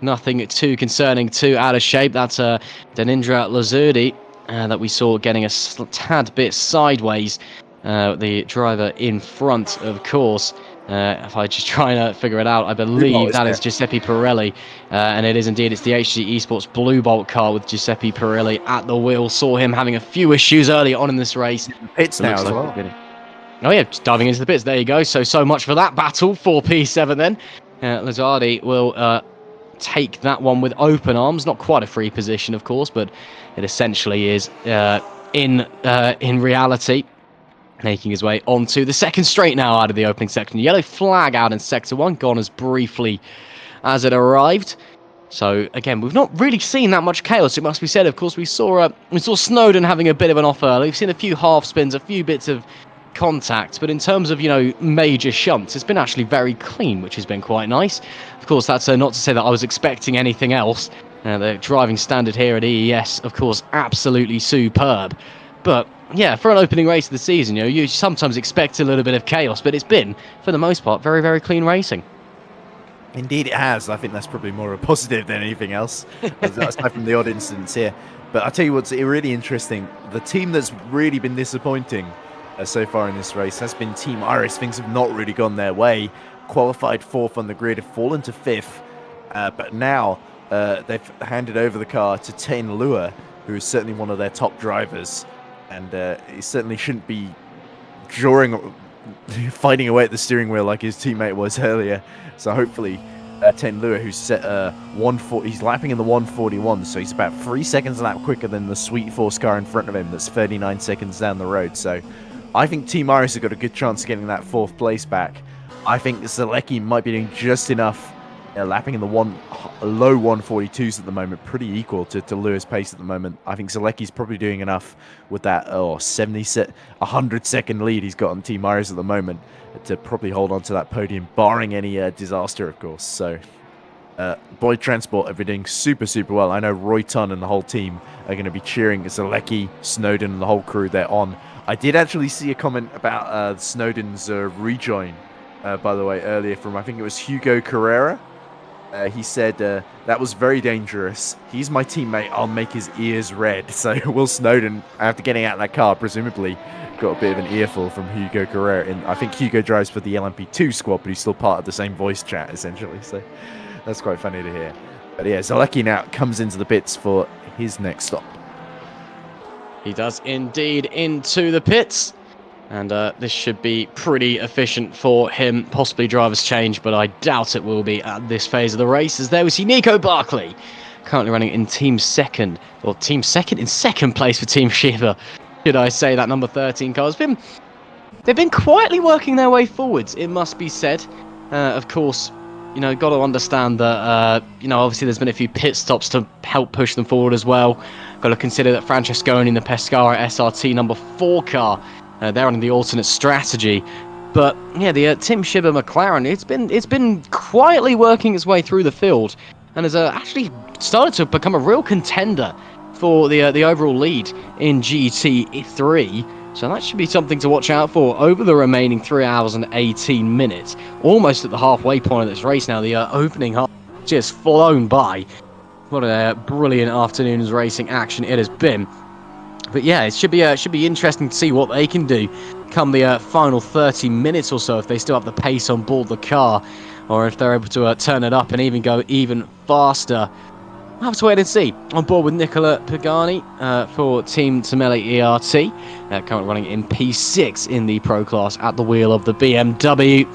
nothing too concerning, too out of shape. That's Danindra Lazurdi that we saw getting a tad bit sideways. The driver in front, of course. If I just try to figure it out, I believe that is Giuseppe Pirelli. And it is indeed, it's the HG Esports Blue Bolt car with Giuseppe Pirelli at the wheel. Saw him having a few issues early on in this race. Pits now as well. Oh yeah, just diving into the pits. There you go. So much for that battle for P7 then. Lazardi will take that one with open arms. Not quite a free position, of course, but it essentially is in reality. Making his way onto the second straight now out of the opening section. Yellow flag out in Sector 1, gone as briefly as it arrived. So again, we've not really seen that much chaos, it must be said. Of course, we saw Snowden having a bit of an off early. We've seen a few half spins, a few bits of contact, but in terms of, major shunts, it's been actually very clean, which has been quite nice. Of course, that's not to say that I was expecting anything else. The driving standard here at EES, of course, absolutely superb. But yeah, for an opening race of the season, you sometimes expect a little bit of chaos, but it's been, for the most part, very, very clean racing. Indeed it has. I think that's probably more a positive than anything else, aside from the odd incidents here. But I'll tell you what's really interesting. The team that's really been disappointing so far in this race has been Team Iris. Things have not really gone their way. Qualified 4th on the grid, have fallen to 5th. But now they've handed over the car to Tain Lua, who is certainly one of their top drivers. And he certainly shouldn't be fighting away at the steering wheel like his teammate was earlier. So hopefully Tain Lua, who's set 140, he's lapping in the 141, so he's about 3 seconds a lap quicker than the Sweet Force car in front of him that's 39 seconds down the road. So I think Team Iris have got a good chance of getting that 4th place back. I think Zalecki might be doing just enough, lapping in the low 142s at the moment, pretty equal to Lua's pace at the moment. I think Zalecki's probably doing enough with that 100-second lead he's got on Team Iris at the moment to probably hold on to that podium, barring any disaster, of course. So Boyd Transport are doing super, super well. I know Roy Tunn and the whole team are going to be cheering Zalecki, Snowden, and the whole crew they're on. I did actually see a comment about Snowden's rejoin, by the way, earlier from, I think it was Hugo Carrera. He said, that was very dangerous. He's my teammate. I'll make his ears red. So Will Snowden, after getting out of that car, presumably got a bit of an earful from Hugo Carrera. And I think Hugo drives for the LMP2 squad, but he's still part of the same voice chat, essentially. So that's quite funny to hear. But yeah, Zalecki now comes into the pits for his next stop. He does indeed into the pits. And this should be pretty efficient for him. Possibly driver's change, but I doubt it will be at this phase of the race. As there we see Nico Barkley, currently running in team second in second place for Team Shiva. Should I say that number 13 car has been... They've been quietly working their way forwards, it must be said. Of course, got to understand that, obviously there's been a few pit stops to help push them forward as well. Got to consider that Francesconi in the Pescara SRT number 4 car, they're on the alternate strategy. But yeah, the Team Shiba McLaren, it's been quietly working its way through the field and has actually started to become a real contender for the overall lead in GT3. So that should be something to watch out for over the remaining 3 hours and 18 minutes. Almost at the halfway point of this race now. The opening half just flown by. What a brilliant afternoon's racing action it has been. But yeah, it should be interesting to see what they can do come the final 30 minutes or so, if they still have the pace on board the car, or if they're able to turn it up and even go even faster. We'll have to wait and see. On board with Nicola Pagani for Team Tamele ERT, currently running in P6 in the Pro Class at the wheel of the BMW,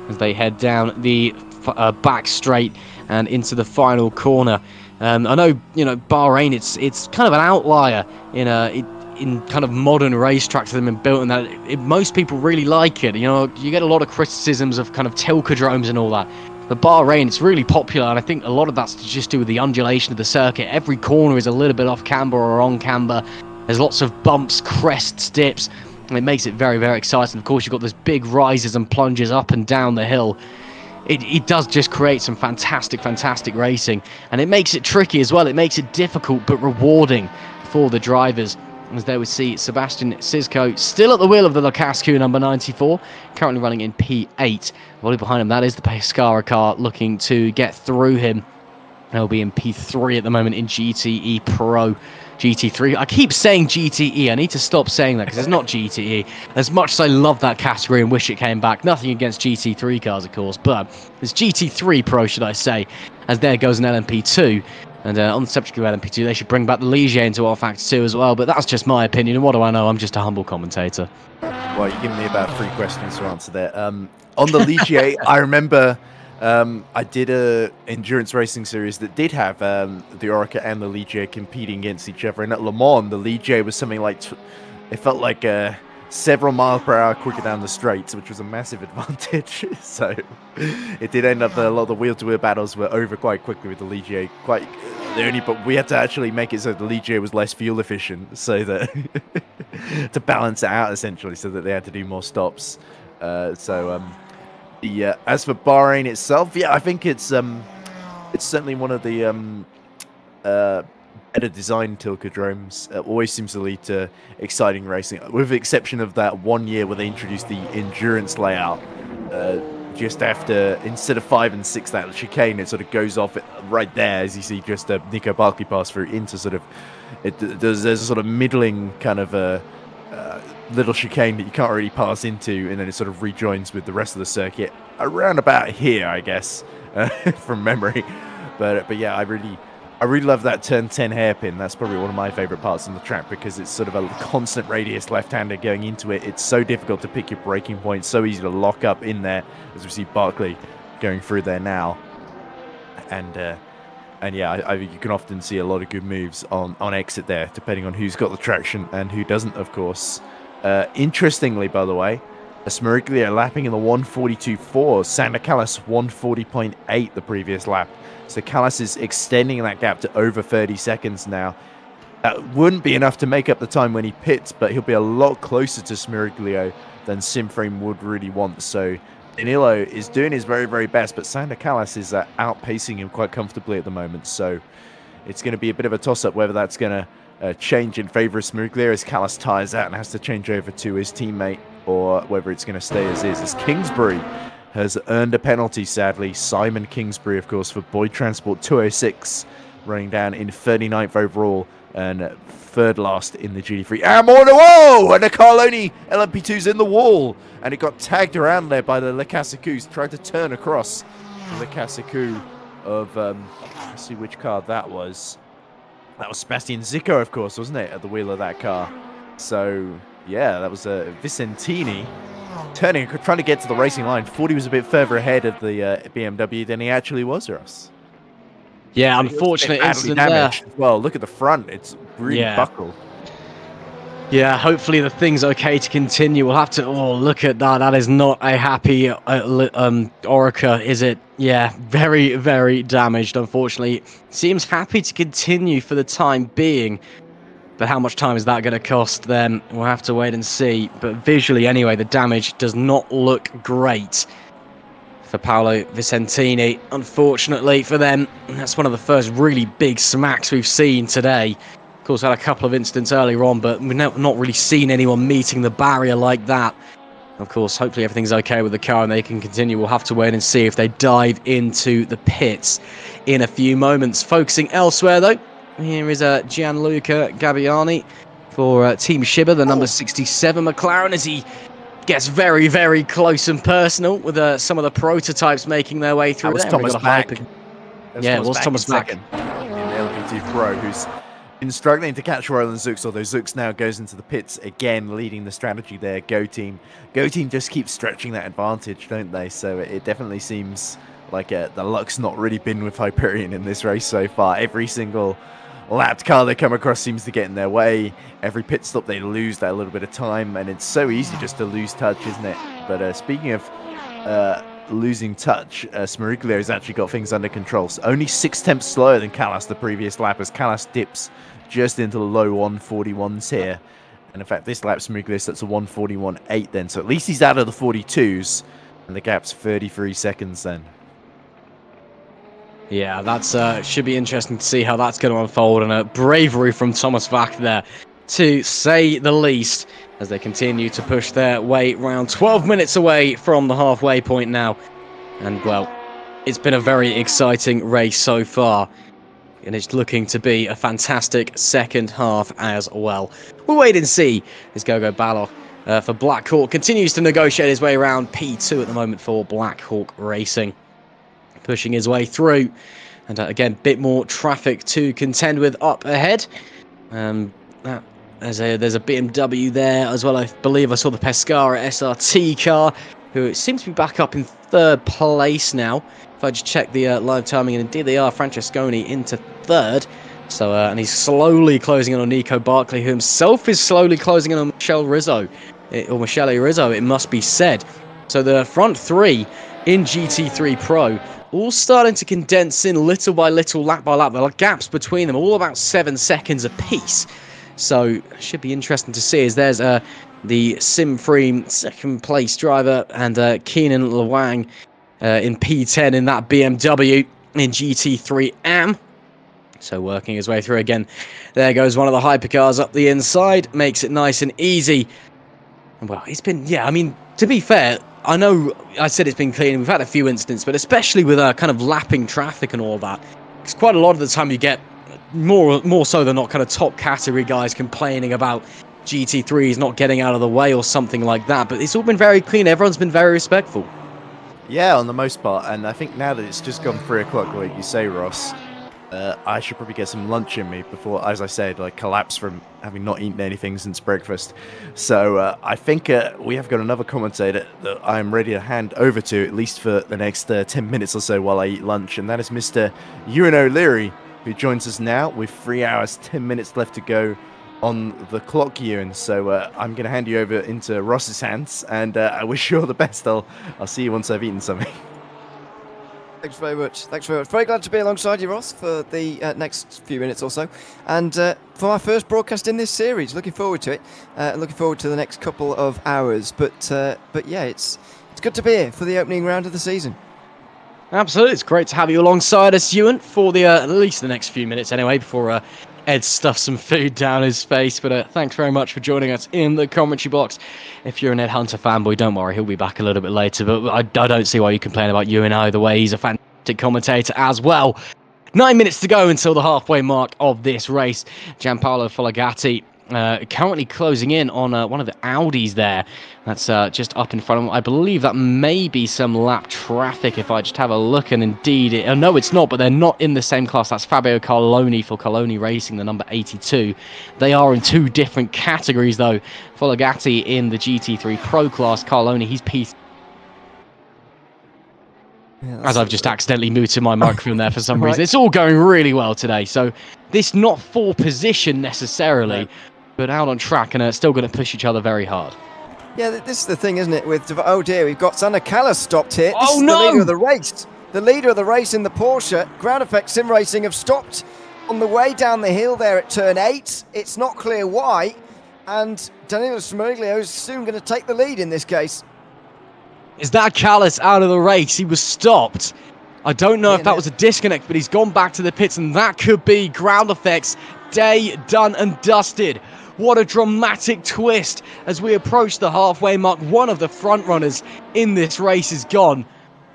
as they head down the back straight and into the final corner. I know, Bahrain, it's kind of an outlier in kind of modern racetracks that have been built, and that most people really like it. You get a lot of criticisms of kind of tilkodromes and all that. But Bahrain, it's really popular, and I think a lot of that's to just do with the undulation of the circuit. Every corner is a little bit off camber or on camber. There's lots of bumps, crests, dips, and it makes it very, very exciting. Of course, you've got those big rises and plunges up and down the hill. It does just create some fantastic racing, and it makes it tricky as well. It makes it difficult but rewarding for the drivers. As there we see Sebastian Sisko still at the wheel of the Lukascu number 94, currently running in P8. Volley behind him, that is the Pescara car looking to get through him. They'll be in P3 at the moment in GTE Pro. GT3. I keep saying GTE. I need to stop saying that because it's not GTE. As much as I love that category and wish it came back, nothing against GT3 cars, of course, but it's GT3 Pro, should I say, as there goes an LMP2. And on the subject of LMP2, they should bring back the Ligier into rFactor 2 as well, but that's just my opinion, and what do I know? I'm just a humble commentator. Well, you're giving me about 3 questions to answer there. On the Ligier, I remember I did a endurance racing series that did have the Oreca and the Ligier competing against each other, and at Le Mans, the Ligier was something like, it felt like several miles per hour quicker down the straights, which was a massive advantage. So it did end up that a lot of the wheel-to-wheel battles were over quite quickly with the Ligier. But we had to actually make it so the Ligier was less fuel efficient, so that to balance it out essentially, so that they had to do more stops. As for Bahrain itself, yeah, I think it's certainly one of the better designed tilkodromes. Always seems to lead to exciting racing, with the exception of that 1 year where they introduced the endurance layout. Just after, instead of 5 and 6, that chicane, it sort of goes off right there, as you see just Nico Barkley pass through into sort of, there's a sort of middling kind of little chicane that you can't really pass into, and then it sort of rejoins with the rest of the circuit around about here, I guess, from memory. But yeah, I really love that turn 10 hairpin. That's probably one of my favorite parts on the track, because it's sort of a constant radius left-hander going into it. It's so difficult to pick your braking point, so easy to lock up in there, as we see Barkley going through there now. And yeah, you can often see a lot of good moves on exit there, depending on who's got the traction and who doesn't, of course. Interestingly, by the way, Smyriglia lapping in the 142.4, Sander Callas 140.8 the previous lap. So Callas is extending that gap to over 30 seconds now. That wouldn't be enough to make up the time when he pits, but he'll be a lot closer to Smiriglio than Simframe would really want. So Danilo is doing his very, very best, but Sander Callas is outpacing him quite comfortably at the moment. So it's going to be a bit of a toss-up whether that's going to change in favour of Smiriglio as Callas tires out and has to change over to his teammate, or whether it's going to stay as is, as Kingsbury has earned a penalty, sadly. Simon Kingsbury, of course, for Boyd Transport 206, running down in 39th overall and third last in the GT3. And whoa! And the Carloni LMP2's in the wall, and it got tagged around there by the Lecasicus, tried to turn across the Lecasicu of, let's see which car that was. That was Sebastian Zico, of course, wasn't it, at the wheel of that car? So, yeah, that was Vicentini trying to get to the racing line. Thought he was a bit further ahead of the BMW than he actually was, Ross. Yeah, unfortunate incident there. Well, look at the front. It's really buckled. Yeah, hopefully the thing's okay to continue. We'll have to... Oh, look at that. That is not a happy Oreca, is it? Yeah, very, very damaged, unfortunately. Seems happy to continue for the time being. But how much time is that going to cost them? We'll have to wait and see. But visually, anyway, the damage does not look great for Paolo Vicentini. Unfortunately for them, that's one of the first really big smacks we've seen today. Of course, had a couple of incidents earlier on, but we've not really seen anyone meeting the barrier like that. Of course, hopefully everything's okay with the car and they can continue. We'll have to wait and see if they dive into the pits in a few moments. Focusing elsewhere, though, here is Gianluca Gabbiani for Team Shiba, the number 67 McLaren, as he gets very, very close and personal with some of the prototypes making their way through. That was Thomas Back. Yeah, it was Thomas Back. In the LPT Pro, who's been struggling to catch Roland Zux, although Zux now goes into the pits again, leading the strategy there. Go Team just keeps stretching that advantage, don't they? So it definitely seems like the luck's not really been with Hyperion in this race so far. Every single lapped car they come across seems to get in their way. Every pit stop they lose that little bit of time, and it's so easy just to lose touch, isn't it? But speaking of losing touch, Smeriglio's actually got things under control. So only 6 tenths slower than Callas the previous lap, as Callas dips just into the low 141s here. And in fact, this lap Smeriglio sets a 141.8 then, so at least he's out of the 42s, and the gap's 33 seconds then. Yeah, that's should be interesting to see how that's going to unfold, and a bravery from Thomas Vac there, to say the least, as they continue to push their way round. 12 minutes away from the halfway point now, and well, it's been a very exciting race so far, and it's looking to be a fantastic second half as well. We'll wait and see as Gogo Balog for Black Hawk continues to negotiate his way around P2 at the moment for Black Hawk Racing, pushing his way through, and again, a bit more traffic to contend with up ahead. There's a BMW there as well. I believe I saw the Pescara SRT car, who seems to be back up in 3rd place now. If I just check the live timing, and indeed they are, Francesconi into 3rd. So, and he's slowly closing in on Nico Barkley, who himself is slowly closing in on Michele Rizzo, it must be said. So the front three in GT3 Pro all starting to condense in little by little, lap by lap. There are gaps between them, all about 7 seconds apiece. So should be interesting to see, as there's the Sim-Free 2nd place driver, and Keenan Lewang in P10 in that BMW in GT3 AM. So working his way through again. There goes one of the hypercars up the inside, makes it nice and easy. Well, it's been, yeah, I mean, to be fair, I know I said it's been clean, we've had a few incidents, but especially with kind of lapping traffic and all that, it's quite a lot of the time you get more so than not kind of top category guys complaining about GT3s not getting out of the way or something like that, but it's all been very clean. Everyone's been very respectful. Yeah, on the most part, and I think now that it's just gone 3 o'clock, like you say, Ross, I should probably get some lunch in me before, as I said, like collapse from having not eaten anything since breakfast. So I think we have got another commentator that I'm ready to hand over to, at least for the next 10 minutes or so while I eat lunch, and that is Mr. Ewan O'Leary, who joins us now with 3 hours, 10 minutes left to go on the clock, Ewan. So I'm going to hand you over into Ross's hands, and I wish you all the best. I'll see you once I've eaten something. Thanks very much. Thanks very much. Very glad to be alongside you, Ross, for the next few minutes or so. And for my first broadcast in this series. Looking forward to it. Looking forward to the next couple of hours. But yeah, it's good to be here for the opening round of the season. Absolutely. It's great to have you alongside us, Ewan, for the at least the next few minutes anyway, before Ed stuffs some food down his face. But thanks very much for joining us in the commentary box. If you're an Ed Hunter fanboy, don't worry, he'll be back a little bit later. But I don't see why you complain about Ewan either way. He's a fantastic commentator as well. 9 minutes to go until the halfway mark of this race. Gianpaolo Folagatti currently closing in on one of the Audis there. That's just up in front of him. I believe that may be some lap traffic if I just have a look, and indeed, no, it's not, but they're not in the same class. That's Fabio Carloni for Carloni Racing, the number 82. They are in 2 different categories, though. Folagatti in the GT3 Pro class, Carloni, he's P3. Yeah, as I've just accidentally muted my microphone there for some reason. It's all going really well today. So this not for position necessarily, but out on track, and still going to push each other very hard. Yeah, this is the thing, isn't it? With oh dear, we've got Sander Callas stopped here. This is no! The leader of the race. The leader of the race in the Porsche. Ground Effect Sim Racing have stopped on the way down the hill there at turn 8. It's not clear why, and Danilo Smeriglio is soon going to take the lead in this case. Is that Callas out of the race? He was stopped. I don't know if that was a disconnect, but he's gone back to the pits, and that could be Ground Effect's day done and dusted. What a dramatic twist as we approach the halfway mark. One of the front runners in this race is gone.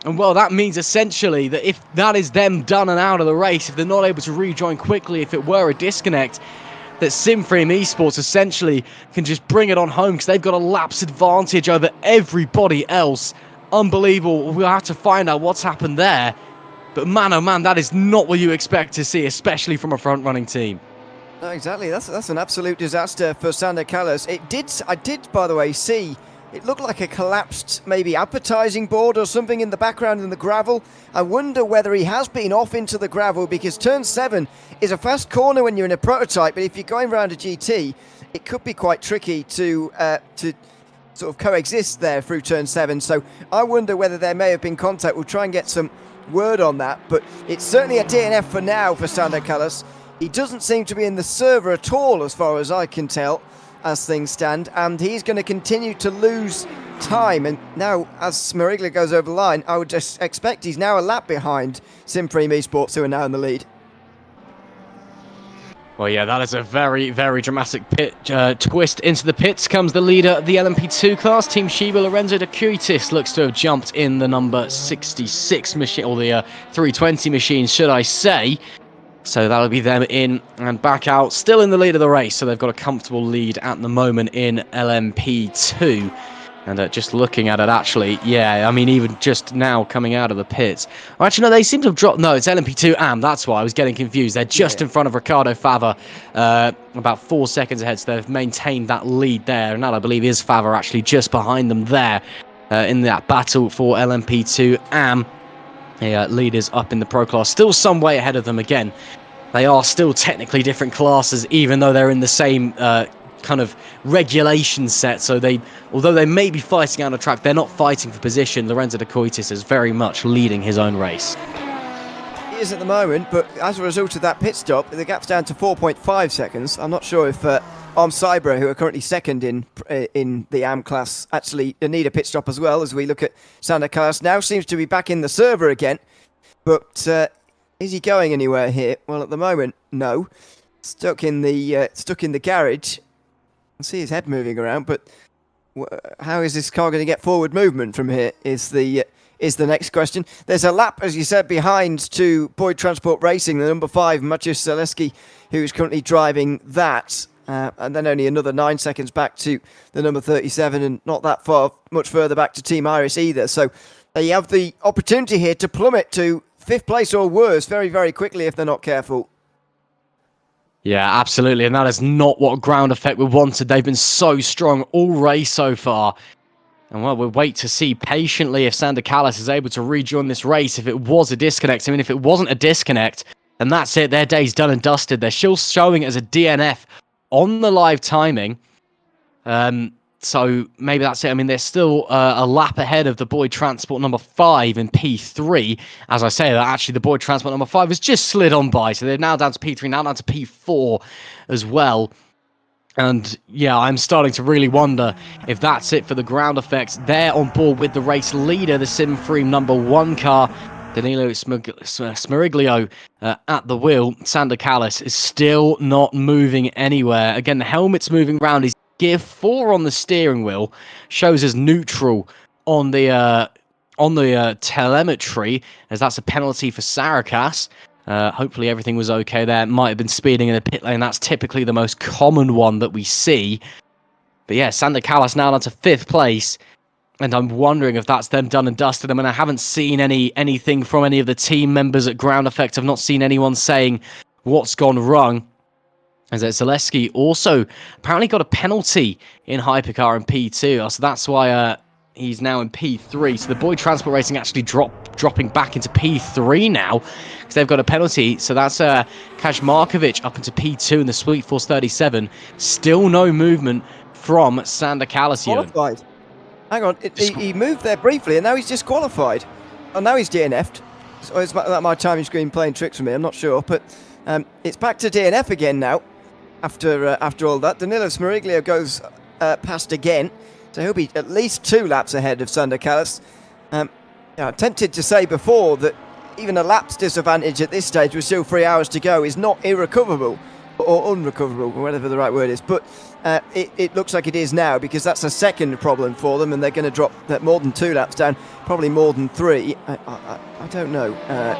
And well, that means essentially that if that is them done and out of the race, if they're not able to rejoin quickly, if it were a disconnect, that SimFrame eSports essentially can just bring it on home because they've got a laps advantage over everybody else. Unbelievable. We'll have to find out what's happened there. But man, oh man, that is not what you expect to see, especially from a front-running team. No, exactly. That's an absolute disaster for Sander Callas. I did, by the way, see it looked like a collapsed maybe advertising board or something in the background in the gravel. I wonder whether he has been off into the gravel, because turn 7 is a fast corner when you're in a prototype, but if you're going around a GT, it could be quite tricky to sort of coexist there through turn 7. So I wonder whether there may have been contact. We'll try and get some word on that, but it's certainly a DNF for now for Sander Callas. He doesn't seem to be in the server at all, as far as I can tell, as things stand, and he's going to continue to lose time. And now, as Smiriglia goes over the line, I would just expect he's now a lap behind SimFrame eSports, who are now in the lead. Well, yeah, that is a very, very dramatic twist. Into the pits comes the leader of the LMP2 class, Team Shiba. Lorenzo de Cuitis looks to have jumped in the number 66 machine, or the 320 machine, should I say. So that'll be them in and back out, still in the lead of the race. So they've got a comfortable lead at the moment in LMP2. And just looking at it, actually, yeah, I mean, even just now coming out of the pits. Oh, actually, no, they seem to have dropped. No, it's LMP2 AM. That's why I was getting confused. They're just in front of Ricardo Fava, about 4 seconds ahead. So they've maintained that lead there. And that, I believe, is Fava actually just behind them there in that battle for LMP2 AM. The leaders up in the Pro class, still some way ahead of them again. They are still technically different classes, even though they're in the same kind of regulation set. So although they may be fighting out on track, they're not fighting for position. Lorenzo de Cuitis is very much leading his own race. He is at the moment, but as a result of that pit stop, the gap's down to 4.5 seconds. I'm not sure if Cyber, who are currently second in the AM class, actually need a pit stop as well, as we look at Sander Callas. Now seems to be back in the server again, but is he going anywhere here? Well, at the moment, no. Stuck in the garage. I see his head moving around, but how is this car going to get forward movement from here is the next question. There's a lap, as you said, behind to Boyd Transport Racing, the number 5, Maciej Zaleski, who is currently driving that. And then only another 9 seconds back to the number 37, and not that much further back to Team Iris either. So they have the opportunity here to plummet to 5th place or worse very, very quickly if they're not careful. Yeah, absolutely. And that is not what Ground Effect were wanted. They've been so strong all race so far. And well, we'll wait to see patiently if Sander Callas is able to rejoin this race if it was a disconnect. I mean, if it wasn't a disconnect, then that's it. Their day's done and dusted. They're still showing it as a DNF on the live timing. So maybe that's it. I mean, they're still a lap ahead of the Boyd Transport number 5 in P3. As I say, that actually the Boyd Transport number 5 has just slid on by. So they're now down to P3, now down to P4 as well. And yeah, I'm starting to really wonder if that's it for the Ground Effects. They're on board with the race leader, the SimFrame number 1 car, Danilo Smiriglio at the wheel. Sander Callas is still not moving anywhere. Again, the helmet's moving around. His gear 4 on the steering wheel shows as neutral on the telemetry, as that's a penalty for Sarakas. Hopefully everything was okay there. Might have been speeding in the pit lane. That's typically the most common one that we see. But yeah, Sander Callas now down to 5th place. And I'm wondering if that's them done and dusted. I mean, I haven't seen anything from any of the team members at Ground Effect. I've not seen anyone saying what's gone wrong. As Zaleski also apparently got a penalty in Hypercar in P2. So that's why he's now in P3. So the Boyd Transport Racing actually dropping back into P3 now, because they've got a penalty. So that's Kajmarkovic up into P2 in the Sweet Force 37. Still no movement from Sander Callas. Qualified. Hang on, he moved there briefly, and now he's disqualified. Oh, now he's DNF'd. So it's my timing screen playing tricks for me, I'm not sure. But it's back to DNF again now, after all that. Danilo Smiriglio goes past again, so he'll be at least 2 laps ahead of Sander Callas. I'm tempted to say before that even a lap's disadvantage at this stage with still 3 hours to go is not irrecoverable. or unrecoverable, whatever the right word is. But it looks like it is now, because that's a second problem for them, and they're going to drop that more than 2 laps down, probably more than 3. I don't know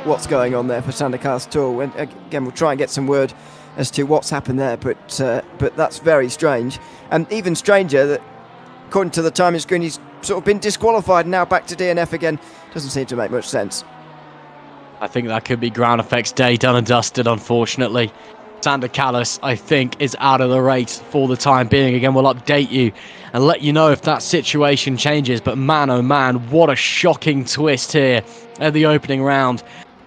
what's going on there for Sander Kalas at all. And again, we'll try and get some word as to what's happened there, but that's very strange. And even stranger that, according to the timing screen, he's sort of been disqualified and now back to DNF again. Doesn't seem to make much sense. I think that could be ground effects day done and dusted, unfortunately. Sander Kalas, I think, is out of the race for the time being. Again, we'll update you and let you know if that situation changes. But man, oh man, what a shocking twist here at the opening round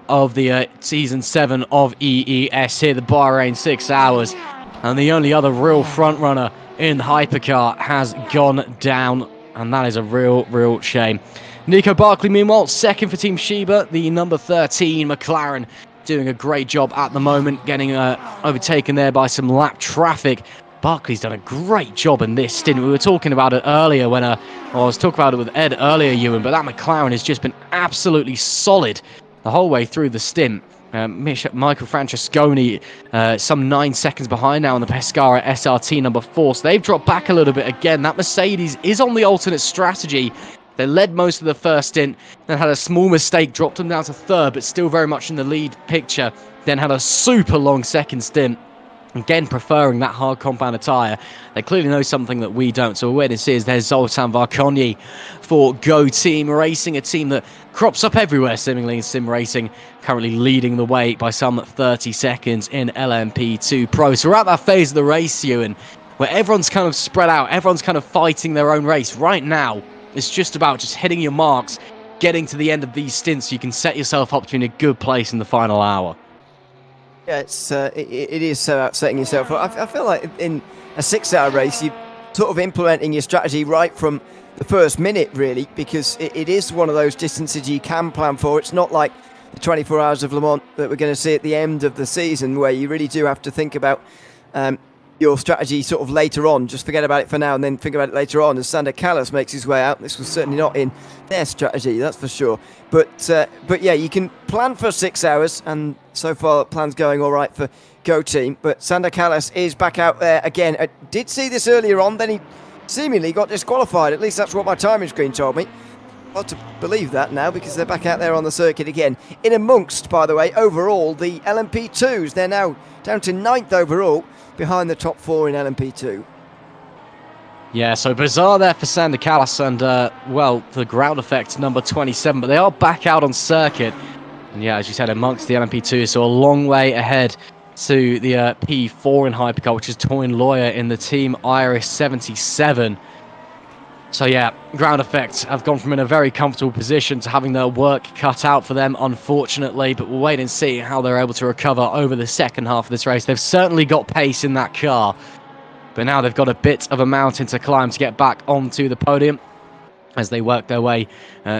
of the Season 7 of EES here, the Bahrain 6 Hours. And the only other real front-runner in the hypercar has gone down, and that is a real shame. Nico Barkley, meanwhile, second for Team Sheba, the number 13 McLaren, doing a great job at the moment, getting overtaken there by some lap traffic. Barkley's done a great job in this stint. We were talking about it earlier when I was talking about it with Ed earlier, Ewan, but that McLaren has just been absolutely solid the whole way through the stint. Michael Francesconi some 9 seconds behind now on the Pescara SRT number 4, so they've dropped back a little bit again. That Mercedes is on the alternate strategy. They led most of the first stint, then had a small mistake, dropped them down to 3rd, but still very much in the lead picture. Then had a super long second stint, again preferring that hard compound tyre. They clearly know something that we don't, so we're waiting to see as there's Zoltan Varkonyi for Go Team Racing, a team that crops up everywhere seemingly in sim racing, currently leading the way by some 30 seconds in LMP2 Pro. So we're at that phase of the race, Ewan, where everyone's kind of spread out, everyone's kind of fighting their own race. Right now, it's just about just hitting your marks, getting to the end of these stints so you can set yourself up to be in a good place in the final hour. Yeah, it is so about setting yourself up. I feel like in a 6-hour race, you're sort of implementing your strategy right from the first minute, really, because it is one of those distances you can plan for. It's not like the 24 Hours of Le Mans that we're going to see at the end of the season, where you really do have to think about your strategy sort of later on. Just forget about it for now and then think about it later on as Sander Kalas makes his way out. This was certainly not in their strategy, that's for sure. But yeah, you can plan for 6 hours, and so far the plan's going all right for Go Team. But Sander Kalas is back out there again. I did see this earlier on, then he seemingly got disqualified. At least that's what my timing screen told me. Hard to believe that now, because they're back out there on the circuit again. In amongst, by the way, overall, the LMP2s. They're now down to 9th overall, behind the top 4 in LMP2. Yeah, so bizarre there for Sander Kalas and, well, the ground effect number 27, but they are back out on circuit. And yeah, as you said, amongst the LMP2, so a long way ahead to the P4 in hypercar, which is Toyn Lawyer in the Team Iris 77. So yeah, ground effects have gone from in a very comfortable position to having their work cut out for them, unfortunately. But we'll wait and see how they're able to recover over the second half of this race. They've certainly got pace in that car, but now they've got a bit of a mountain to climb to get back onto the podium as they work their way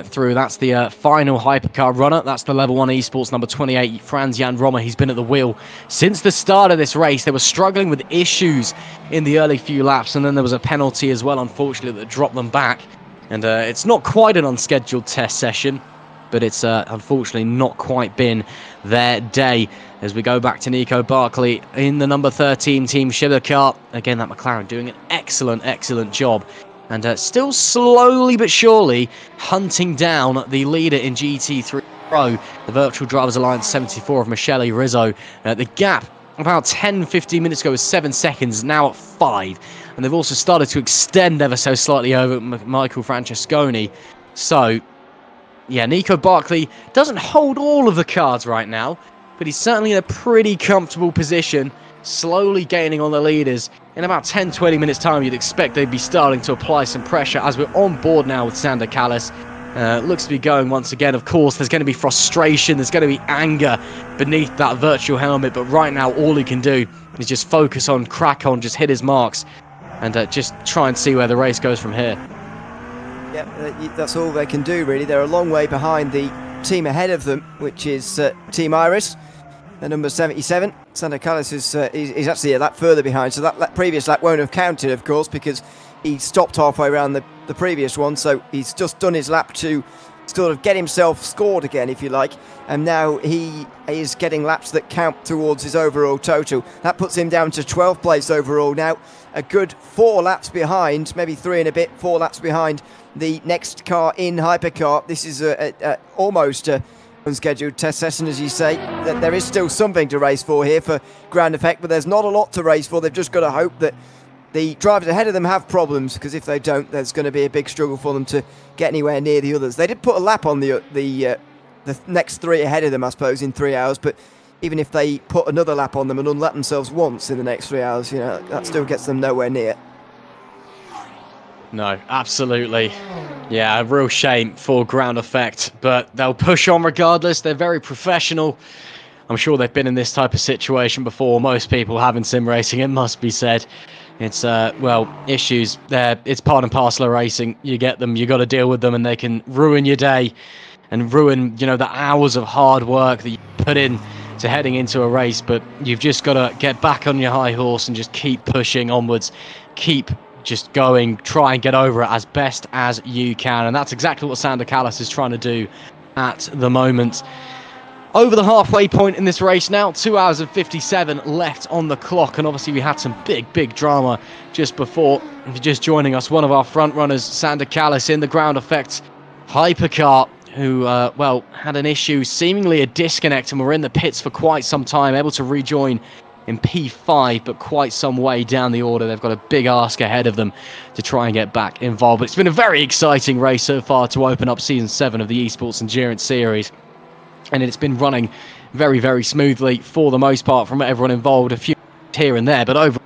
through. That's the final hypercar runner. That's the Level 1 eSports number 28, Franz Jan Romer. He's been at the wheel since the start of this race. They were struggling with issues in the early few laps, and then there was a penalty as well, unfortunately, that dropped them back. And it's not quite an unscheduled test session, but it's unfortunately not quite been their day. As we go back to Nico Barkley in the number 13 Team Sheba car. Again, that McLaren doing an excellent job. And still slowly but surely hunting down the leader in GT3 Pro, the Virtual Drivers Alliance 74 of Michele Rizzo. The gap about 10-15 minutes ago was 7 seconds, now at 5. And they've also started to extend ever so slightly over Michael Francesconi. So, yeah, Nico Barkley doesn't hold all of the cards right now, but he's certainly in a pretty comfortable position, slowly gaining on the leaders. In about 10-20 minutes time, you'd expect they'd be starting to apply some pressure as we're on board now with Sander Kalas. Looks to be going once again. Of course, there's going to be frustration, there's going to be anger beneath that virtual helmet, but right now all he can do is just focus on, crack on, just hit his marks, and just try and see where the race goes from here. Yeah, that's all they can do, really. They're a long way behind the team ahead of them, which is Team Iris, the number 77. Sander Kalas is actually a lap further behind, so that previous lap won't have counted, of course, because he stopped halfway around the previous one, so he's just done his lap to sort of get himself scored again, if you like, and now he is getting laps that count towards his overall total. That puts him down to 12th place overall now, a good 4 laps behind, maybe 3 and a bit, 4 laps behind the next car in Hypercar. This is almost a unscheduled test session, as you say. That there is still something to race for here for Ground Effect, but there's not a lot to race for. They've just got to hope that the drivers ahead of them have problems, because if they don't, there's going to be a big struggle for them to get anywhere near the others. They did put a lap on the next 3 ahead of them, I suppose, in 3 hours, but even if they put another lap on them and unlap themselves once in the next 3 hours, that still gets them nowhere near. No, absolutely. Yeah, a real shame for Ground Effect, but they'll push on regardless. They're very professional. I'm sure they've been in this type of situation before. Most people have in sim racing, it must be said. It's, issues there. It's part and parcel of racing. You get them, you got to deal with them, and they can ruin your day and ruin, the hours of hard work that you put in to heading into a race. But you've just got to get back on your high horse and just keep pushing onwards. Keep just going, try and get over it as best as you can, and that's exactly what Sander Callis is trying to do at the moment. Over the halfway point in this race now, 2 hours and 57 left on the clock, and obviously we had some big drama just before. If you're just joining us, one of our front runners, Sander Callis, in the Ground Effect Hypercar, who had an issue, seemingly a disconnect, and were in the pits for quite some time, able to rejoin in P5, but quite some way down the order. They've got a big ask ahead of them to try and get back involved. But it's been a very exciting race so far to open up Season 7 of the eSports Endurance Series. And it's been running very smoothly for the most part from everyone involved. A few here and there, but overall,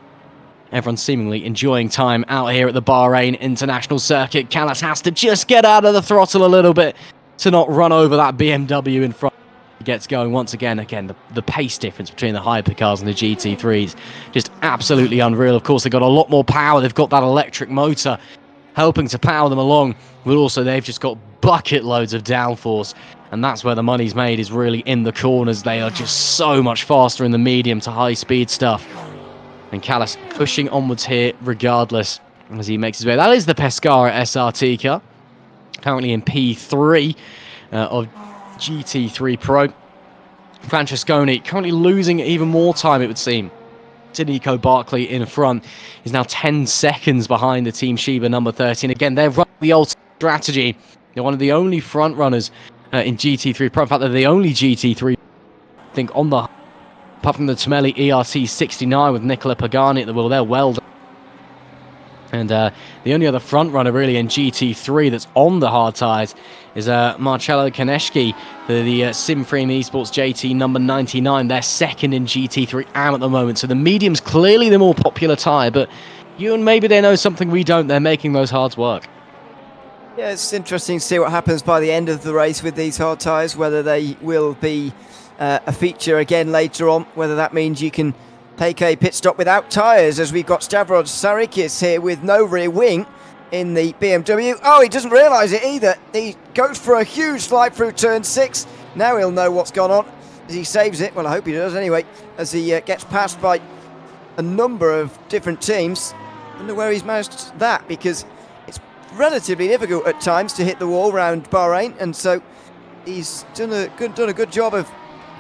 everyone's seemingly enjoying time out here at the Bahrain International Circuit. Callis has to just get out of the throttle a little bit to not run over that BMW in front. Gets going once again. The pace difference between the hypercars and the GT3s just absolutely unreal. Of course, they've got a lot more power. They've got that electric motor helping to power them along, but also they've just got bucket loads of downforce, and that's where the money's made, is really in the corners. They are just so much faster in the medium to high speed stuff, and Callis pushing onwards here regardless as he makes his way. That is the Pescara SRT car, currently in P3 of GT3 Pro. Francesconi currently losing even more time, it would seem, to Nico Barkley in front. He's now 10 seconds behind the Team Sheba number 13. Again, they're running the old strategy. They're one of the only front runners in GT3 Pro. In fact, they're the only GT3, I think, on the, apart from the Tomelli ERT 69 with Nicola Pagani at the wheel. They're well done. And the only other front runner really in GT3 that's on the hard tyres is Marcello Konecki, the Simframe Esports JT number 99. They're second in GT3 AM at the moment. So the medium's clearly the more popular tyre, but maybe they know something we don't. They're making those hards work. Yeah, it's interesting to see what happens by the end of the race with these hard tyres, whether they will be a feature again later on, whether that means you can take a pit stop without tyres, as we've got Stavros Sarikis here with no rear wing in the BMW. Oh, he doesn't realise it either. He goes for a huge slide through turn 6. Now he'll know what's gone on as he saves it. Well, I hope he does anyway, as he gets passed by a number of different teams. I wonder where he's managed that, because it's relatively difficult at times to hit the wall around Bahrain, and so he's done a good job of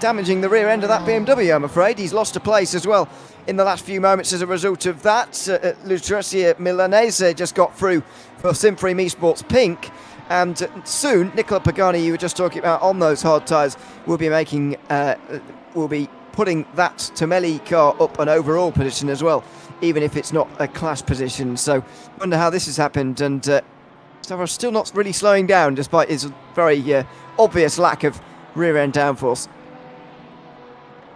damaging the rear end of that BMW, I'm afraid. He's lost a place as well in the last few moments as a result of that. Lucrezia Milanese just got through for Simframe Esports Pink, and soon Nicola Pagani, you were just talking about on those hard tyres, will be putting that Tomelli car up an overall position as well, even if it's not a class position. So I wonder how this has happened, and Stavros still not really slowing down despite his very obvious lack of rear end downforce.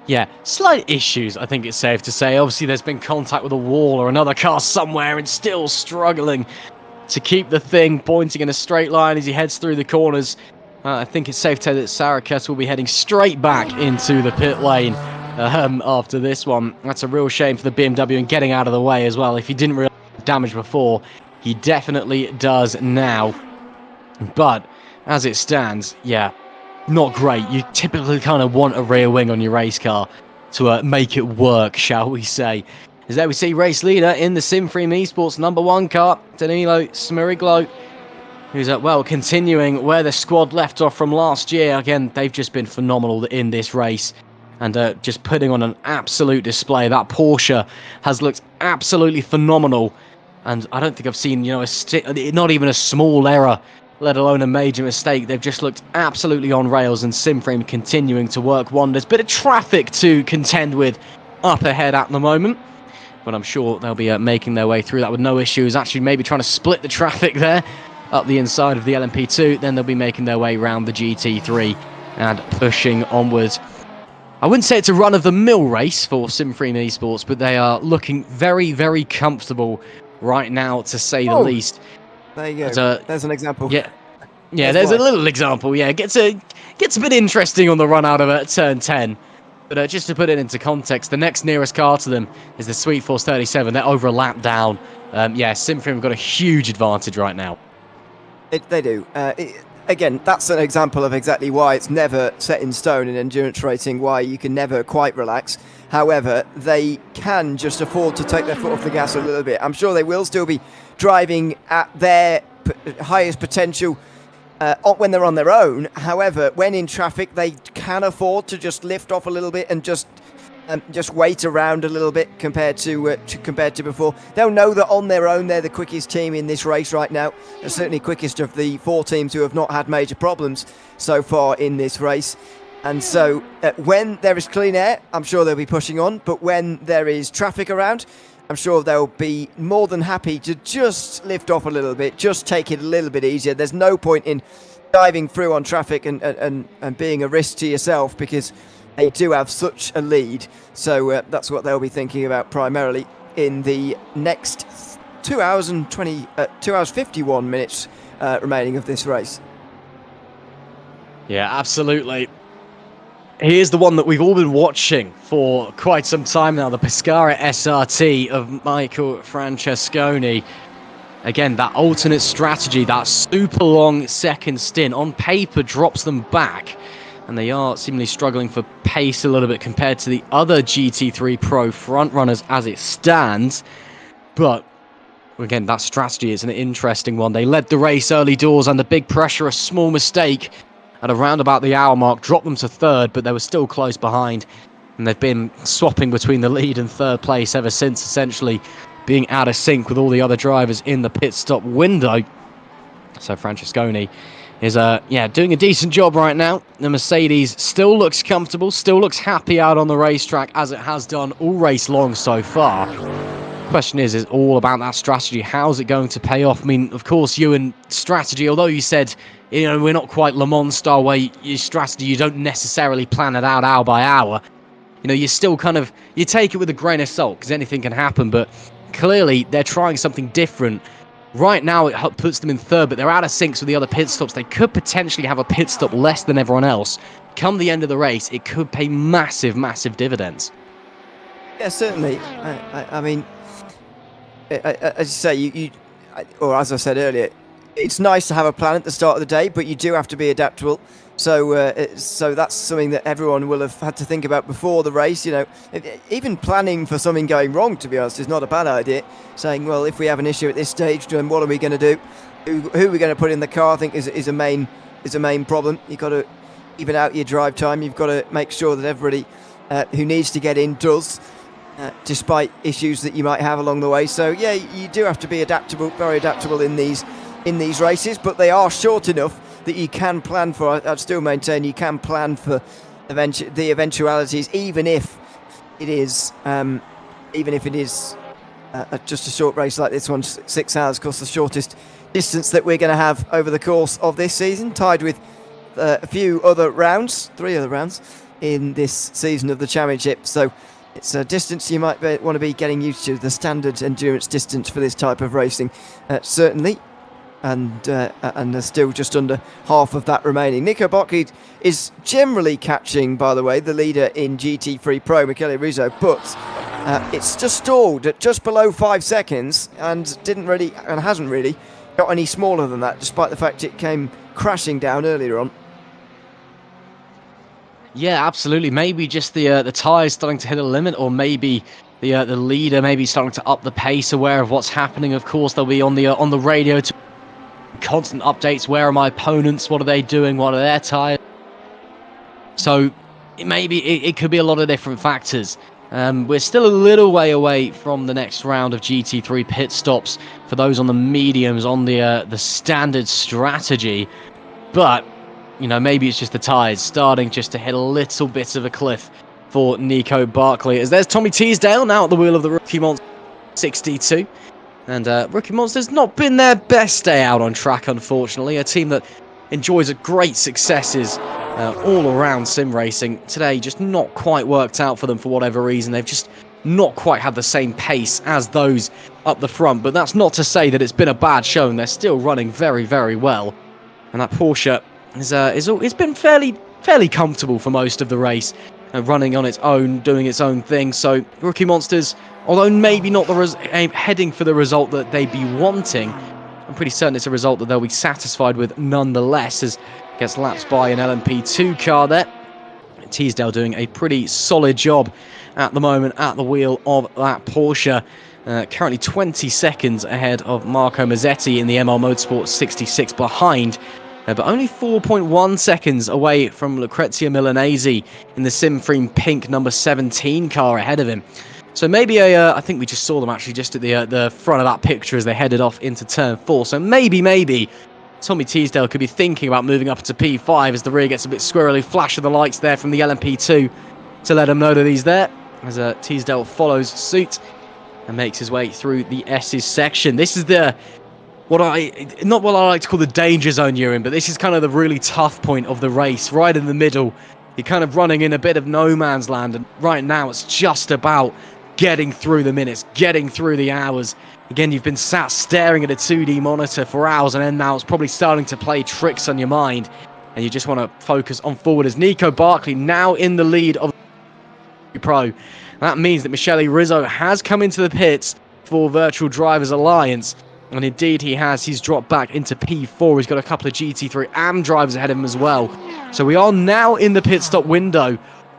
Yeah, slight issues, I think it's safe to say. Obviously, there's been contact with a wall or another car somewhere, and still struggling to keep the thing pointing in a straight line as he heads through the corners. I think it's safe to say that Sarikis will be heading straight back into the pit lane after this one. That's a real shame for the BMW, and getting out of the way as well. If he didn't realize damage before, he definitely does now. But as it stands, yeah, not great. You typically kind of want a rear wing on your race car to make it work, shall we say. As there we see race leader in the Simframe Esports number 1 car, Danilo Smiriglo, who's well, continuing where the squad left off from last year. Again, they've just been phenomenal in this race and just putting on an absolute display. That Porsche has looked absolutely phenomenal, and I don't think I've seen, you know, not even a small error, let alone a major mistake. They've just looked absolutely on rails, and Simframe continuing to work wonders. Bit of traffic to contend with up ahead at the moment, but I'm sure they'll be making their way through that with no issues. Actually, maybe trying to split the traffic there up the inside of the LMP2, then they'll be making their way around the GT3 and pushing onwards. I wouldn't say it's a run-of-the-mill race for Simframe Esports, but they are looking very, very comfortable right now, to say the least. There you go. There's an example. Yeah, there's a little example. Yeah, it gets a bit interesting on the run out of turn 10. But just to put it into context, the next nearest car to them is the Sweet Force 37. They're over a lap down. Simframe have got a huge advantage right now. They do. Again, that's an example of exactly why it's never set in stone in endurance racing, why you can never quite relax. However, they can just afford to take their foot off the gas a little bit. I'm sure they will still be driving at their highest potential when they're on their own. However, when in traffic, they can afford to just lift off a little bit and just wait around a little bit compared to before. They'll know that on their own they're the quickest team in this race right now. They're certainly quickest of the 4 teams who have not had major problems so far in this race. And so when there is clean air, I'm sure they'll be pushing on. But when there is traffic around, I'm sure they'll be more than happy to just lift off a little bit, just take it a little bit easier. There's no point in diving through on traffic and being a risk to yourself, because they do have such a lead. So that's what they'll be thinking about primarily in the next 2 hours 51 minutes remaining of this race. Yeah, absolutely. Here's the one that we've all been watching for quite some time now, the Pescara SRT of Michael Francesconi. Again, that alternate strategy, that super long second stint on paper drops them back, and they are seemingly struggling for pace a little bit compared to the other GT3 Pro frontrunners as it stands. But again, that strategy is an interesting one. They led the race early doors under big pressure. A small mistake at around about the hour mark dropped them to third, but they were still close behind, and they've been swapping between the lead and third place ever since, essentially being out of sync with all the other drivers in the pit stop window. So Francesconi is doing a decent job right now. The Mercedes still looks comfortable, still looks happy out on the racetrack, as it has done all race long so far. Question is all about that strategy. How's it going to pay off? I mean, of course, you and strategy, although you said, you know, we're not quite Le Mans style where your strategy, you don't necessarily plan it out hour by hour. You know, you still you take it with a grain of salt, because anything can happen, but clearly they're trying something different. Right now it puts them in third, but they're out of sync with the other pit stops. They could potentially have a pit stop less than everyone else. Come the end of the race, it could pay massive, massive dividends. Yeah, certainly. I mean, as you say, or as I said earlier, it's nice to have a plan at the start of the day, but you do have to be adaptable. So that's something that everyone will have had to think about before the race. You know, even planning for something going wrong, to be honest, is not a bad idea. Saying, well, if we have an issue at this stage, then what are we going to do? Who are we going to put in the car? I think is a main problem. You've got to even out your drive time. You've got to make sure that everybody who needs to get in does, despite issues that you might have along the way. So yeah, you do have to be adaptable, very adaptable in these races, but they are short enough that you can plan for. I'd still maintain you can plan for the eventualities, even if it is just a short race like this one. 6 hours, of course, the shortest distance that we're going to have over the course of this season, tied with a few other rounds, 3 other rounds in this season of the championship. So it's a distance you might want to be getting used to, the standard endurance distance for this type of racing, certainly. And there's still just under half of that remaining. Nico Bocchi is generally catching, by the way, the leader in GT3 Pro, Michele Rizzo, but it's just stalled at just below 5 seconds and hasn't really got any smaller than that, despite the fact it came crashing down earlier on. Yeah, absolutely. Maybe just the tyres starting to hit a limit, or maybe the leader maybe starting to up the pace, aware of what's happening. Of course, they'll be on the radio to constant updates. Where are my opponents? What are they doing? What are their tyres? So it could be a lot of different factors. We're still a little way away from the next round of GT3 pit stops for those on the mediums, on the standard strategy. But, you know, maybe it's just the tyres starting just to hit a little bit of a cliff for Nico Barclay. As there's Tommy Teasdale now at the wheel of the Rookie Monster 62. And Rookie Monster's not been their best day out on track, unfortunately. A team that enjoys a great successes all around sim racing. Today just not quite worked out for them for whatever reason. They've just not quite had the same pace as those up the front. But that's not to say that it's been a bad show, and they're still running very, very well. And that Porsche it's been fairly comfortable for most of the race, running on its own, doing its own thing. So Rookie Monsters, although maybe not heading for the result that they'd be wanting, I'm pretty certain it's a result that they'll be satisfied with nonetheless, as gets lapped by an LMP2 car there. Teasdale doing a pretty solid job at the moment at the wheel of that Porsche. Currently 20 seconds ahead of Marco Mazzetti in the MR Motorsport 66 behind. But only 4.1 seconds away from Lucrezia Milanese in the Simframe pink number 17 car ahead of him. So maybe I think we just saw them actually just at the front of that picture as they headed off into turn 4. So maybe Tommy Teasdale could be thinking about moving up to P5 as the rear gets a bit squirrely. Flash of the lights there from the LMP2 to let him know that he's there, as Teasdale follows suit and makes his way through the S's section. This is not what I like to call the danger zone you're in, but this is kind of the really tough point of the race, right in the middle. You're kind of running in a bit of no man's land, and right now it's just about getting through the minutes, getting through the hours. Again, you've been sat staring at a 2D monitor for hours, and then now it's probably starting to play tricks on your mind, and you just want to focus on forward. As Nico Barclay now in the lead of the Pro. That means that Michele Rizzo has come into the pits for Virtual Drivers Alliance, and indeed he has. He's dropped back into P4. He's got a couple of GT3 AM drivers ahead of him as well. So we are now in the pit stop window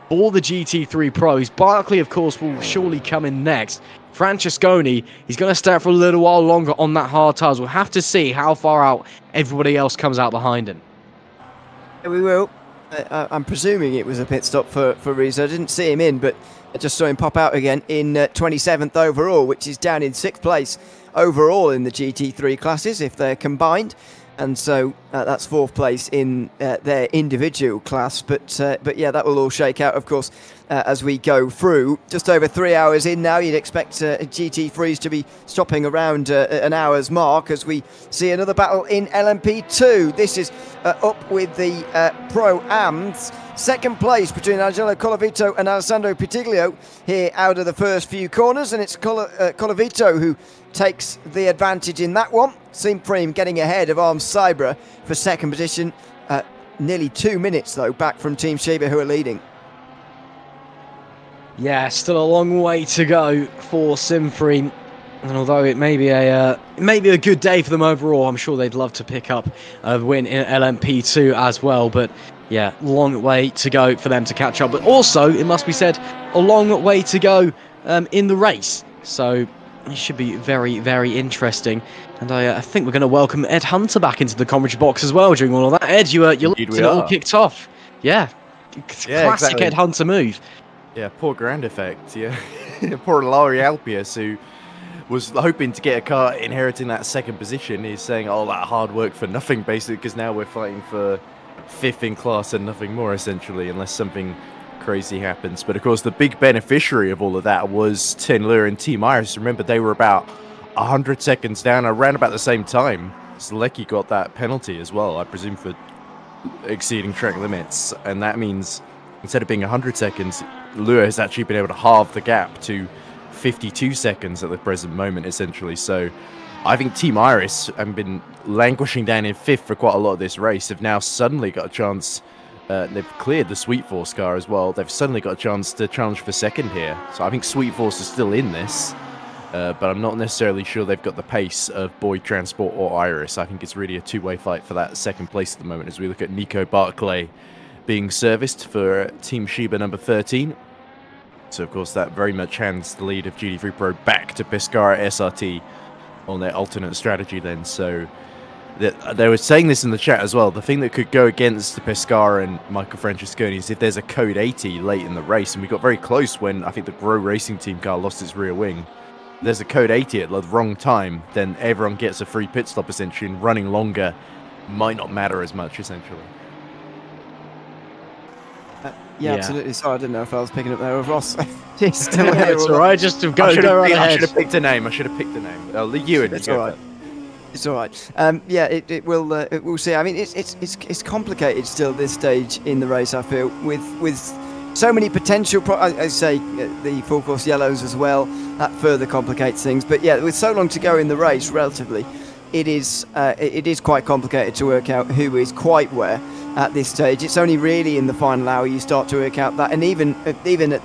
for the GT3 Pros. Barclay, of course, will surely come in next. Francesconi, he's going to stay out for a little while longer on that hard tyres. We'll have to see how far out everybody else comes out behind him. We will. I'm presuming it was a pit stop for Rizzo. I didn't see him in, but I just saw him pop out again in 27th overall, which is down in 6th place overall in the GT3 classes if they're combined. And so that's 4th place in their individual class. But yeah, that will all shake out, of course, as we go through. Just over 3 hours in now, you'd expect GT3s to be stopping around an hour's mark as we see another battle in LMP2. This is up with the Pro-Ams. 2nd place between Angelo Colavito and Alessandro Pitiglio here out of the first few corners. And it's Colavito who takes the advantage in that one. Simframe getting ahead of Arms Cybra for 2nd position. Nearly 2 minutes, though, back from Team Sheba, who are leading. Yeah, still a long way to go for Simframe. And although it may be a good day for them overall, I'm sure they'd love to pick up a win in LMP2 as well. But yeah, long way to go for them to catch up. But also, it must be said, a long way to go in the race. So it should be very, very interesting. And I think we're going to welcome Ed Hunter back into the commentary box as well during all of that. Ed, you're looking it all kicked off. Yeah, classic exactly. Ed Hunter move. Yeah, poor Grand Effect. Yeah, poor Laurie Alpius, who was hoping to get a car inheriting that 2nd position. He's saying, "Oh, that hard work for nothing," basically, because now we're fighting for 5th in class and nothing more, essentially, unless something crazy happens. But of course, the big beneficiary of all of that was Tenlure and Team Iris. Remember, they were about 100 seconds down around about the same time. Zlecki got that penalty as well, I presume, for exceeding track limits, and that means instead of being 100 seconds, Lure has actually been able to halve the gap to 52 seconds at the present moment, essentially. So I think Team Iris have been languishing down in 5th for quite a lot of this race, have now suddenly got a chance. They've cleared the Sweet Force car as well. They've suddenly got a chance to challenge for 2nd here. So I think Sweet Force is still in this, but I'm not necessarily sure they've got the pace of Boyd Transport or Iris. I think it's really a two-way fight for that 2nd place at the moment as we look at Nico Barclay being serviced for Team Sheba number 13. So, of course, that very much hands the lead of GT3 Pro back to Pescara SRT on their alternate strategy then. So, They were saying this in the chat as well. The thing that could go against the Pescara and Michael Francesconi is if there's a code 80 late in the race, and we got very close when I think the Grow Racing team car lost its rear wing. If there's a code 80 at the wrong time, then everyone gets a free pit stop essentially, and running longer might not matter as much essentially. Yeah, absolutely. Sorry, I didn't know if I was picking up there with Ross. He's still here. It's all right. Just go right ahead. I should have picked a name. I'll leave you in. It's all right. It's all right. Yeah, it will. We'll see. I mean, it's complicated still this stage in the race. I feel with so many potential. I say the full course yellows as well. That further complicates things. But yeah, with so long to go in the race, relatively, it is quite complicated to work out who is quite where at this stage. It's only really in the final hour you start to work out that, and even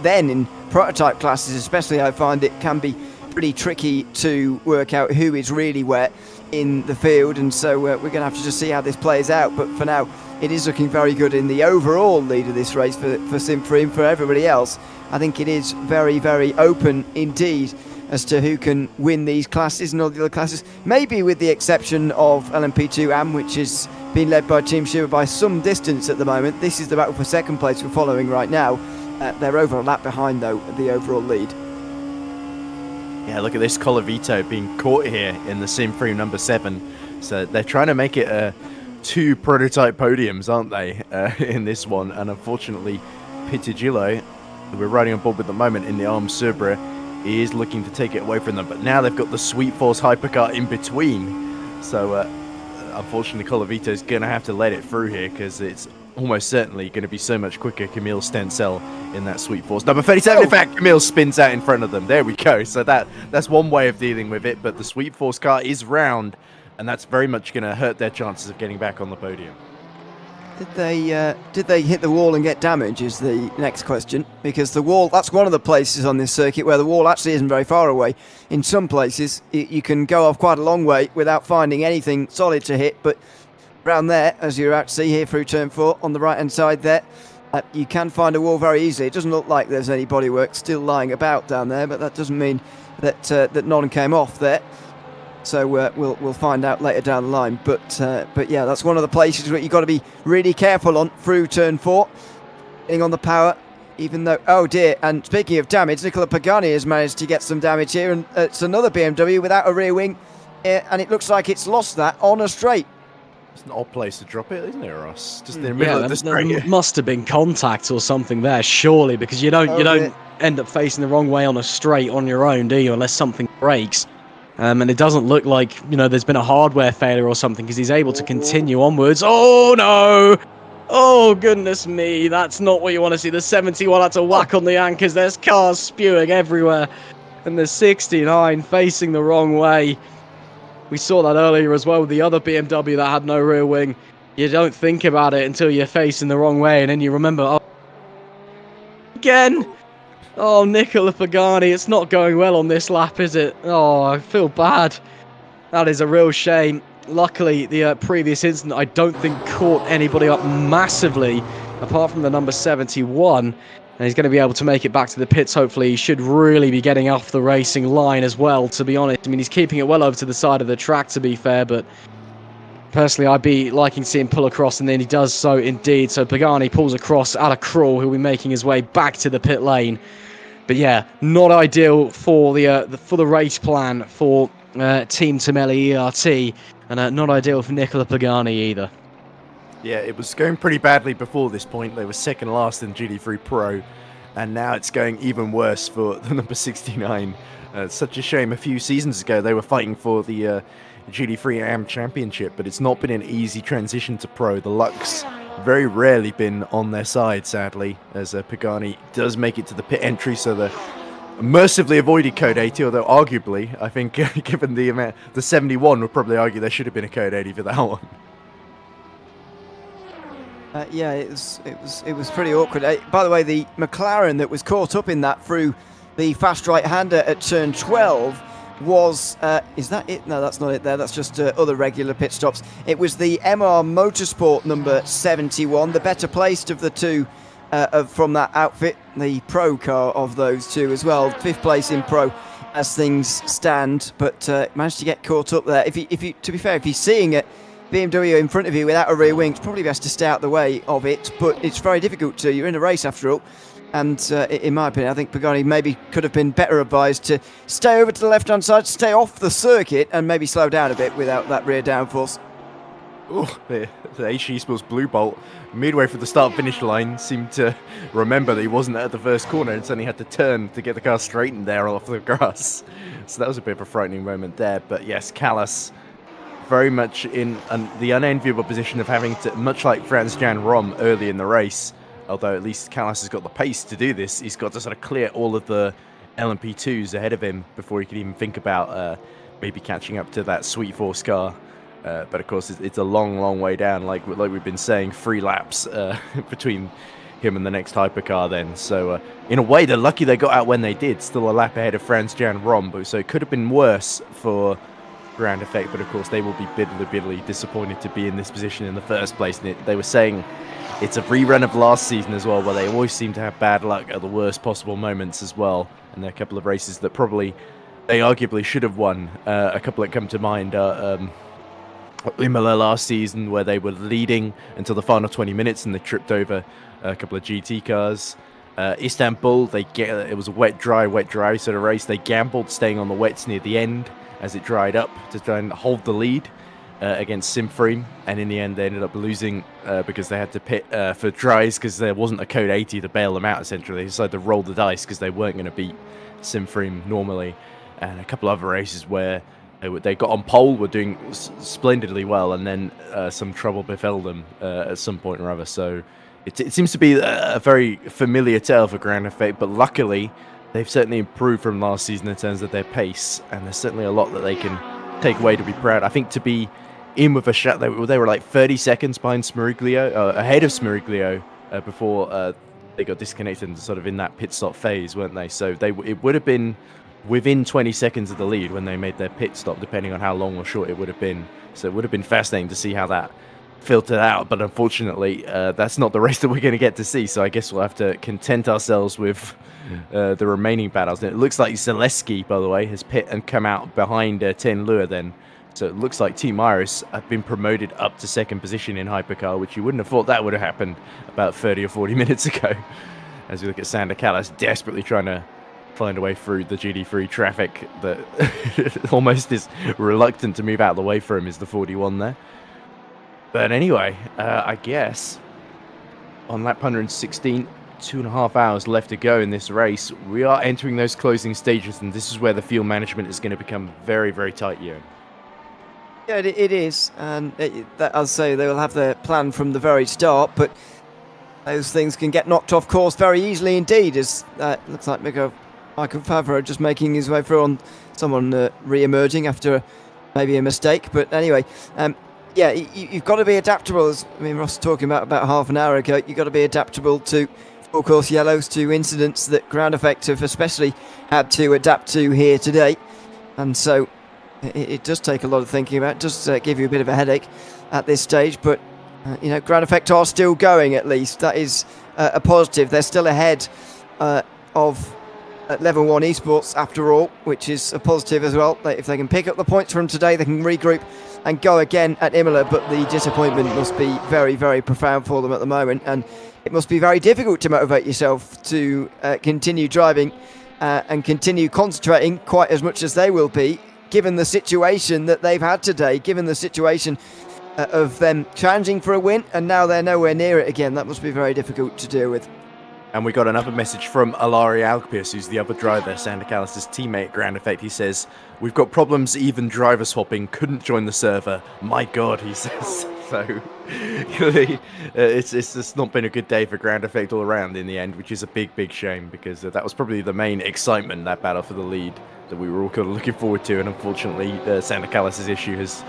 then in prototype classes, especially, I find it can be pretty tricky to work out who is really where in the field, and so we're going to have to just see how this plays out. But for now, it is looking very good in the overall lead of this race for Simfree, and for everybody else, I think it is very, very open indeed as to who can win these classes and all the other classes, maybe with the exception of LMP2 AM, which is being led by Team Shiva by some distance at the moment. This is the battle for second place we're following right now. They're over a lap behind, though, the overall lead. Yeah, look at this Colavito being caught here in the Simfree number 7. So they're trying to make it 2 prototype podiums, aren't they, in this one? And unfortunately, Pittigillo, who we're riding on board with at the moment in the Arm Subra, is looking to take it away from them. But now they've got the Sweet Force hypercar in between. So unfortunately, Colavito's going to have to let it through here because it's almost certainly going to be so much quicker. Camille Stencel in that Sweet Force number 37. In fact, Camille spins out in front of them. There we go. So that's one way of dealing with it. But the Sweet Force car is round, and that's very much going to hurt their chances of getting back on the podium. Did they hit the wall and get damage is the next question, because the wall, that's one of the places on this circuit where the wall actually isn't very far away. In some places you can go off quite a long way without finding anything solid to hit, but around there, as you're about to see here through turn 4 on the right hand side there, you can find a wall very easily. It doesn't look like there's any bodywork still lying about down there, but that doesn't mean that none came off there. So we'll find out later down the line. But yeah, that's one of the places where you've got to be really careful on through turn 4. Getting on the power, even though, oh dear, and speaking of damage, Nicola Pagani has managed to get some damage here, and it's another BMW without a rear wing, and it looks like it's lost that on a straight. It's an odd place to drop it, isn't it, Ross? Just in the middle of the straight. There must have been contact or something there, surely, because you don't end up facing the wrong way on a straight on your own, do you, unless something breaks. And it doesn't look like, there's been a hardware failure or something, because he's able to continue onwards. Oh, no! Oh, goodness me. That's not what you want to see. The 71 had to whack on the anchors. There's cars spewing everywhere. And the 69 facing the wrong way. We saw that earlier as well with the other BMW that had no rear wing. You don't think about it until you're facing the wrong way, and then you remember, oh, again! Oh, Nicola Pagani, it's not going well on this lap, is it? Oh, I feel bad. That is a real shame. Luckily, the previous incident, I don't think caught anybody up massively, apart from the number 71. And he's going to be able to make it back to the pits, hopefully. He should really be getting off the racing line as well, to be honest. I mean, he's keeping it well over to the side of the track, to be fair, but personally, I'd be liking to see him pull across, and then he does so indeed. So Pagani pulls across at a crawl, who'll be making his way back to the pit lane. But yeah, not ideal for the race plan for Team Tamelli ERT, and not ideal for Nicola Pagani either. Yeah, it was going pretty badly before this point. They were second last in GT3 Pro, and now it's going even worse for the number 69. It's such a shame. A few seasons ago, they were fighting for the GT3 AM Championship, but it's not been an easy transition to Pro. The luck's very rarely been on their side, sadly, as Pagani does make it to the pit entry, so the mercifully avoided code 80, although arguably, I think, given the amount, the 71 would probably argue there should have been a code 80 for that one. Yeah, it was pretty awkward. By the way, the McLaren that was caught up in that through the fast right-hander at turn 12 was, is that it? No, that's not it there. That's just other regular pit stops. It was the MR Motorsport number 71, the better placed of the two from that outfit, the pro car of those two as well. 5th place in pro as things stand, but managed to get caught up there. If you, to be fair, if you're seeing it BMW in front of you without a rear wing, it's probably best to stay out the way of it, but it's very difficult to. You're in a race after all. And in my opinion, I think Pagani maybe could have been better advised to stay over to the left-hand side, stay off the circuit, and maybe slow down a bit without that rear downforce. Ooh, the HG eSports Blue Bolt, midway through the start-finish line, seemed to remember that he wasn't at the first corner and suddenly had to turn to get the car straightened there off the grass. So that was a bit of a frightening moment there. But yes, Callas very much in the unenviable position of having to, much like Franz-Jan Rom early in the race, although at least Callas has got the pace to do this, he's got to sort of clear all of the LMP2s ahead of him before he can even think about maybe catching up to that Sweet Force car. But of course, it's a long, long way down, like we've been saying, 3 laps between him and the next hypercar then. So in a way, they're lucky they got out when they did, still a lap ahead of Franz-Jan Rom, but so it could have been worse for Ground Effect, but of course they will be bitterly disappointed to be in this position in the first place. And they were saying it's a rerun of last season as well, where they always seem to have bad luck at the worst possible moments as well. And there are a couple of races that probably they arguably should have won. A couple that come to mind are Imola last season, where they were leading until the final 20 minutes and they tripped over a couple of GT cars. Istanbul, it was a wet dry sort of race. They gambled staying on the wets near the end as it dried up to try and hold the lead against Simframe, and in the end they ended up losing because they had to pit for dries because there wasn't a code 80 to bail them out. Essentially, they decided to roll the dice because they weren't going to beat Simframe normally. And a couple other races where they got on pole, were doing splendidly well, and then some trouble befell them at some point or other. So it seems to be a very familiar tale for Ground Effect, but luckily they've certainly improved from last season in terms of their pace, and there's certainly a lot that they can take away to be proud. I think to be in with a shot, they were like 30 seconds behind Smeriglio, ahead of Smeriglio before they got disconnected and sort of in that pit stop phase, weren't they? So it would have been within 20 seconds of the lead when they made their pit stop, depending on how long or short it would have been. So it would have been fascinating to see how that filtered out, but unfortunately that's not the race that we're going to get to see, so I guess we'll have to content ourselves with the remaining battles. And it looks like Zaleski, by the way, has pit and come out behind Tenlua then, so it looks like Team Iris have been promoted up to second position in Hypercar, which you wouldn't have thought that would have happened about 30 or 40 minutes ago, as we look at Sander Callas desperately trying to find a way through the GD3 traffic that almost is reluctant to move out of the way for him, is the 41 there. But anyway, I guess on lap 116, 2.5 hours left to go in this race, we are entering those closing stages, and this is where the fuel management is going to become very, very tight here. Yeah, it is, and I'll say they will have their plan from the very start, but those things can get knocked off course very easily indeed, as looks like Michael Favreau just making his way through on someone re-emerging after maybe a mistake. But anyway, yeah, you've got to be adaptable, as Ross was talking about half an hour ago. You've got to be adaptable to full course yellows, to incidents that Ground Effect have especially had to adapt to here today. And so it does take a lot of thinking about. It does give you a bit of a headache at this stage, but Ground Effect are still going, at least. That is a positive. They're still ahead of Level 1 eSports after all, which is a positive as well. If they can pick up the points from today, they can regroup and go again at Imola, but the disappointment must be very, very profound for them at the moment, and it must be very difficult to motivate yourself to continue driving and continue concentrating quite as much as they will be, given the situation that they've had today, given the situation of them challenging for a win, and now they're nowhere near it again. That must be very difficult to deal with. And we got another message from Alari Alpius, who's the other driver, Sander Callas' teammate at Ground Effect. He says, "We've got problems even driver swapping, couldn't join the server. My God," he says. So it's just not been a good day for Ground Effect all around in the end, which is a big, big shame, because that was probably the main excitement, that battle for the lead, that we were all kind of looking forward to. And unfortunately, Sander Callas' issue has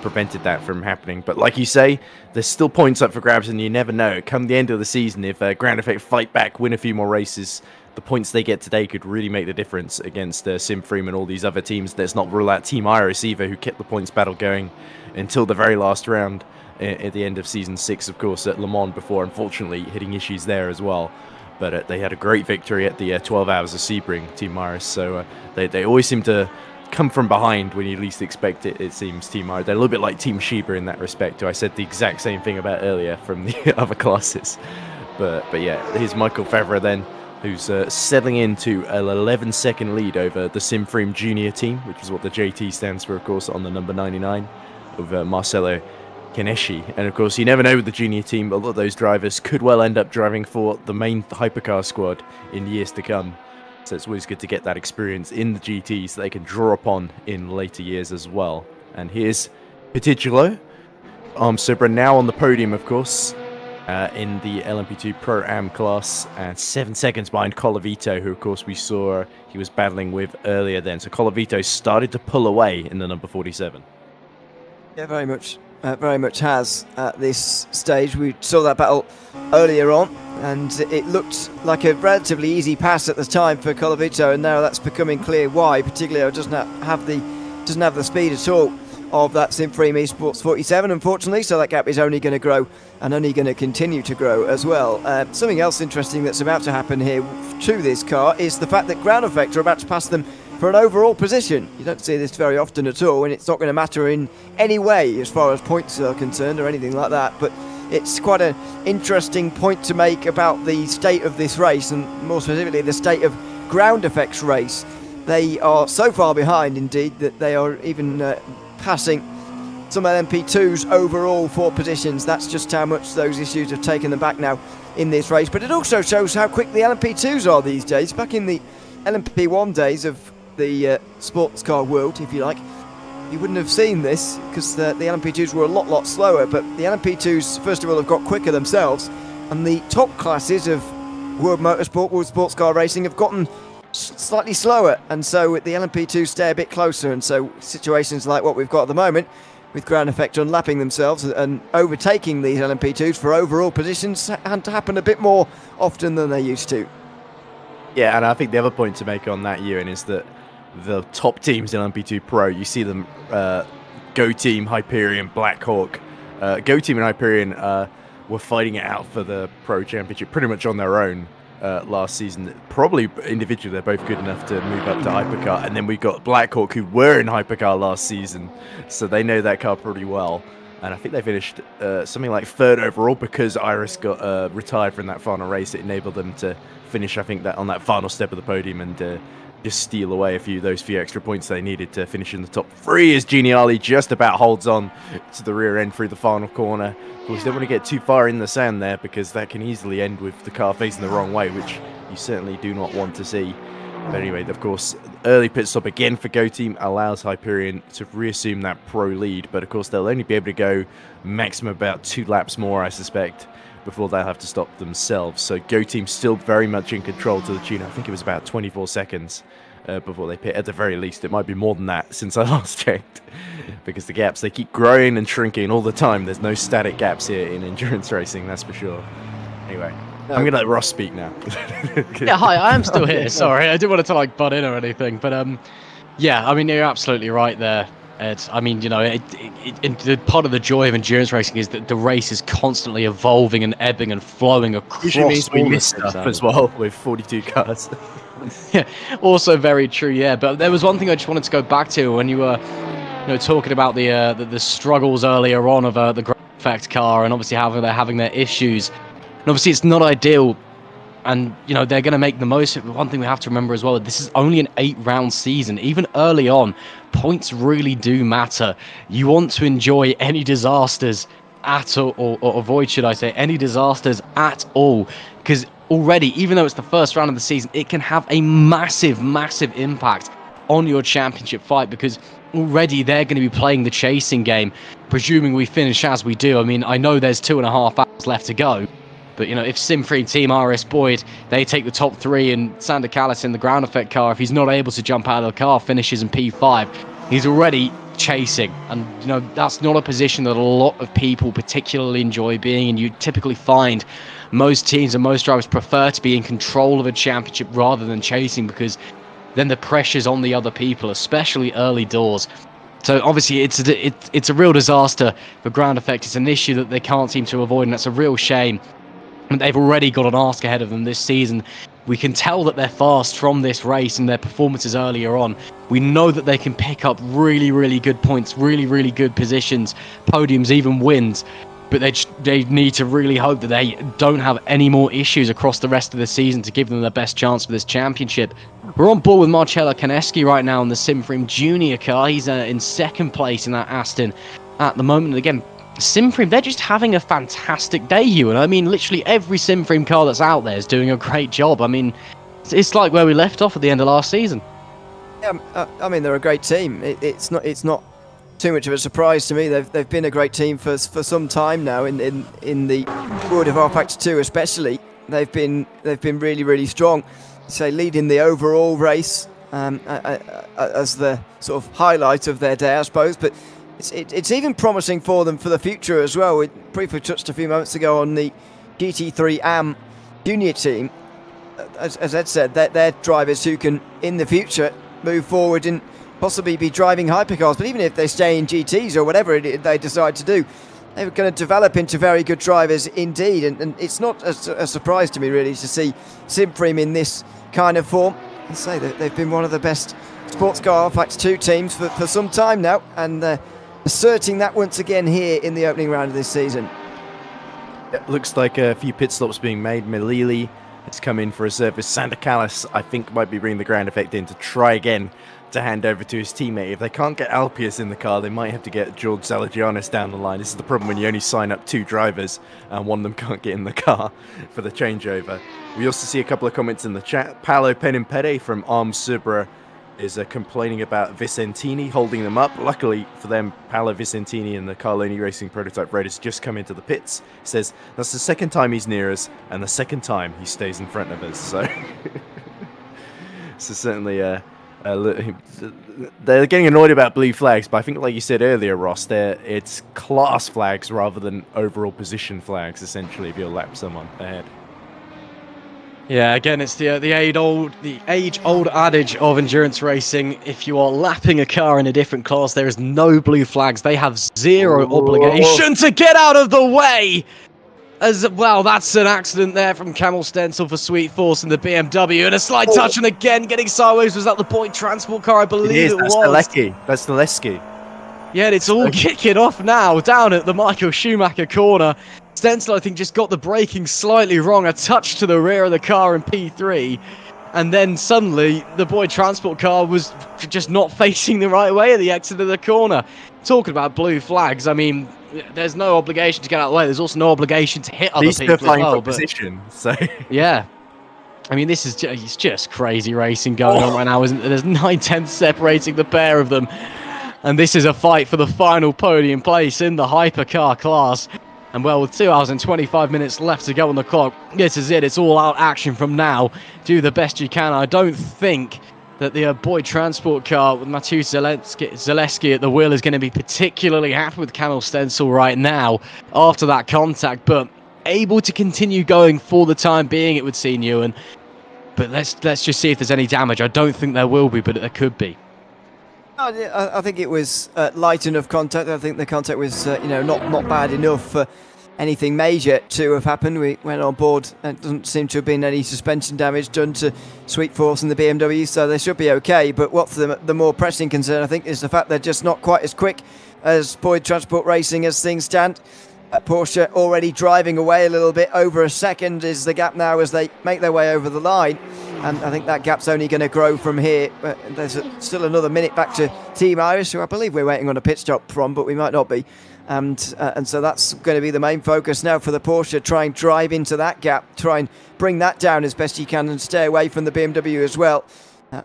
prevented that from happening. But like you say, there's still points up for grabs, and you never know. Come the end of the season, if Ground Effect fight back, win a few more races, the points they get today could really make the difference against Simframe and all these other teams. Let's not rule out Team Iris either, who kept the points battle going until the very last round at the end of Season 6, of course, at Le Mans, before unfortunately hitting issues there as well. But they had a great victory at the 12 Hours of Sebring, Team Iris. So they always seem to come from behind when you least expect it. It seems Team Irie. They're a little bit like Team Sheba in that respect, who I said the exact same thing about earlier from the other classes. But yeah, here's Michael Favre then, who's settling into an 11-second lead over the Simframe Junior team, which is what the JT stands for, of course, on the number 99 of Marcelo Keneshi. And of course, you never know with the junior team, but a lot of those drivers could well end up driving for the main hypercar squad in years to come. So it's always good to get that experience in the GTs that they can draw upon in later years as well. And here's Petitgelo, Subra now on the podium, of course, in the LMP2 Pro-Am class, and 7 seconds behind Colavito, who of course we saw he was battling with earlier then. So Colavito started to pull away in the number 47. Yeah, very much has at this stage. We saw that battle earlier on, and it looked like a relatively easy pass at the time for Colavito, and now that's becoming clear why. Particularly, it doesn't have the speed at all of that Simframe eSports 47, unfortunately. So that gap is only going to grow and only going to continue to grow as well. Something else interesting that's about to happen here to this car is the fact that rFactor are about to pass them for an overall position. You don't see this very often at all, and it's not going to matter in any way as far as points are concerned or anything like that, but it's quite an interesting point to make about the state of this race, and more specifically the state of ground effects race. They are so far behind indeed that they are even passing some LMP2s overall for positions. That's just how much those issues have taken them back now in this race, but it also shows how quick the LMP2s are these days. Back in the LMP1 days of the sports car world, if you like, you wouldn't have seen this because the LMP2s were a lot slower, but the LMP2s first of all have got quicker themselves, and the top classes of World Motorsport, World Sports Car Racing have gotten slightly slower, and so the LMP2s stay a bit closer, and so situations like what we've got at the moment with rFactor unlapping themselves and overtaking these LMP2s for overall positions had to happen a bit more often than they used to. Yeah, and I think the other point to make on that, Ewan, is that the top teams in LMP2 Pro, you see them, Go Team, Hyperion, Blackhawk. Go Team and Hyperion were fighting it out for the Pro Championship pretty much on their own last season. Probably individually, they're both good enough to move up to Hypercar. And then we've got Blackhawk, who were in Hypercar last season, so they know that car pretty well. And I think they finished something like third overall because Iris got retired from that final race. It enabled them to finish, I think, that on that final step of the podium and just steal away those few extra points they needed to finish in the top three, as Geniali just about holds on to the rear end through the final corner. Of course, you don't want to get too far in the sand there because that can easily end with the car facing the wrong way, which you certainly do not want to see. But anyway, of course, early pit stop again for Go Team allows Hyperion to reassume that pro lead, but of course they'll only be able to go maximum about 2 laps more, I suspect, before they'll have to stop themselves. So Go Team still very much in control to the tune. I think it was about 24 seconds before they pit. At the very least, it might be more than that since I last checked, because the gaps, they keep growing and shrinking all the time. There's no static gaps here in endurance racing, that's for sure. Anyway, I'm going to let Ross speak now. Yeah, hi, I am still here. Sorry, I didn't want to like butt in or anything, but yeah, I mean, you're absolutely right there, Ed. I mean, you know, part of the joy of endurance racing is that the race is constantly evolving and ebbing and flowing across. Usually means we all miss the stuff as well with 42 cars. Yeah, also very true. Yeah, but there was one thing I just wanted to go back to when you were, talking about the struggles earlier on of the Grand Effect car, and obviously how they're having their issues. And obviously it's not ideal, and they're going to make the most of it. But one thing we have to remember as well, this is only an 8-round season. Even early on, points really do matter. You want to enjoy any disasters at all, or avoid, should I say, any disasters at all, because already, even though it's the first round of the season, it can have a massive impact on your championship fight, because already they're going to be playing the chasing game, presuming we finish as we do. I mean, I know there's 2.5 hours left to go, but if Simfree Team RS Boyd, they take the top 3, and Sander Callis in the ground effect car, if he's not able to jump out of the car, finishes in P5, he's already chasing. And that's not a position that a lot of people particularly enjoy being in. You typically find most teams and most drivers prefer to be in control of a championship rather than chasing, because then the pressure's on the other people, especially early doors. So obviously it's a real disaster for ground effect. It's an issue that they can't seem to avoid, and that's a real shame. And they've already got an ask ahead of them this season. We can tell that they're fast from this race and their performances earlier on. We know that they can pick up really, really good points, really, really good positions, podiums, even wins. But they need to really hope that they don't have any more issues across the rest of the season to give them the best chance for this championship. We're on board with Marcello Konieski right now in the Simfrim Junior car. He's in second place in that Aston at the moment. And again, Simfrim, they're just having a fantastic day, Ewan. I mean, literally every Simfrim car that's out there is doing a great job. I mean, it's like where we left off at the end of last season. Yeah, I mean, they're a great team. It's not too much of a surprise to me. They've been a great team for some time now. In the world of rFactor 2 especially, they've been really, really strong. So leading the overall race as the sort of highlight of their day, I suppose. But it's even promising for them for the future as well. We briefly touched a few moments ago on the GT3 AM junior team. As Ed said, they're drivers who can, in the future, move forward and possibly be driving hypercars. But even if they stay in GTs or whatever they decide to do, they're going to develop into very good drivers indeed. And it's not a surprise to me, really, to see Simfrim in this kind of form. I say that they've been one of the best sports car rFactor 2 teams for some time now, and asserting that once again here in the opening round of this season. It looks like a few pit stops being made. Melili has come in for a service. Sander Callis, I think, might be bringing the ground effect in to try again to hand over to his teammate. If they can't get Alpius in the car, they might have to get George Zalagianis down the line. This is the problem when you only sign up 2 drivers and one of them can't get in the car for the changeover. We also see a couple of comments in the chat. Paolo Penimpede from Arms Subra is complaining about Vicentini holding them up. Luckily for them, Paolo Vicentini and the Carloni Racing prototype Raiders just come into the pits. He says that's the second time he's near us and the second time he stays in front of us. So, so certainly they're getting annoyed about blue flags, but I think, like you said earlier, Ross, it's class flags rather than overall position flags, essentially, if you lap someone ahead. Yeah, again, it's the age-old adage of endurance racing. If you are lapping a car in a different class, there is no blue flags. They have zero obligation to get out of the way. As well, that's an accident there from Camel Stencil for Sweet Force and the BMW, and a slight touch, and again getting sideways. Was that the point transport car? I believe it was. That's the Leski. Yeah, and it's all kicking off now down at the Michael Schumacher corner. Stencil, I think, just got the braking slightly wrong, a touch to the rear of the car in P3, and then suddenly the Boyd transport car was just not facing the right way at the exit of the corner. Talking about blue flags, I mean, there's no obligation to get out of the way. There's also no obligation to hit other people as well. Position, so yeah. I mean, this is it's just crazy racing going on right now, isn't there? There's 9/10 separating the pair of them. And this is a fight for the final podium place in the hypercar class. And well, with 2 hours and 25 minutes left to go on the clock, this is it. It's all out action from now. Do the best you can. I don't think that the Boyd transport car with Mateusz Zaleski at the wheel is going to be particularly happy with Camel Stencil right now after that contact, but able to continue going for the time being, it would seem, Ewan. But let's just see if there's any damage. I don't think there will be, but there could be. I think it was light enough contact. I think the contact was not bad enough for anything major to have happened. We went on board and it doesn't seem to have been any suspension damage done to Sweet Force and the BMW, so they should be okay. But what's the more pressing concern, I think, is the fact they're just not quite as quick as Boyd Transport Racing as things stand. Porsche already driving away a little bit. Over a second is the gap now as they make their way over the line, and I think that gap's only going to grow from here. There's still another minute back to Team Irish, who I believe we're waiting on a pit stop from, but we might not be. And so that's going to be the main focus now for the Porsche. Try and drive into that gap, try and bring that down as best you can, and stay away from the BMW as well.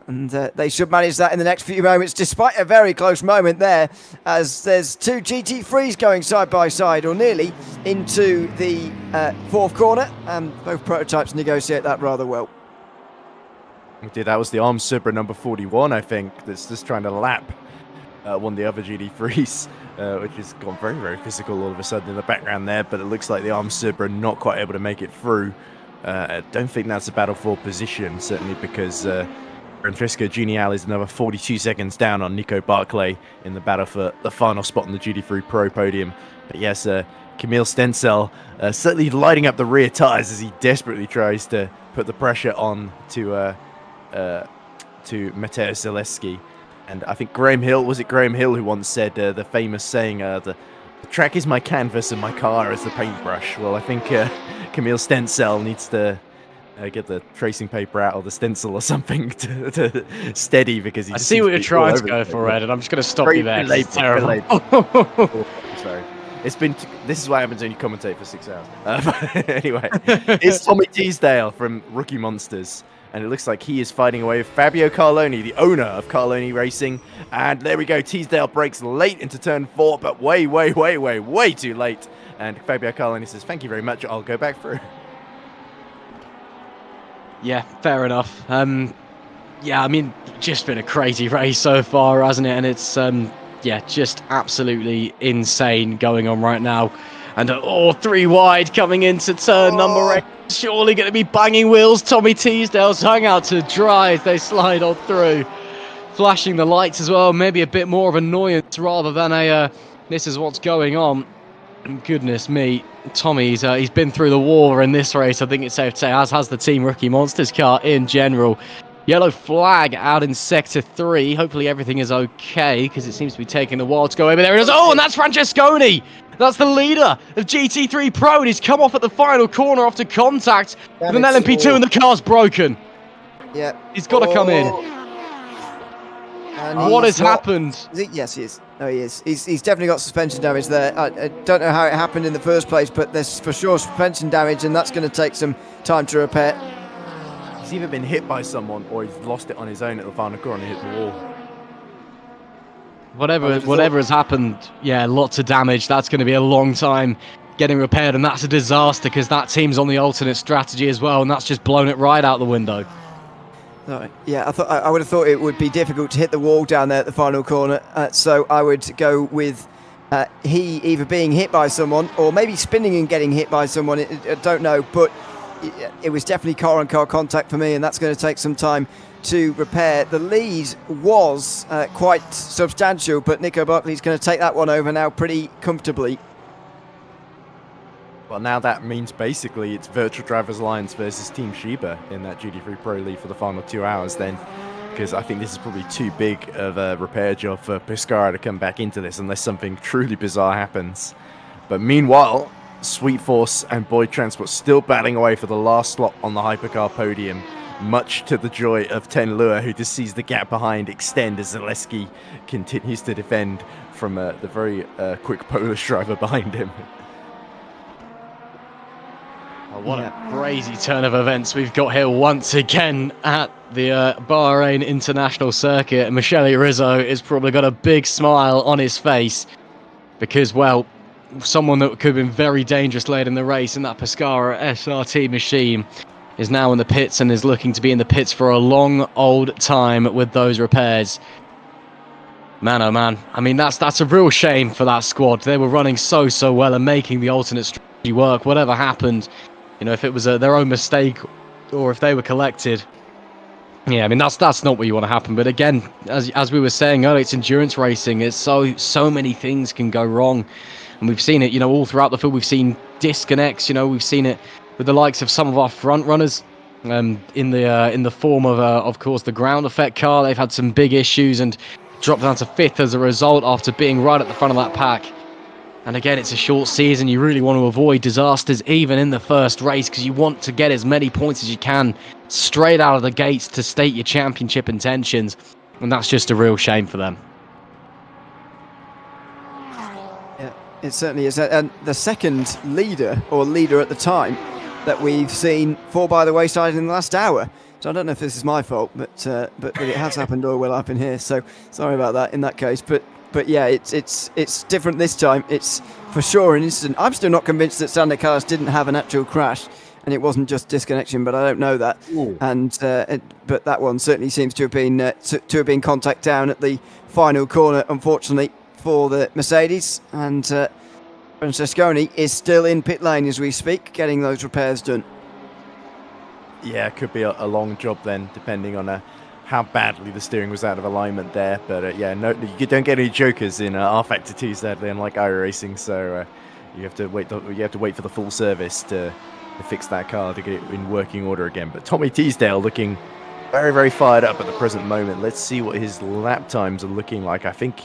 And they should manage that in the next few moments, despite a very close moment there, as there's 2 GT3s going side by side, or nearly, into the fourth corner, and both prototypes negotiate that rather well. That was the Arms Subra number 41, I think, that's just trying to lap one of the other GT3s, which has gone very, very physical all of a sudden in the background there, but it looks like the Arms Subra not quite able to make it through. I don't think that's a battle for position, certainly because Francesco Genial is another 42 seconds down on Nico Barclay in the battle for the final spot on the GT3 Pro podium. But yes, Camille Stencel certainly lighting up the rear tyres as he desperately tries to put the pressure on to Mateo Zaleski. And I think Graham Hill who once said the famous saying, the track is my canvas and my car is the paintbrush. Well, I think Camille Stencel needs to get the tracing paper out or the stencil or something to steady, because I see what you're trying to go for, Ed, and I'm just going to stop you there. It's terrible. Sorry. This is what happens when you commentate for 6 hours. Anyway, it's Tommy Teasdale from Rookie Monsters, and it looks like he is fighting away with Fabio Carloni, the owner of Carloni Racing. And there we go. Teasdale breaks late into turn 4, but way too late. And Fabio Carloni says, "Thank you very much. I'll go back through." Yeah, fair enough. Yeah, I mean, just been a crazy race so far, hasn't it? And it's yeah, just absolutely insane going on right now. And 3 wide coming into turn number 8. Surely going to be banging wheels. Tommy Teasdale's hung out to dry as they slide on through. Flashing the lights as well. Maybe a bit more of annoyance rather than a this is what's going on. And goodness me, Tommy, he's been through the war in this race. I think it's safe to say, as has the Team Rookie Monsters car in general. Yellow flag out in Sector 3. Hopefully everything is okay, because it seems to be taking a while to go over there. It is. Oh, and that's Francesconi! That's the leader of GT3 Pro, and he's come off at the final corner after contact with an LMP2, and the car's broken. Yeah. He's got to come in. And what has happened? Yes, he is. No, he is. He's definitely got suspension damage there. I don't know how it happened in the first place, but there's for sure suspension damage, and that's going to take some time to repair. He's either been hit by someone or he's lost it on his own at the final corner and hit the wall. Whatever has happened, yeah, lots of damage. That's going to be a long time getting repaired, and that's a disaster because that team's on the alternate strategy as well, and that's just blown it right out the window. Yeah, I would have thought it would be difficult to hit the wall down there at the final corner, so I would go with he either being hit by someone or maybe spinning and getting hit by someone. I don't know, but it was definitely car-on-car contact for me, and that's going to take some time to repair. The lead was quite substantial, but Nico Buckley's going to take that one over now pretty comfortably. Well, now that means basically it's Virtual Drivers Alliance versus Team Shiba in that GT3 Pro League for the final 2 hours then, because I think this is probably too big of a repair job for Pescara to come back into this unless something truly bizarre happens. But meanwhile, Sweet Force and Boyd Transport still battling away for the last slot on the hypercar podium, much to the joy of Ten Lure, who just sees the gap behind extend as Zaleski continues to defend from the very quick Polish driver behind him. Oh, what a crazy turn of events we've got here once again at the Bahrain International Circuit. Michele Rizzo has probably got a big smile on his face because, well, someone that could have been very dangerous late in the race in that Pescara SRT machine is now in the pits and is looking to be in the pits for a long old time with those repairs. Man, oh man. I mean, that's a real shame for that squad. They were running so well and making the alternate strategy work. Whatever happened, you know, if it was their own mistake or if they were collected. Yeah, I mean, that's not what you want to happen. But again, as we were saying earlier, it's endurance racing. It's so many things can go wrong. And we've seen it, you know, all throughout the field. We've seen disconnects, you know, we've seen it with the likes of some of our front runners in the form of course, the ground effect car. They've had some big issues and dropped down to 5th as a result after being right at the front of that pack. And again, it's a short season. You really want to avoid disasters even in the first race because you want to get as many points as you can straight out of the gates to state your championship intentions. And that's just a real shame for them. Yeah, it certainly is. And the second leader at the time that we've seen fall by the wayside in the last hour. So I don't know if this is my fault, but it has happened or will happen here. So sorry about that in that case. But yeah, it's different this time. It's for sure an incident. I'm still not convinced that Sander Callas didn't have an actual crash and it wasn't just disconnection, but I don't know that. Ooh. And but that one certainly seems to have been contact down at the final corner, unfortunately for the Mercedes. And Francesconi is still in pit lane as we speak, getting those repairs done. Yeah, it could be a long job then, depending on how badly the steering was out of alignment there. But yeah, no, you don't get any jokers in rFactor 2, sadly, unlike iRacing. So You have to wait. You have to wait for the full service to fix that car to get it in working order again. But Tommy Teasdale looking very, very fired up at the present moment. Let's see what his lap times are looking like. I think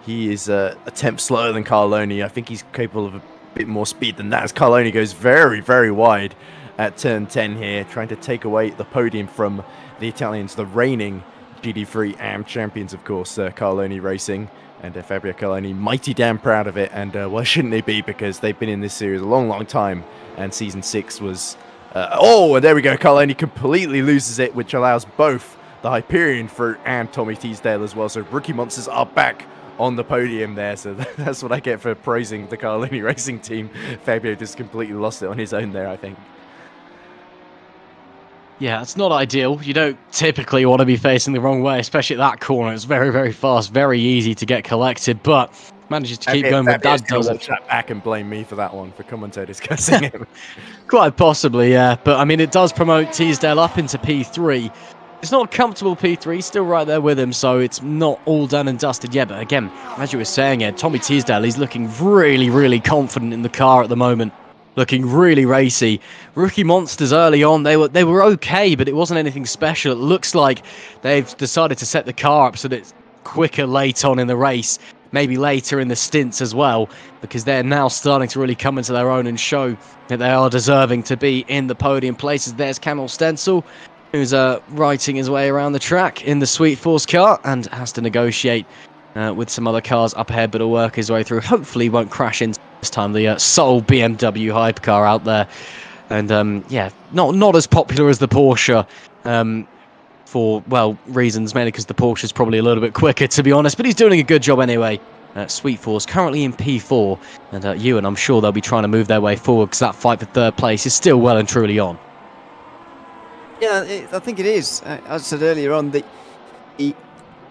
he is a tenth slower than Carloni. I think he's capable of a bit more speed than that, as Carloni goes very, very wide at turn 10 here, trying to take away the podium from the Italians, the reigning GT3 AM champions, of course, Carloni Racing. And Fabio Carloni, mighty damn proud of it. And why shouldn't they be? Because they've been in this series a long, long time. And season 6 was... and there we go. Carloni completely loses it, which allows both the Hyperion fruit and Tommy Teasdale as well. So Rookie Monsters are back on the podium there. So that's what I get for praising the Carloni Racing team. Fabio just completely lost it on his own there, I think. Yeah, it's not ideal. You don't typically want to be facing the wrong way, especially at that corner. It's very, very fast, very easy to get collected, but manages to keep going with that. Does watch that back and blame me for that one, for commentators cussing him. Quite possibly, yeah. But I mean, it does promote Teasdale up into P3. It's not a comfortable P3, still right there with him, so it's not all done and dusted yet. But again, as you were saying, Ed, Tommy Teasdale, he's looking really, really confident in the car at the moment. Looking really racy. Rookie Monsters early on, they were okay, but it wasn't anything special. It looks like they've decided to set the car up so that it's quicker late on in the race, maybe later in the stints as well, because they're now starting to really come into their own and show that they are deserving to be in the podium places. There's Camel Stencil, who's writing his way around the track in the Sweet Force car and has to negotiate with some other cars up ahead, but will work his way through. Hopefully won't crash into this time the sole BMW hypercar out there. And yeah, not as popular as the Porsche for, well, reasons, mainly because the Porsche is probably a little bit quicker, to be honest, but he's doing a good job anyway. Sweet Force currently in P4, and Ewan, I'm sure they'll be trying to move their way forward because that fight for third place is still well and truly on. Yeah, I think it is. As I said earlier on, the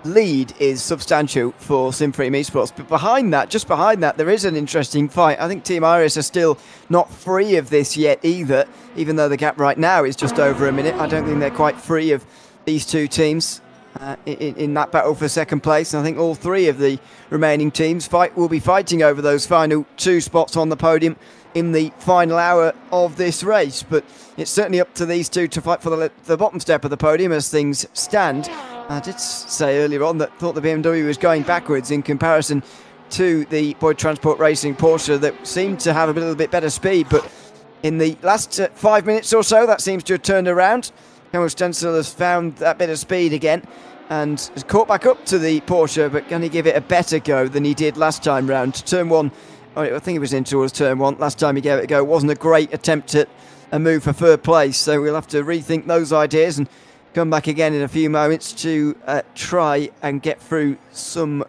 lead is substantial for SimFrame Esports, but behind that, just behind that, there is an interesting fight. I think Team Iris are still not free of this yet either, even though the gap right now is just over a minute. I don't think they're quite free of these two teams in that battle for second place. And I think all three of the remaining teams will be fighting over those final two spots on the podium in the final hour of this race. But it's certainly up to these two to fight for the bottom step of the podium as things stand. I did say earlier on that thought the BMW was going backwards in comparison to the Boyd Transport Racing Porsche that seemed to have a little bit better speed, but in the last 5 minutes or so that seems to have turned around. Camel Stencil has found that bit of speed again and has caught back up to the Porsche, but can he give it a better go than he did last time round? Turn one, I think it was in towards turn one. Last time he gave it a go, it wasn't a great attempt at a move for third place, so we'll have to rethink those ideas and come back again in a few moments to try and get through some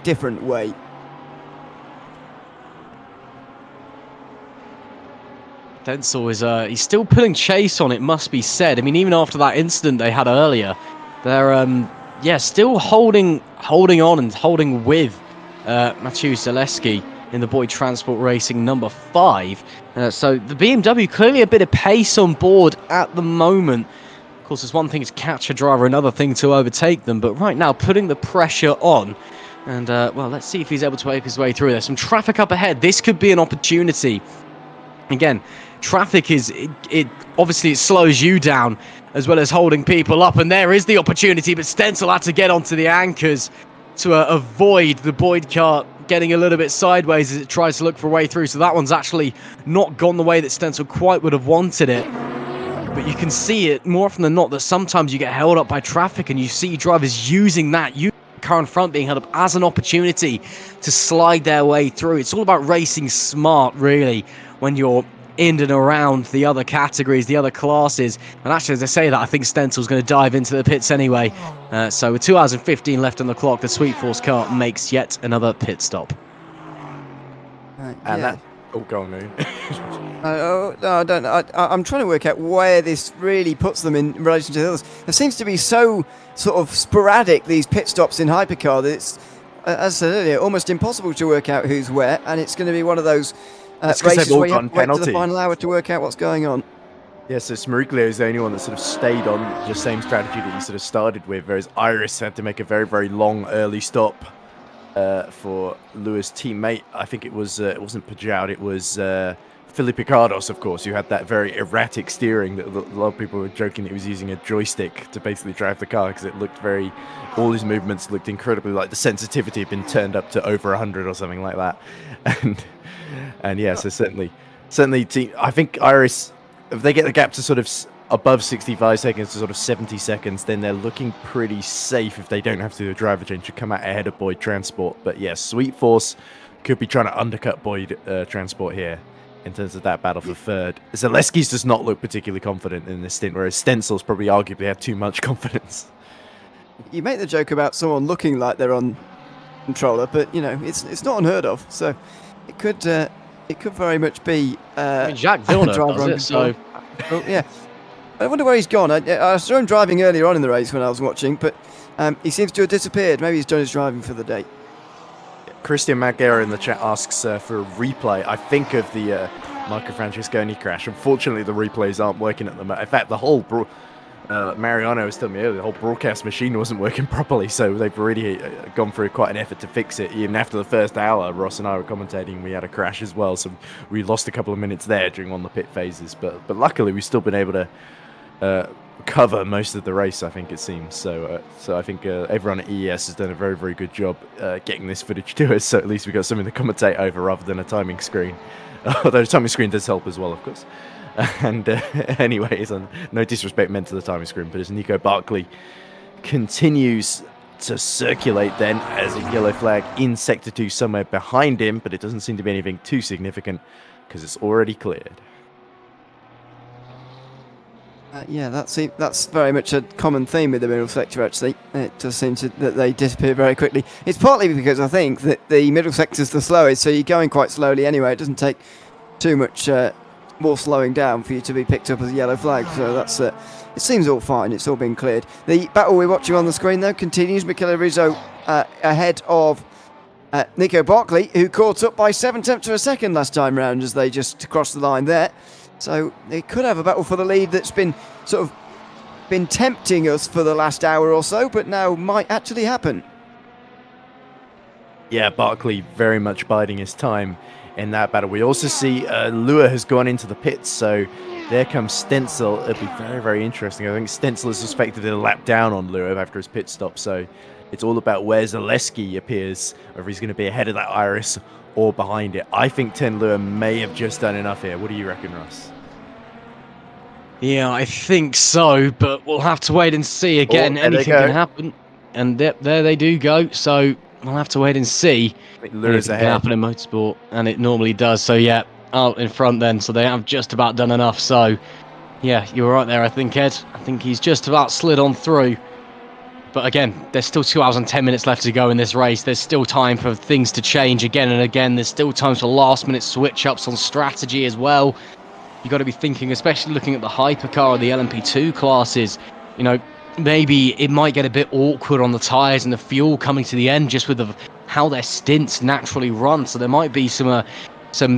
different way. Stencil is he's still pulling chase on, it must be said. I mean, even after that incident they had earlier, they're still holding on and holding with Mathieu Zaleski in the Boyd Transport Racing number 5. So the BMW clearly a bit of pace on board at the moment. Of course, there's one thing to catch a driver, another thing to overtake them, but right now putting the pressure on. And well, let's see if he's able to make his way through. There's some traffic up ahead. This could be an opportunity. Again, traffic obviously it slows you down as well as holding people up, and there is the opportunity, but Stencil had to get onto the anchors to avoid the Boyd car getting a little bit sideways as it tries to look for a way through. So that one's actually not gone the way that Stencil quite would have wanted it. But you can see it more often than not that sometimes you get held up by traffic and you see drivers using that, car in front being held up as an opportunity to slide their way through. It's all about racing smart, really, when you're in and around the other categories, the other classes. And actually, as I say that, I think Stencil's going to dive into the pits anyway. So with 2 hours and 15 left on the clock, the Sweet Force car makes yet another pit stop. And that... Oh, go on, Lou. No, I don't know. I'm trying to work out where this really puts them in relation to the others. There seems to be so sort of sporadic, these pit stops in hypercar, that it's, as I said earlier, almost impossible to work out who's where, and it's going to be one of those races where you have to wait to the final hour to work out what's going on. Yeah, so Smaruglia is the only one that sort of stayed on the same strategy that he sort of started with, whereas Iris had to make a very, very long early stop for Lewis' teammate. I think it wasn't Pajot, it was Felipe Cardos, of course, who had that very erratic steering that a lot of people were joking that he was using a joystick to basically drive the car because it looked all his movements looked incredibly like the sensitivity had been turned up to over 100 or something like that. And yeah, so certainly, I think Iris, if they get the gap to sort of above 65 seconds to sort of 70 seconds, then they're looking pretty safe if they don't have to do a driver change to come out ahead of Boyd Transport. But yeah, Sweet Force could be trying to undercut Boyd Transport here in terms of that battle for third. Zaleski's does not look particularly confident in this stint, whereas Stencil's probably arguably have too much confidence. You make the joke about someone looking like they're on controller, but you know it's not unheard of. So it could very much be. I mean, Jacques Villeneuve does it, so well, yeah. I wonder where he's gone. I saw him driving earlier on in the race when I was watching, but he seems to have disappeared. Maybe he's done his driving for the day. Christian Magera in the chat asks for a replay, I think, of the Marco Francesconi crash. Unfortunately, the replays aren't working at the moment. In fact, the whole Mariano was telling me earlier, the whole broadcast machine wasn't working properly, so they've already gone through quite an effort to fix it. Even after the first hour, Ross and I were commentating, we had a crash as well, so we lost a couple of minutes there during one of the pit phases. But luckily, we've still been able to cover most of the race, I think it seems. So I think everyone at EES has done a very, very good job getting this footage to us, so at least we've got something to commentate over rather than a timing screen. Although the timing screen does help as well, of course. And anyways, no disrespect meant to the timing screen, but as Nico Barkley continues to circulate then as a yellow flag in Sector 2 somewhere behind him, but it doesn't seem to be anything too significant because it's already cleared. Yeah, that's very much a common theme with the middle sector, actually. It does seem that they disappear very quickly. It's partly because I think that the middle sector's the slowest, so you're going quite slowly anyway. It doesn't take too much more slowing down for you to be picked up as a yellow flag, so that's it seems all fine. It's all been cleared. The battle we're watching on the screen, though, continues. Michele Rizzo ahead of Nico Barkley, who caught up by 7/10 of a second last time round as they just crossed the line there. So they could have a battle for the lead that's been tempting us for the last hour or so, but now might actually happen. Yeah, Barkley very much biding his time in that battle. We also see Lua has gone into the pits, so there comes Stencil. It'll be very, very interesting. I think Stencil is suspected to lap down on Lua after his pit stop, so it's all about where Zaleski appears, whether he's going to be ahead of that Iris or behind it. I think Ten Lua may have just done enough here. What do you reckon, Russ? Yeah, I think so, but we'll have to wait and see. Again, anything can happen. And there they do go, so we'll have to wait and see. Anything can happen in motorsport, and it normally does. So yeah, out in front then, so they have just about done enough. So yeah, you're right there, I think, Ed. I think he's just about slid on through. But again, there's still 2 hours and 10 minutes left to go in this race. There's still time for things to change again and again. There's still time for last-minute switch-ups on strategy as well. You've got to be thinking, especially looking at the hypercar or the LMP2 classes, you know, maybe it might get a bit awkward on the tyres and the fuel coming to the end just with how their stints naturally run. So there might be some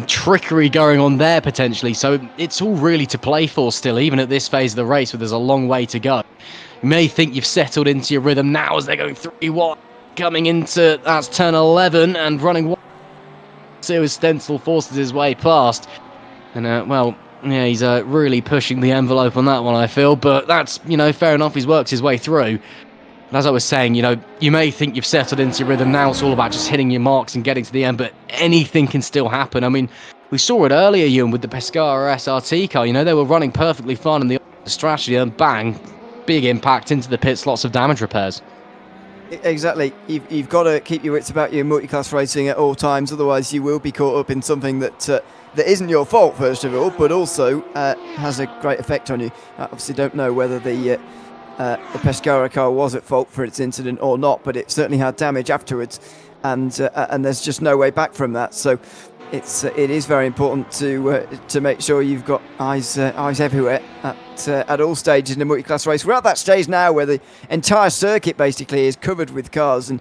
trickery going on there potentially. So it's all really to play for still, even at this phase of the race where there's a long way to go. You may think you've settled into your rhythm now as they're going 3-1, coming into, that's turn 11 and running 1. So as Stencil forces his way past. And, well, yeah, he's really pushing the envelope on that one, I feel. But that's, you know, fair enough. He's worked his way through. But as I was saying, you know, you may think you've settled into your rhythm. Now it's all about just hitting your marks and getting to the end. But anything can still happen. I mean, we saw it earlier, Ewan, with the Pescara SRT car. You know, they were running perfectly fine in the strategy and bang, big impact into the pits, lots of damage repairs. Exactly. You've got to keep your wits about you in multi-class racing at all times. Otherwise, you will be caught up in something that isn't your fault, first of all, but also has a great effect on you. I obviously don't know whether the Pescara car was at fault for its incident or not, but it certainly had damage afterwards, and there's just no way back from that. So it is very important to make sure you've got eyes everywhere at all stages in a multi-class race. We're at that stage now where the entire circuit basically is covered with cars, and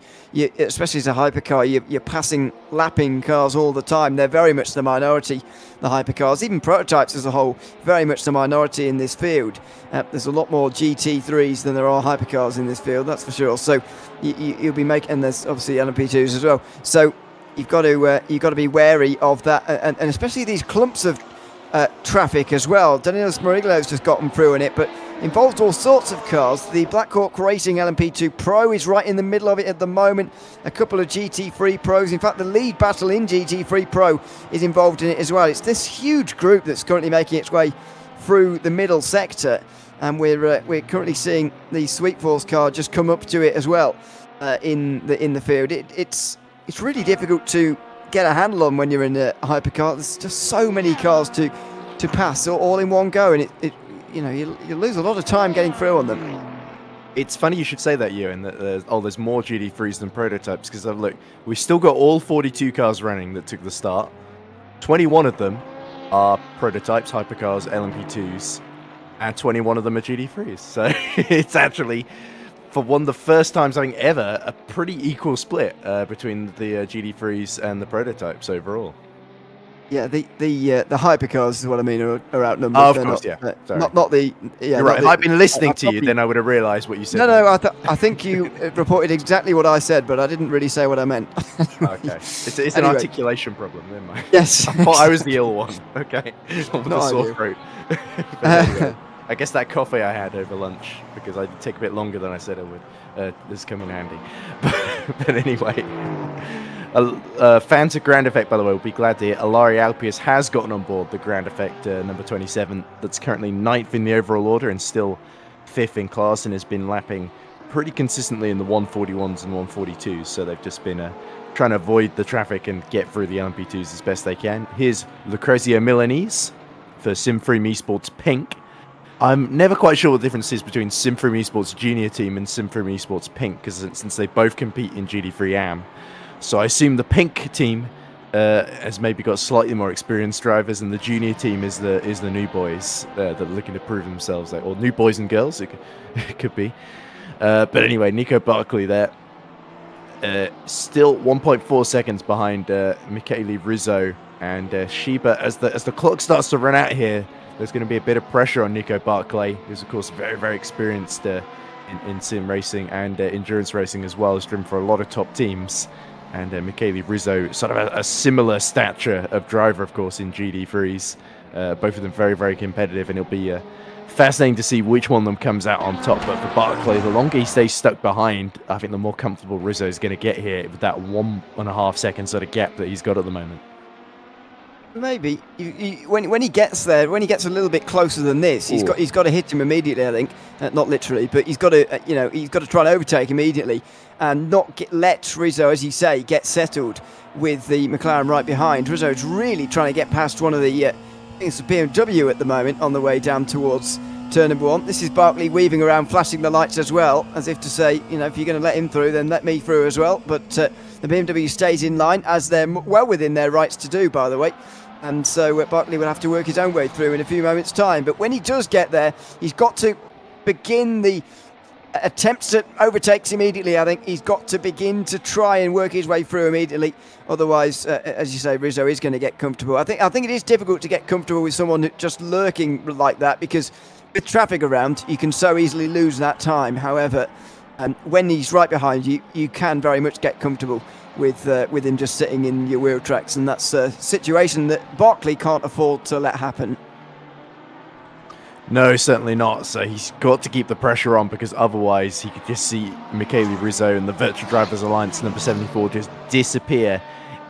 especially as a hypercar, you're passing lapping cars all the time. They're very much the minority, the hypercars. Even prototypes as a whole, very much the minority in this field. There's a lot more GT3s than there are hypercars in this field, that's for sure. So you'll be making, and there's obviously LMP2s as well. So you've got to be wary of that, and especially these clumps of traffic as well. Daniels Mariglo's just gotten through in it, but involved all sorts of cars. The Black Hawk Racing LMP2 Pro is right in the middle of it at the moment. A couple of GT3 Pros. In fact, the lead battle in GT3 Pro is involved in it as well. It's this huge group that's currently making its way through the middle sector, and we're currently seeing the Sweet Force car just come up to it as well in the field. It's really difficult to get a handle on when you're in a hypercar. There's just so many cars to pass all in one go, and you lose a lot of time getting through on them. It's funny you should say that, Ewan, that there's more GT3s than prototypes, because look, we've still got all 42 cars running that took the start. 21 of them are prototypes, hypercars, LMP2s, and 21 of them are GT3s. So it's actually, for one of the first times I think ever, a pretty equal split between the GT3s and the prototypes overall. Yeah, the hypercars is what I mean are outnumbered. Oh, of course, yeah. Sorry. Not the. Yeah, you're right. If I'd been listening to you, then I would have realised what you said. No, I think you reported exactly what I said, but I didn't really say what I meant. Okay, it's an articulation problem. Never mind. Yes, I thought I was the ill one. Okay, with the sore throat. Anyway, I guess that coffee I had over lunch, because I did take a bit longer than I said I would, this come in handy. But anyway, fans of Grand Effect, by the way, will be glad to hear Alari Alpius has gotten on board the Grand Effect number 27. That's currently 9th in the overall order and still 5th in class, and has been lapping pretty consistently in the 141s and 142s. So they've just been trying to avoid the traffic and get through the LMP2s as best they can. Here's Lucrezio Milanese for Simfreem Esports Pink. I'm never quite sure what the difference is between Simfreem Esports Junior Team and Simfreem Esports Pink, because since they both compete in GT3 AM. So I assume the Pink team has maybe got slightly more experienced drivers, and the Junior team is the new boys that are looking to prove themselves, or new boys and girls, it could be. But anyway, Nico Barkley there, still 1.4 seconds behind Michele Rizzo and Shiba. As the clock starts to run out here, there's going to be a bit of pressure on Nico Barclay, who's of course very, very experienced in sim racing and endurance racing as well. Has driven for a lot of top teams. And Michele Rizzo, sort of a similar stature of driver, of course, in GT3s. Both of them very, very competitive, and it'll be fascinating to see which one of them comes out on top. But for Barclay, the longer he stays stuck behind, I think the more comfortable Rizzo is going to get here with that 1.5 second sort of gap that he's got at the moment. Maybe when he gets there, when he gets a little bit closer than this, he's got to hit him immediately. I think, not literally, but he's got to he's got to try and overtake immediately, and not let Rizzo, as you say, get settled with the McLaren right behind. Rizzo's really trying to get past one of the I think it's the BMW at the moment on the way down towards turn number 1. This is Barkley weaving around, flashing the lights as well, as if to say, if you're going to let him through, then let me through as well. But the BMW stays in line, as they're well within their rights to do, by the way. And so Barkley will have to work his own way through in a few moments' time. But when he does get there, he's got to begin the attempts at overtakes immediately. I think he's got to begin to try and work his way through immediately. Otherwise, as you say, Rizzo is going to get comfortable. I think it is difficult to get comfortable with someone just lurking like that, because with traffic around, you can so easily lose that time. However, when he's right behind you, you can very much get comfortable with him just sitting in your wheel tracks, and that's a situation that Barkley can't afford to let happen. No, certainly not. So he's got to keep the pressure on, because otherwise he could just see Michele Rizzo and the Virtual Drivers Alliance number 74 just disappear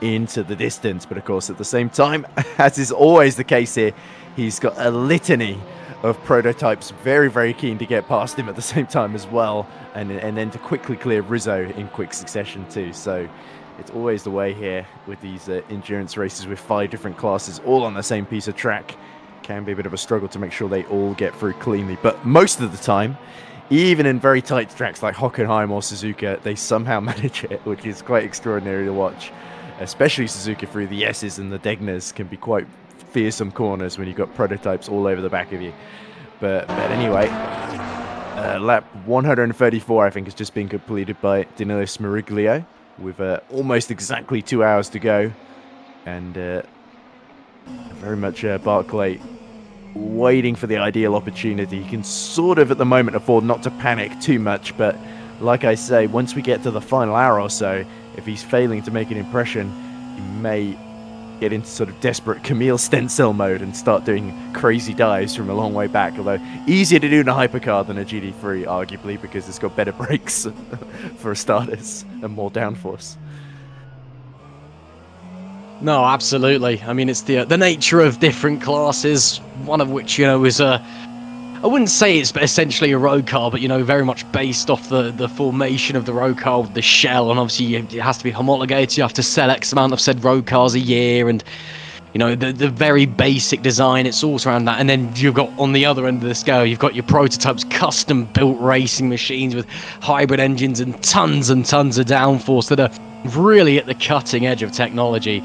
into the distance. But of course, at the same time, as is always the case here, he's got a litany of prototypes very, very keen to get past him at the same time as well, and then to quickly clear Rizzo in quick succession too. So it's always the way here with these endurance races with 5 different classes all on the same piece of track. Can be a bit of a struggle to make sure they all get through cleanly, but most of the time, even in very tight tracks like Hockenheim or Suzuka, they somehow manage it, which is quite extraordinary to watch. especially Suzuka through the S's and the Degnas can be quite fearsome corners when you've got prototypes all over the back of you. But anyway, lap 134 I think has just been completed by Danilo Smeriglio with almost exactly 2 hours to go, and very much Barclay waiting for the ideal opportunity. He can sort of at the moment afford not to panic too much, but like I say, once we get to the final hour or so, if he's failing to make an impression, he may get into sort of desperate Camille Stencil mode and start doing crazy dives from a long way back, although easier to do in a hypercar than a GT3 arguably, because it's got better brakes for starters and more downforce. No, absolutely. I mean, it's the nature of different classes, one of which, you know, is I wouldn't say it's essentially a road car, but, you know, very much based off the formation of the road car with the shell, and obviously it has to be homologated. You have to sell X amount of said road cars a year, and, you know, the very basic design, it's all around that. And then you've got, on the other end of the scale, you've got your prototypes, custom built racing machines with hybrid engines and tons of downforce that are really at the cutting edge of technology.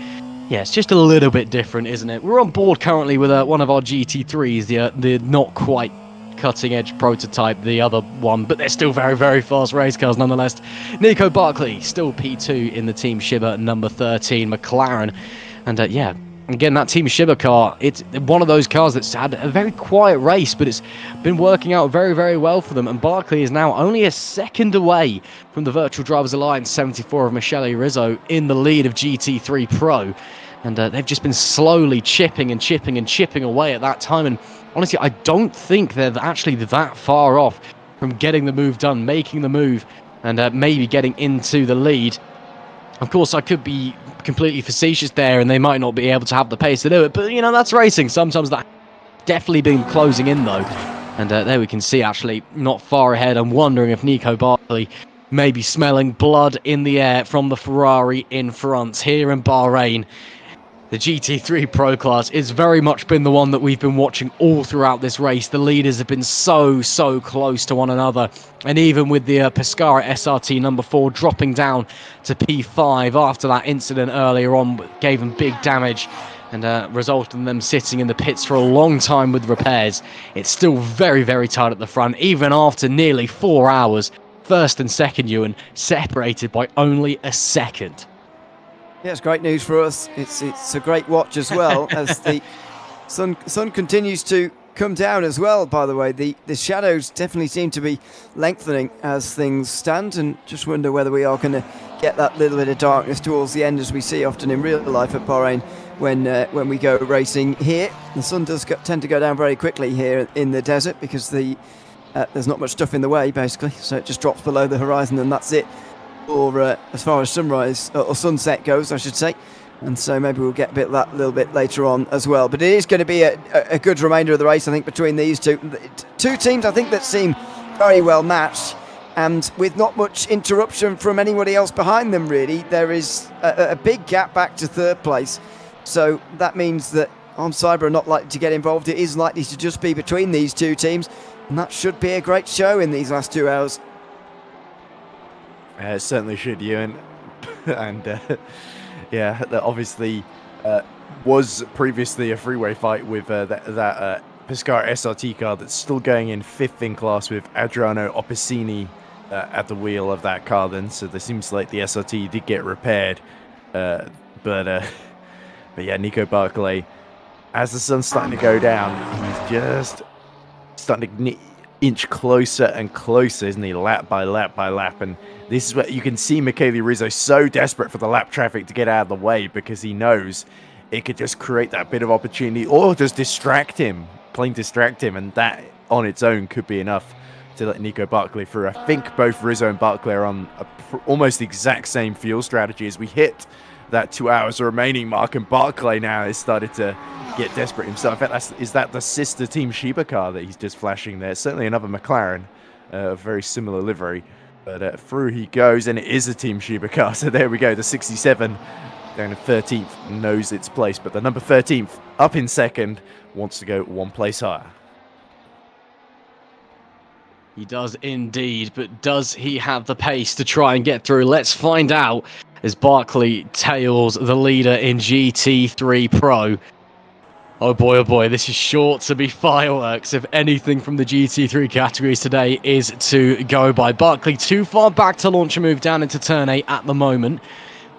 Yeah, it's just a little bit different, isn't it? We're on board currently with one of our GT3s, the not quite cutting edge prototype, the other one, but they're still very, very fast race cars nonetheless. Nico Barclay still P2 in the Team Shiba number 13 McLaren, and yeah, again, that Team Shiba car, it's one of those cars that's had a very quiet race, but it's been working out very, very well for them. And Barclay is now only a second away from the Virtual Drivers Alliance 74 of Michele Rizzo in the lead of GT3 Pro. And they've just been slowly chipping away at that time. And honestly, I don't think they're actually that far off from getting the move done, making the move, and maybe getting into the lead. Of course, I could be completely facetious there, and they might not be able to have the pace to do it, but, you know, that's racing. Sometimes that definitely been closing in, though. And there we can see, actually, not far ahead. I'm wondering if Nico Barclay may be smelling blood in the air from the Ferrari in front here in Bahrain. The GT3 Pro class is very much been the one that we've been watching all throughout this race. The leaders have been so close to one another. And even with the Pescara SRT number 4 dropping down to P5 after that incident earlier on, gave them big damage and resulted in them sitting in the pits for a long time with repairs. It's still very, very tight at the front, even after nearly 4 hours. First and second, Ewan, separated by only a second. Yeah, it's great news for us. It's a great watch as well as the sun continues to come down as well. By the way, the shadows definitely seem to be lengthening as things stand, and just wonder whether we are going to get that little bit of darkness towards the end, as we see often in real life at Bahrain when we go racing here. The sun does tend to go down very quickly here in the desert because there's not much stuff in the way basically, so it just drops below the horizon and that's it. Or as far as sunrise or sunset goes, I should say, and so maybe we'll get a little bit later on as well. But it is going to be a good remainder of the race, I think, between these two teams. I think that seem very well matched, and with not much interruption from anybody else behind them. Really, there is a big gap back to third place, so that means that Cyber are not likely to get involved. It is likely to just be between these two teams, and that should be a great show in these last 2 hours. It certainly should, Ewan. And yeah, that obviously was previously a freeway fight with that Pescara SRT car that's still going in 5th in class with Adriano Opicini at the wheel of that car then. So there seems like the SRT did get repaired. But yeah, Nico Barclay, as the sun's starting to go down, he's just starting to inch closer and closer, isn't he? Lap by lap by lap. And this is where you can see Michele Rizzo so desperate for the lap traffic to get out of the way, because he knows it could just create that bit of opportunity or just distract him, plain distract him, and that on its own could be enough to let Nico Barclay through. I think both Rizzo and Barclay are on almost the exact same fuel strategy as we hit that 2 hours remaining mark, and Barclay now has started to get desperate himself. In fact, is that the sister Team Shiba car that he's just flashing there? Certainly another McLaren, a very similar livery. But through he goes, and it is a Team Shiba car. So there we go, the 67 down to 13th knows its place. But the number 13th up in second wants to go one place higher. He does indeed, but does he have the pace to try and get through? Let's find out as Barkley tails the leader in GT3 Pro. Oh boy, this is sure to be fireworks if anything from the GT3 categories today is to go by. Barkley too far back to launch a move down into turn 8 at the moment,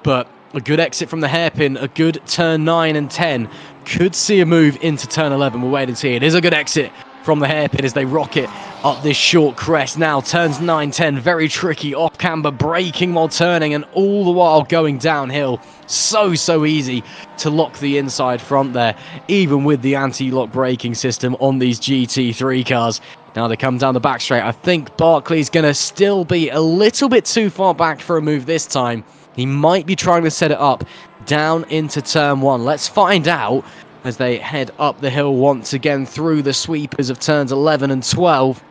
but a good exit from the hairpin, a good turn 9 and 10. Could see a move into turn 11. We'll wait and see. It is a good exit from the hairpin as they rocket up this short crest. Now turns 9, 10, very tricky, off camber, braking while turning, and all the while going downhill. So easy to lock the inside front there, even with the anti-lock braking system on these GT3 cars. Now they come down the back straight. I think Barkley's going to still be a little bit too far back for a move this time. He might be trying to set it up down into turn 1. Let's find out as they head up the hill once again through the sweepers of turns 11 and 12.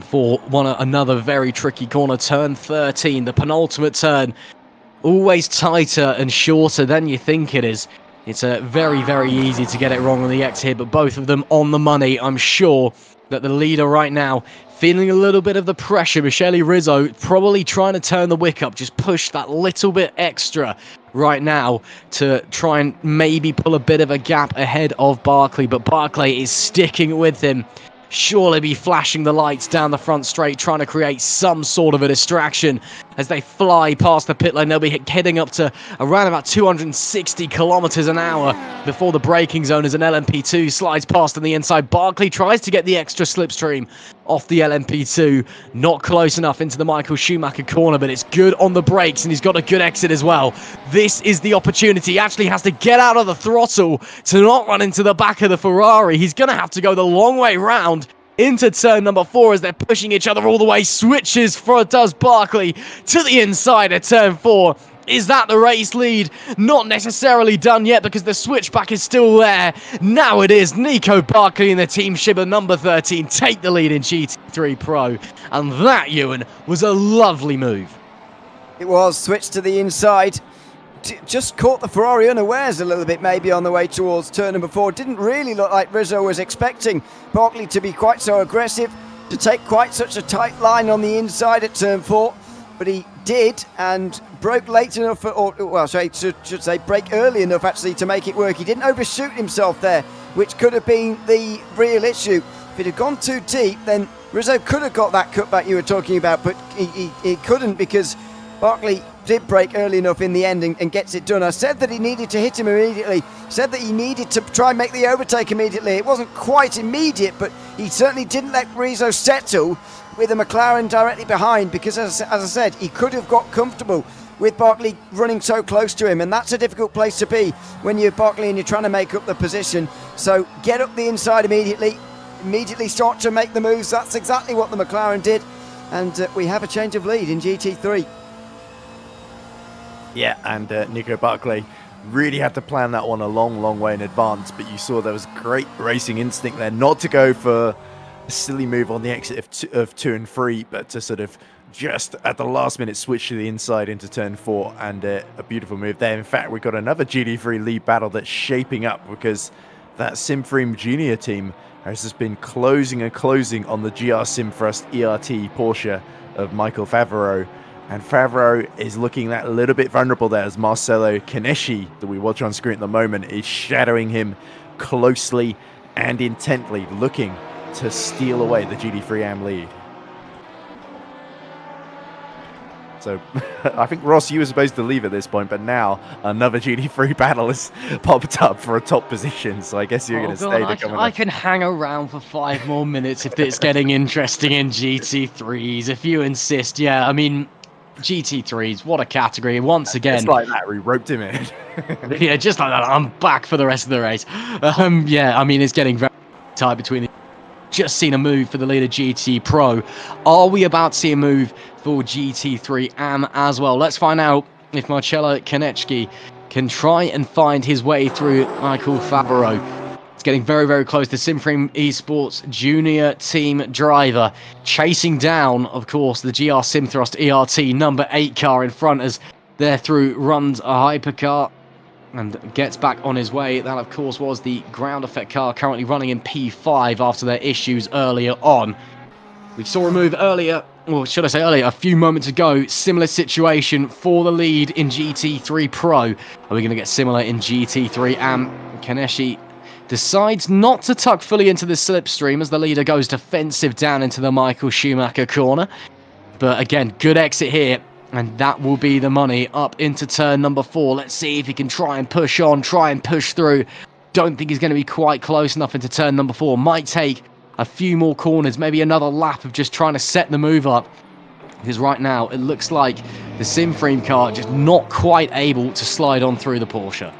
For another very tricky corner, turn 13, the penultimate turn. Always tighter and shorter than you think it is. It's very easy to get it wrong on the exit here, but both of them on the money. I'm sure that the leader right now feeling a little bit of the pressure. Michele Rizzo probably trying to turn the wick up, just push that little bit extra right now to try and maybe pull a bit of a gap ahead of Barkley, but Barkley is sticking with him. Surely be flashing the lights down the front straight, trying to create some sort of a distraction as they fly past the pit lane. They'll be heading up to around about 260 kilometers an hour before the braking zone as an LMP2 slides past on the inside. Barkley tries to get the extra slipstream off the LMP2. Not close enough into the Michael Schumacher corner, but it's good on the brakes, and he's got a good exit as well. This is the opportunity. He actually has to get out of the throttle to not run into the back of the Ferrari. He's going to have to go the long way round into turn number 4 as they're pushing each other all the way. Switches does Barkley to the inside at turn 4. Is that the race lead? Not necessarily done yet because the switchback is still there. Now it is. Nico Barkley and the team shipper number 13 take the lead in GT3 Pro. And that, Ewan, was a lovely move. It was. Switched to the inside. Just caught the Ferrari unawares a little bit, maybe on the way towards turn number 4. Didn't really look like Rizzo was expecting Barkley to be quite so aggressive, to take quite such a tight line on the inside at turn 4. But he did, and broke late enough, should say brake early enough actually to make it work. He didn't overshoot himself there, which could have been the real issue. If it had gone too deep, then Rizzo could have got that cutback you were talking about, but he couldn't because Barkley did brake early enough in the end and gets it done. I said that he needed to hit him immediately, said that he needed to try and make the overtake immediately. It wasn't quite immediate, but he certainly didn't let Rizzo settle with a McLaren directly behind because, as I said, he could have got comfortable with Barkley running so close to him, and that's a difficult place to be when you're Barkley and you're trying to make up the position. So get up the inside immediately start to make the moves. That's exactly what the McLaren did, and we have a change of lead in GT3. Yeah, and Nico Barkley really had to plan that one a long way in advance, but you saw there was great racing instinct there not to go for a silly move on the exit of 2 and 3, but to sort of just at the last minute switch to the inside into turn 4, and a beautiful move there. In fact, we've got another GT3 lead battle that's shaping up because that Simfream Junior team has just been closing on the GR Simfrost ERT Porsche of Michael Favreau. And Favreau is looking that little bit vulnerable there as Marcelo Kaneshi, that we watch on screen at the moment, is shadowing him closely and intently, looking to steal away the GT3 AM lead. So I think, Ross, you were supposed to leave at this point, but now another GT3 battle has popped up for a top position. So I guess you're going to stay to come. I can hang around for 5 more minutes if it's getting interesting in GT3s, if you insist. Yeah, I mean, GT3s, what a category. Once again, just like that, we roped him in. Yeah, just like that. I'm back for the rest of the race. Yeah, I mean, it's getting very tight between the... Just seen a move for the leader GT Pro. Are we about to see a move for GT3 AM as well? Let's find out if Marcello Konechki can try and find his way through Michael Favreau. It's getting very close. The Simfream eSports junior team driver chasing down, of course, the GR Simthrust ERT number 8 car in front as there through runs a hypercar and gets back on his way. That, of course, was the ground effect car currently running in P5 after their issues earlier on. We saw a move earlier, or should I say earlier, a few moments ago. Similar situation for the lead in GT3 Pro. Are we going to get similar in GT3 Am? Kaneshi decides not to tuck fully into the slipstream as the leader goes defensive down into the Michael Schumacher corner. But again, good exit here. And that will be the money up into turn number 4. Let's see if he can try and push on, try and push through. Don't think he's going to be quite close enough into turn number 4. Might take a few more corners, maybe another lap of just trying to set the move up. Because right now, it looks like the Simframe car just not quite able to slide on through the Porsche.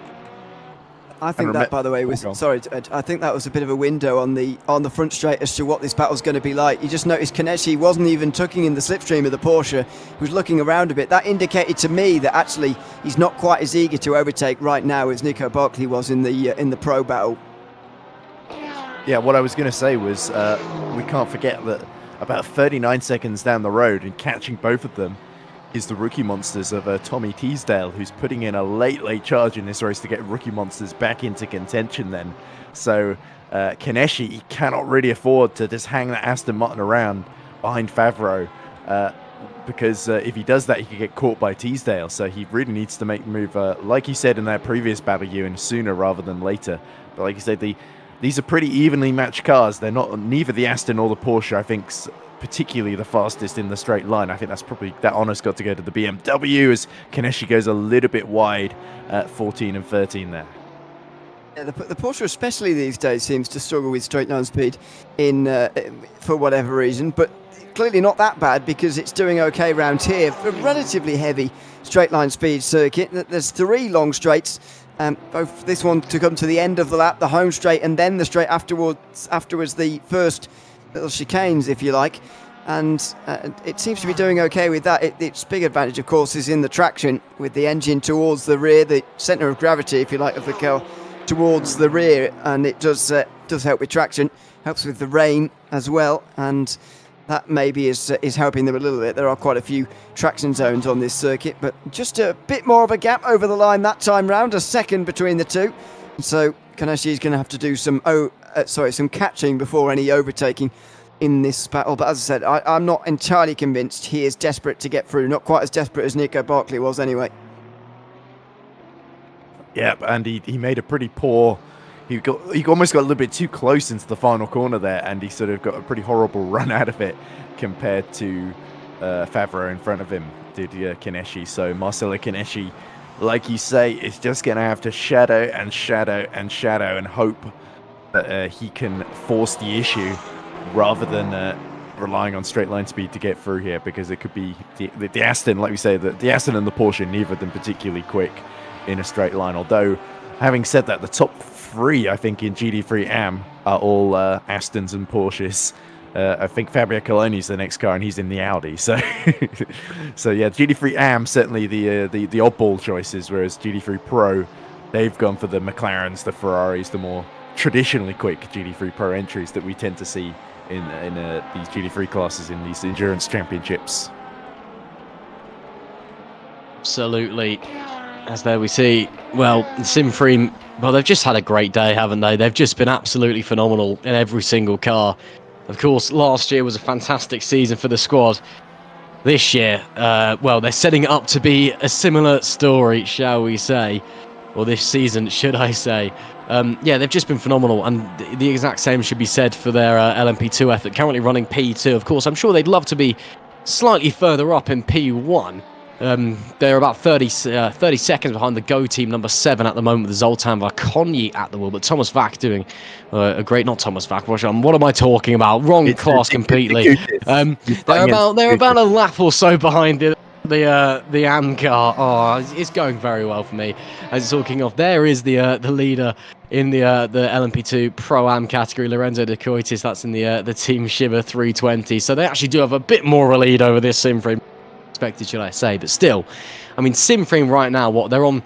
I think that, by the way, was sorry. I think that was a bit of a window on the front straight as to what this battle's going to be like. You just noticed Kaneshi wasn't even tucking in the slipstream of the Porsche. He was looking around a bit. That indicated to me that actually he's not quite as eager to overtake right now as Nico Barkley was in the pro battle. Yeah, what I was going to say was we can't forget that about 39 seconds down the road and catching both of them is the rookie monsters of Tommy Teasdale, who's putting in a late charge in this race to get rookie monsters back into contention then. So Kaneshi cannot really afford to just hang that Aston Martin around behind Favreau because if he does that, he could get caught by Teasdale. So he really needs to make the move, like you said in that previous battle, Ewan, sooner rather than later. But like you said, these are pretty evenly matched cars. They're not neither the Aston or the Porsche, I think, particularly the fastest in the straight line. I think that's probably, that honor's got to go to the BMW as Kaneshi goes a little bit wide at 14 and 13 there. Yeah, the Porsche especially these days seems to struggle with straight line speed for whatever reason, but clearly not that bad because it's doing okay round here. A relatively heavy straight line speed circuit. There's 3 long straights, both this one to come to the end of the lap, the home straight, and then the straight afterwards the first little chicanes, if you like, and it seems to be doing okay with that. Its big advantage, of course, is in the traction, with the engine towards the rear, the centre of gravity, if you like, of the car towards the rear, and it does help with traction, helps with the rain as well, and that maybe is helping them a little bit. There are quite a few traction zones on this circuit, but just a bit more of a gap over the line that time round, a second between the two, so Kaneshi is going to have to do some catching before any overtaking in this battle. But as I said, I'm not entirely convinced he is desperate to get through. Not quite as desperate as Nico Barkley was anyway. Yeah, and he made a pretty poor... He almost got a little bit too close into the final corner there, and he sort of got a pretty horrible run out of it compared to Favreau in front of him, did Kaneshi. So Marcelo Kaneshi, like you say, is just going to have to shadow and hope that he can force the issue rather than relying on straight line speed to get through here, because it could be the Aston, like we say, the Aston and the Porsche, neither of them particularly quick in a straight line. Although, having said that, the top 3, I think, in GT3 Am are all Astons and Porsches. I think Fabio Coloni's the next car, and he's in the Audi. So, so yeah, GT3 Am certainly the oddball choices, whereas GT3 Pro, they've gone for the McLarens, the Ferraris, the more traditionally quick GT3 Pro entries that we tend to see in these GT3 classes in these endurance championships. Absolutely. As there we see, well, Simframe, well, they've just had a great day, haven't they? They've just been absolutely phenomenal in every single car. Of course, last year was a fantastic season for the squad. This year, well, they're setting it up to be a similar story, shall we say. Or this season, should I say. Yeah, they've just been phenomenal, and the exact same should be said for their LMP2 effort, currently running P2. Of course, I'm sure they'd love to be slightly further up in P1. They're about 30 seconds behind the Go team, number 7 at the moment, with Zoltan Varkonyi at the wheel. But Thomas Vac doing a great, not Thomas Vac, what am I talking about? Wrong class completely. They're about a lap or so behind the Am car. Oh, it's going very well for me. As it's all kicking off, there is the leader in the LMP2 Pro-Am category, Lorenzo De Coitis. That's in the Team Shiba 320. So they actually do have a bit more of a lead over this Simframe, expected, should I say. But still, I mean, Simframe right now, what they're on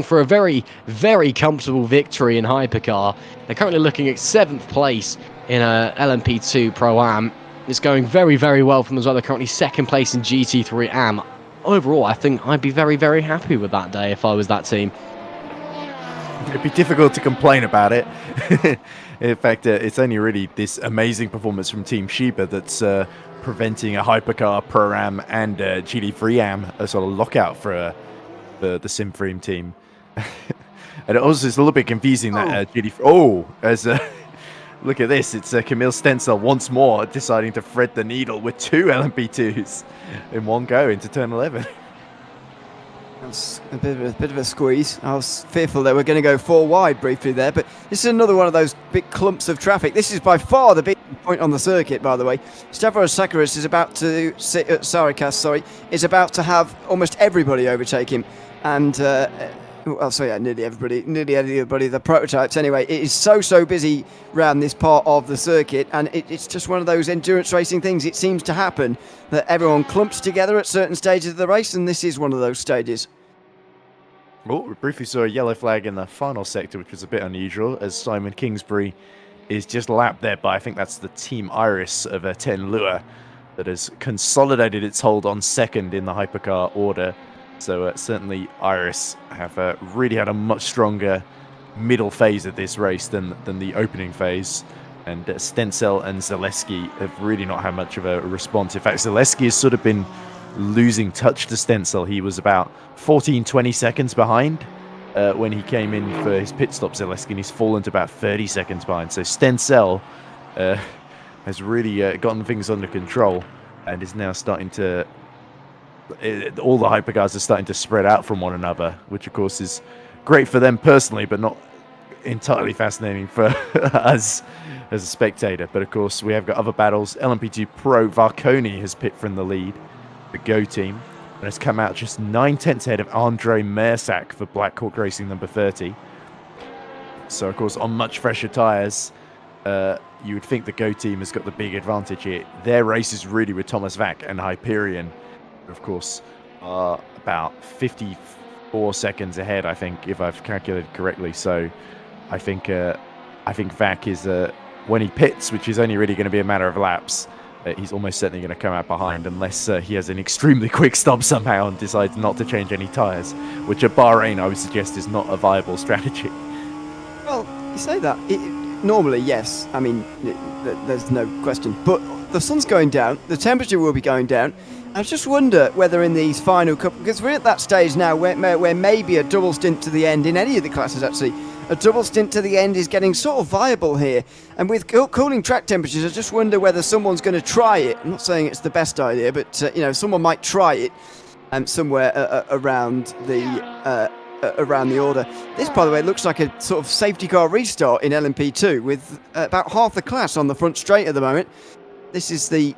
for a very, very comfortable victory in Hypercar. They're currently looking at 7th place in LMP2 Pro-Am. It's going very, very well for them as well. They're currently 2nd place in GT3 Am. Overall, I think I'd be very, very happy with that day if I was that team. it'd be difficult to complain about it. In fact, it's only really this amazing performance from Team Sheba that's preventing a Hypercar, Pro-Am, and GD3 Am, a sort of lockout for the SimFrame team. And it also is a little bit confusing that GD3... look at this. It's Camille Stenzel once more deciding to thread the needle with 2 LMP2s in one go into turn 11. That's a bit of a squeeze. I was fearful that we're going to go 4 wide briefly there, but this is another one of those big clumps of traffic. This is by far the big point on the circuit, by the way. Stavros Sakaris is about to is about to have almost everybody overtake him, and nearly everybody, the prototypes anyway. It is so busy around this part of the circuit, and it's just one of those endurance racing things. It seems to happen that everyone clumps together at certain stages of the race, and this is one of those stages. Well, we briefly saw a yellow flag in the final sector, which was a bit unusual, as Simon Kingsbury is just lapped there by, I think that's the Team Iris of 10 Lua, that has consolidated its hold on second in the hypercar order. So certainly Iris have really had a much stronger middle phase of this race than the opening phase. And Stenzel and Zaleski have really not had much of a response. In fact, Zaleski has sort of been losing touch to Stenzel. He was about 14-20 seconds behind when he came in for his pit stop, Zaleski, and he's fallen to about 30 seconds behind. So Stenzel has really gotten things under control and is now starting to... all the hypercars are starting to spread out from one another, which of course is great for them personally, but not entirely fascinating for us as a spectator. But of course, we have got other battles. LMP2 Pro Varconi has pit from the lead, the Go team, and has come out just 9/10 ahead of Andre Mersak for Black Hawk Racing number 30. So of course, on much fresher tyres, you would think the Go team has got the big advantage here. Their race is really with Thomas Vac and Hyperion, of course, are about 54 seconds ahead, I think, if I've calculated correctly. So I think Vac is, when he pits, which is only really going to be a matter of laps, he's almost certainly going to come out behind unless he has an extremely quick stop somehow and decides not to change any tyres, which at Bahrain I would suggest is not a viable strategy. Well, you say that. Normally, yes. I mean, there's no question. But the sun's going down, the temperature will be going down. I just wonder whether in these final couple, because we're at that stage now where maybe a double stint to the end in any of the classes, actually, a double stint to the end is getting sort of viable here. And with cooling track temperatures, I just wonder whether someone's going to try it. I'm not saying it's the best idea, but someone might try it somewhere around the order. This, by the way, looks like a sort of safety car restart in LMP2 with about half the class on the front straight at the moment. This is the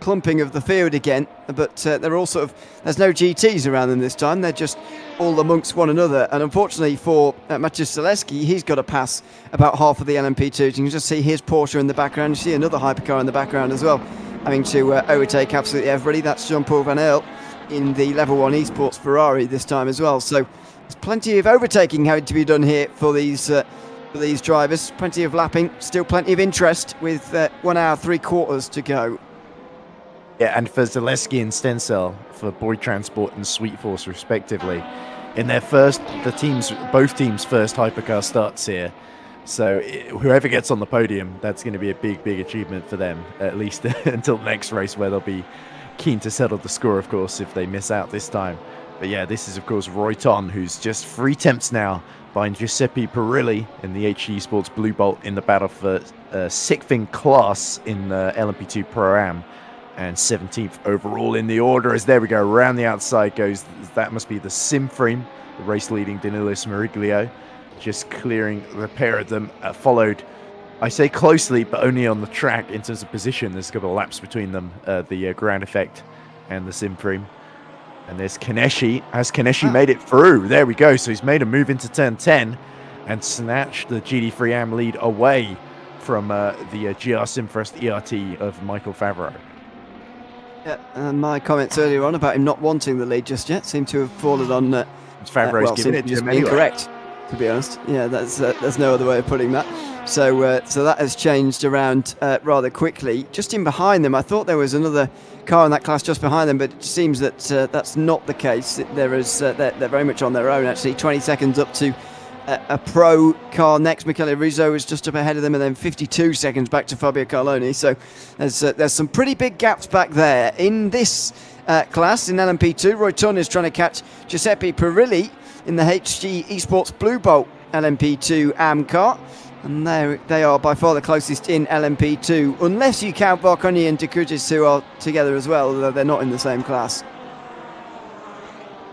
clumping of the field again, but they're all sort of, there's no GTs around them this time. They're just all amongst one another, and unfortunately for Maciej Zaleski, he's got to pass about half of the LMP2s. You can just see his Porsche in the background. You see another hypercar in the background as well, having to overtake absolutely everybody. That's Jean-Paul Van Eyl in the Level 1 eSports Ferrari this time as well. So there's plenty of overtaking having to be done here for these drivers. Plenty of lapping, still plenty of interest with 1 hour 3/4 to go. Yeah, and for Zaleski and Stenzel for Boyd Transport and Sweet Force respectively, in their both teams' first hypercar starts here. So whoever gets on the podium, that's going to be a big achievement for them, at least until the next race, where they'll be keen to settle the score, of course, if they miss out this time. But yeah, this is of course Roy Ton, who's just 3 tenths now behind Giuseppe Perilli in the HD Sports Blue Bolt in the battle for 6th in class in LMP2 Pro-Am. And 17th overall in the order, as there we go, around the outside goes, that must be the SimFrame, the race leading Danilo Smeriglio, just clearing the pair of them, followed, I say closely, but only on the track in terms of position. There's a couple of laps between them, the Ground Effect and the SimFrame. And there's Kaneshi. Has Kaneshi made it through? There we go. So he's made a move into turn 10 and snatched the GD3 Am lead away from the GR Simfrost ERT of Michael Favreau. Yeah, and my comments earlier on about him not wanting the lead just yet seem to have fallen on Favreau's giving it to him anyway. Incorrect, to be honest. Yeah, there's no other way of putting that. So that has changed around rather quickly. Just in behind them, I thought there was another car in that class just behind them, but it seems that that's not the case. They're very much on their own, actually. 20 seconds up to a pro car next. Michele Rizzo is just up ahead of them, and then 52 seconds back to Fabio Carloni. So there's some pretty big gaps back there. In this class, in LMP2, Roy Tunn is trying to catch Giuseppe Perilli in the HG Esports Blue Bolt LMP2 AM car. And they are by far the closest in LMP2, unless you count Varconi and De Kugis, who are together as well, although they're not in the same class.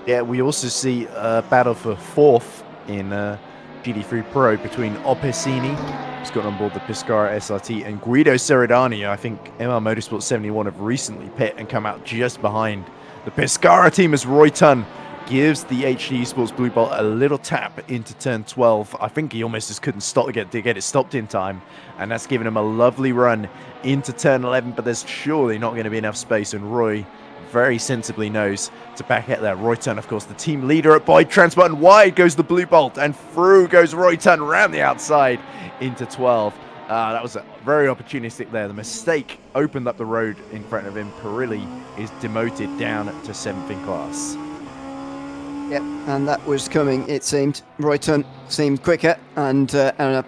Yeah, we also see a battle for fourth in GT3 Pro between Opesini, who's got on board the Pescara SRT, and Guido Seredani. I think MR Motorsport 71 have recently pit and come out just behind the Pescara team as Roy Tunn gives the HG Esports Blue Bolt a little tap into turn 12. I think he almost just couldn't stop to get it stopped in time, and that's given him a lovely run into turn 11, but there's surely not going to be enough space, and Roy very sensibly knows to back out there. Roy Tunn, of course, the team leader at Boyd Transport, and wide goes the Blue Bolt, and through goes Roy Tunn around the outside into 12. That was very opportunistic there. The mistake opened up the road in front of him. Perilli is demoted down to 7th in class. Yep, and that was coming, it seemed. Roy Tunn seemed quicker, and I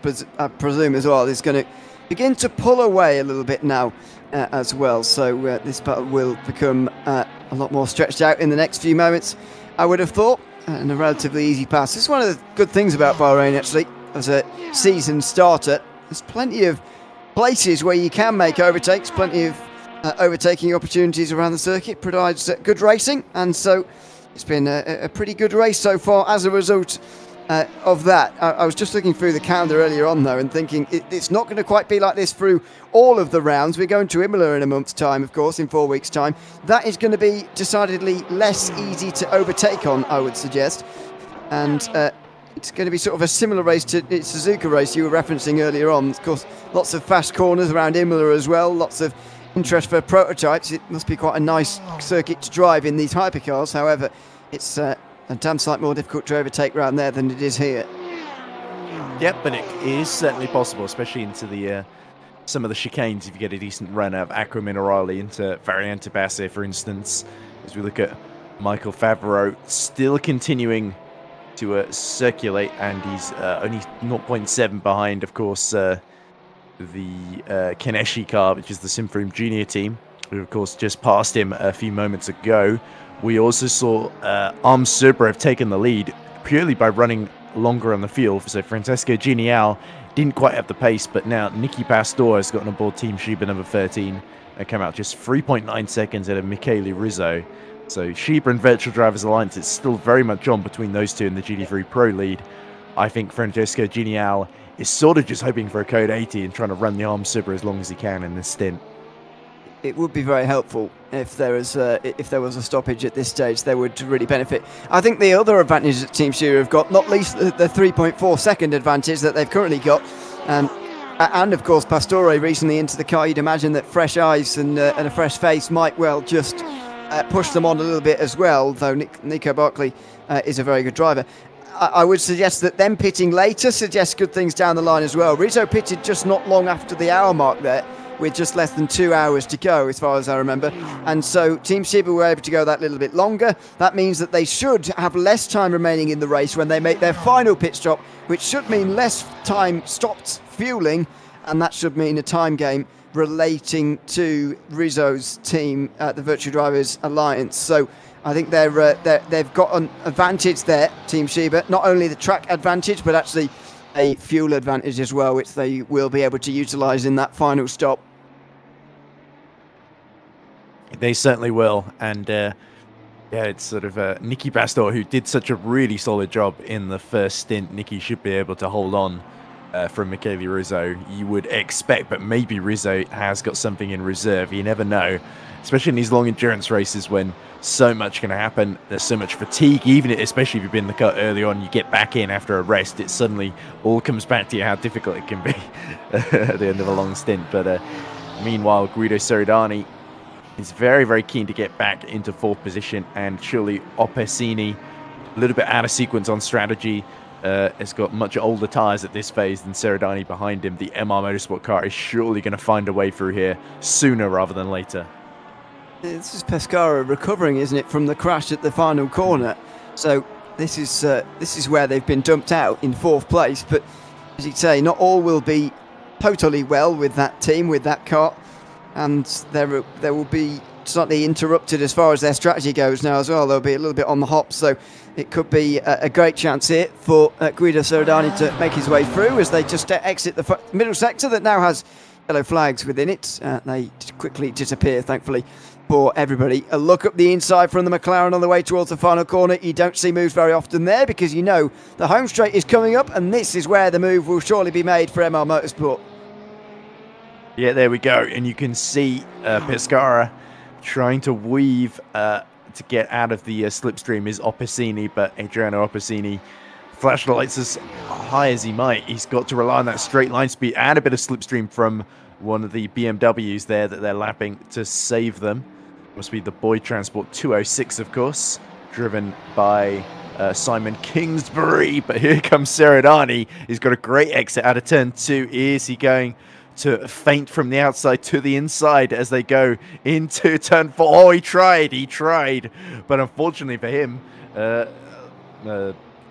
presume as well is going to begin to pull away a little bit now as well. So this battle will become a lot more stretched out in the next few moments, I would have thought, and a relatively easy pass. This is one of the good things about Bahrain, actually, as a season starter. There's plenty of places where you can make overtakes, plenty of overtaking opportunities around the circuit, provides good racing, and so it's been a pretty good race so far as a result of that. I was just looking through the calendar earlier on, though, and thinking it's not going to quite be like this through all of the rounds. We're going to Imola in a month's time, of course, in 4 weeks' time. That is going to be decidedly less easy to overtake on, I would suggest. And it's going to be sort of a similar race to the Suzuka race you were referencing earlier on. Of course, lots of fast corners around Imola as well, lots of interest for prototypes. It must be quite a nice circuit to drive in these hypercars. However, it's a damn sight more difficult to overtake around there than it is here. Yep, but it is certainly possible, especially into the some of the chicanes if you get a decent run out of Acqua Minerale into Variante Basse, for instance. As we look at Michael Favreau still continuing to circulate, and he's only 0.7 behind, of course, the Kaneshi car, which is the Simfroom Junior team, who of course just passed him a few moments ago. We also saw Arms Super have taken the lead purely by running longer on the field. So Francesco Genial didn't quite have the pace, but now Nicky Pastor has gotten aboard Team Shiba number 13 and come out just 3.9 seconds ahead of Michele Rizzo. So Shiba and Virtual Drivers Alliance, it's still very much on between those two in the GT3 Pro lead. I think Francesco Genial is sort of just hoping for a code 80 and trying to run the Arms Super as long as he can in this stint. It would be very helpful if there was a stoppage at this stage. They would really benefit. I think the other advantage that Team Shira have got, not least the 3.4 second advantage that they've currently got, and of course Pastore recently into the car. You'd imagine that fresh eyes and a fresh face might well just push them on a little bit as well. Though Nico Barkley is a very good driver. I would suggest that them pitting later suggests good things down the line as well. Rizzo pitted just not long after the hour mark there, with just less than 2 hours to go, as far as I remember. And so Team Shiba were able to go that little bit longer. That means that they should have less time remaining in the race when they make their final pit stop, which should mean less time stopped fueling, and that should mean a time game relating to Rizzo's team, the Virtual Drivers Alliance. So I think they've got an advantage there, Team Shiba. Not only the track advantage, but actually a fuel advantage as well, which they will be able to utilise in that final stop. They certainly will, and yeah, it's sort of Nicky Pastor, who did such a really solid job in the first stint. Nicky should be able to hold on from Michele Rizzo, you would expect, but maybe Rizzo has got something in reserve. You never know, especially in these long endurance races when so much can happen. There's so much fatigue, especially if you've been in the cut early on, you get back in after a rest, it suddenly all comes back to you how difficult it can be at the end of a long stint. But meanwhile, Guido Seredani is very, very keen to get back into fourth position, and surely Opesini, a little bit out of sequence on strategy, has got much older tyres at this phase than Seredani behind him. The MR Motorsport car is surely going to find a way through here sooner rather than later. This is Pescara recovering, isn't it, from the crash at the final corner. So this is where they've been dumped out in 4th place. But as you say, not all will be totally well with that team, with that car, and there will be slightly interrupted as far as their strategy goes now as well. They'll be a little bit on the hop, so it could be a great chance here for Guido Seradani to make his way through as they just exit the middle sector that now has yellow flags within it. They quickly disappear, thankfully, for everybody. A look up the inside from the McLaren on the way towards the final corner. You don't see moves very often there because you know the home straight is coming up, and this is where the move will surely be made for MR Motorsport. Yeah, there we go. And you can see Pescara trying to weave to get out of the slipstream is Opposini, but Adriano Opposini flashlights as high as he might. He's got to rely on that straight line speed and a bit of slipstream from one of the BMWs there that they're lapping to save them. Must be the Boyd Transport 206, of course, driven by Simon Kingsbury. But here comes Seradani. He's got a great exit out of turn 2. Is he going to feint from the outside to the inside as they go into turn 4? Oh, he tried. But unfortunately for him,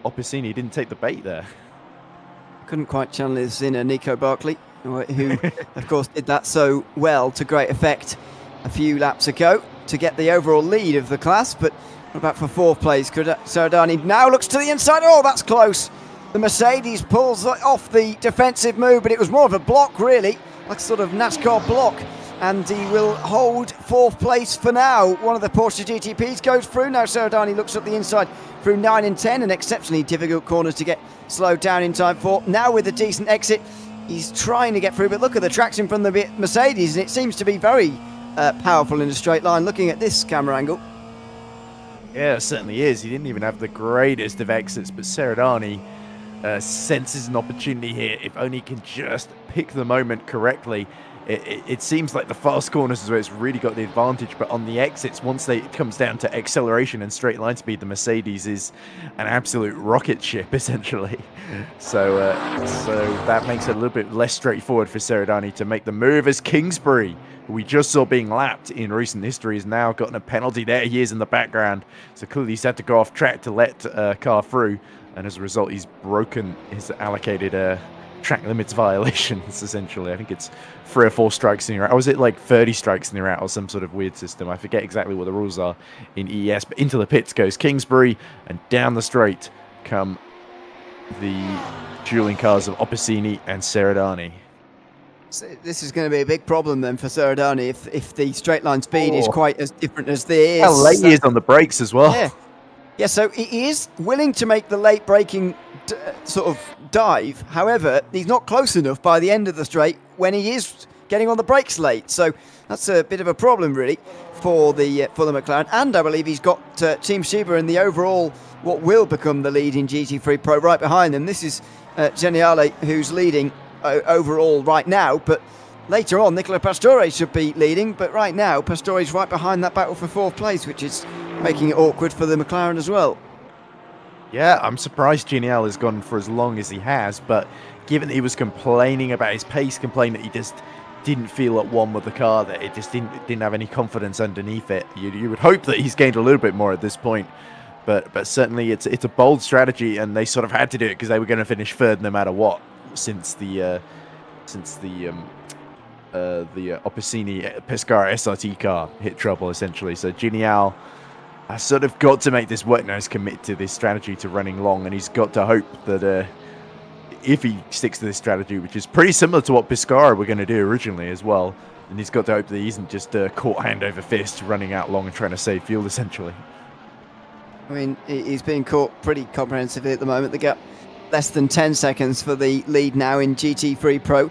Opposini didn't take the bait there. Couldn't quite channel his inner Nico Barkley, who, of course, did that so well to great effect a few laps ago to get the overall lead of the class. But what about for 4th place? Seradani now looks to the inside. Oh, that's close. The Mercedes pulls off the defensive move, but it was more of a block, really, like a sort of NASCAR block. And he will hold 4th place for now. One of the Porsche GTPs goes through. Now Seradani looks up the inside through 9 and 10, and exceptionally difficult corners to get slowed down in time for. Now with a decent exit, he's trying to get through, but look at the traction from the Mercedes, and it seems to be very powerful in a straight line, looking at this camera angle. Yeah, it certainly is. He didn't even have the greatest of exits, but Seradani senses an opportunity here. If only he can just pick the moment correctly. It seems like the fast corners is where it's really got the advantage, but on the exits, once it comes down to acceleration and straight line speed, the Mercedes is an absolute rocket ship, essentially. So that makes it a little bit less straightforward for Seradani to make the move, as Kingsbury, who we just saw being lapped in recent history, has now gotten a penalty. There he is in the background. So clearly he's had to go off track to let car through, and as a result, he's broken his allocated track limits violations, essentially. I think it's 3 or 4 strikes in your out. Or was it like 30 strikes in your out or some sort of weird system? I forget exactly what the rules are in ES. But into the pits goes Kingsbury, and down the straight come the dueling cars of Opposini and Seradani. So this is going to be a big problem then for Seradani if the straight line speed is quite as different as this. How late he is on the brakes as well. Yeah, so he is willing to make the late braking sort of dive. However, he's not close enough by the end of the straight when he is getting on the brakes late. So that's a bit of a problem, really, for the McLaren. And I believe he's got Team Shiba in the overall, what will become the lead in GT3 Pro right behind them. This is Geniale, who's leading overall right now, but later on, Nicola Pastore should be leading, but right now, Pastore's right behind that battle for 4th place, which is making it awkward for the McLaren as well. Yeah, I'm surprised Genial has gone for as long as he has, but given that he was complaining about his pace, complaining that he just didn't feel at one with the car, that it just didn't have any confidence underneath it, you would hope that he's gained a little bit more at this point. But certainly it's a bold strategy, and they sort of had to do it because they were going to finish 3rd no matter what, since the Opposini Pescara SRT car hit trouble, essentially. So Genial has sort of got to make this work now. He's committed to this strategy to running long, and he's got to hope that if he sticks to this strategy, which is pretty similar to what Pescara were going to do originally as well, and he's got to hope that he isn't just caught hand over fist running out long and trying to save fuel, essentially. I mean, he's being caught pretty comprehensively at the moment. The gap less than 10 seconds for the lead now in GT3 Pro.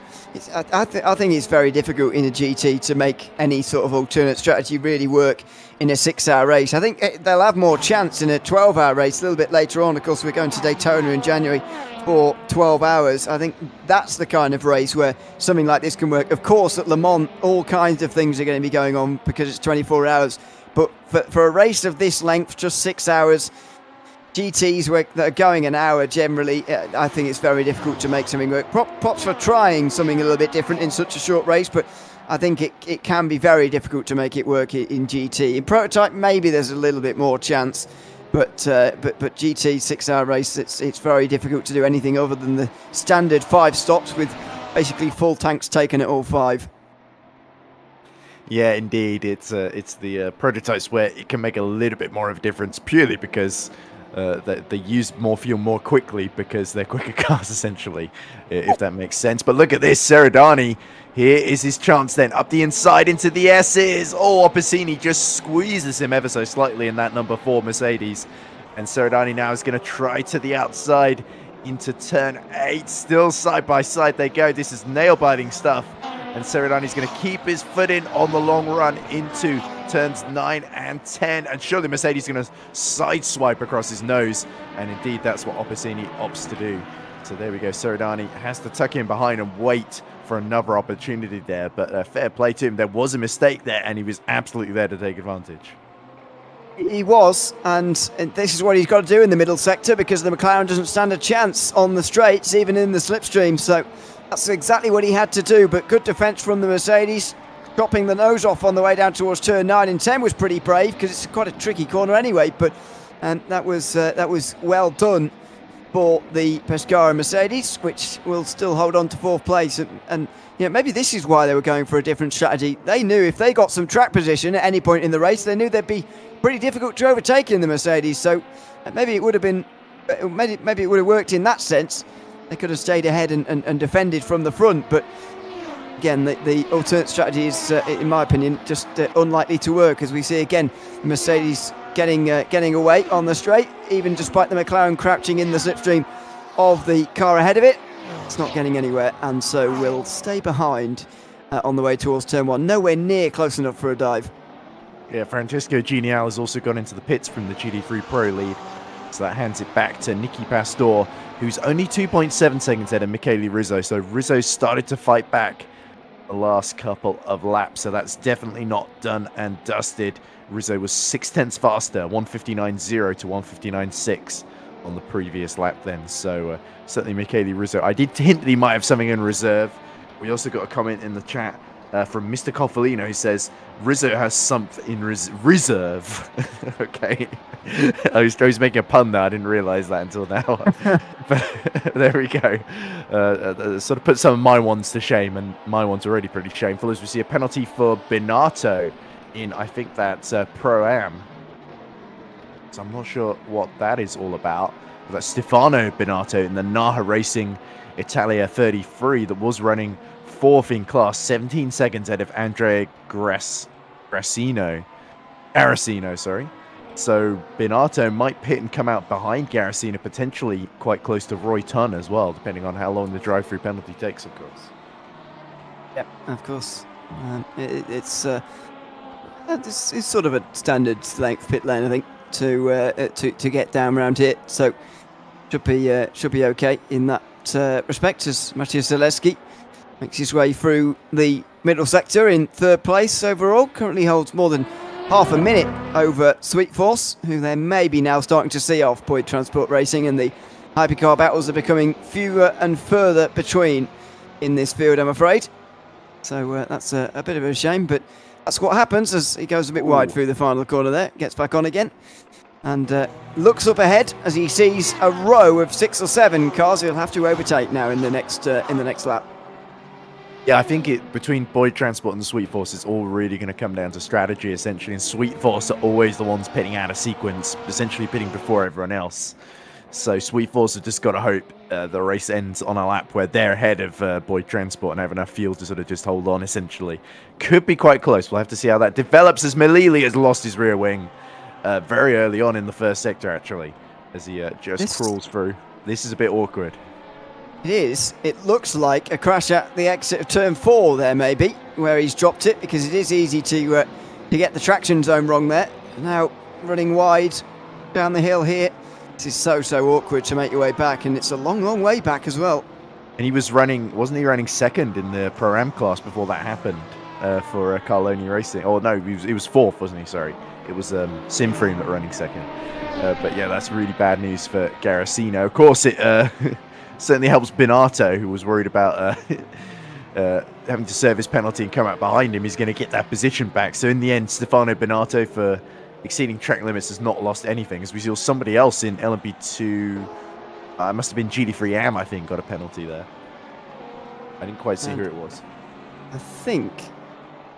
I think it's very difficult in a GT to make any sort of alternate strategy really work in a 6-hour race. I think they'll have more chance in a 12-hour race a little bit later on. Of course, we're going to Daytona in January for 12 hours. I think that's the kind of race where something like this can work. Of course, at Le Mans, all kinds of things are going to be going on because it's 24 hours. But for a race of this length, just 6 hours, GTs that are going an hour generally, I think it's very difficult to make something work. Props for trying something a little bit different in such a short race, but I think it can be very difficult to make it work in GT. In prototype, maybe there's a little bit more chance, But GT 6-hour race, it's very difficult to do anything other than the standard 5 stops with basically full tanks taken at all 5. Yeah, indeed. It's the prototypes where it can make a little bit more of a difference purely because they use more fuel more quickly because they're quicker cars, essentially, if that makes sense. But look at this, Seradani. Here is his chance then. Up the inside into the S's. Oh, Opacini just squeezes him ever so slightly in that number 4 Mercedes. And Seradani now is going to try to the outside into turn 8. Still side by side they go. This is nail-biting stuff. And Seradani's going to keep his foot in on the long run into turns 9 and 10. And surely Mercedes is going to sideswipe across his nose. And indeed, that's what Opacini opts to do. So there we go. Seradani has to tuck in behind and wait for another opportunity there. But fair play to him. There was a mistake there, and he was absolutely there to take advantage. He was, and this is what he's got to do in the middle sector because the McLaren doesn't stand a chance on the straights, even in the slipstream. So that's exactly what he had to do, but good defence from the Mercedes. Dropping the nose off on the way down towards turn 9 and 10 was pretty brave because it's quite a tricky corner anyway, but that was well done for the Pescara Mercedes, which will still hold on to 4th place. And you know, maybe this is why they were going for a different strategy. They knew if they got some track position at any point in the race, they knew they'd be pretty difficult to overtake in the Mercedes. So maybe it would have been, maybe it would have worked in that sense. They could have stayed ahead and defended from the front, but again, the alternate strategy is, in my opinion, just unlikely to work, as we see again the Mercedes getting away on the straight, even despite the McLaren crouching in the slipstream of the car ahead of it. It's not getting anywhere, and so will stay behind on the way towards turn 1. Nowhere near close enough for a dive. Yeah, Francesco Genial has also gone into the pits from the GT3 Pro lead. So that hands it back to Nicky Pastor, who's only 2.7 seconds ahead of Michele Rizzo. So Rizzo started to fight back the last couple of laps. So that's definitely not done and dusted. Rizzo was 0.6 faster, 1:59.0 to 1:59.6 on the previous lap then. So certainly Michele Rizzo. I did hint that he might have something in reserve. We also got a comment in the chat from Mr. Coffolino who says Rizzo has something in reserve. Okay. I was making a pun there. I didn't realise that until now. But there we go. Sort of put some of my ones to shame, and my one's already pretty shameful, as we see a penalty for Binato in, I think that's Pro-Am. So I'm not sure what that is all about. That's Stefano Binato in the Naha Racing Italia 33 that was running 4th in class, 17 seconds ahead of Andrea Garacino, sorry. So Binato might pit and come out behind Garacino, potentially quite close to Roy Tunn as well, depending on how long the drive-through penalty takes, of course. Yeah, of course. It's sort of a standard length pit lane, I think, to get down around here. So should be okay in that respect, as Matthias Zaleski makes his way through the middle sector in 3rd place overall. Currently holds more than half a minute over Sweet Force, who they're maybe now starting to see off Boyd Transport Racing, and the hypercar battles are becoming fewer and further between in this field, I'm afraid. So that's a bit of a shame, but that's what happens as he goes a bit wide through the final corner there, gets back on again, and looks up ahead as he sees a row of 6 or 7 cars he'll have to overtake now in the next lap. Yeah, I think between Boyd Transport and the Sweet Force, it's all really going to come down to strategy, essentially. And Sweet Force are always the ones pitting out of sequence, essentially pitting before everyone else. So Sweet Force have just got to hope the race ends on a lap where they're ahead of Boyd Transport and have enough fuel to sort of just hold on, essentially. Could be quite close. We'll have to see how that develops as Melili has lost his rear wing very early on in the 1st sector, actually, as he just crawls through. This is a bit awkward. It is. It looks like a crash at the exit of turn 4 there, maybe, where he's dropped it, because it is easy to get the traction zone wrong there. Now running wide down the hill here. This is so awkward to make your way back, and it's a long way back as well. And he was running, wasn't he running 2nd in the Pro-Am class before that happened for Carloni Racing? Oh no, he was 4th, wasn't he? Sorry. It was Simframe that were running 2nd. But yeah, that's really bad news for Garacino. Of course, it certainly helps Binato, who was worried about having to serve his penalty and come out behind him. He's going to get that position back. So in the end, Stefano Binato for exceeding track limits has not lost anything, as we saw somebody else in LMP2, it must have been GT3 Am, I think, got a penalty there. I didn't quite see who it was. I think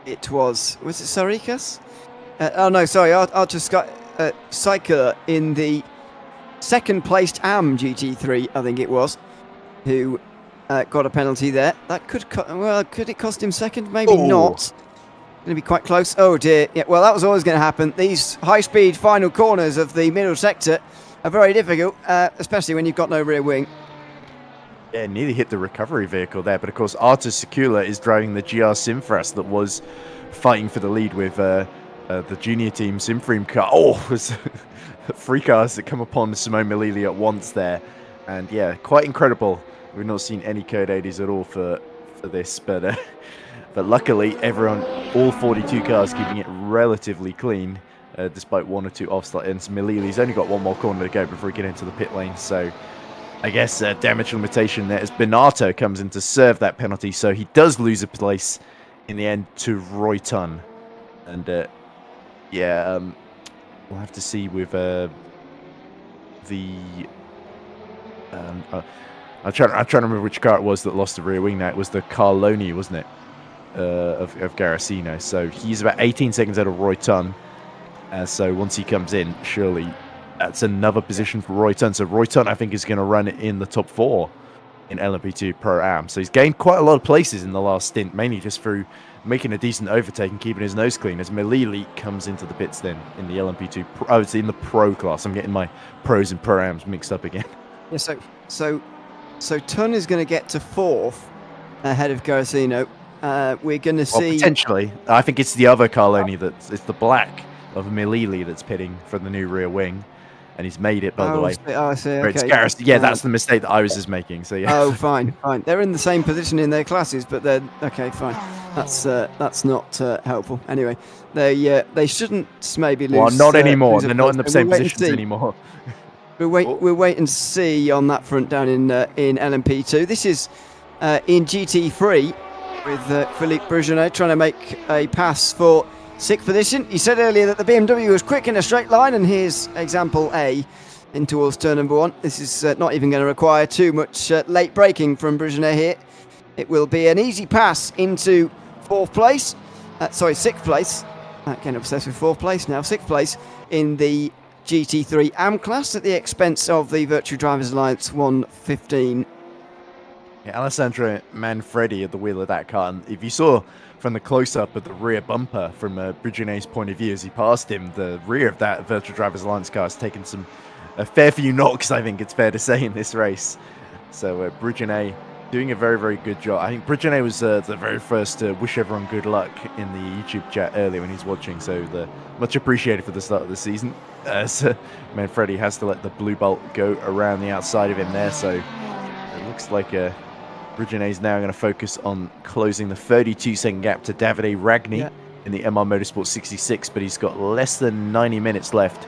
it was it Sarikas? Oh no, sorry, Archer Cycler in the second placed Am GT3, I think it was, who got a penalty there. That could it cost him second? Maybe not. Going to be quite close. Oh dear. Yeah, well, that was always going to happen. These high-speed final corners of the middle sector are very difficult, especially when you've got no rear wing. Yeah, nearly hit the recovery vehicle there, but of course Artur Sekula is driving the GR Simfras that was fighting for the lead with the junior team Simfream car. Oh, it was 3 cars that come upon Simone Malili at once there, and yeah, quite incredible. We've not seen any Code 80s at all for this, but luckily everyone, all 42 cars, keeping it relatively clean, despite 1 or 2 offside. And Malili's only got 1 more corner to go before he get into the pit lane, so I guess damage limitation there as Benato comes in to serve that penalty, so he does lose a place in the end to Roy Tunn. And we'll have to see with I'm trying to remember which car it was that lost the rear wing now. It was the Carloni, wasn't it? Of Garasino. So he's about 18 seconds out of Roy Tunn. So once he comes in, surely that's another position for Roy Tunn. So Roy Tunn, I think, is going to run in the top 4 in LMP2 Pro Am. So he's gained quite a lot of places in the last stint, mainly just through making a decent overtake and keeping his nose clean, as Malili comes into the pits then in the LMP2 Pro. Oh, it's in the Pro class. I'm getting my Pros and Pro Ams mixed up again. Yeah, so Tunn is going to get to 4th ahead of Garasino. We're going to see... potentially. I think it's the other Carloni it's the black of Malili that's pitting for the new rear wing. And he's made it, by the way. I see. Okay. Yeah, that's the mistake that I was just making. So yeah. Oh, fine. They're in the same position in their classes, but they're okay. Fine. That's not helpful. Anyway, they shouldn't maybe lose. Well, not anymore. They're not in the place. same positions anymore. We'll wait and see on that front down in LMP2. This is in GT3 with Philippe Brugenet trying to make a pass for 6th position. He said earlier that the BMW was quick in a straight line, and here's example A in towards turn number 1. This is not even going to require too much late braking from Brugenet here. It will be an easy pass into 4th place. 6th place. Getting obsessed with 4th place now. 6th place in the GT3 Am class at the expense of the Virtual Drivers Alliance 115. Yeah, Alessandro Manfredi at the wheel of that car. And if you saw from the close-up of the rear bumper from Brugenet's point of view as he passed him, the rear of that Virtual Drivers Alliance car has taken a fair few knocks, I think it's fair to say, in this race. So Brugenet doing a very, very good job. I think Brugenet was the very first to wish everyone good luck in the YouTube chat earlier when he's watching, so much appreciated for the start of the season. So Manfredi has to let the blue bolt go around the outside of him there, so it looks like Brugenet is now going to focus on closing the 32-second gap to Davide Ragni in the MR Motorsport 66, but he's got less than 90 minutes left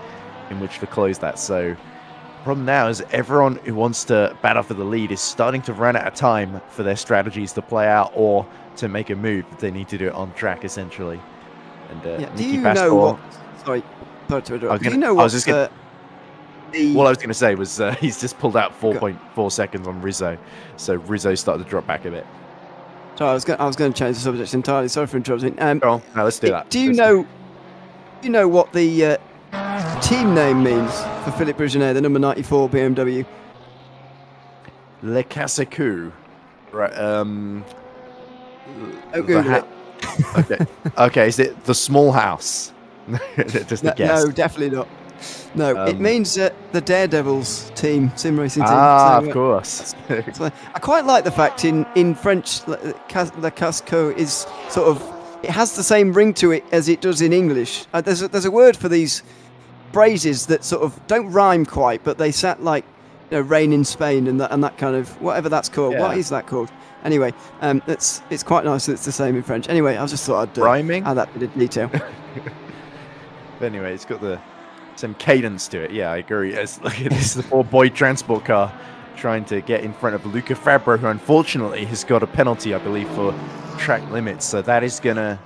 in which to close that. So the problem now is everyone who wants to battle for the lead is starting to run out of time for their strategies to play out or to make a move. They need to do it on track, essentially. And do you know what... Sorry to interrupt. Do you know what... What I was going to say was he's just pulled out 4.4 seconds on Rizzo, so Rizzo started to drop back a bit. Sorry, I was going to change the subject entirely. Sorry for interrupting. No, let's do that. Do you know what the team name means for Philippe Brugenet, the number 94 BMW? Le Cassicou. Right. Google it. Okay. Is it the small house? Just a guess. No, definitely not. No, it means the Daredevils team, sim racing team. Of course. I quite like the fact in French, Le Casco is sort of, it has the same ring to it as it does in English. There's a word for these phrases that sort of don't rhyme quite, but they sound like, rain in Spain and that kind of, whatever that's called. Yeah. What is that called? Anyway, it's quite nice that it's the same in French. Anyway, I just thought I'd rhyming? Add that bit of detail. But anyway, it's got some cadence to it. Yeah, I agree. This is the poor boy transport car trying to get in front of Luca Fabro, who unfortunately has got a penalty, I believe, for track limits. So that is going to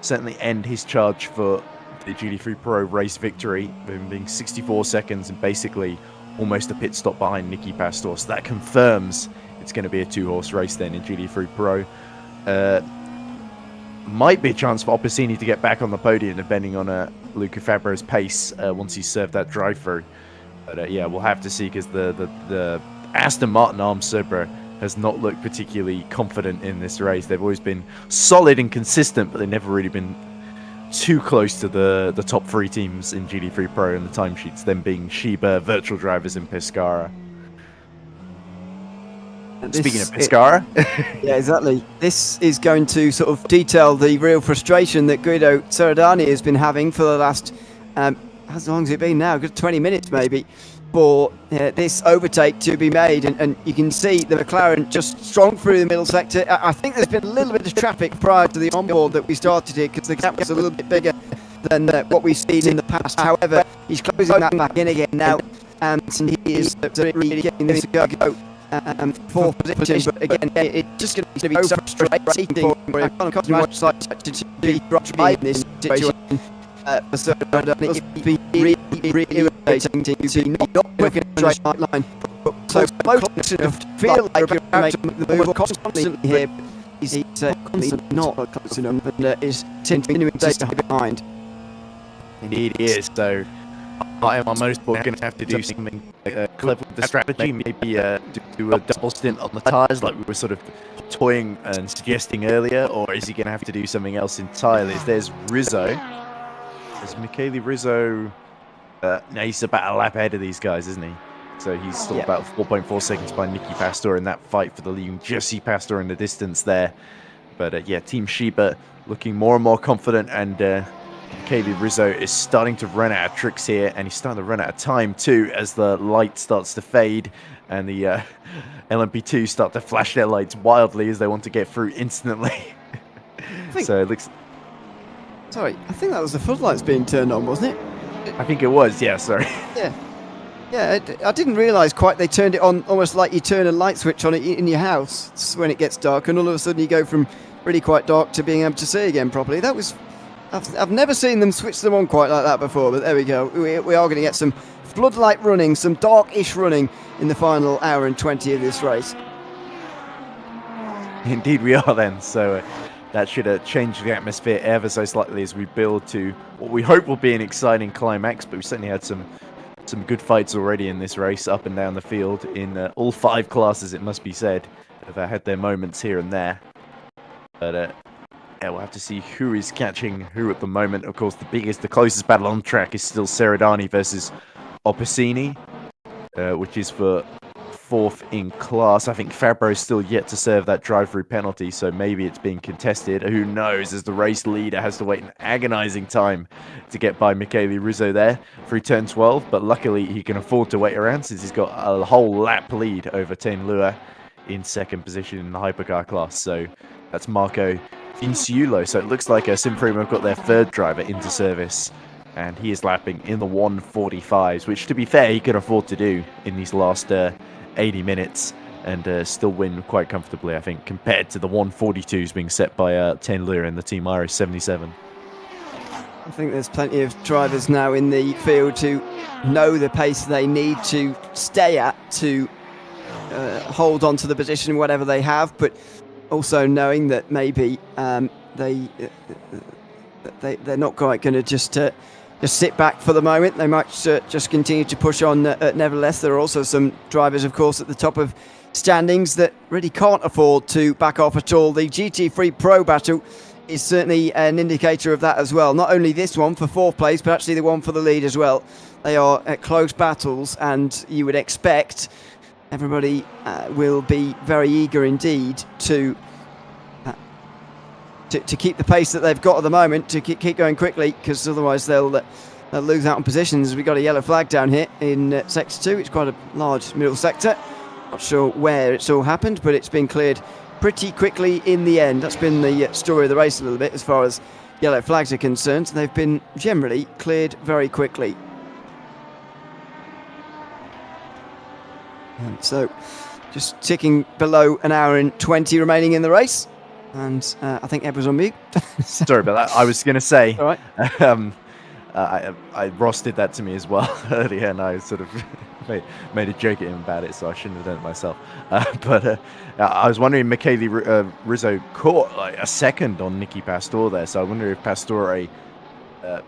certainly end his charge for the GT3 Pro race victory, with him being 64 seconds and basically almost a pit stop behind Nicky Pastor. So that confirms it's going to be a 2-horse race then in GT3 Pro. Might be a chance for Opposini to get back on the podium, depending on Luca Fabro's pace once he's served that drive-through. But yeah, we'll have to see, because the Aston Martin Arm Sobra has not looked particularly confident in this race. They've always been solid and consistent, but they've never really been too close to the top 3 teams in GT3 Pro in the timesheets, them being Shiba, Virtual Drivers, and Pescara. Speaking of Pescara. Yeah, exactly. This is going to sort of detail the real frustration that Guido Seradani has been having for the last, how long has it been now? Good 20 minutes maybe, for this overtake to be made. And you can see the McLaren just strong through the middle sector. I think there's been a little bit of traffic prior to the onboard that we started here, because the gap was a little bit bigger than what we've seen in the past. However, he's closing that back in again now, and he is really getting this to go. Fourth position, but again, it's just going to be so frustrating for him. I can't imagine to be driving this situation. So it would be really irritating to be not working on the straight line. So close enough to feel like you're about to make the move constantly here. He's not close enough, and is continuing to stay behind. Indeed he is, so I am on motorsport going to have to do something clever with the strategy, maybe do a double stint on the tyres like we were sort of toying and suggesting earlier, or is he going to have to do something else entirely? There's Rizzo. There's Michele Rizzo. Now he's about a lap ahead of these guys, isn't he? So he's still about 4.4 seconds behind Nicky Pastor in that fight for the lead. You can just see Pastor in the distance there. But yeah, Team Shiba looking more and more confident, and Michele Rizzo is starting to run out of tricks here, and he's starting to run out of time too, as the light starts to fade and the LMP2 start to flash their lights wildly as they want to get through instantly. So it looks... Sorry, I think that was the floodlights being turned on, wasn't it? I think it was, yeah, sorry. Yeah, I didn't realise quite they turned it on almost like you turn a light switch on it in your house when it gets dark, and all of a sudden you go from really quite dark to being able to see again properly. That was... I've never seen them switch them on quite like that before, but there we go. We are going to get some floodlight running, some dark-ish running in the final hour and 20 of this race. Indeed we are then, so that should change the atmosphere ever so slightly as we build to what we hope will be an exciting climax, but we certainly had some good fights already in this race up and down the field in all 5 classes, it must be said. They've had their moments here and there, but yeah, we'll have to see who is catching who at the moment. Of course, the closest battle on track is still Seradani versus Opposini, which is for 4th in class. I think Fabro's still yet to serve that drive-through penalty, so maybe it's being contested. Who knows, as the race leader has to wait an agonizing time to get by Michele Rizzo there through turn 12, but luckily he can afford to wait around since he's got a whole lap lead over Ten Lua in 2nd position in the hypercar class. So that's Marco Inciulo. So it looks like Simframe have got their 3rd driver into service, and he is lapping in the 145s, which, to be fair, he can afford to do in these last 80 minutes and still win quite comfortably, I think, compared to the 142s being set by Ten Lua in the Team Irish 77. I think there's plenty of drivers now in the field to know the pace they need to stay at to hold on to the position, whatever they have, but also knowing that maybe they're not quite going to just sit back for the moment. They might just continue to push on. Nevertheless, there are also some drivers, of course, at the top of standings that really can't afford to back off at all. The GT3 Pro battle is certainly an indicator of that as well. Not only this one for 4th place, but actually the one for the lead as well. They are close battles, and you would expect everybody will be very eager indeed to keep the pace that they've got at the moment, to keep going quickly, because otherwise they'll lose out on positions. We've got a yellow flag down here in Sector 2. It's quite a large middle sector. Not sure where it's all happened, but it's been cleared pretty quickly in the end. That's been the story of the race a little bit as far as yellow flags are concerned. They've been generally cleared very quickly. And so just ticking below an hour and 20 remaining in the race. And I think Ed was on mute. Sorry about that. I was going to say, all right. Ross did that to me as well earlier, and I sort of made a joke at him about it, so I shouldn't have done it myself. But I was wondering, Michele Rizzo caught like a second on Nicky Pastore there, so I wonder if Pastore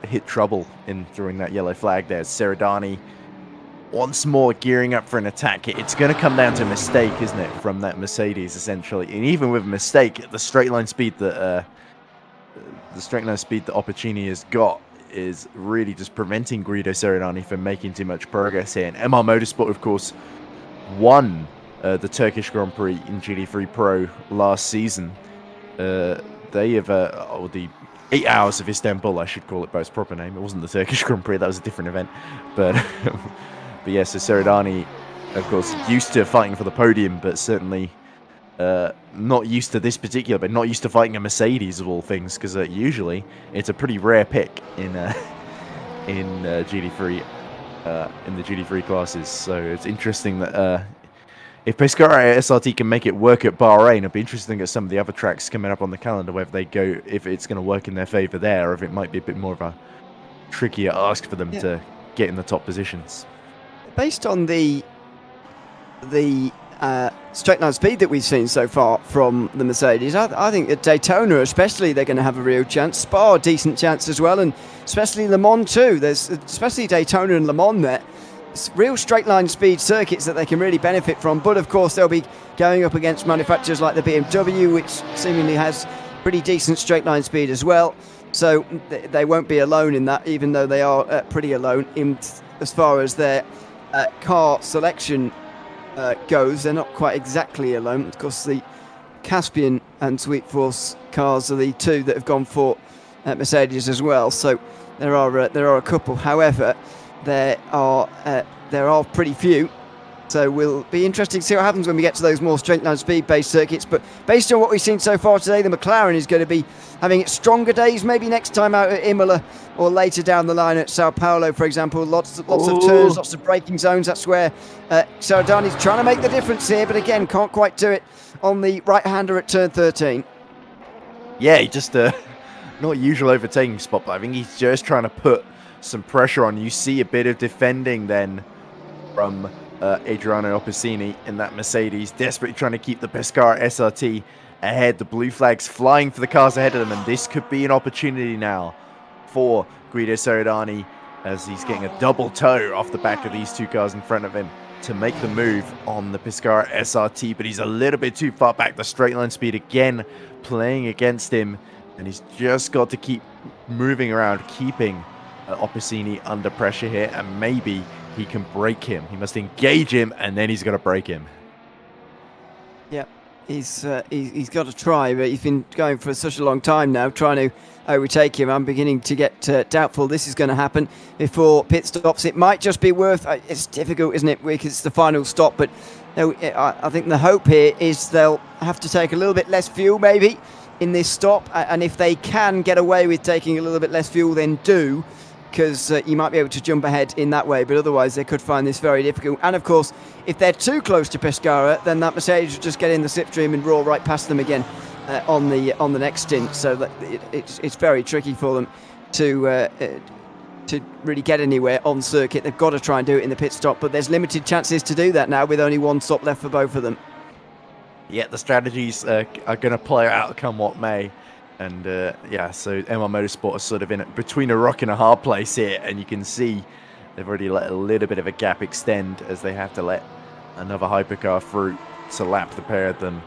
hit trouble in throwing that yellow flag there. Seredani once more gearing up for an attack. It's going to come down to a mistake, isn't it, from that Mercedes essentially? And even with a mistake, the straight line speed that Opportuni has got is really just preventing Guido Seredani from making too much progress here. And MR Motorsport, of course, won the Turkish Grand Prix in GT3 Pro last season. They have the 8 Hours of Istanbul, I should call it by its proper name. It wasn't the Turkish Grand Prix, that was a different event. But but yeah, so Seredani, of course, used to fighting for the podium, but certainly not used to this particular, but not used to fighting a Mercedes of all things, because usually it's a pretty rare pick in GT3 in the GT3 classes. So it's interesting that if Pescara SRT can make it work at Bahrain, it'll be interesting at some of the other tracks coming up on the calendar, whether they go, if it's going to work in their favor there, or if it might be a bit more of a trickier ask for them to get in the top positions. Based on the straight line speed that we've seen so far from the Mercedes, I think at Daytona especially they're going to have a real chance. Spa a decent chance as well, and especially Le Mans too. There's especially Daytona and Le Mans there. It's real straight line speed circuits that they can really benefit from, but of course they'll be going up against manufacturers like the BMW, which seemingly has pretty decent straight line speed as well. So they won't be alone in that, even though they are pretty alone in as far as their car selection goes. They're not quite exactly alone. Of course, the Caspian and Sweet Force cars are the two that have gone for Mercedes as well. So there are a couple. However, there are pretty few. So we'll be interesting to see what happens when we get to those more straight line speed based circuits. But based on what we've seen so far today, the McLaren is going to be having its stronger days maybe next time out at Imola, or later down the line at Sao Paulo, for example. Lots of turns, lots of braking zones. That's where Seredani's trying to make the difference here, but again can't quite do it on the right-hander at turn 13. Yeah, he just not usual overtaking spot, but I think he's just trying to put some pressure on. You see a bit of defending then from Adriano Opposini in that Mercedes, desperately trying to keep the Pescara SRT ahead. The blue flags flying for the cars ahead of them, and this could be an opportunity now for Guido Seredani, as he's getting a double toe off the back of these two cars in front of him to make the move on the Pescara SRT, but he's a little bit too far back. The straight line speed again playing against him, and he's just got to keep moving around, keeping Opposini under pressure here, and maybe he can break him. He must engage him, and then he's going to break him. Yeah, he's got to try, but he's been going for such a long time now, trying to overtake him. I'm beginning to get doubtful this is going to happen before pit stops. It might just be worth. It's difficult, isn't it? Because it's the final stop, but I think the hope here is they'll have to take a little bit less fuel, maybe, in this stop, and if they can get away with taking a little bit less fuel, then do. Because you might be able to jump ahead in that way, but otherwise they could find this very difficult. And of course, if they're too close to Pescara, then that Mercedes will just get in the slipstream and roar right past them again on the next stint. So that it's very tricky for them to really get anywhere on circuit. They've got to try and do it in the pit stop, but there's limited chances to do that now with only one stop left for both of them. Yeah, the strategies are going to play out come what may. And yeah, so MR Motorsport is sort of in between a rock and a hard place here, and you can see they've already let a little bit of a gap extend as they have to let another hypercar through to lap the pair of them.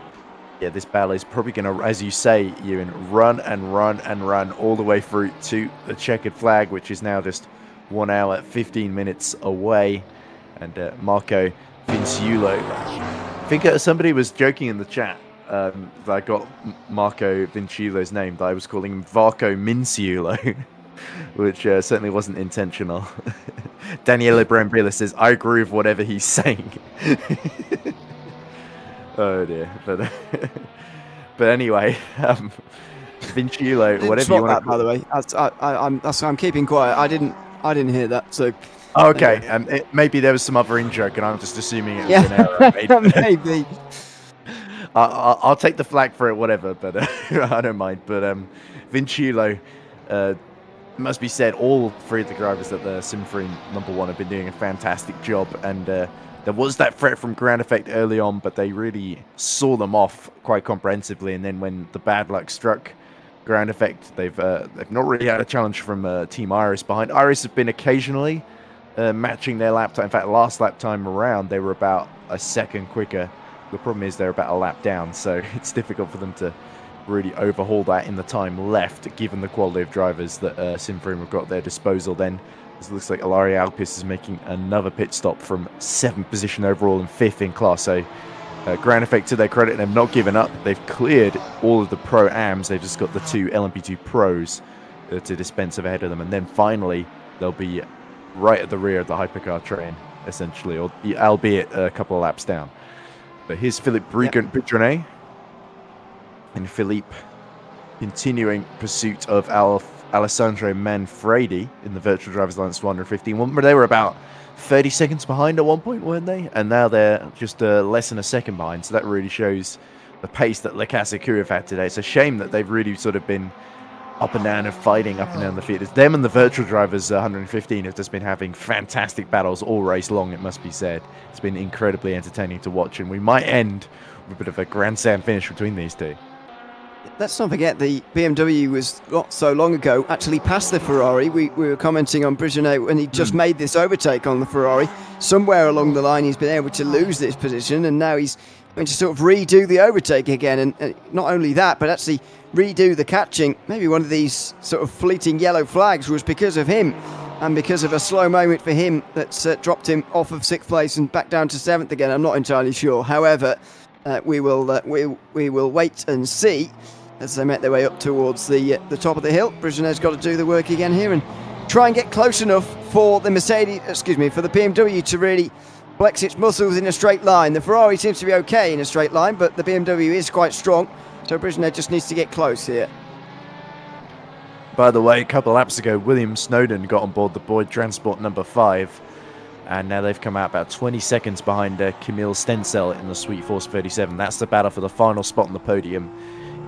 Yeah, this battle is probably going to, as you say, Ewan, run and run and run all the way through to the checkered flag, which is now just 1 hour, 15 minutes away. And Marco Vinciulo, I think somebody was joking in the chat. I got Marco Vinciulo's name, but I was calling him Varco Minciulo, which certainly wasn't intentional. Daniele Brambilla says, I agree with whatever he's saying. Oh dear. But anyway, Vinciulo, whatever you want to... By the way, I'm keeping quiet. I didn't hear that, so... Oh, okay, maybe there was some other in-joke, and I'm just assuming it was an error. Maybe. I'll take the flag for it, whatever, but I don't mind. But Vinciulo must be said, all three of the drivers at the SimFrame #1 have been doing a fantastic job, and there was that threat from Ground Effect early on, but they really saw them off quite comprehensively, and then when the bad luck struck Ground Effect, they've not really had a challenge from Team Iris behind. Iris have been occasionally matching their lap time. In fact, last lap time around, they were about a second quicker. The problem is they're about a lap down, so it's difficult for them to really overhaul that in the time left, given the quality of drivers that SimFrame have got at their disposal. Then it looks like Ilari Alpis is making another pit stop from 7th position overall and 5th in class. So Ground Effect, to their credit, have not given up. They've cleared all of the Pro-Ams. They've just got the 2 LMP2 Pros to dispense ahead of them. And then finally, they'll be right at the rear of the hypercar train, essentially, or albeit a couple of laps down. But here's Philippe Brugant-Pitronnet. And Philippe continuing pursuit of Alessandro Manfredi in the Virtual Drivers Alliance 115. They were about 30 seconds behind at one point, weren't they? And now they're just less than a second behind. So that really shows the pace that Le Casacu have had today. It's a shame that they've really sort of been up and down and fighting up and down the field. It's them and the Virtual Drivers 115 have just been having fantastic battles all race long, it must be said. It's been incredibly entertaining to watch, and we might end with a bit of a grand slam finish between these two. Let's not forget the BMW was not so long ago actually passed the Ferrari. We were commenting on Brigionet when he just made this overtake on the Ferrari. Somewhere along the line he's been able to lose this position, and now he's going to sort of redo the overtake again, and not only that, but actually redo the catching. Maybe one of these sort of fleeting yellow flags was because of him, and because of a slow moment for him that's dropped him off of 6th place and back down to 7th again. I'm not entirely sure. However, we will wait and see as they make their way up towards the top of the hill. Brigionet's got to do the work again here and try and get close enough for the for the BMW to really flex its muscles in a straight line. The Ferrari seems to be okay in a straight line, but the BMW is quite strong, so Brigionet just needs to get close here. By the way, a couple of laps ago, William Snowden got on board the Boyd Transport #5, and now they've come out about 20 seconds behind Camille Stenzel in the Sweet Force 37. That's the battle for the final spot on the podium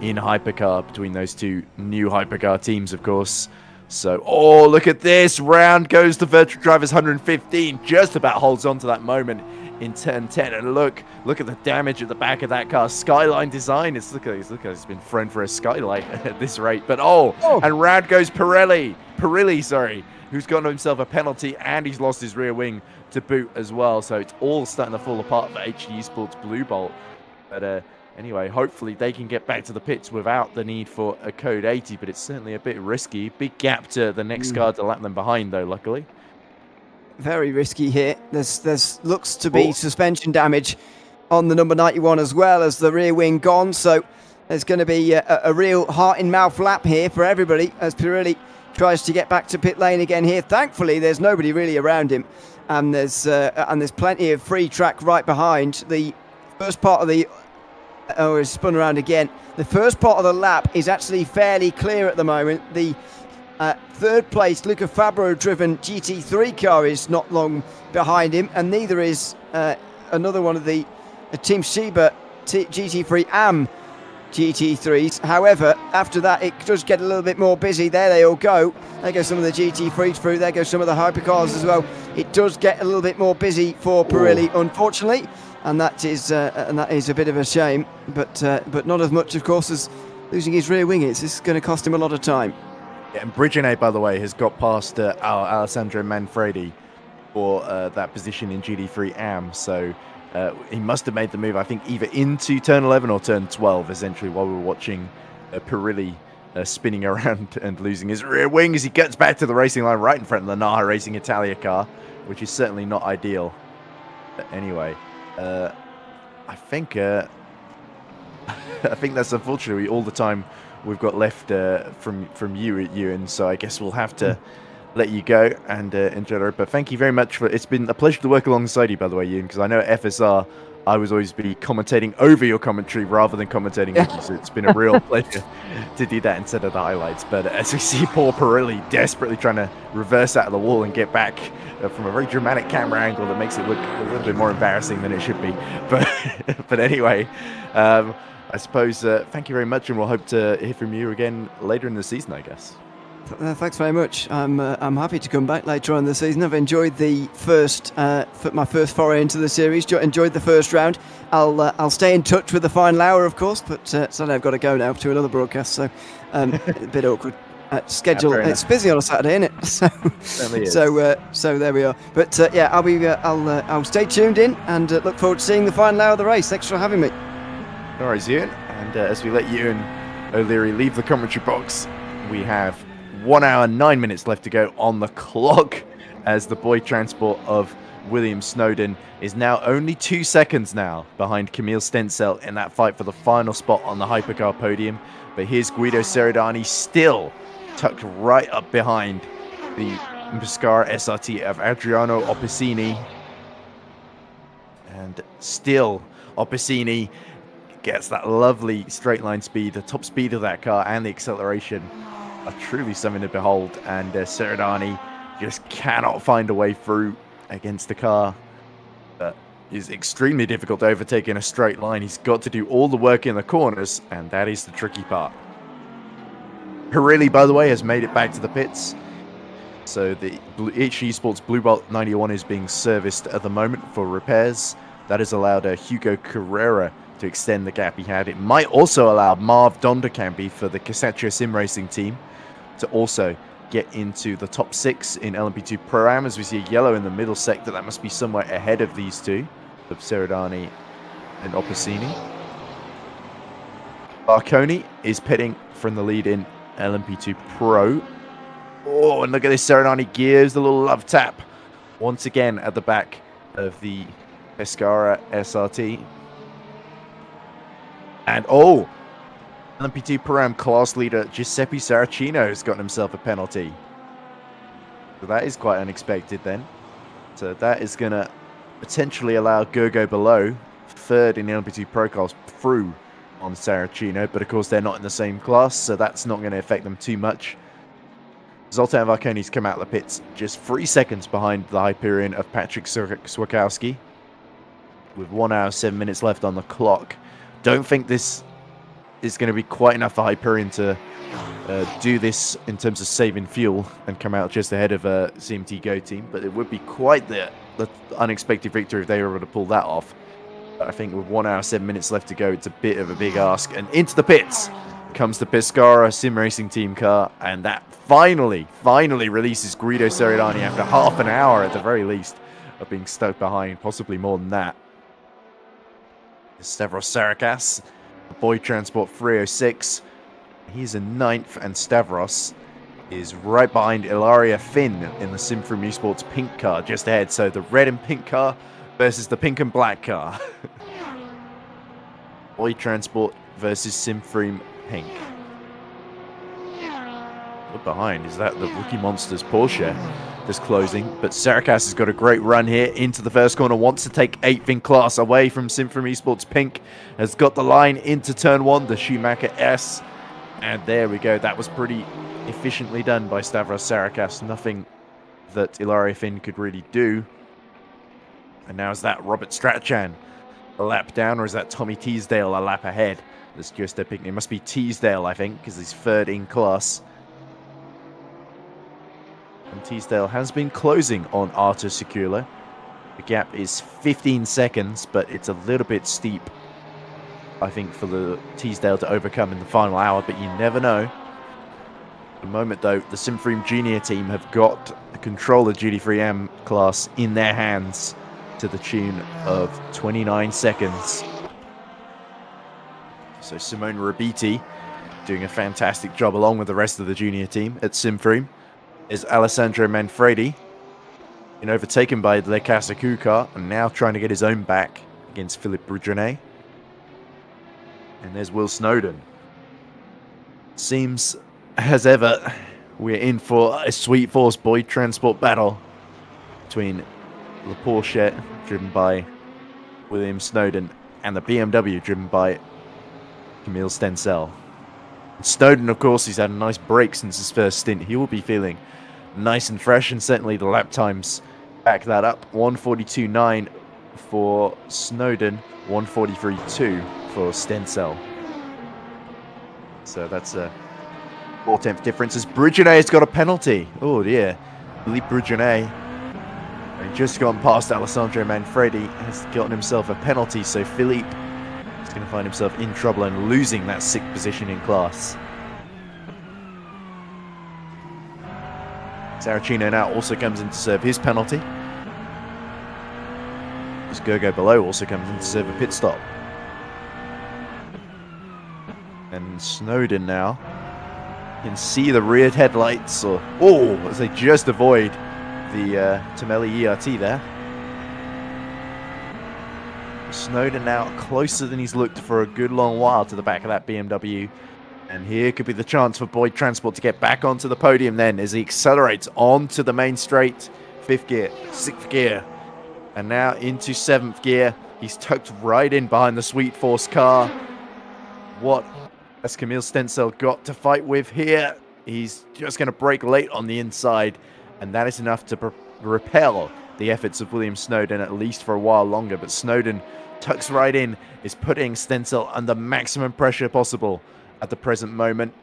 in hypercar between those two new hypercar teams, of course. So, oh, look at this. Round goes the Virtual Drivers 115. Just about holds on to that moment in turn 10. And look at the damage at the back of that car. Skyline design. Look at it's been thrown for a skylight at this rate. But and round goes Pirelli, sorry, who's gotten himself a penalty, and he's lost his rear wing to boot as well. So it's all starting to fall apart for HD Esports Blue Bolt. But anyway, hopefully they can get back to the pits without the need for a code 80, but it's certainly a bit risky. Big gap to the next car to lap them behind, though, luckily. Very risky here. There's looks to be suspension damage on the number 91 as well as the rear wing gone, so there's going to be a real heart-in-mouth lap here for everybody as Pirelli tries to get back to pit lane again here. Thankfully, there's nobody really around him, and there's plenty of free track right behind. The first part of the it's spun around again. The first part of the lap is actually fairly clear at the moment. The 3rd place Luca Fabro driven GT3 car is not long behind him, and neither is another one of the Team Sheba GT3 AM GT3s. However, after that it does get a little bit more busy. There they all go. There go some of the GT3s through. There go some of the hypercars as well. It does get a little bit more busy for Pirelli, unfortunately. And that is a bit of a shame, but not as much, of course, as losing his rear wing is. This is going to cost him a lot of time. Yeah, and Brigionet, by the way, has got past Alessandro Manfredi for that position in GT3 AM. So he must have made the move, I think, either into turn 11 or turn 12, essentially, while we were watching Pirelli spinning around and losing his rear wing as he gets back to the racing line right in front of the Naha Racing Italia car, which is certainly not ideal. But anyway, I think that's unfortunately all the time we've got left from you, Ewan. So I guess we'll have to let you go and enjoy it. But thank you very much it's been a pleasure to work alongside you, by the way, Ewan, because I know at FSR I was always be commentating over your commentary rather than commentating with you. So it's been a real pleasure to do that instead of the highlights. But as we see poor Pirelli desperately trying to reverse out of the wall and get back from a very dramatic camera angle that makes it look a little bit more embarrassing than it should be. But anyway, I suppose thank you very much, and we'll hope to hear from you again later in the season, I guess. Thanks very much. I'm happy to come back later on in the season. I've enjoyed the my first foray into the series. Enjoyed the first round. I'll stay in touch with the final hour, of course, but sadly I've got to go now to another broadcast, so a bit awkward. Schedule. It's busy on a Saturday, isn't it? So there we are. But yeah, I'll stay tuned in and look forward to seeing the final hour of the race. Thanks for having me. No worries, Ian. And as we let you and O'Leary leave the commentary box, we have 1 hour 9 minutes left to go on the clock, as the boy transport of William Snowden is now only 2 seconds now behind Camille Stencel in that fight for the final spot on the hypercar podium. But here's Guido Seridani still tucked right up behind the Pescara SRT of Adriano Opicini. And still Opicini gets that lovely straight line speed. The top speed of that car and the acceleration are truly something to behold. And Seridani just cannot find a way through against the car that is extremely difficult to overtake in a straight line. He's got to do all the work in the corners, and that is the tricky part. Pirelli, by the way, has made it back to the pits. So the eSports Blue Bolt 91 is being serviced at the moment for repairs. That has allowed Hugo Carrera to extend the gap he had. It might also allow Marv Donderkampi for the Casaccio Sim Racing team to also get into the top 6 in LMP2 Pro-Am, as we see a yellow in the middle sector. That must be somewhere ahead of these two, of Seridani and Opicini. Barconi is pitting from the lead in LMP2 Pro. Oh, and look at this. Seridani gives the little love tap once again at the back of the Pescara SRT. And oh, LMP2 Pro-Am class leader Giuseppe Saracino has gotten himself a penalty. So that is quite unexpected then. So that is going to potentially allow Gergo Below, third in the LMP2 Pro class, through on Saracino, but of course they're not in the same class, so that's not going to affect them too much. Zoltan Varconi's come out of the pits just 3 seconds behind the Hyperion of Patrick Swakowski, with 1 hour 7 minutes left on the clock. Don't think this is going to be quite enough for Hyperion to do this in terms of saving fuel and come out just ahead of a CMT Go team, but it would be quite the unexpected victory if they were able to pull that off. I think with 1 hour 7 minutes left to go, it's a bit of a big ask. And into the pits comes the Pescara Sim Racing Team car, and that finally releases Guido Seridani after half an hour at the very least of being stuck behind, possibly more than that. Stavros Sarakas, the boy transport 306. He's in 9th, and Stavros is right behind Ilaria Finn in the Simfrum eSports pink car just ahead. So the red and pink car versus the pink and black car. Boy transport versus Simfrum pink. Look behind, is that the Rookie Monsters Porsche that's closing? But Sarakas has got a great run here into the first corner, wants to take 8th in class away from Simfrum eSports pink, has got the line into turn 1, the Schumacher S, and there we go. That was pretty efficiently done by Stavros Sarakas, nothing that Ilaria Finn could really do. And now is that Robert Strachan a lap down, or is that Tommy Teasdale a lap ahead? That's just a pick. It must be Teasdale, I think, because he's 3rd in class. And Teasdale has been closing on Artur Secula. The gap is 15 seconds, but it's a little bit steep, I think, for the Teasdale to overcome in the final hour, but you never know. At the moment, though, the Simfrum Junior team have got the control of GT3 M class in their hands to the tune of 29 seconds. So Simone Rabiti doing a fantastic job along with the rest of the junior team at Simfrum. Is Alessandro Manfredi been overtaken by Le Casacu car and now trying to get his own back against Philippe Boudrenet. And there's Will Snowden. Seems, as ever, we're in for a Sweet Force boy transport battle between the Porsche, driven by William Snowden, and the BMW, driven by Camille Stencel. Snowden, of course, he's had a nice break since his first stint. He will be feeling nice and fresh, and certainly the lap times back that up. 1:42.9 for Snowden, 1:43.2 for Stencel. So that's 4/10 difference as Bruginet has got a penalty. Oh dear. Philippe Bruginet, having just gone past Alessandro Manfredi, has gotten himself a penalty. So Philippe is going to find himself in trouble and losing that 6th position in class. Saracino now also comes in to serve his penalty. As Gergo below also comes in to serve a pit stop. And Snowden now can see the rear headlights, or as they just avoid the Tamelli ERT there. Snowden now closer than he's looked for a good long while to the back of that BMW. And here could be the chance for Boyd Transport to get back onto the podium then as he accelerates onto the main straight. 5th gear, 6th gear, and now into 7th gear. He's tucked right in behind the Sweet Force car. What has Camille Stencel got to fight with here? He's just going to brake late on the inside, and that is enough to repel the efforts of William Snowden, at least for a while longer. But Snowden tucks right in, is putting Stencel under maximum pressure possible at the present moment.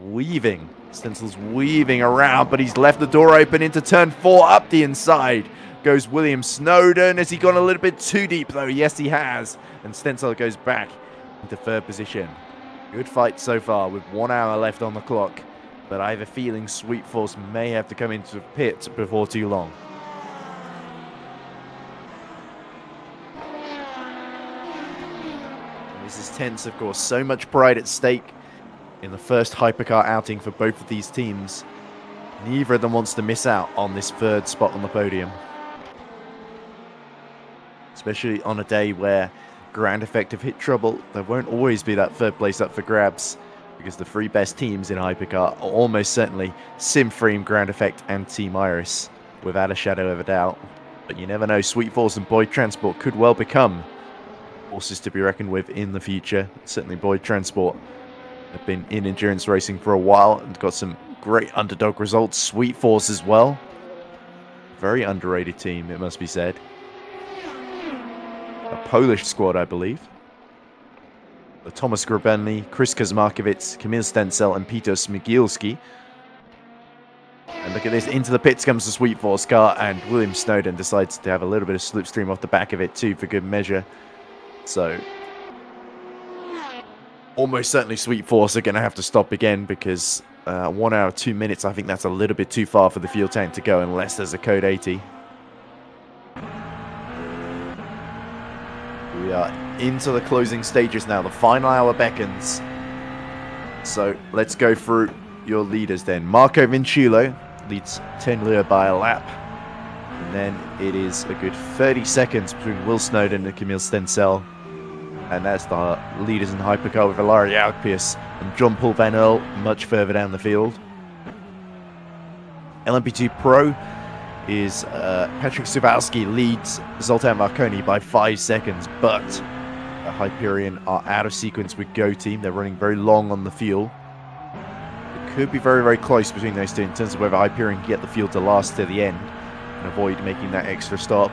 Weaving. Stencel's weaving around, but he's left the door open into turn 4. Up the inside goes William Snowden. Has he gone a little bit too deep, though? Yes, he has. And Stencel goes back into 3rd position. Good fight so far with 1 hour left on the clock. But I have a feeling Sweet Force may have to come into the pit before too long. This is tense, of course. So much pride at stake in the first hypercar outing for both of these teams. Neither of them wants to miss out on this 3rd spot on the podium. Especially on a day where Grand Effect have hit trouble. There won't always be that 3rd place up for grabs, because the 3 best teams in hypercar are almost certainly Simframe, Grand Effect, and Team Iris, without a shadow of a doubt. But you never know, Sweet Force and Boyd Transport could well become forces to be reckoned with in the future. Certainly Boyd Transport have been in endurance racing for a while and got some great underdog results. Sweet Force as well. Very underrated team, it must be said. A Polish squad, I believe. Thomas Grabelny, Chris Kazmarkiewicz, Kamil Stencel, and Peter Smigielski. And look at this, into the pits comes the Sweet Force car, and William Snowden decides to have a little bit of slipstream off the back of it too, for good measure. So, almost certainly Sweet Force are going to have to stop again, because 1 hour, 2 minutes, I think that's a little bit too far for the fuel tank to go, unless there's a code 80. We are into the closing stages now. The final hour beckons. So let's go through your leaders then. Marco Vinciullo leads 10 Lure by a lap. And then it is a good 30 seconds between Will Snowden and Camille Stencel. And that's the leaders in hypercar with Ilari Alkpius and John Paul Van Earl much further down the field. LMP2 Pro is Patrick Suwalski leads Zoltan Marconi by 5 seconds, but the Hyperion are out of sequence with Go Team. They're running very long on the fuel. It could be very, very close between those two in terms of whether Hyperion can get the fuel to last to the end and avoid making that extra stop.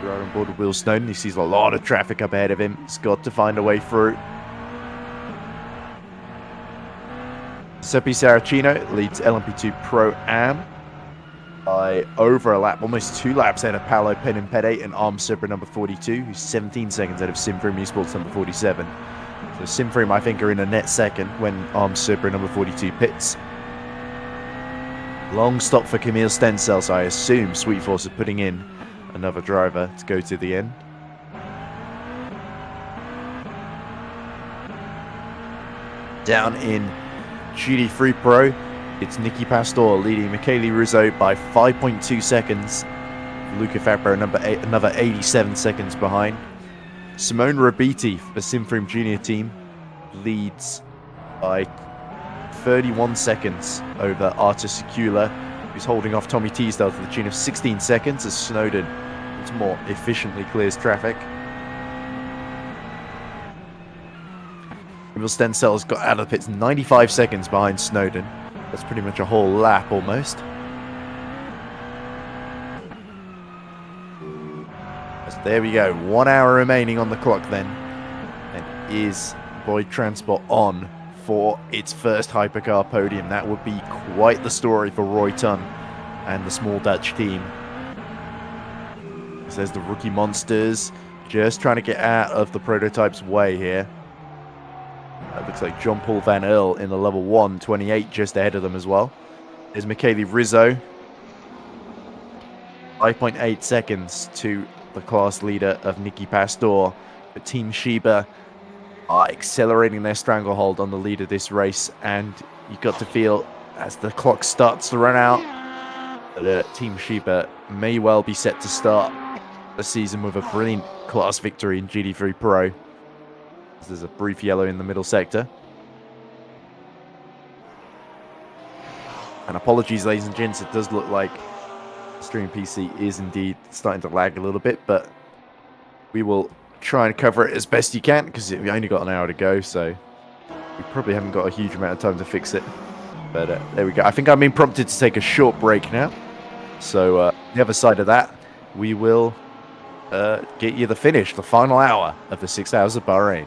Right on board with Will Snowden. He sees a lot of traffic up ahead of him. He's got to find a way through. Seppi Saracino leads LMP2 Pro-Am by over a lap, almost 2 laps ahead of Paolo Penimpede and Arm Supra number 42, who's 17 seconds ahead of Simframe Esports number 47. So Simframe, I think, are in a net second when Arm Supra number 42 pits. Long stop for Camille Stencel, so I assume Sweet Force are putting in another driver to go to the end. Down in GT3 Pro, it's Nicky Pastor leading Michele Rizzo by 5.2 seconds. Luca Fabro another 87 seconds behind. Simone Robiti, the Simframe Junior team, leads by 31 seconds over Artur Sikula, who's holding off Tommy Teasdale to the tune of 16 seconds as Snowden more efficiently clears traffic. Camille Stencel's got out of the pits 95 seconds behind Snowden. That's pretty much a whole lap almost. So there we go. 1 hour remaining on the clock then. And is deployed transport on for its first hypercar podium. That would be quite the story for Roy Tun and the small Dutch team. There's the rookie monsters just trying to get out of the prototype's way here. That looks like John Paul Van Earl in the level 1, 28 just ahead of them as well. There's Michele Rizzo. 5.8 seconds to the class leader of Nicky Pastor. But Team Sheba are accelerating their stranglehold on the lead of this race. And you got to feel as the clock starts to run out that Team Sheba may well be set to start the season with a brilliant class victory in GT3 Pro. There's a brief yellow in the middle sector. And apologies, ladies and gents, it does look like stream PC is indeed starting to lag a little bit, but we will try and cover it as best you can because we only got an hour to go, so we probably haven't got a huge amount of time to fix it. But there we go. I think I'm being prompted to take a short break now. So the other side of that, we will get you the finish, the final hour of the 6 hours of Bahrain.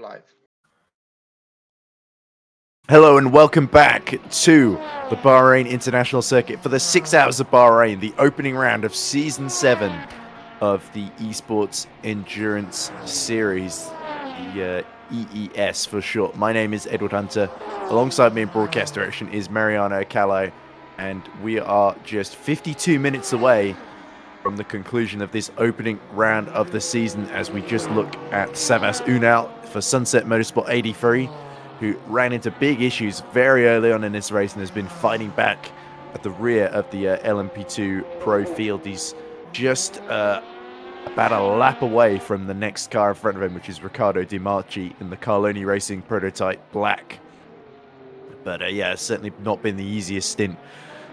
live. Hello and welcome back to the Bahrain International Circuit for the 6 Hours of Bahrain, the opening round of Season 7 of the eSports Endurance Series, the EES for short. My name is Edward Hunter. Alongside me in broadcast direction is Mariano Callo, and we are just 52 minutes away from the conclusion of this opening round of the season as we just look at Savas Unal for Sunset Motorsport 83, who ran into big issues very early on in this race and has been fighting back at the rear of the LMP2 Pro field. He's just about a lap away from the next car in front of him, which is Riccardo Di Marchi in the Carloni Racing prototype black. But yeah, it's certainly not been the easiest stint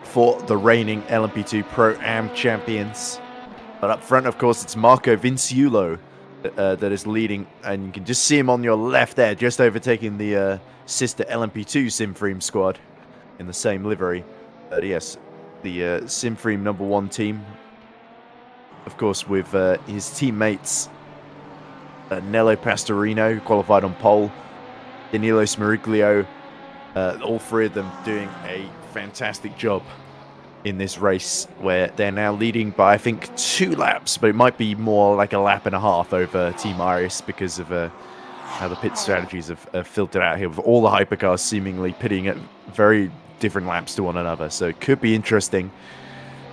for the reigning LMP2 Pro-Am champions. But up front, of course, it's Marco Vinciulo that is leading, and you can just see him on your left there, just overtaking the sister LMP2 Simfream squad in the same livery. But yes, the Simfream #1 team, of course, with his teammates Nello Pastorino, who qualified on pole, Danilo Smeriglio, all three of them doing a fantastic job in this race, where they're now leading by, I think, 2 laps, but it might be more like a lap and a half over Team Iris because of how the pit strategies have filtered out here, with all the hypercars seemingly pitting at very different laps to one another. So it could be interesting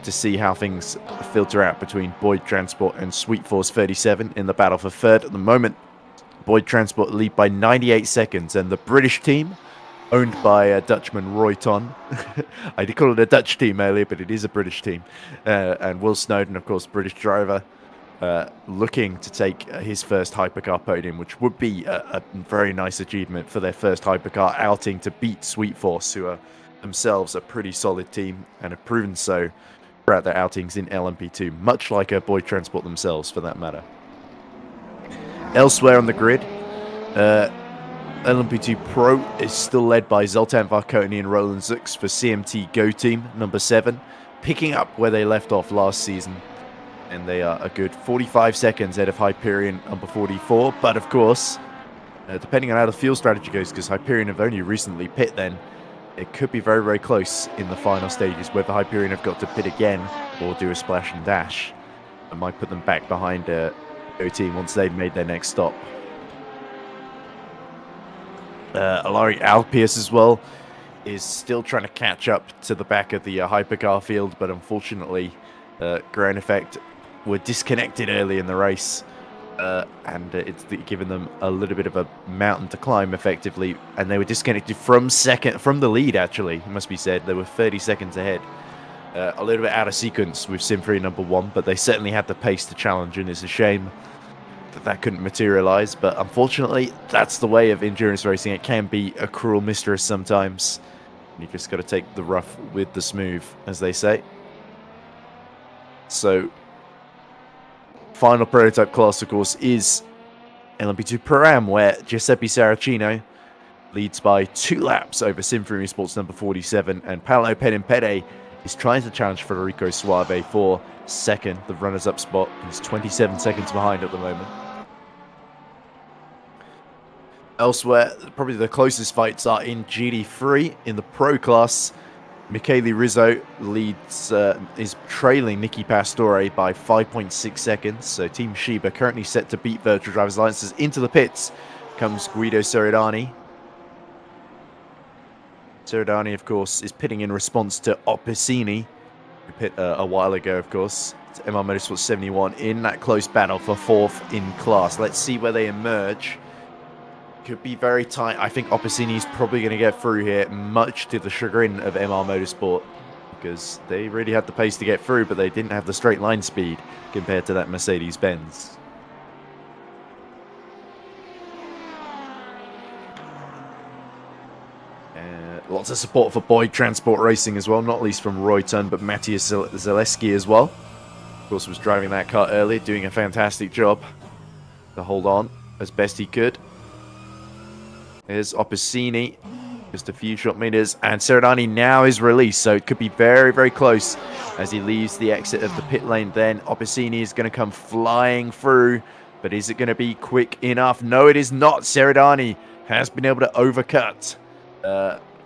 to see how things filter out between Boyd Transport and Sweet Force 37 in the battle for third. At the moment, Boyd Transport lead by 98 seconds, and the British team, owned by Dutchman Roy Ton. I did call it a Dutch team earlier, but it is a British team. And Will Snowden, of course, British driver, looking to take his first hypercar podium, which would be a very nice achievement for their first hypercar outing, to beat Sweet Force, who are themselves a pretty solid team and have proven so throughout their outings in LMP2, much like Boyd Transport themselves, for that matter. Elsewhere on the grid, LMP2 Pro is still led by Zoltan Varkoni and Roland Zux for CMT Go Team #7, picking up where they left off last season. And they are a good 45 seconds ahead of Hyperion #44. But of course, depending on how the fuel strategy goes, because Hyperion have only recently pit then, it could be very, very close in the final stages, whether Hyperion have got to pit again or do a splash and dash. It might put them back behind Go Team once they've made their next stop. Alari Alpius as well is still trying to catch up to the back of the hypercar field, but unfortunately Ground Effect were disconnected early in the race, and it's given them a little bit of a mountain to climb effectively, and they were disconnected from the lead, actually, it must be said. They were 30 seconds ahead. A little bit out of sequence with Simfree #1, but they certainly had the pace to challenge, and it's a shame that couldn't materialize. But unfortunately, that's the way of endurance racing. It can be a cruel mistress sometimes. You just got to take the rough with the smooth, as they say. So, final prototype class, of course, is LMP2 Pro-Am, where Giuseppe Saracino leads by 2 laps over Simfree Esports #47, and Paolo Pedimpede is trying to challenge Federico Suave for second, the runners-up spot. He's 27 seconds behind at the moment. Elsewhere, probably the closest fights are in GD3 in the Pro class. Michele Rizzo is trailing Nicky Pastore by 5.6 seconds. So Team Shiba currently set to beat Virtual Drivers Alliances. Into the pits comes Guido Seredani. Seredani, of course, is pitting in response to Opicini, who pit a while ago, of course. It's MR Motorsport 71 in that close battle for 4th in class. Let's see where they emerge. Could be very tight. I think Opicini is probably going to get through here, much to the chagrin of MR Motorsport, because they really had the pace to get through, but they didn't have the straight line speed compared to that Mercedes-Benz. Lots of support for Boyd Transport Racing as well, not least from Roy Tun, but Matthias Zaleski as well. Of course, was driving that car early, doing a fantastic job to hold on as best he could. There's Opicini, just a few short meters, and Seredani now is released, so it could be very, very close as he leaves the exit of the pit lane. Then Opicini is going to come flying through But is it going to be quick enough? No, it is not. Seridani has been able to overcut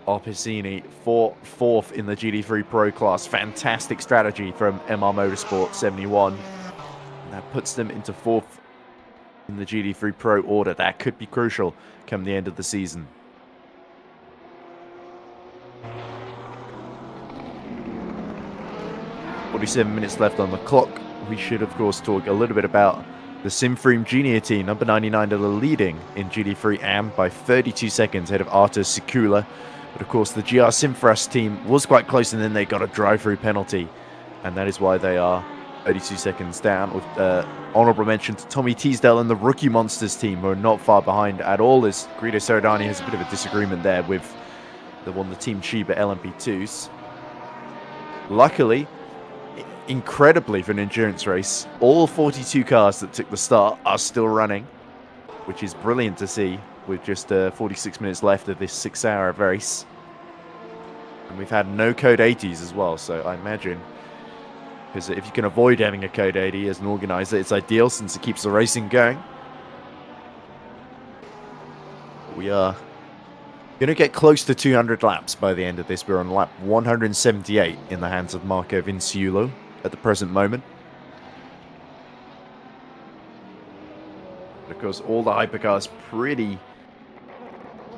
Opicini for 4th in the GT3 Pro class. Fantastic strategy from MR Motorsport 71. And that puts them into 4th in the GT3 Pro order. That could be crucial come the end of the season. "47 minutes left on the clock." We should, of course, talk a little bit about the Simfream Junior team. Number 99 that are leading in GT3 AM by 32 seconds ahead of Artur Sikula. But, of course, the GR Simfras team was quite close, and then they got a drive-through penalty. And that is why they are 32 seconds down. With honourable mention to Tommy Teasdale and the Rookie Monsters team, who are not far behind at all, as Guido Seridani has a bit of a disagreement there with the Team Chiba LMP2s. Luckily, incredibly for an endurance race, all 42 cars that took the start are still running, which is brilliant to see with just 46 minutes left of this 6-hour race. And we've had no code 80s as well, so I imagine, because if you can avoid having a code 80 as an organizer, it's ideal since it keeps the racing going. We are going to get close to 200 laps by the end of this. We're on lap 178 in the hands of Marco Vinciulo at the present moment. Because all the hypercars pretty...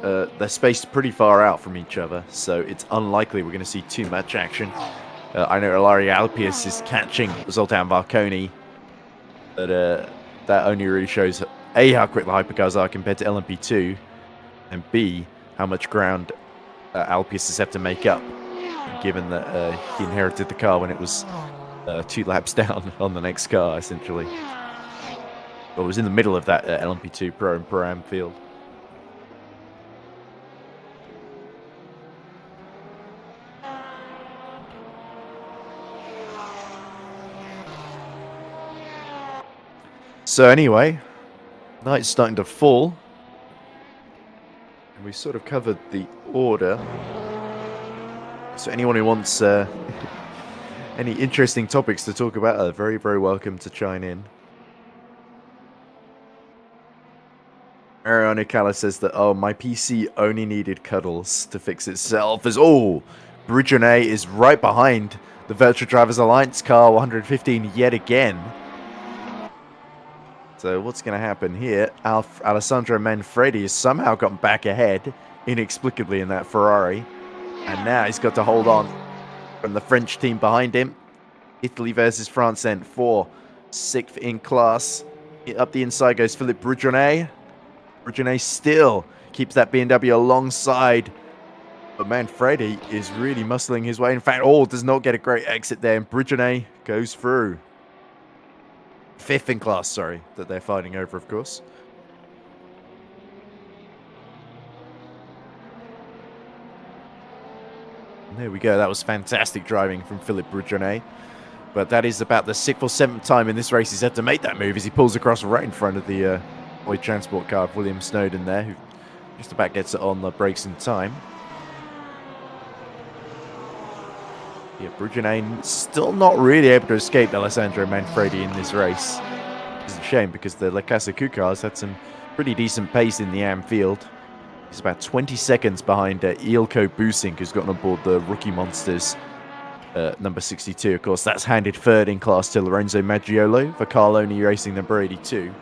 they're spaced pretty far out from each other, so it's unlikely we're going to see too much action. I know Ilaria Alpius is catching Zoltan Varconi, but that only really shows A, how quick the hypercars are compared to LMP2, and B, how much ground Alpius has had to make up, given that he inherited the car when it was 2 laps down on the next car, essentially. Well, it was in the middle of that LMP2 Pro and Pro-Am field. So anyway, night's starting to fall. And we sort of covered the order. So anyone who wants any interesting topics to talk about are very, very welcome to chime in. Mariano Cala says that, oh, my PC only needed cuddles to fix itself. As Bridgenet is right behind the Virtual Drivers Alliance car 115 yet again. So what's going to happen here? Alessandro Manfredi has somehow gotten back ahead inexplicably in that Ferrari. And now he's got to hold on from the French team behind him. Italy versus France then for 6th in class. Up the inside goes Philippe Bridgenet. Bridgenet still keeps that BMW alongside. But Manfredi is really muscling his way. In fact, does not get a great exit there. And Bridgenet goes through. 5th in class, sorry, that they're fighting over, of course. And there we go. That was fantastic driving from Philippe Bridgenet. But that is about the 6th or 7th time in this race he's had to make that move as he pulls across right in front of the Boyd transport car of William Snowden there, who just about gets it on the brakes in time. Yeah, Bridgenet still not really able to escape Alessandro Manfredi in this race. It's a shame because the La Casa cars had some pretty decent pace in the AM field. He's about 20 seconds behind Ilko Busink, who's gotten on board the Rookie Monsters, number 62. Of course, that's handed 3rd in class to Lorenzo Maggiolo for Carloni Racing number 82.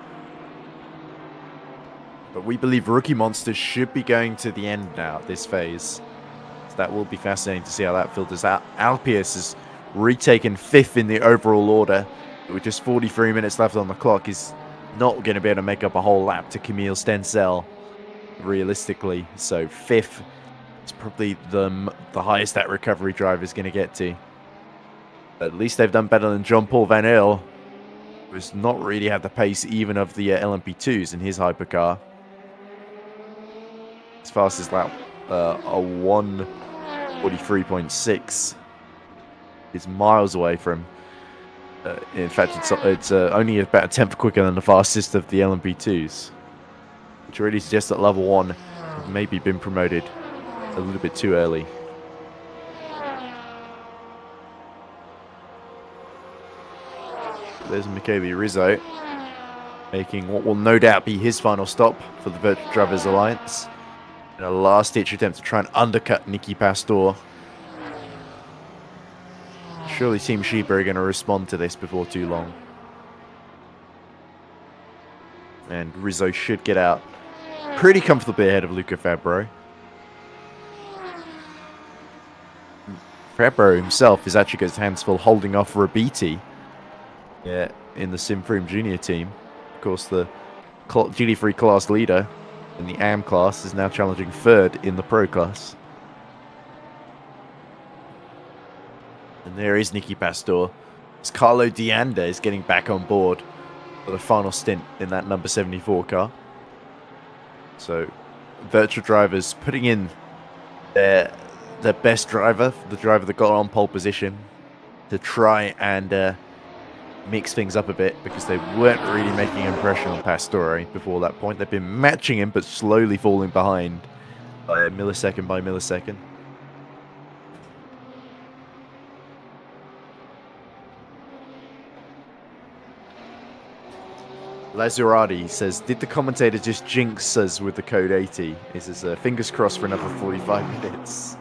But we believe Rookie Monsters should be going to the end now at this phase. So that will be fascinating to see how that filters out. Alpius has retaken 5th in the overall order. But with just 43 minutes left on the clock, is not going to be able to make up a whole lap to Camille Stenzel, realistically. So 5th is probably the highest that recovery driver is going to get to. At least they've done better than Jean-Paul Van Earl, who's not really had the pace even of the LMP2s in his hypercar. As fast as lap a 1:43.6 is miles away from. In fact, it's only about a 10th quicker than the fastest of the LMP2s, which really suggests that level 1 has maybe been promoted a little bit too early. There's Michele Rizzo. making what will no doubt be his final stop for the Virtual Drivers Alliance. In a last-ditch attempt to try and undercut Nicky Pastor. Surely Team Sheba are going to respond to this before too long. And Rizzo should get out pretty comfortably ahead of Luca Fabro. Fabro himself is actually got his hands full holding off Rabiti in the Simfrim Junior team. Of course, the GT3 class leader in the AM class is now challenging third in the Pro class. And there is Nicky Pastor. As Carlo Dianda is getting back on board for the final stint in that number 74 car. So, Virtual Drivers putting in their best driver, the driver that got on pole position, to try and mix things up a bit, because they weren't really making an impression on Pastore before that point. They've been matching him, but slowly falling behind by millisecond by millisecond. Lazurati says, did the commentator just jinx us with the code 80? He says, fingers crossed for another 45 minutes.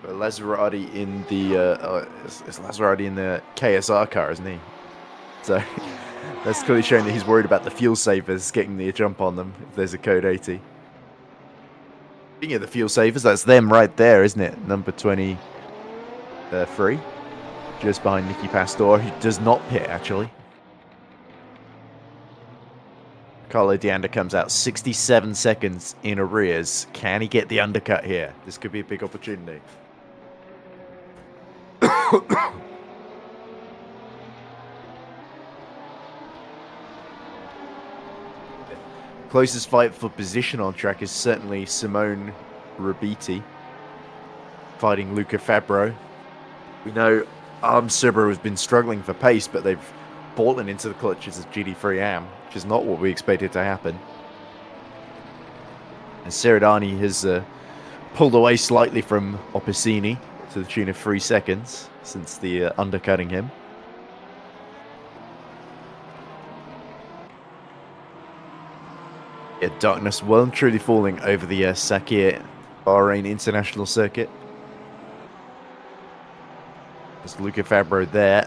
But Lazurati in the it's Lazurati in the KSR car, isn't he? So that's clearly showing that he's worried about the fuel savers getting the jump on them if there's a code 80. Speaking of the fuel savers, that's them right there, isn't it? Number 23, just behind Nicky Pastor, who does not pit actually. Carlo Dianda comes out 67 seconds in arrears. Can he get the undercut here? This could be a big opportunity. Closest fight for position on track is certainly Simone Rabiti fighting Luca Fabro. We know Subaru has been struggling for pace, but they've fallen into the clutches of GT3 AM, which is not what we expected to happen. And Seridani has pulled away slightly from Opicini to the tune of 3 seconds since the undercutting him. Yeah, darkness well and truly falling over the Sakir Bahrain International Circuit. There's Luca Fabro there.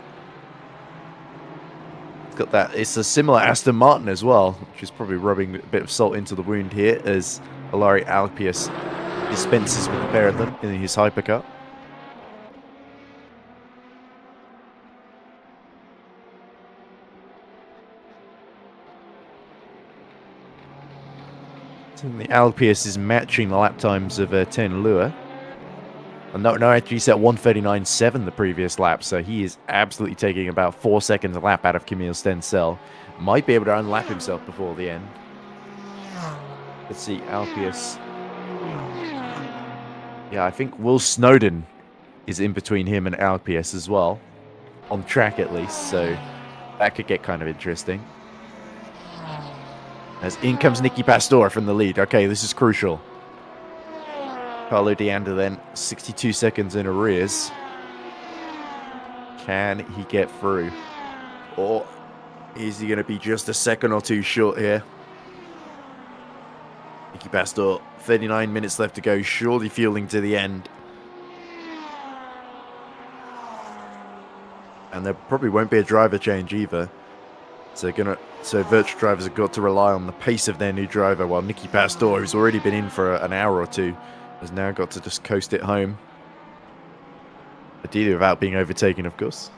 Got that. It's a similar Aston Martin as well, which is probably rubbing a bit of salt into the wound here as Ilari Alpius dispenses with a pair of them in his hypercar. So the Alpius is matching the lap times of Ten Lua. No, actually he's at 1:39.7 the previous lap, so he is absolutely taking about 4 seconds a lap out of Camille Stencel. Might be able to unlap himself before the end. Let's see, Alpius. Yeah, I think Will Snowden is in between him and Alpius as well. On track at least, so that could get kind of interesting. As in comes Nicky Pastor from the lead. Okay, this is crucial. Carlo Dianda then 62 seconds in arrears. Can he get through? Or is he going to be just a second or two short here? Nicky Pastor, 39 minutes left to go, surely fueling to the end. And there probably won't be a driver change either. So Virtual Drivers have got to rely on the pace of their new driver, while Nicky Pastor, who's already been in for an hour or two, has now got to just coast it home. Ideally without being overtaken, of course.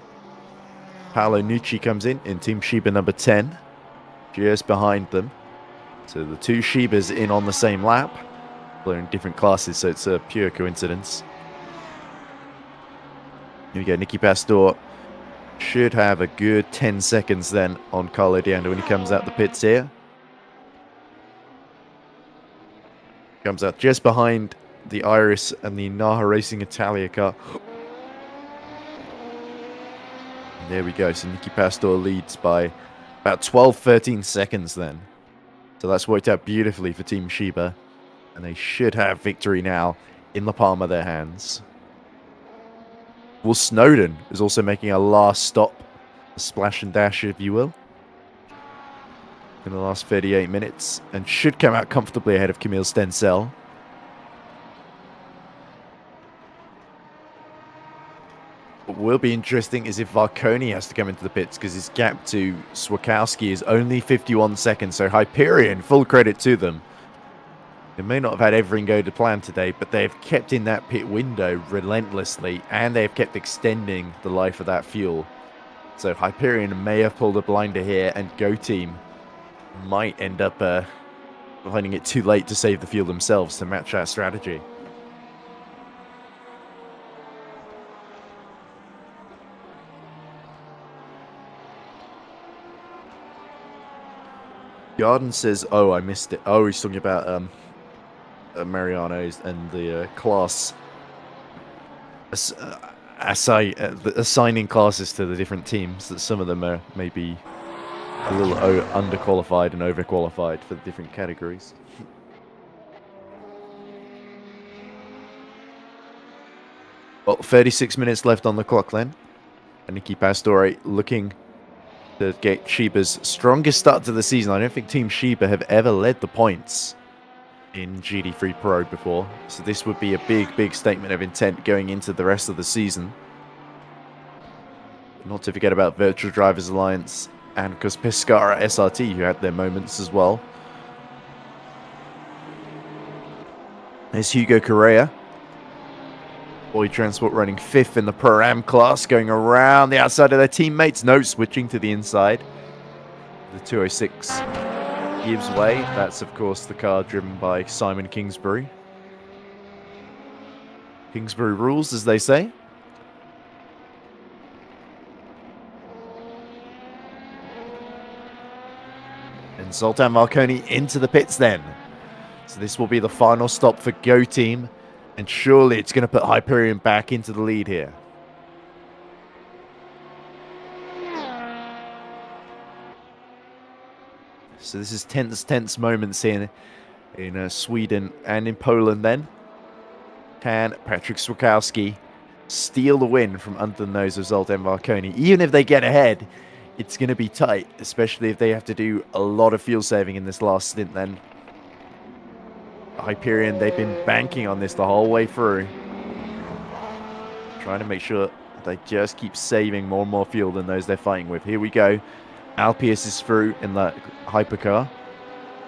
Paolo Nucci comes in Team Sheba number 10. Just behind them. So the two Shebas in on the same lap. They're in different classes, so it's a pure coincidence. Here we go, Nicky Pastor should have a good 10 seconds then on Carlo Dianda when he comes out the pits here. Comes out just behind the Iris and the Naha Racing Italia car. And there we go. So Nicky Pastor leads by about 12-13 seconds then. So that's worked out beautifully for Team Sheba. And they should have victory now in the palm of their hands. Will Snowden is also making a last stop. A splash and dash, if you will. in the last 38 minutes and should come out comfortably ahead of Camille Stencel. What will be interesting is if Varconi has to come into the pits, because his gap to Swakowski is only 51 seconds. So Hyperion, full credit to them. They may not have had everything go to plan today, but they've kept in that pit window relentlessly, and they've kept extending the life of that fuel. So Hyperion may have pulled a blinder here, and Go Team might end up finding it too late to save the fuel themselves to match that strategy. Garden says, oh, I missed it. Oh, he's talking about Mariano's and the class assigning classes to the different teams, that some of them are maybe a little underqualified and overqualified for the different categories. Well, 36 minutes left on the clock then. And Nicky Pastore looking to get Shiba's strongest start to the season. I don't think Team Shiba have ever led the points in GD3 Pro before. So this would be a big statement of intent going into the rest of the season. Not to forget about Virtual Drivers Alliance and, of course, Pescara SRT, who had their moments as well. There's Hugo Correa. Boy Transport running 5th in the Pro-Am class, going around the outside of their teammates. No, switching to the inside. The 206 gives way. That's, of course, the car driven by Simon Kingsbury. Kingsbury rules, as they say. And Zoltan Marconi into the pits then. So this will be the final stop for Go Team. And surely it's going to put Hyperion back into the lead here. So this is tense moments in Sweden and in Poland then. Can Patrick Swakowski steal the win from under the nose of Zoltan Marconi? Even if they get ahead, it's going to be tight, especially if they have to do a lot of fuel saving in this last stint then. Hyperion, they've been banking on this the whole way through. Trying to make sure they just keep saving more and more fuel than those they're fighting with. Here we go. Alpius is through in the hypercar.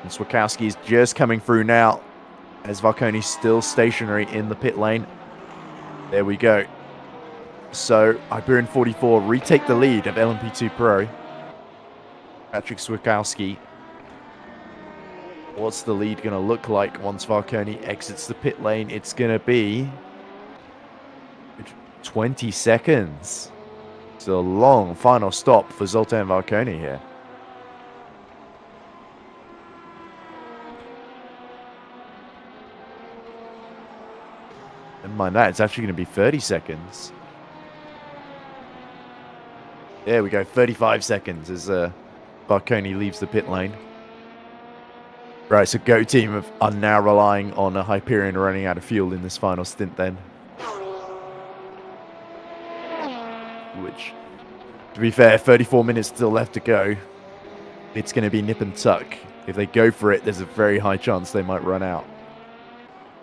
And Swakowski is just coming through now as Varconi's still stationary in the pit lane. There we go. So Hyperion 44 retake the lead of LMP2 Pro. Patrick Swakowski. What's the lead going to look like once Varconi exits the pit lane? It's going to be 20 seconds. It's a long final stop for Zoltan Varconi here. Never mind that, it's actually going to be 30 seconds. There we go, 35 seconds as Varconi leaves the pit lane. Right, so Go Team are now relying on a Hyperion running out of fuel in this final stint then. Which, to be fair, 34 minutes still left to go. It's going to be nip and tuck. If they go for it, there's a very high chance they might run out.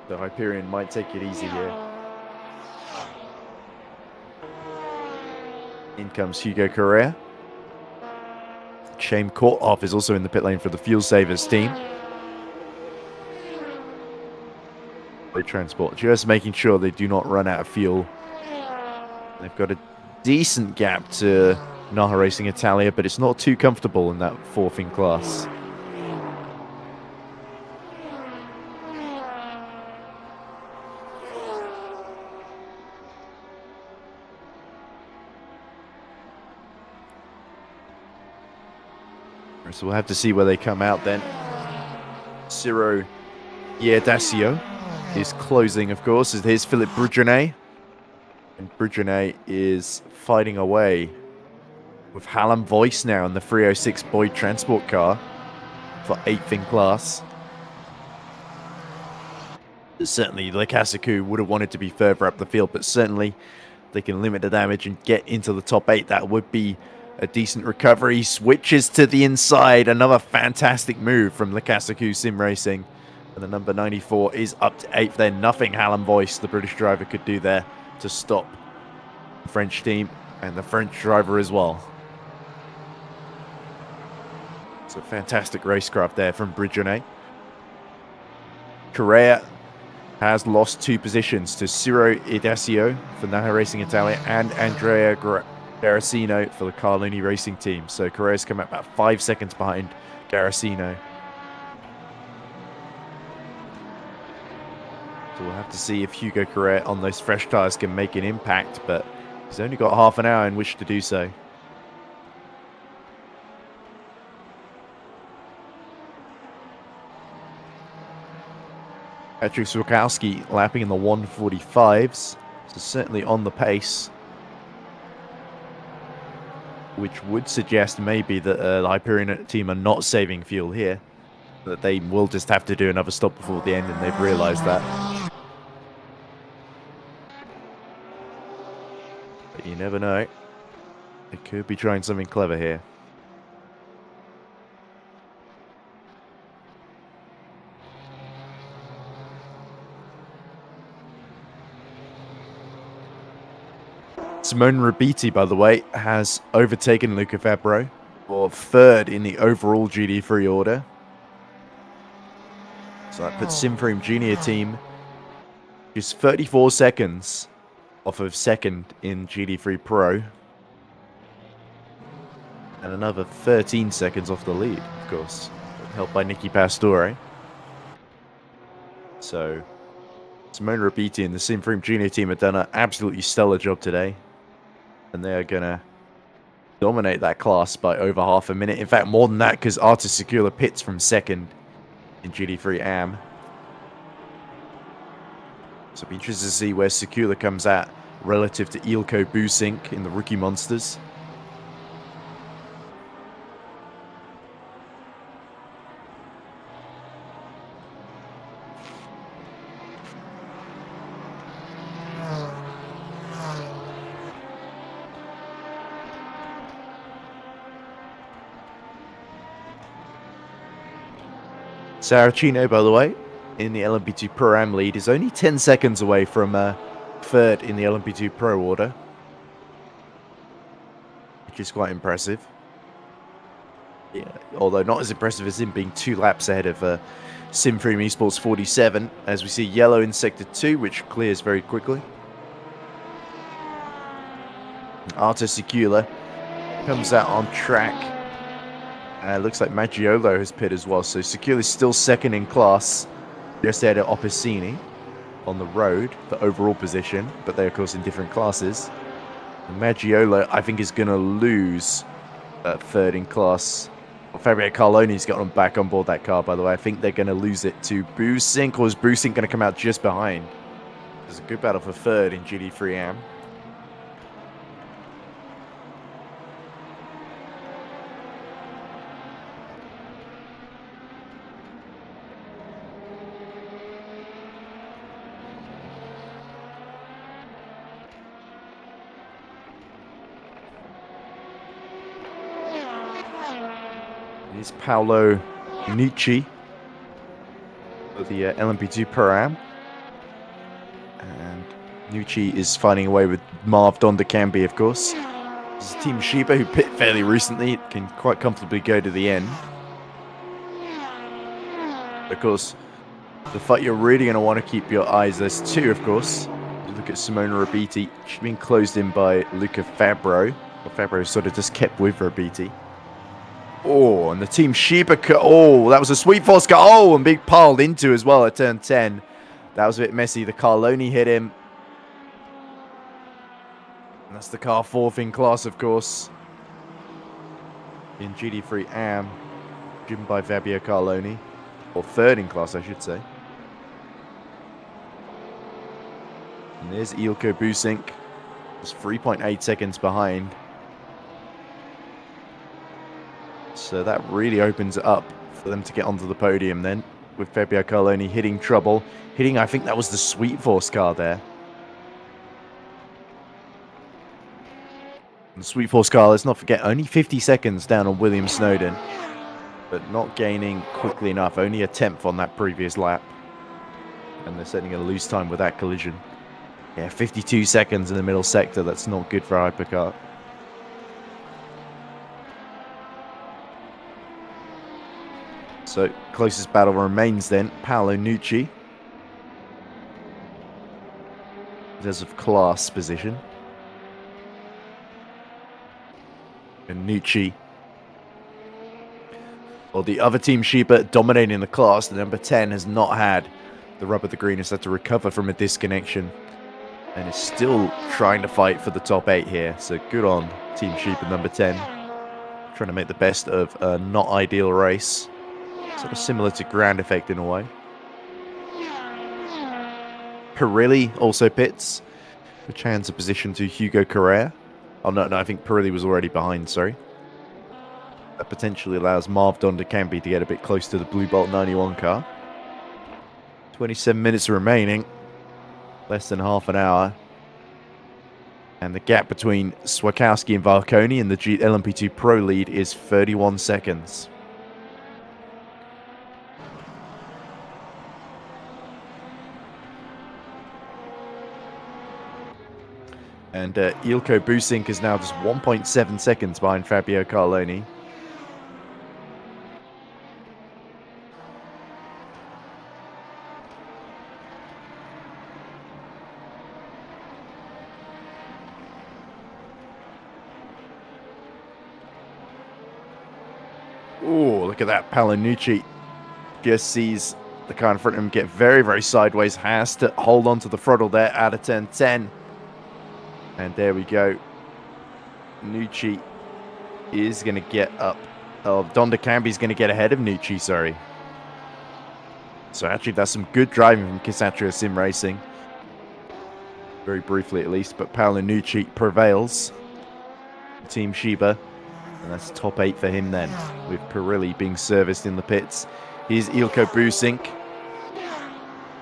So Hyperion might take it easy here. In comes Hugo Correa. Shame Korthoff is also in the pit lane for the Fuel Savers team. Transport, just making sure they do not run out of fuel. They've got a decent gap to Naha Racing Italia, but it's not too comfortable in that 4th in class. So we'll have to see where they come out then. Ciro Ierdasio is closing, of course, as here's Philippe Brugenet. And Brugenet is fighting away with Hallam Voice now in the 306 Boyd transport car for 8th in class. Certainly, Lekasaku would have wanted to be further up the field, but certainly they can limit the damage and get into the top 8. That would be a decent recovery, switches to the inside. Another fantastic move from Lakasaku Sim Racing. And the number 94 is up to 8th there. Nothing Hallam Voice, the British driver, could do there to stop the French team and the French driver as well. It's a fantastic racecraft there from Brigione. Correa has lost 2 positions to Ciro Idasio for Naha Racing Italia and Andrea Garacino for the Carloni Racing Team. So Correa's come out about 5 seconds behind Garacino. So we'll have to see if Hugo Correa on those fresh tyres can make an impact, but he's only got half an hour in which to do so. Patrick Swakowski lapping in the 145s, so certainly on the pace, which would suggest maybe that the Hyperion team are not saving fuel here, that they will just have to do another stop before the end, and they've realised that. But you never know. They could be trying something clever here. Simone Rabiti, by the way, has overtaken Luca Fabro for 3rd in the overall GD3 order. So that puts Simframe Junior Team just 34 seconds off of 2nd in GD3 Pro. And another 13 seconds off the lead, of course, helped by Nicky Pastore. So Simone Rabiti and the Simframe Junior Team have done an absolutely stellar job today. And they're going to dominate that class by over half a minute. In fact, more than that, because Artis Secula pits from 2nd in GD3 AM. So it'll be interesting to see where Secula comes at relative to Ilko Busink in the Rookie Monsters. Saracino, by the way, in the LMP2 Pro-Am lead, is only 10 seconds away from 3rd in the LMP2 Pro order, which is quite impressive. Yeah, although not as impressive as him being 2 laps ahead of Simframe Esports 47, as we see yellow in Sector 2, which clears very quickly. Arto Secula comes out on track. Looks like Maggiolo has pit as well, so Secula is still 2nd in class, just ahead of Opposini on the road for overall position, but they're of course in different classes. And Maggiolo, I think, is going to lose 3rd in class. Well, Fabio Carloni's got back on board that car, by the way. I think they're going to lose it to Busink, or is Busink going to come out just behind? There's a good battle for 3rd in GD3 AM. Is Paolo Nucci for the LMP2 Pro-Am. And Nucci is fighting away with Marv Dondecambi, of course. This is Team Shiba, who pit fairly recently, can quite comfortably go to the end. Of course, the fight you're really going to want to keep your eyes, there's 2, of course. You look at Simona Rabiti, she's been closed in by Luca Fabro. Well, Fabro sort of just kept with Rabiti. Oh, and the Team Shiba, oh, that was a sweet false car. Oh, and being piled into as well at turn 10. That was a bit messy. The Carloni hit him. And that's the car 4th in class, of course. In GD3 AM, driven by Fabio Carloni. Or 3rd in class, I should say. And there's Ilko Busink. Just 3.8 seconds behind. So that really opens it up for them to get onto the podium then, with Fabio Carloni hitting trouble. Hitting, I think that was the Sweet Force car there. And Sweet Force car, let's not forget, only 50 seconds down on William Snowden, but not gaining quickly enough. Only a 10th on that previous lap. And they're certainly going to lose time with that collision. Yeah, 52 seconds in the middle sector. That's not good for a hypercar. So, closest battle remains then, Paolo Nucci. As of class position. And Nucci, well, the other team Sheba dominating the class, the number 10 has not had the rub of the green, has had to recover from a disconnection and is still trying to fight for the top 8 here. So good on Team Sheba number 10, trying to make the best of a not ideal race, sort of similar to Grand Effect in a way. Pirilli also pits, which hands a position to Hugo Correa. Oh, no, I think Pirilli was already behind, sorry. That potentially allows Marv Dondecampi to get a bit close to the Blue Bolt 91 car. 27 minutes remaining. Less than half an hour. And the gap between Swakowski and Varconi in the LMP2 Pro lead is 31 seconds. And Ilko Busink is now just 1.7 seconds behind Fabio Carloni. Oh, look at that. Palanucci just sees the car in front of him get very, very sideways. Has to hold on to the throttle there out of turn 10. And there we go. Nucci is going to get up. Oh, Dondecampi is going to get ahead of Nucci, sorry. So actually, that's some good driving from Kisatria Sim Racing. Very briefly, at least. But Paolo Nucci prevails. Team Sheba. And that's top 8 for him then. With Pirilli being serviced in the pits. Here's Ilko Busink.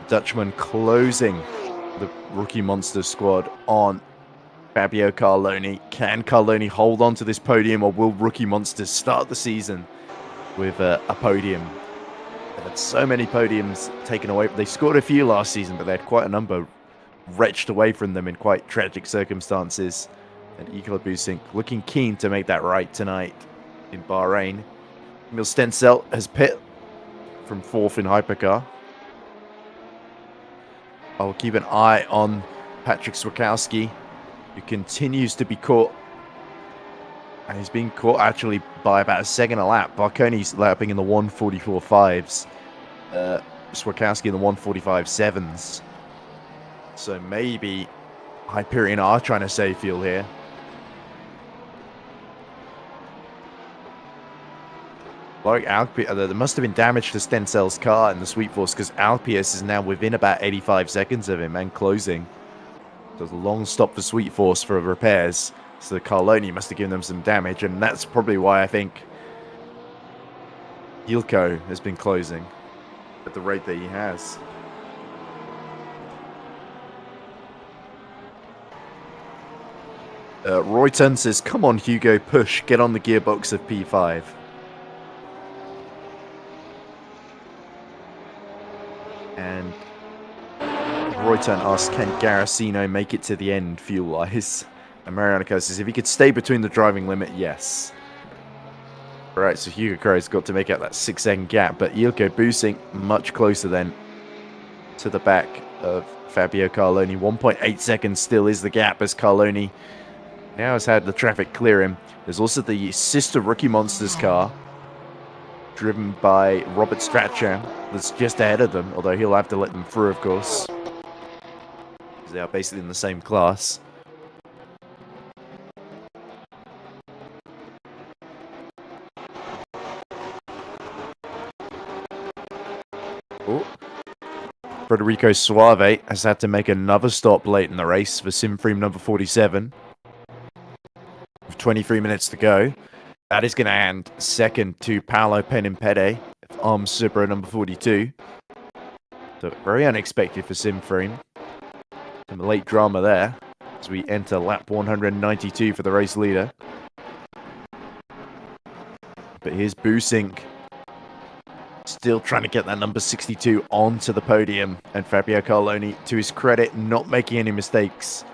Dutchman closing the rookie monster squad on Fabio Carloni. Can Carloni hold on to this podium, or will Rookie Monsters start the season with a podium? They've had so many podiums taken away. They scored a few last season, but they had quite a number wrenched away from them in quite tragic circumstances. And Ilko Busink looking keen to make that right tonight in Bahrain. Emil Stenzel has pit from 4th in Hypercar. I'll keep an eye on Patrick Swakowski, who continues to be caught. And he's being caught actually by about a second a lap. Barconi's lapping in the 1:44.5s. Swakowski in the 1:45.7s. So maybe Hyperion are trying to save fuel here. Like Alpius, there must have been damage to Stenzel's car in the Sweet Force, because Alpius is now within about 85 seconds of him and closing. There's a long stop for Sweet Force for repairs, so Carloni must have given them some damage, and that's probably why I think Ilko has been closing at the rate that he has. Royton says, "Come on, Hugo, push, get on the gearbox of P5." And Royton asks, can Garacino make it to the end fuel-wise? And Marianico says, if he could stay between the driving limit, yes. Alright, so Hugo Crow's got to make out that 6-second gap, but Ilko Busink much closer then to the back of Fabio Carloni. 1.8 seconds still is the gap as Carloni now has had the traffic clear him. There's also the sister Rookie Monsters car, driven by Robert Strachan, that's just ahead of them, although he'll have to let them through, of course. They are basically in the same class. Oh. Federico Suave has had to make another stop late in the race for Simfream number 47. With 23 minutes to go. That is going to hand second to Paolo Penimpede, Arms Subra number 42. So very unexpected for Simframe. Some late drama there. as we enter lap 192 for the race leader. But here's Busink, still trying to get that number 62 onto the podium. And Fabio Carloni, to his credit, not making any mistakes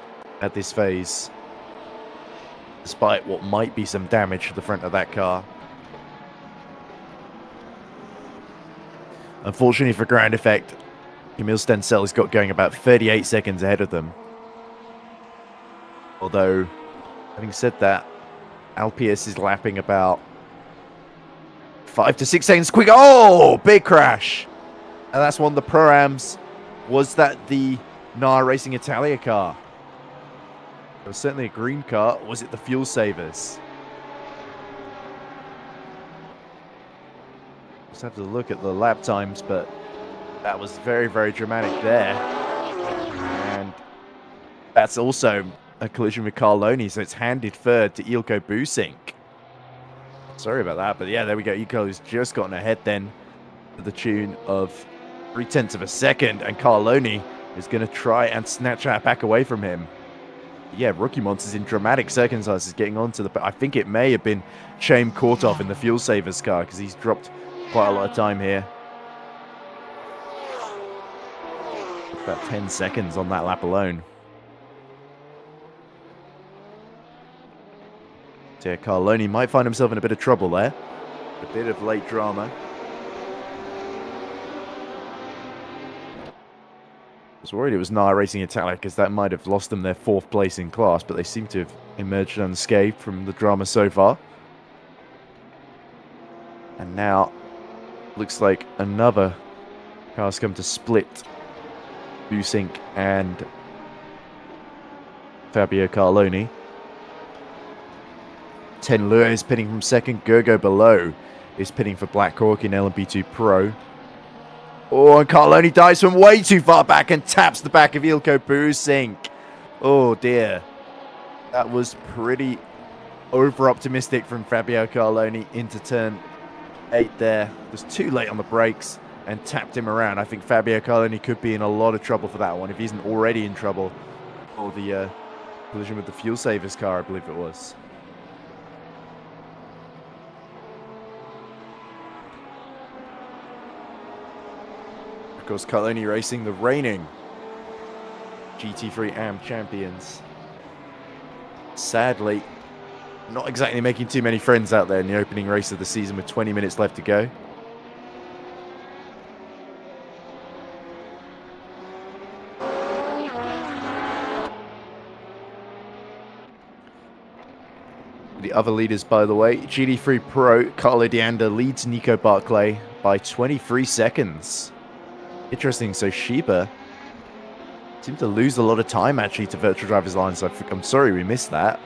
at this phase, despite what might be some damage to the front of that car. Unfortunately for ground effect, Emil Stenzel has got going about 38 seconds ahead of them. Although, having said that, Alpius is lapping about 5 to 6 seconds quick. Oh, big crash. And that's one of the Pro-Ams. Was that the NAR Racing Italia car? It was certainly a green car. Was it the fuel savers? Just have to look at the lap times, but that was very, very dramatic there. And that's also a collision with Carloni, so it's handed third to Ilko Busink. Sorry about that, but yeah, there we go. Ilko's just gotten ahead then to the tune of 0.3 of a second, and Carloni is going to try and snatch that back away from him. Yeah, Rookie Monsters in dramatic circumstances getting onto the... I think it may have been Chaim Kortov in the fuel savers car, because he's dropped quite a lot of time here. About 10 seconds on that lap alone. So yeah, Carloni might find himself in a bit of trouble there. A bit of late drama. I was worried it was NAR Racing Italia, because that might have lost them their 4th place in class, but they seem to have emerged unscathed from the drama so far. And now, looks like another car's come to split Busink and Fabio Carloni. Ten Lua is pitting from second. Gergo below is pitting for Black Hawk in LMP2 Pro. Oh, and Carloni dives from way too far back and taps the back of Ilko Busink. Oh dear. That was pretty over-optimistic from Fabio Carloni into turn 8 there. It was too late on the brakes and tapped him around. I think Fabio Carloni could be in a lot of trouble for that one, if he isn't already in trouble for the collision with the fuel savers car, I believe it was. Of course, Carloni Racing, the reigning GT3 AM champions. Sadly, not exactly making too many friends out there in the opening race of the season with 20 minutes left to go. The other leaders, by the way, GT3 Pro, Carlo Deanda leads Nico Barclay by 23 seconds. Interesting, so Shiba seemed to lose a lot of time actually to Virtual Drivers Alliance. I'm sorry we missed that.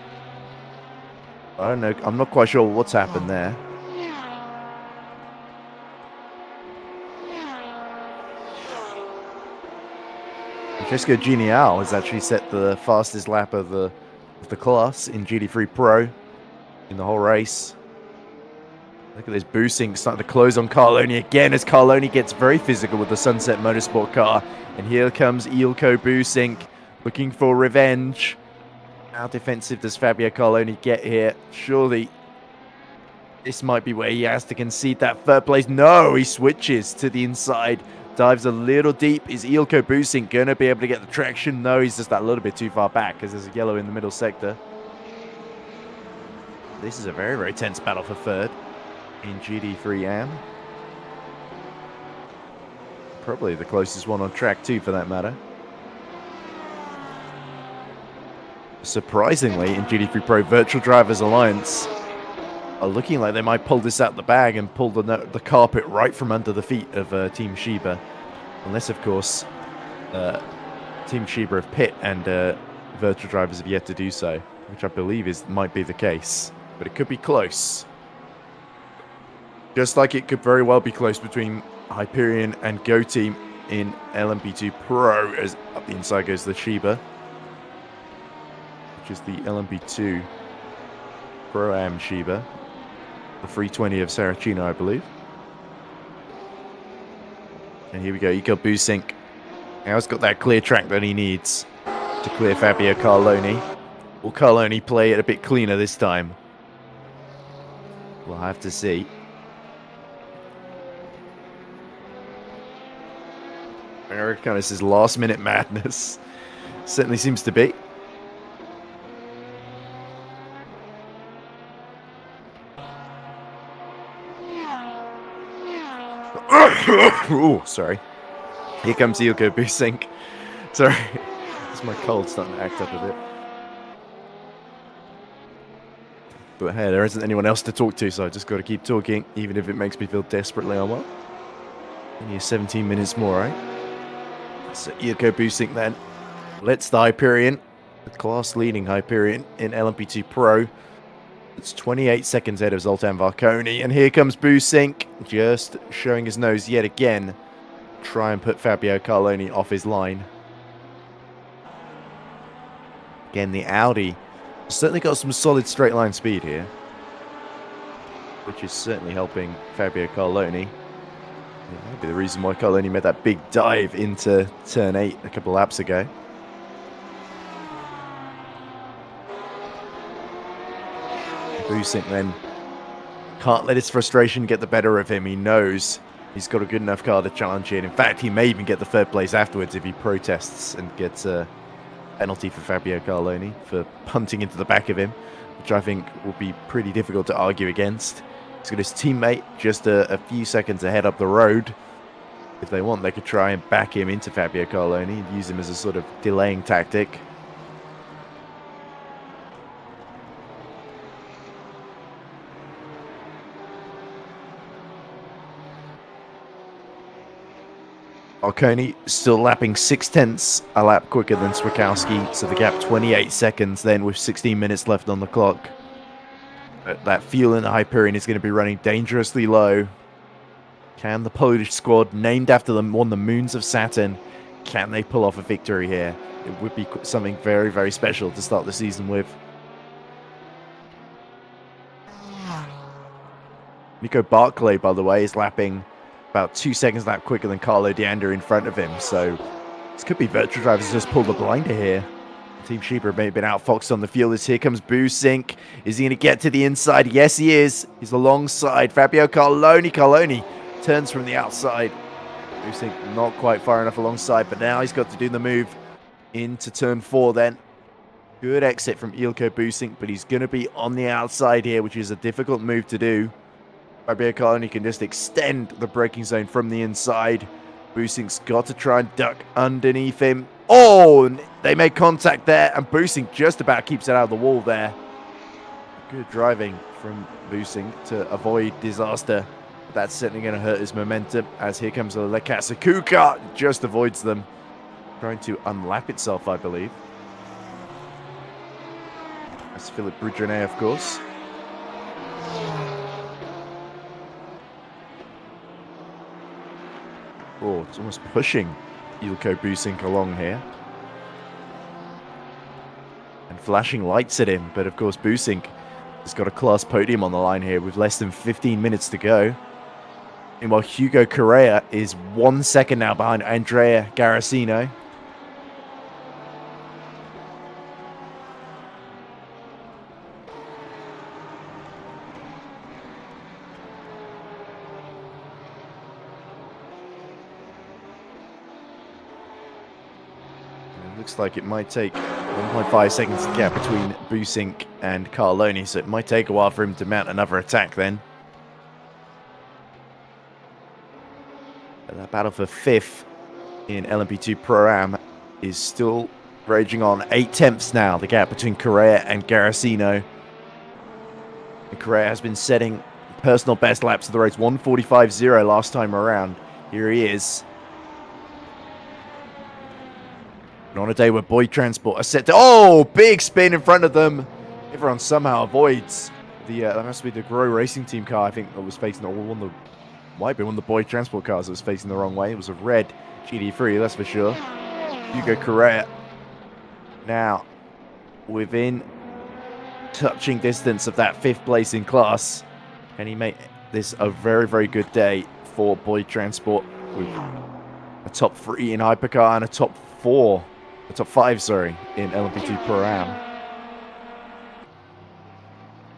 I don't know, I'm not quite sure what's happened there. Francesco Genial has actually set the fastest lap of the class in GT3 Pro in the whole race. Look at this Busink starting to close on Carloni again as Carloni gets very physical with the Sunset Motorsport car. And here comes Ilko Busink looking for revenge. How defensive does Fabio Carloni get here? Surely this might be where he has to concede that third place. No, he switches to the inside. Dives a little deep. Is Ilko Busink going to be able to get the traction? No, he's just that little bit too far back because there's a yellow in the middle sector. This is a very, very tense battle for third in GT3 AM. Probably the closest one on track too, for that matter. Surprisingly, in GT3 Pro, Virtual Drivers Alliance are looking like they might pull this out the bag and pull the carpet right from under the feet of Team Shiba. Unless, of course, Team Shiba have pit and Virtual Drivers have yet to do so, which I believe might be the case. But it could be close. Just like it could very well be close between Hyperion and Go Team in LMP2 Pro, as up the inside goes the Shiba, which is the LMP2 Pro-Am Shiba, the 320 of Saracino, I believe. And here we go, Ilko Busink now has got that clear track that he needs. to clear Fabio Carloni. Will Carloni play it a bit cleaner this time? We'll have to see. I reckon this is last minute madness. Certainly seems to be. Oh, sorry. Here comes Ilko Busink. Sorry. It's my cold starting to act up a bit. But hey, there isn't anyone else to talk to, so I just got to keep talking, even if it makes me feel desperately unwell. Only 17 minutes more, right? So Ilko Busink then lets the Hyperion, the class-leading Hyperion in LMP2 Pro. It's 28 seconds ahead of Zoltan Varconi, and here comes Busink, just showing his nose yet again. Try and put Fabio Carloni off his line. Again, the Audi certainly got some solid straight line speed here, which is certainly helping Fabio Carloni. Yeah, maybe the reason why Carloni made that big dive into turn 8 a couple of laps ago. Busink then can't let his frustration get the better of him. He knows he's got a good enough car to challenge it. In fact, he may even get the third place afterwards if he protests and gets a penalty for Fabio Carloni for punting into the back of him, which I think will be pretty difficult to argue against. He's got his teammate just a few seconds ahead up the road. If they want, they could try and back him into Fabio Carloni and use him as a sort of delaying tactic. Varconi still lapping 0.6 a lap quicker than Swiatkowski, so the gap 28 seconds then with 16 minutes left on the clock. But that fuel in the Hyperion is going to be running dangerously low. Can the Polish squad, named after one of the moons of Saturn, can they pull off a victory here? It would be something very, very special to start the season with. Nico Barclay, by the way, is lapping about 2 seconds lap quicker than Carlo Deander in front of him, so this could be virtual drivers just pulled the blinder here. Team Sheba may have been outfoxed on the fuel as here comes Busink. Is he going to get to the inside? Yes, he is. He's alongside Fabio Carloni. Carloni turns from the outside. Busink not quite far enough alongside, but now he's got to do the move into turn 4 then. Good exit from Ilko Busink, but he's going to be on the outside here, which is a difficult move to do. Fabio Carloni can just extend the braking zone from the inside. Busink's got to try and duck underneath him. Oh, they make contact there, and Busink just about keeps it out of the wall there. Good driving from Busink to avoid disaster. That's certainly going to hurt his momentum, as here comes Le Casacuca, just avoids them. Trying to unlap itself, I believe. That's Philippe Boudrenet, of course. Oh, it's almost pushing Ilko Busink along here. And flashing lights at him, but of course Busink has got a class podium on the line here with less than 15 minutes to go. Meanwhile, Hugo Correa is 1 second now behind Andrea Garasino. Looks like it might take 1.5 seconds gap between Busink and Carloni, so it might take a while for him to mount another attack then. But that battle for 5th in LMP2 Pro-Am is still raging on. 8/10 now, the gap between Correa and Garasino. And Correa has been setting personal best laps of the race, 1:45.0 last time around. Here he is. And on a day where Boyd Transport are set to... Oh, big spin in front of them. Everyone somehow avoids the... that must be the Grow Racing Team car, I think, that was facing... might be one of the Boyd Transport cars that was facing the wrong way. It was a red GT3, that's for sure. Hugo Correa now within touching distance of that 5th place in class. Can he make this a very, very good day for Boyd Transport with a top 3 in Hypercar and a top 4 top 5, sorry, in LMP2 Pro Am.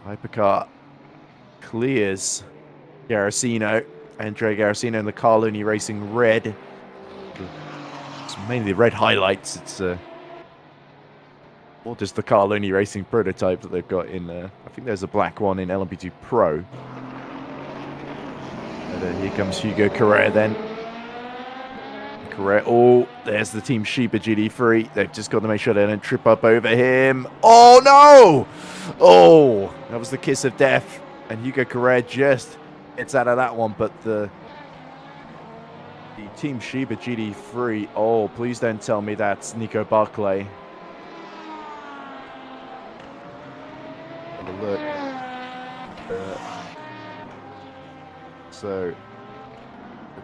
Hypercar clears Garasino, Andrea Garasino in the Carloni Racing red. It's mainly red highlights. It's or just the Carloni Racing prototype that they've got in I think there's a black one in LMP2 Pro. And here comes Hugo Correa then. Correa, oh, there's the Team Sheba GD3. They've just got to make sure they don't trip up over him. Oh no! Oh, that was the kiss of death. And Hugo Correa just gets out of that one, but the Team Sheba GD3, oh, please don't tell me that's Nico Barclay. Have a look. So,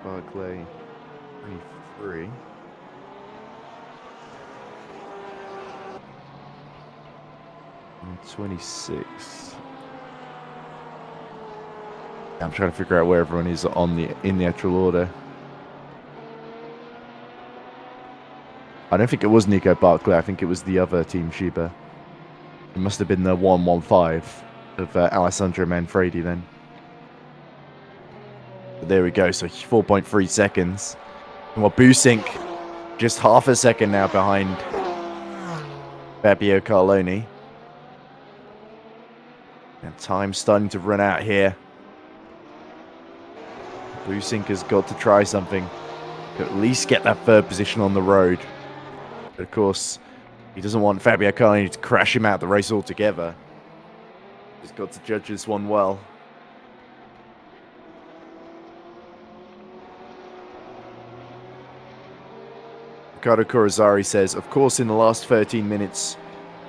Barclay 23. And 26. I'm trying to figure out where everyone is on in the actual order. I don't think it was Nico Barclay. I think it was the other Team Sheba. It must have been the 115 of Alessandro Manfredi then. But there we go. So 4.3 seconds. And well, Busink just half a second now behind Fabio Carloni. And time's starting to run out here. Busink has got to try something to at least get that third position on the road. But of course, he doesn't want Fabio Carloni to crash him out the race altogether. He's got to judge this one well. Ricardo Corazari says, of course, in the last 13 minutes,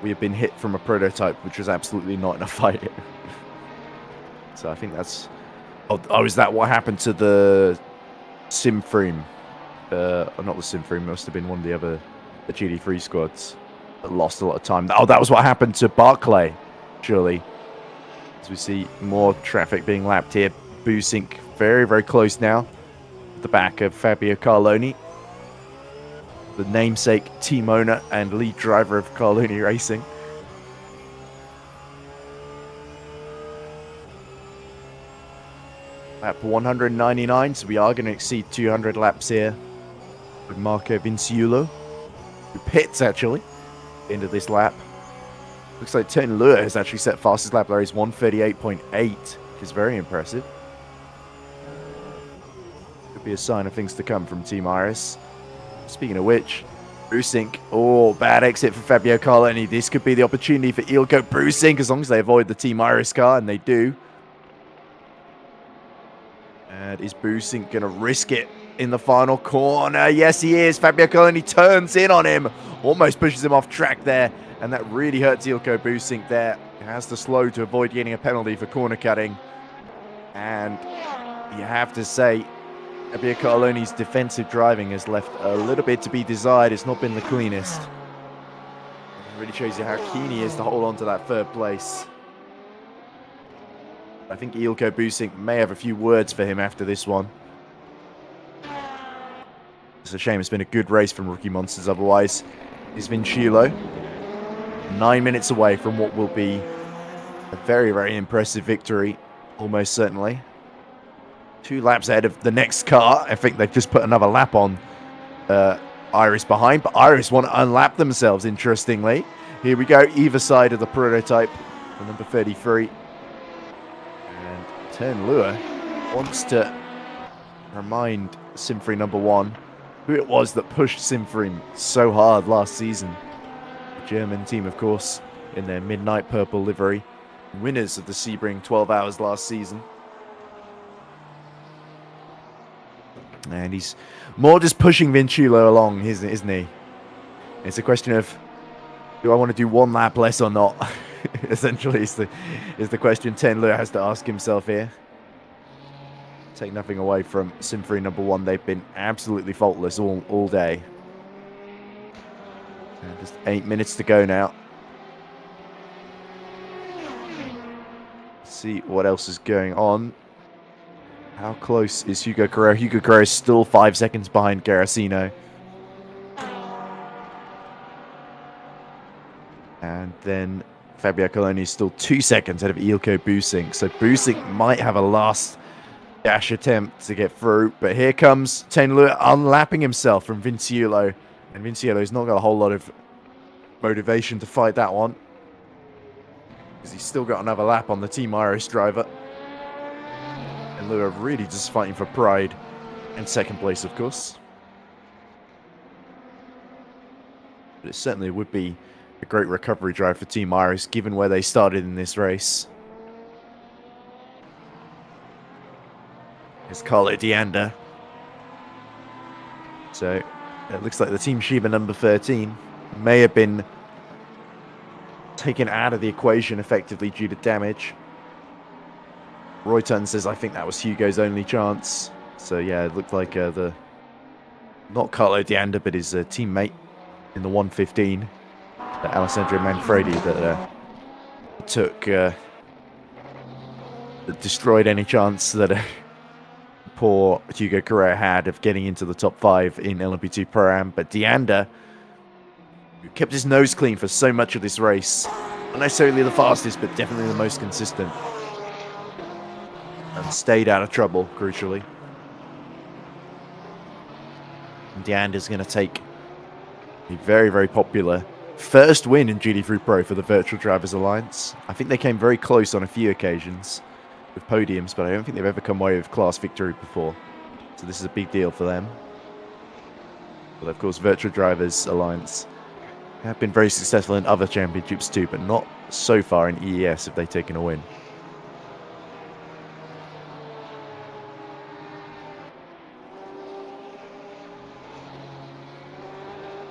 we have been hit from a prototype, which was absolutely not in a fight. So I think that's... Oh, is that what happened to the sim frame? Not the sim frame, must have been one of the other GD3 squads that lost a lot of time. Oh, that was what happened to Barclay, surely. As we see more traffic being lapped here. Busink very, very close now. At the back of Fabio Carloni. The namesake team owner and lead driver of Carloni Racing. Lap 199, so we are going to exceed 200 laps here with Marco Vinciulo, who pits actually into this lap. Looks like Ten Lure has actually set fastest lap there. He's 138.8, which is very impressive. Could be a sign of things to come from Team Iris. Speaking of which, Busink, oh, bad exit for Fabio Carloni. This could be the opportunity for Ilko Busink, as long as they avoid the Team Iris car, and they do. And is Busink going to risk it in the final corner? Yes, he is. Fabio Carloni turns in on him. Almost pushes him off track there. And that really hurts Ilko Busink there. He has to slow to avoid getting a penalty for corner cutting. And you have to say, Fabio Carloni's defensive driving has left a little bit to be desired. It's not been the cleanest. It really shows you how keen he is to hold on to that third place. I think Ilko Busink may have a few words for him after this one. It's a shame. It's been a good race from Rookie Monsters otherwise. Is Vinciulo 9 minutes away from what will be a very, very impressive victory, almost certainly. 2 laps ahead of the next car. I think they've just put another lap on Iris behind, but Iris want to unlap themselves, interestingly. Here we go, either side of the prototype, the number 33. And Ten Lure wants to remind Simfrey number 1 who it was that pushed Simfrey so hard last season. The German team, of course, in their midnight purple livery. Winners of the Sebring 12 Hours last season. And he's more just pushing Vinciulo along, isn't he? It's a question of, do I want to do 1 lap less or not? Essentially, is the question Ten Lure has to ask himself here. Take nothing away from Simfrey number 1. They've been absolutely faultless all day. And just 8 minutes to go now. Let's see what else is going on. How close is Hugo Correa? Hugo Correa is still 5 seconds behind Garasino. then Fabio Coloni is still 2 seconds ahead of Ilko Busink. So Busink might have a last dash attempt to get through. But here comes Taylor unlapping himself from Vinciulo. And Vinciulo's not got a whole lot of motivation to fight that one, because he's still got another lap on the Team Iris driver. And Lua really just fighting for pride and second place, of course. But it certainly would be a great recovery drive for Team Iris, given where they started in this race. It's Carlo Dianda. So it looks like the Team Shiba number 13 may have been taken out of the equation effectively due to damage. Royton says, I think that was Hugo's only chance. So yeah, it looked like not Carlo Dianda, but his teammate in the 115, Alessandro Manfredi, that that destroyed any chance that poor Hugo Correa had of getting into the top 5 in LMP2 Pro-Am. But Dianda, who kept his nose clean for so much of this race, not necessarily the fastest, but definitely the most consistent, and stayed out of trouble, crucially. And Dianda's going to take a very, very popular first win in GT3 Pro for the Virtual Drivers Alliance. I think they came very close on a few occasions with podiums, but I don't think they've ever come away with class victory before. So this is a big deal for them. But of course, Virtual Drivers Alliance have been very successful in other championships too, but not so far in EES have they taken a win.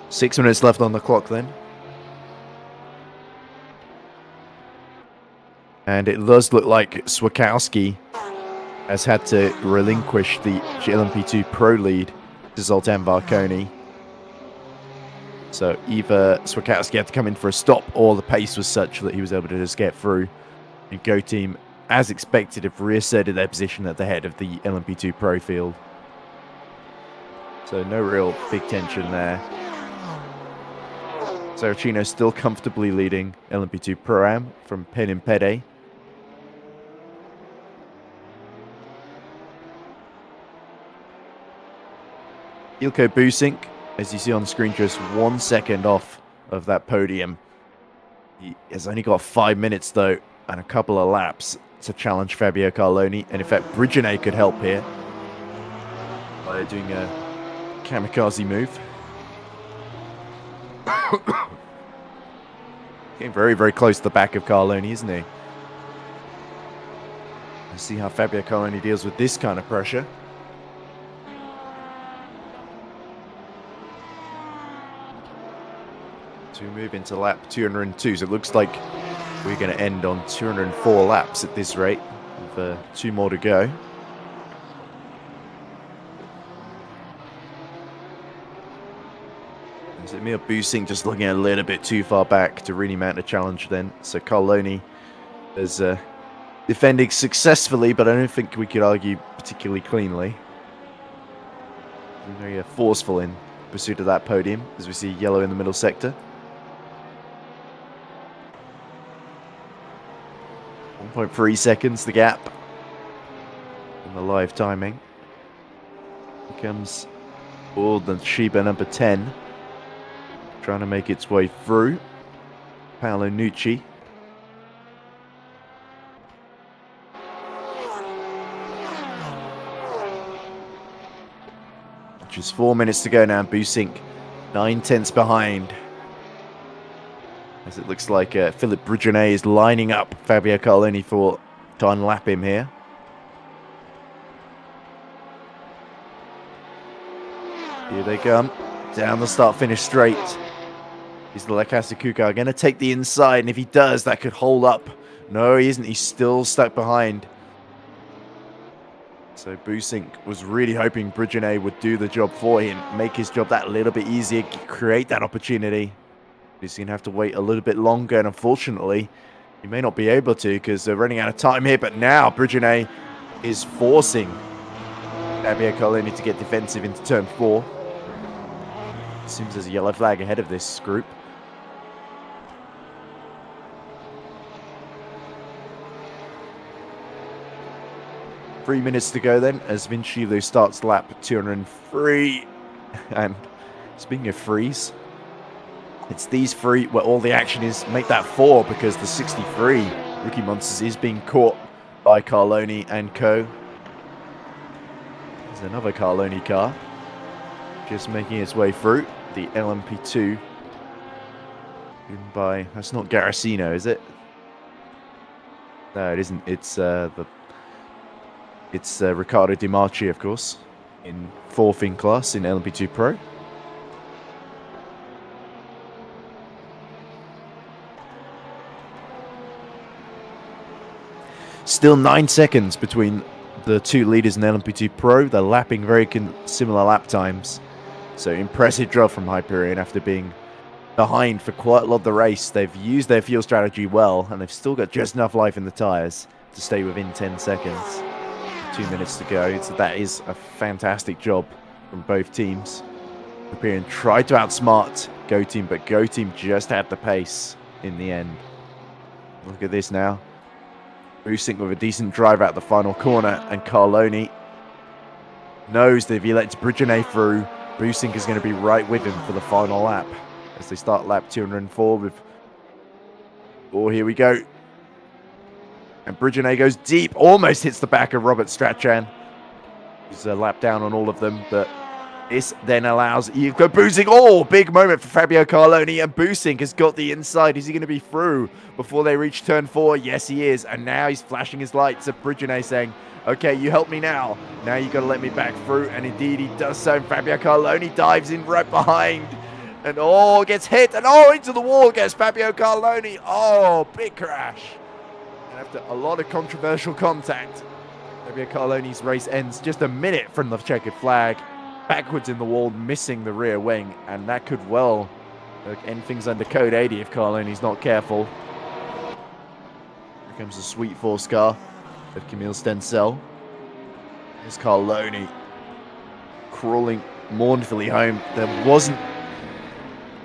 Six minutes left on the clock then. And it does look like Swakowski has had to relinquish the LMP2 Pro lead to Zoltan Varconi. So either Swakowski had to come in for a stop, or the pace was such that he was able to just get through. And Go Team, as expected, have reasserted their position at the head of the LMP2 Pro field. So no real big tension there. Saracino still comfortably leading LMP2 Pro-Am from Penin Pede. Ilko Busink, as you see on screen, just 1 second off of that podium. He has only got 5 minutes, though, and a couple of laps to challenge Fabio Carloni. And in fact, Brigionet could help here by doing a kamikaze move. Getting very, very close to the back of Carloni, isn't he? Let's see how Fabio Carloni deals with this kind of pressure. So we move into lap 202. So it looks like we're going to end on 204 laps at this rate, with 2 more to go. Is Emil Busink just looking a little bit too far back to really mount a challenge then? So Carloni is defending successfully, but I don't think we could argue particularly cleanly. Very forceful in pursuit of that podium, as we see yellow in the middle sector. 1.3 seconds the gap on the live timing. Here comes the Shiba number 10. Trying to make its way through. Paolo Nucci. Just 4 minutes to go now. Busink 9 tenths behind. As it looks like Philip Brigionet is lining up Fabio Carloni to unlap him here. Here they come. Down the start-finish straight. Is the Lakasa Kuka going to take the inside? And if he does, that could hold up. No, he isn't. He's still stuck behind. So Busink was really hoping Brigionet would do the job for him, make his job that little bit easier, create that opportunity. He's going to have to wait a little bit longer, and unfortunately, he may not be able to because they're running out of time here. But now Brigionet is forcing Fabio Carloni to get defensive into turn 4. Seems there's a yellow flag ahead of this group. 3 minutes to go then, as Vinciulo starts lap 203. And speaking of frees, it's these three where all the action is. Make that 4, because the 63 Rookie Monsters is being caught by Carloni and co. There's another Carloni car just making its way through the LMP2. By, that's not Garasino, is it? No, it isn't. It's Riccardo Di Marchi, of course, in 4th in class in LMP2 Pro. Still 9 seconds between the two leaders in LMP2 Pro. They're lapping very similar lap times. So impressive job from Hyperion after being behind for quite a lot of the race. They've used their fuel strategy well, and they've still got just enough life in the tyres to stay within 10 seconds. 2 minutes to go. So that is a fantastic job from both teams. Hyperion tried to outsmart Go Team, but Go Team just had the pace in the end. Look at this now. Busink with a decent drive out the final corner, and Carloni knows that if he lets Briginet through, Busink is going to be right with him for the final lap as they start lap 204 with... Oh, here we go. And Briginet goes deep, almost hits the back of Robert Strachan. He's a lap down on all of them, but this then allows... You've got Busink. Oh, big moment for Fabio Carloni, and Busink has got the inside. Is he going to be through before they reach turn 4? Yes, he is. And now he's flashing his lights at Briginet saying, okay, you help me now. Now you got to let me back through. And indeed, he does so. And Fabio Carloni dives in right behind. And oh, gets hit. And oh, into the wall goes Fabio Carloni. Oh, big crash. And after a lot of controversial contact, Fabio Carloni's race ends just a minute from the checkered flag. Backwards in the wall, missing the rear wing. And that could well end things under code 80 if Carloni's not careful. Here comes the Sweet Force car of Camille Stencel. There's Carloni crawling mournfully home. There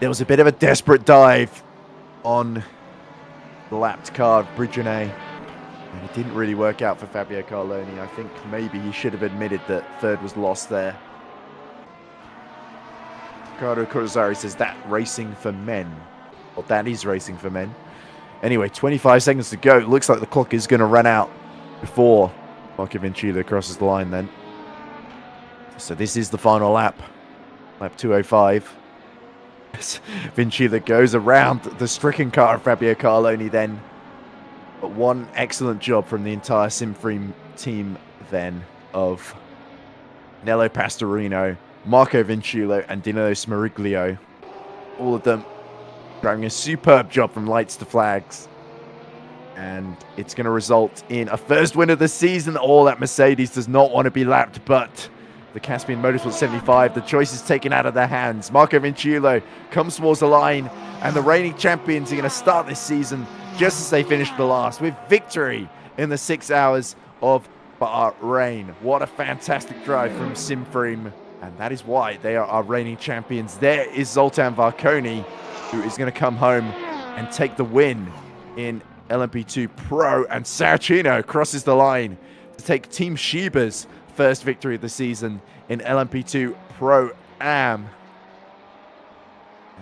was a bit of a desperate dive on the lapped car of Briginet, and it didn't really work out for Fabio Carloni. I think maybe he should have admitted that third was lost there. Ricardo Corzari says that racing for men. Well, that is racing for men. Anyway, 25 seconds to go. It looks like the clock is going to run out before Marco Vinciulo crosses the line then. So this is the final lap. Lap 205. Vinciulo goes around the stricken car of Fabio Carloni then. But one excellent job from the entire Simframe team then of Nello Pastorino, Marco Vinciulo, and Danilo Smariglio. All of them driving a superb job from lights to flags. And it's going to result in a first win of the season. Oh, that Mercedes does not want to be lapped, but the Caspian Motorsport 75, the choice is taken out of their hands. Marco Vinciulo comes towards the line, and the reigning champions are going to start this season just as they finished the last, with victory in the 6 hours of Bahrain. What a fantastic drive from Simframe, and that is why they are our reigning champions. There is Zoltan Varconi, who is going to come home and take the win in LMP2 Pro, and Saracino crosses the line to take Team Shiba's first victory of the season in LMP2 Pro Am.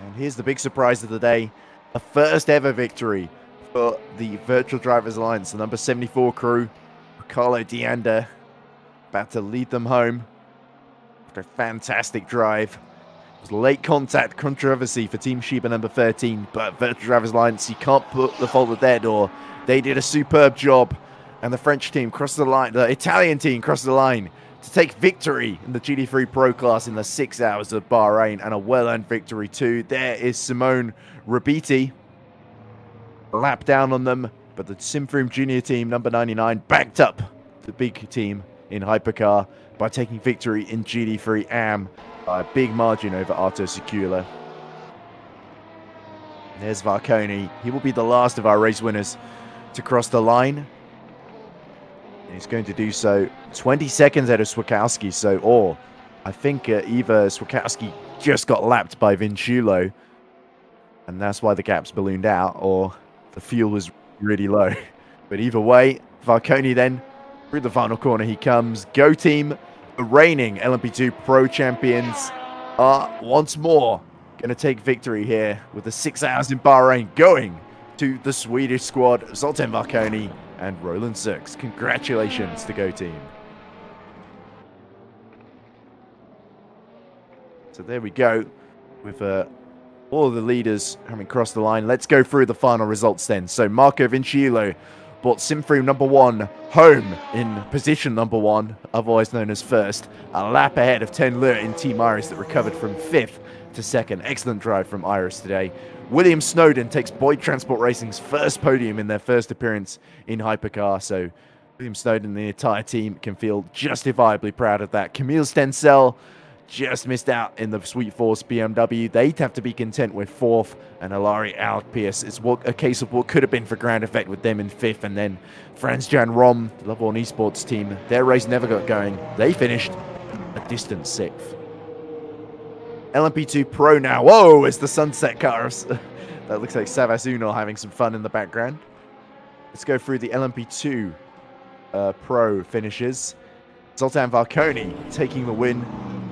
And here's the big surprise of the day, a first ever victory for the Virtual Drivers Alliance, the number 74 crew. Carlo Deanda about to lead them home after a fantastic drive. It was late contact controversy for Team Shiba number 13, but Virtual Drivers Alliance, you can't put the fault at their door. They did a superb job, and the French team crossed the line, the Italian team crossed the line to take victory in the GT3 Pro class in the 6 hours of Bahrain, and a well-earned victory too. There is Simone Rabiti, a lap down on them, but the Simframe Junior team, number 99, backed up the big team in Hypercar by taking victory in GT3 Am by a big margin over Arto Secula. There's Varconi. He will be the last of our race winners to cross the line. And he's going to do so 20 seconds out of Swakowski. So, I think either Swakowski just got lapped by Vinciulo, and that's why the gap's ballooned out, or the fuel was really low. But either way, Varconi then Through the final corner he comes. Go team, the reigning LMP2 Pro champions, are once more going to take victory here with the 6 hours in Bahrain going to the Swedish squad, Zoltan Varkoni and Roland Sux. Congratulations to Go team. So there we go with all of the leaders having crossed the line. Let's go through the final results then. So Marco Vinciullo brought Simframe number 1 home in position number 1, otherwise known as first. A lap ahead of 10 Lure in Team Iris that recovered from 5th to 2nd. Excellent drive from Iris today. William Snowden takes Boyd Transport Racing's first podium in their first appearance in Hypercar. So William Snowden and the entire team can feel justifiably proud of that. Camille Stencel just missed out in the Sweet Force BMW. They'd have to be content with 4th, and Hilari Alpius. It's a case of what could have been for Grand Effect with them in 5th, and then Franz Jan Rom, the Love One Esports team, their race never got going. They finished a distant 6th. LMP2 Pro now. Whoa, it's the sunset cars. That looks like Savas Unal having some fun in the background. Let's go through the LMP2 Pro finishes. Zoltan Varkoni taking the win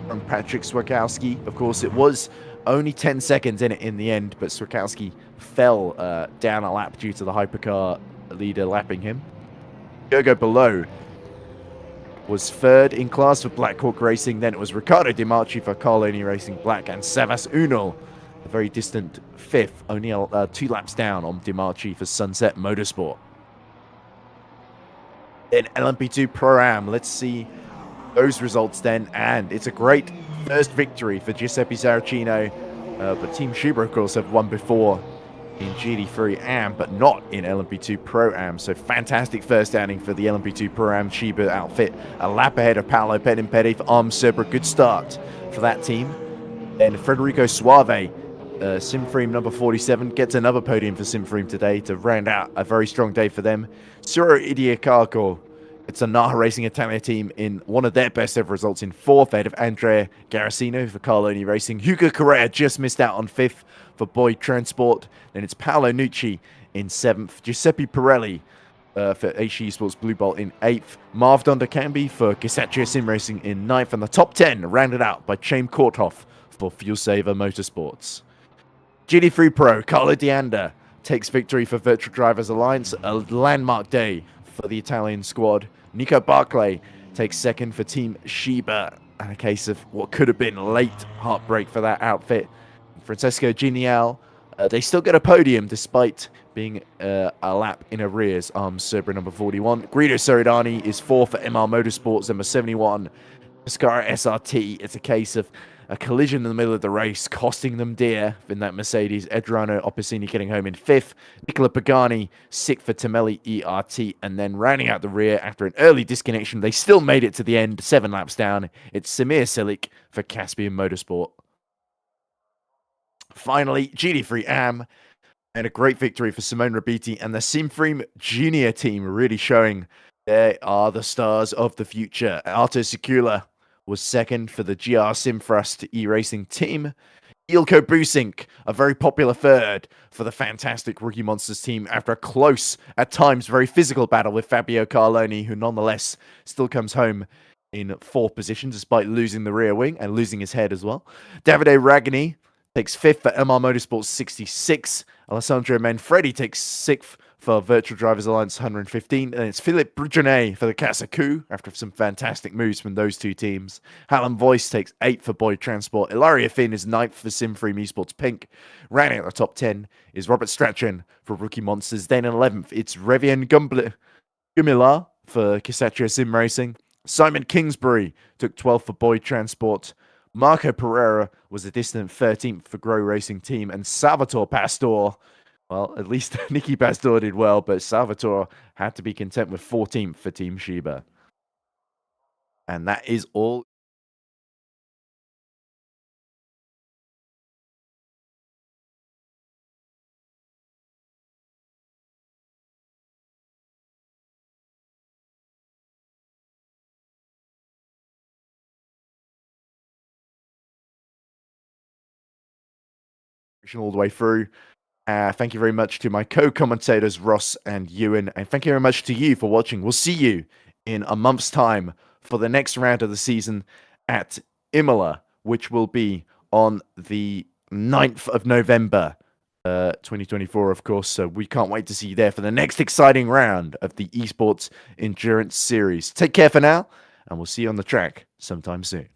from Patrick Swakowski. Of course, it was only 10 seconds in it in the end, but Swakowski fell down a lap due to the hypercar leader lapping him. Gergo Below was 3rd in class for Black Hawk Racing. Then it was Riccardo Di Marchi for Carloni Racing Black, and Savas Unal, a very distant 5th, only 2 laps down on Di Marchi for Sunset Motorsport. Then LMP2 Pro-Am. Let's see those results then, and it's a great first victory for Giuseppe Saracino, but Team Schuber of course have won before in GT3 Am, but not in LMP2 Pro-Am, so fantastic first outing for the LMP2 Pro-Am Schuber outfit. A lap ahead of Paolo Pedimpedi for Arm Cerber. Good start for that team. Then Federico Suave, Simframe number 47, gets another podium for Simframe today to round out a very strong day for them. Suro Idiacarco, it's a Naha Racing Italia team in one of their best ever results in 4th, ahead of Andrea Garasino for Carloni Racing. Hugo Correa just missed out on 5th for Boyd Transport. Then it's Paolo Nucci in 7th. Giuseppe Pirelli for HE Sports Blue Bolt in 8th. Marv Dondercambi for Gisatria Sim Racing in 9th. And the top 10 rounded out by Chaim Korthoff for FuelSaver Motorsports. GT3 Pro, Carlo Dianda takes victory for Virtual Drivers Alliance. A landmark day for the Italian squad. Nico Barclay takes 2nd for Team Shiba, and a case of what could have been late heartbreak for that outfit. Francesco Genial, they still get a podium despite being a lap in arrears. Arms Cerber number 41. Guido Seridani is 4th for MR Motorsports, number 71. Pescara SRT, it's a case of a collision in the middle of the race, costing them dear in that Mercedes. Edrano Opposini getting home in 5th. Nicola Pagani, 6th for Tamelli ERT. And then rounding out the rear after an early disconnection, they still made it to the end, 7 laps down. It's Samir Silic for Caspian Motorsport. Finally, GT3 Am, and a great victory for Simone Rabiti and the Simframe Junior team, really showing they are the stars of the future. Arto Secula was 2nd for the GR Simfrust e-racing team. Ilko Busink, a very popular 3rd for the fantastic Rookie Monsters team after a close, at times very physical battle with Fabio Carloni, who nonetheless still comes home in 4th position despite losing the rear wing and losing his head as well. Davide Ragni takes 5th for MR Motorsports 66. Alessandro Manfredi takes 6th for Virtual Drivers Alliance 115. And it's Philippe Brugenet for the Casacu after some fantastic moves from those two teams. Hallam Voice takes 8th for Boyd Transport. Ilaria Finn is 9th for Simframe Esports Pink. Rounding out the top 10 is Robert Strachan for Rookie Monsters. Then in 11th, it's Revian Gumila for Kisatria Sim Racing. Simon Kingsbury took 12th for Boyd Transport. Marco Pereira was a distant 13th for Grow Racing Team, and Salvatore Pastor, well, at least Nicky Pastor did well, but Salvatore had to be content with 14th for Team Shiba. And that is all. All the way through. Thank you very much to my co-commentators, Ross and Ewan, and thank you very much to you for watching. We'll see you in a month's time for the next round of the season at Imola, which will be on the 9th of November, 2024, of course. So we can't wait to see you there for the next exciting round of the eSports Endurance Series. Take care for now, and we'll see you on the track sometime soon.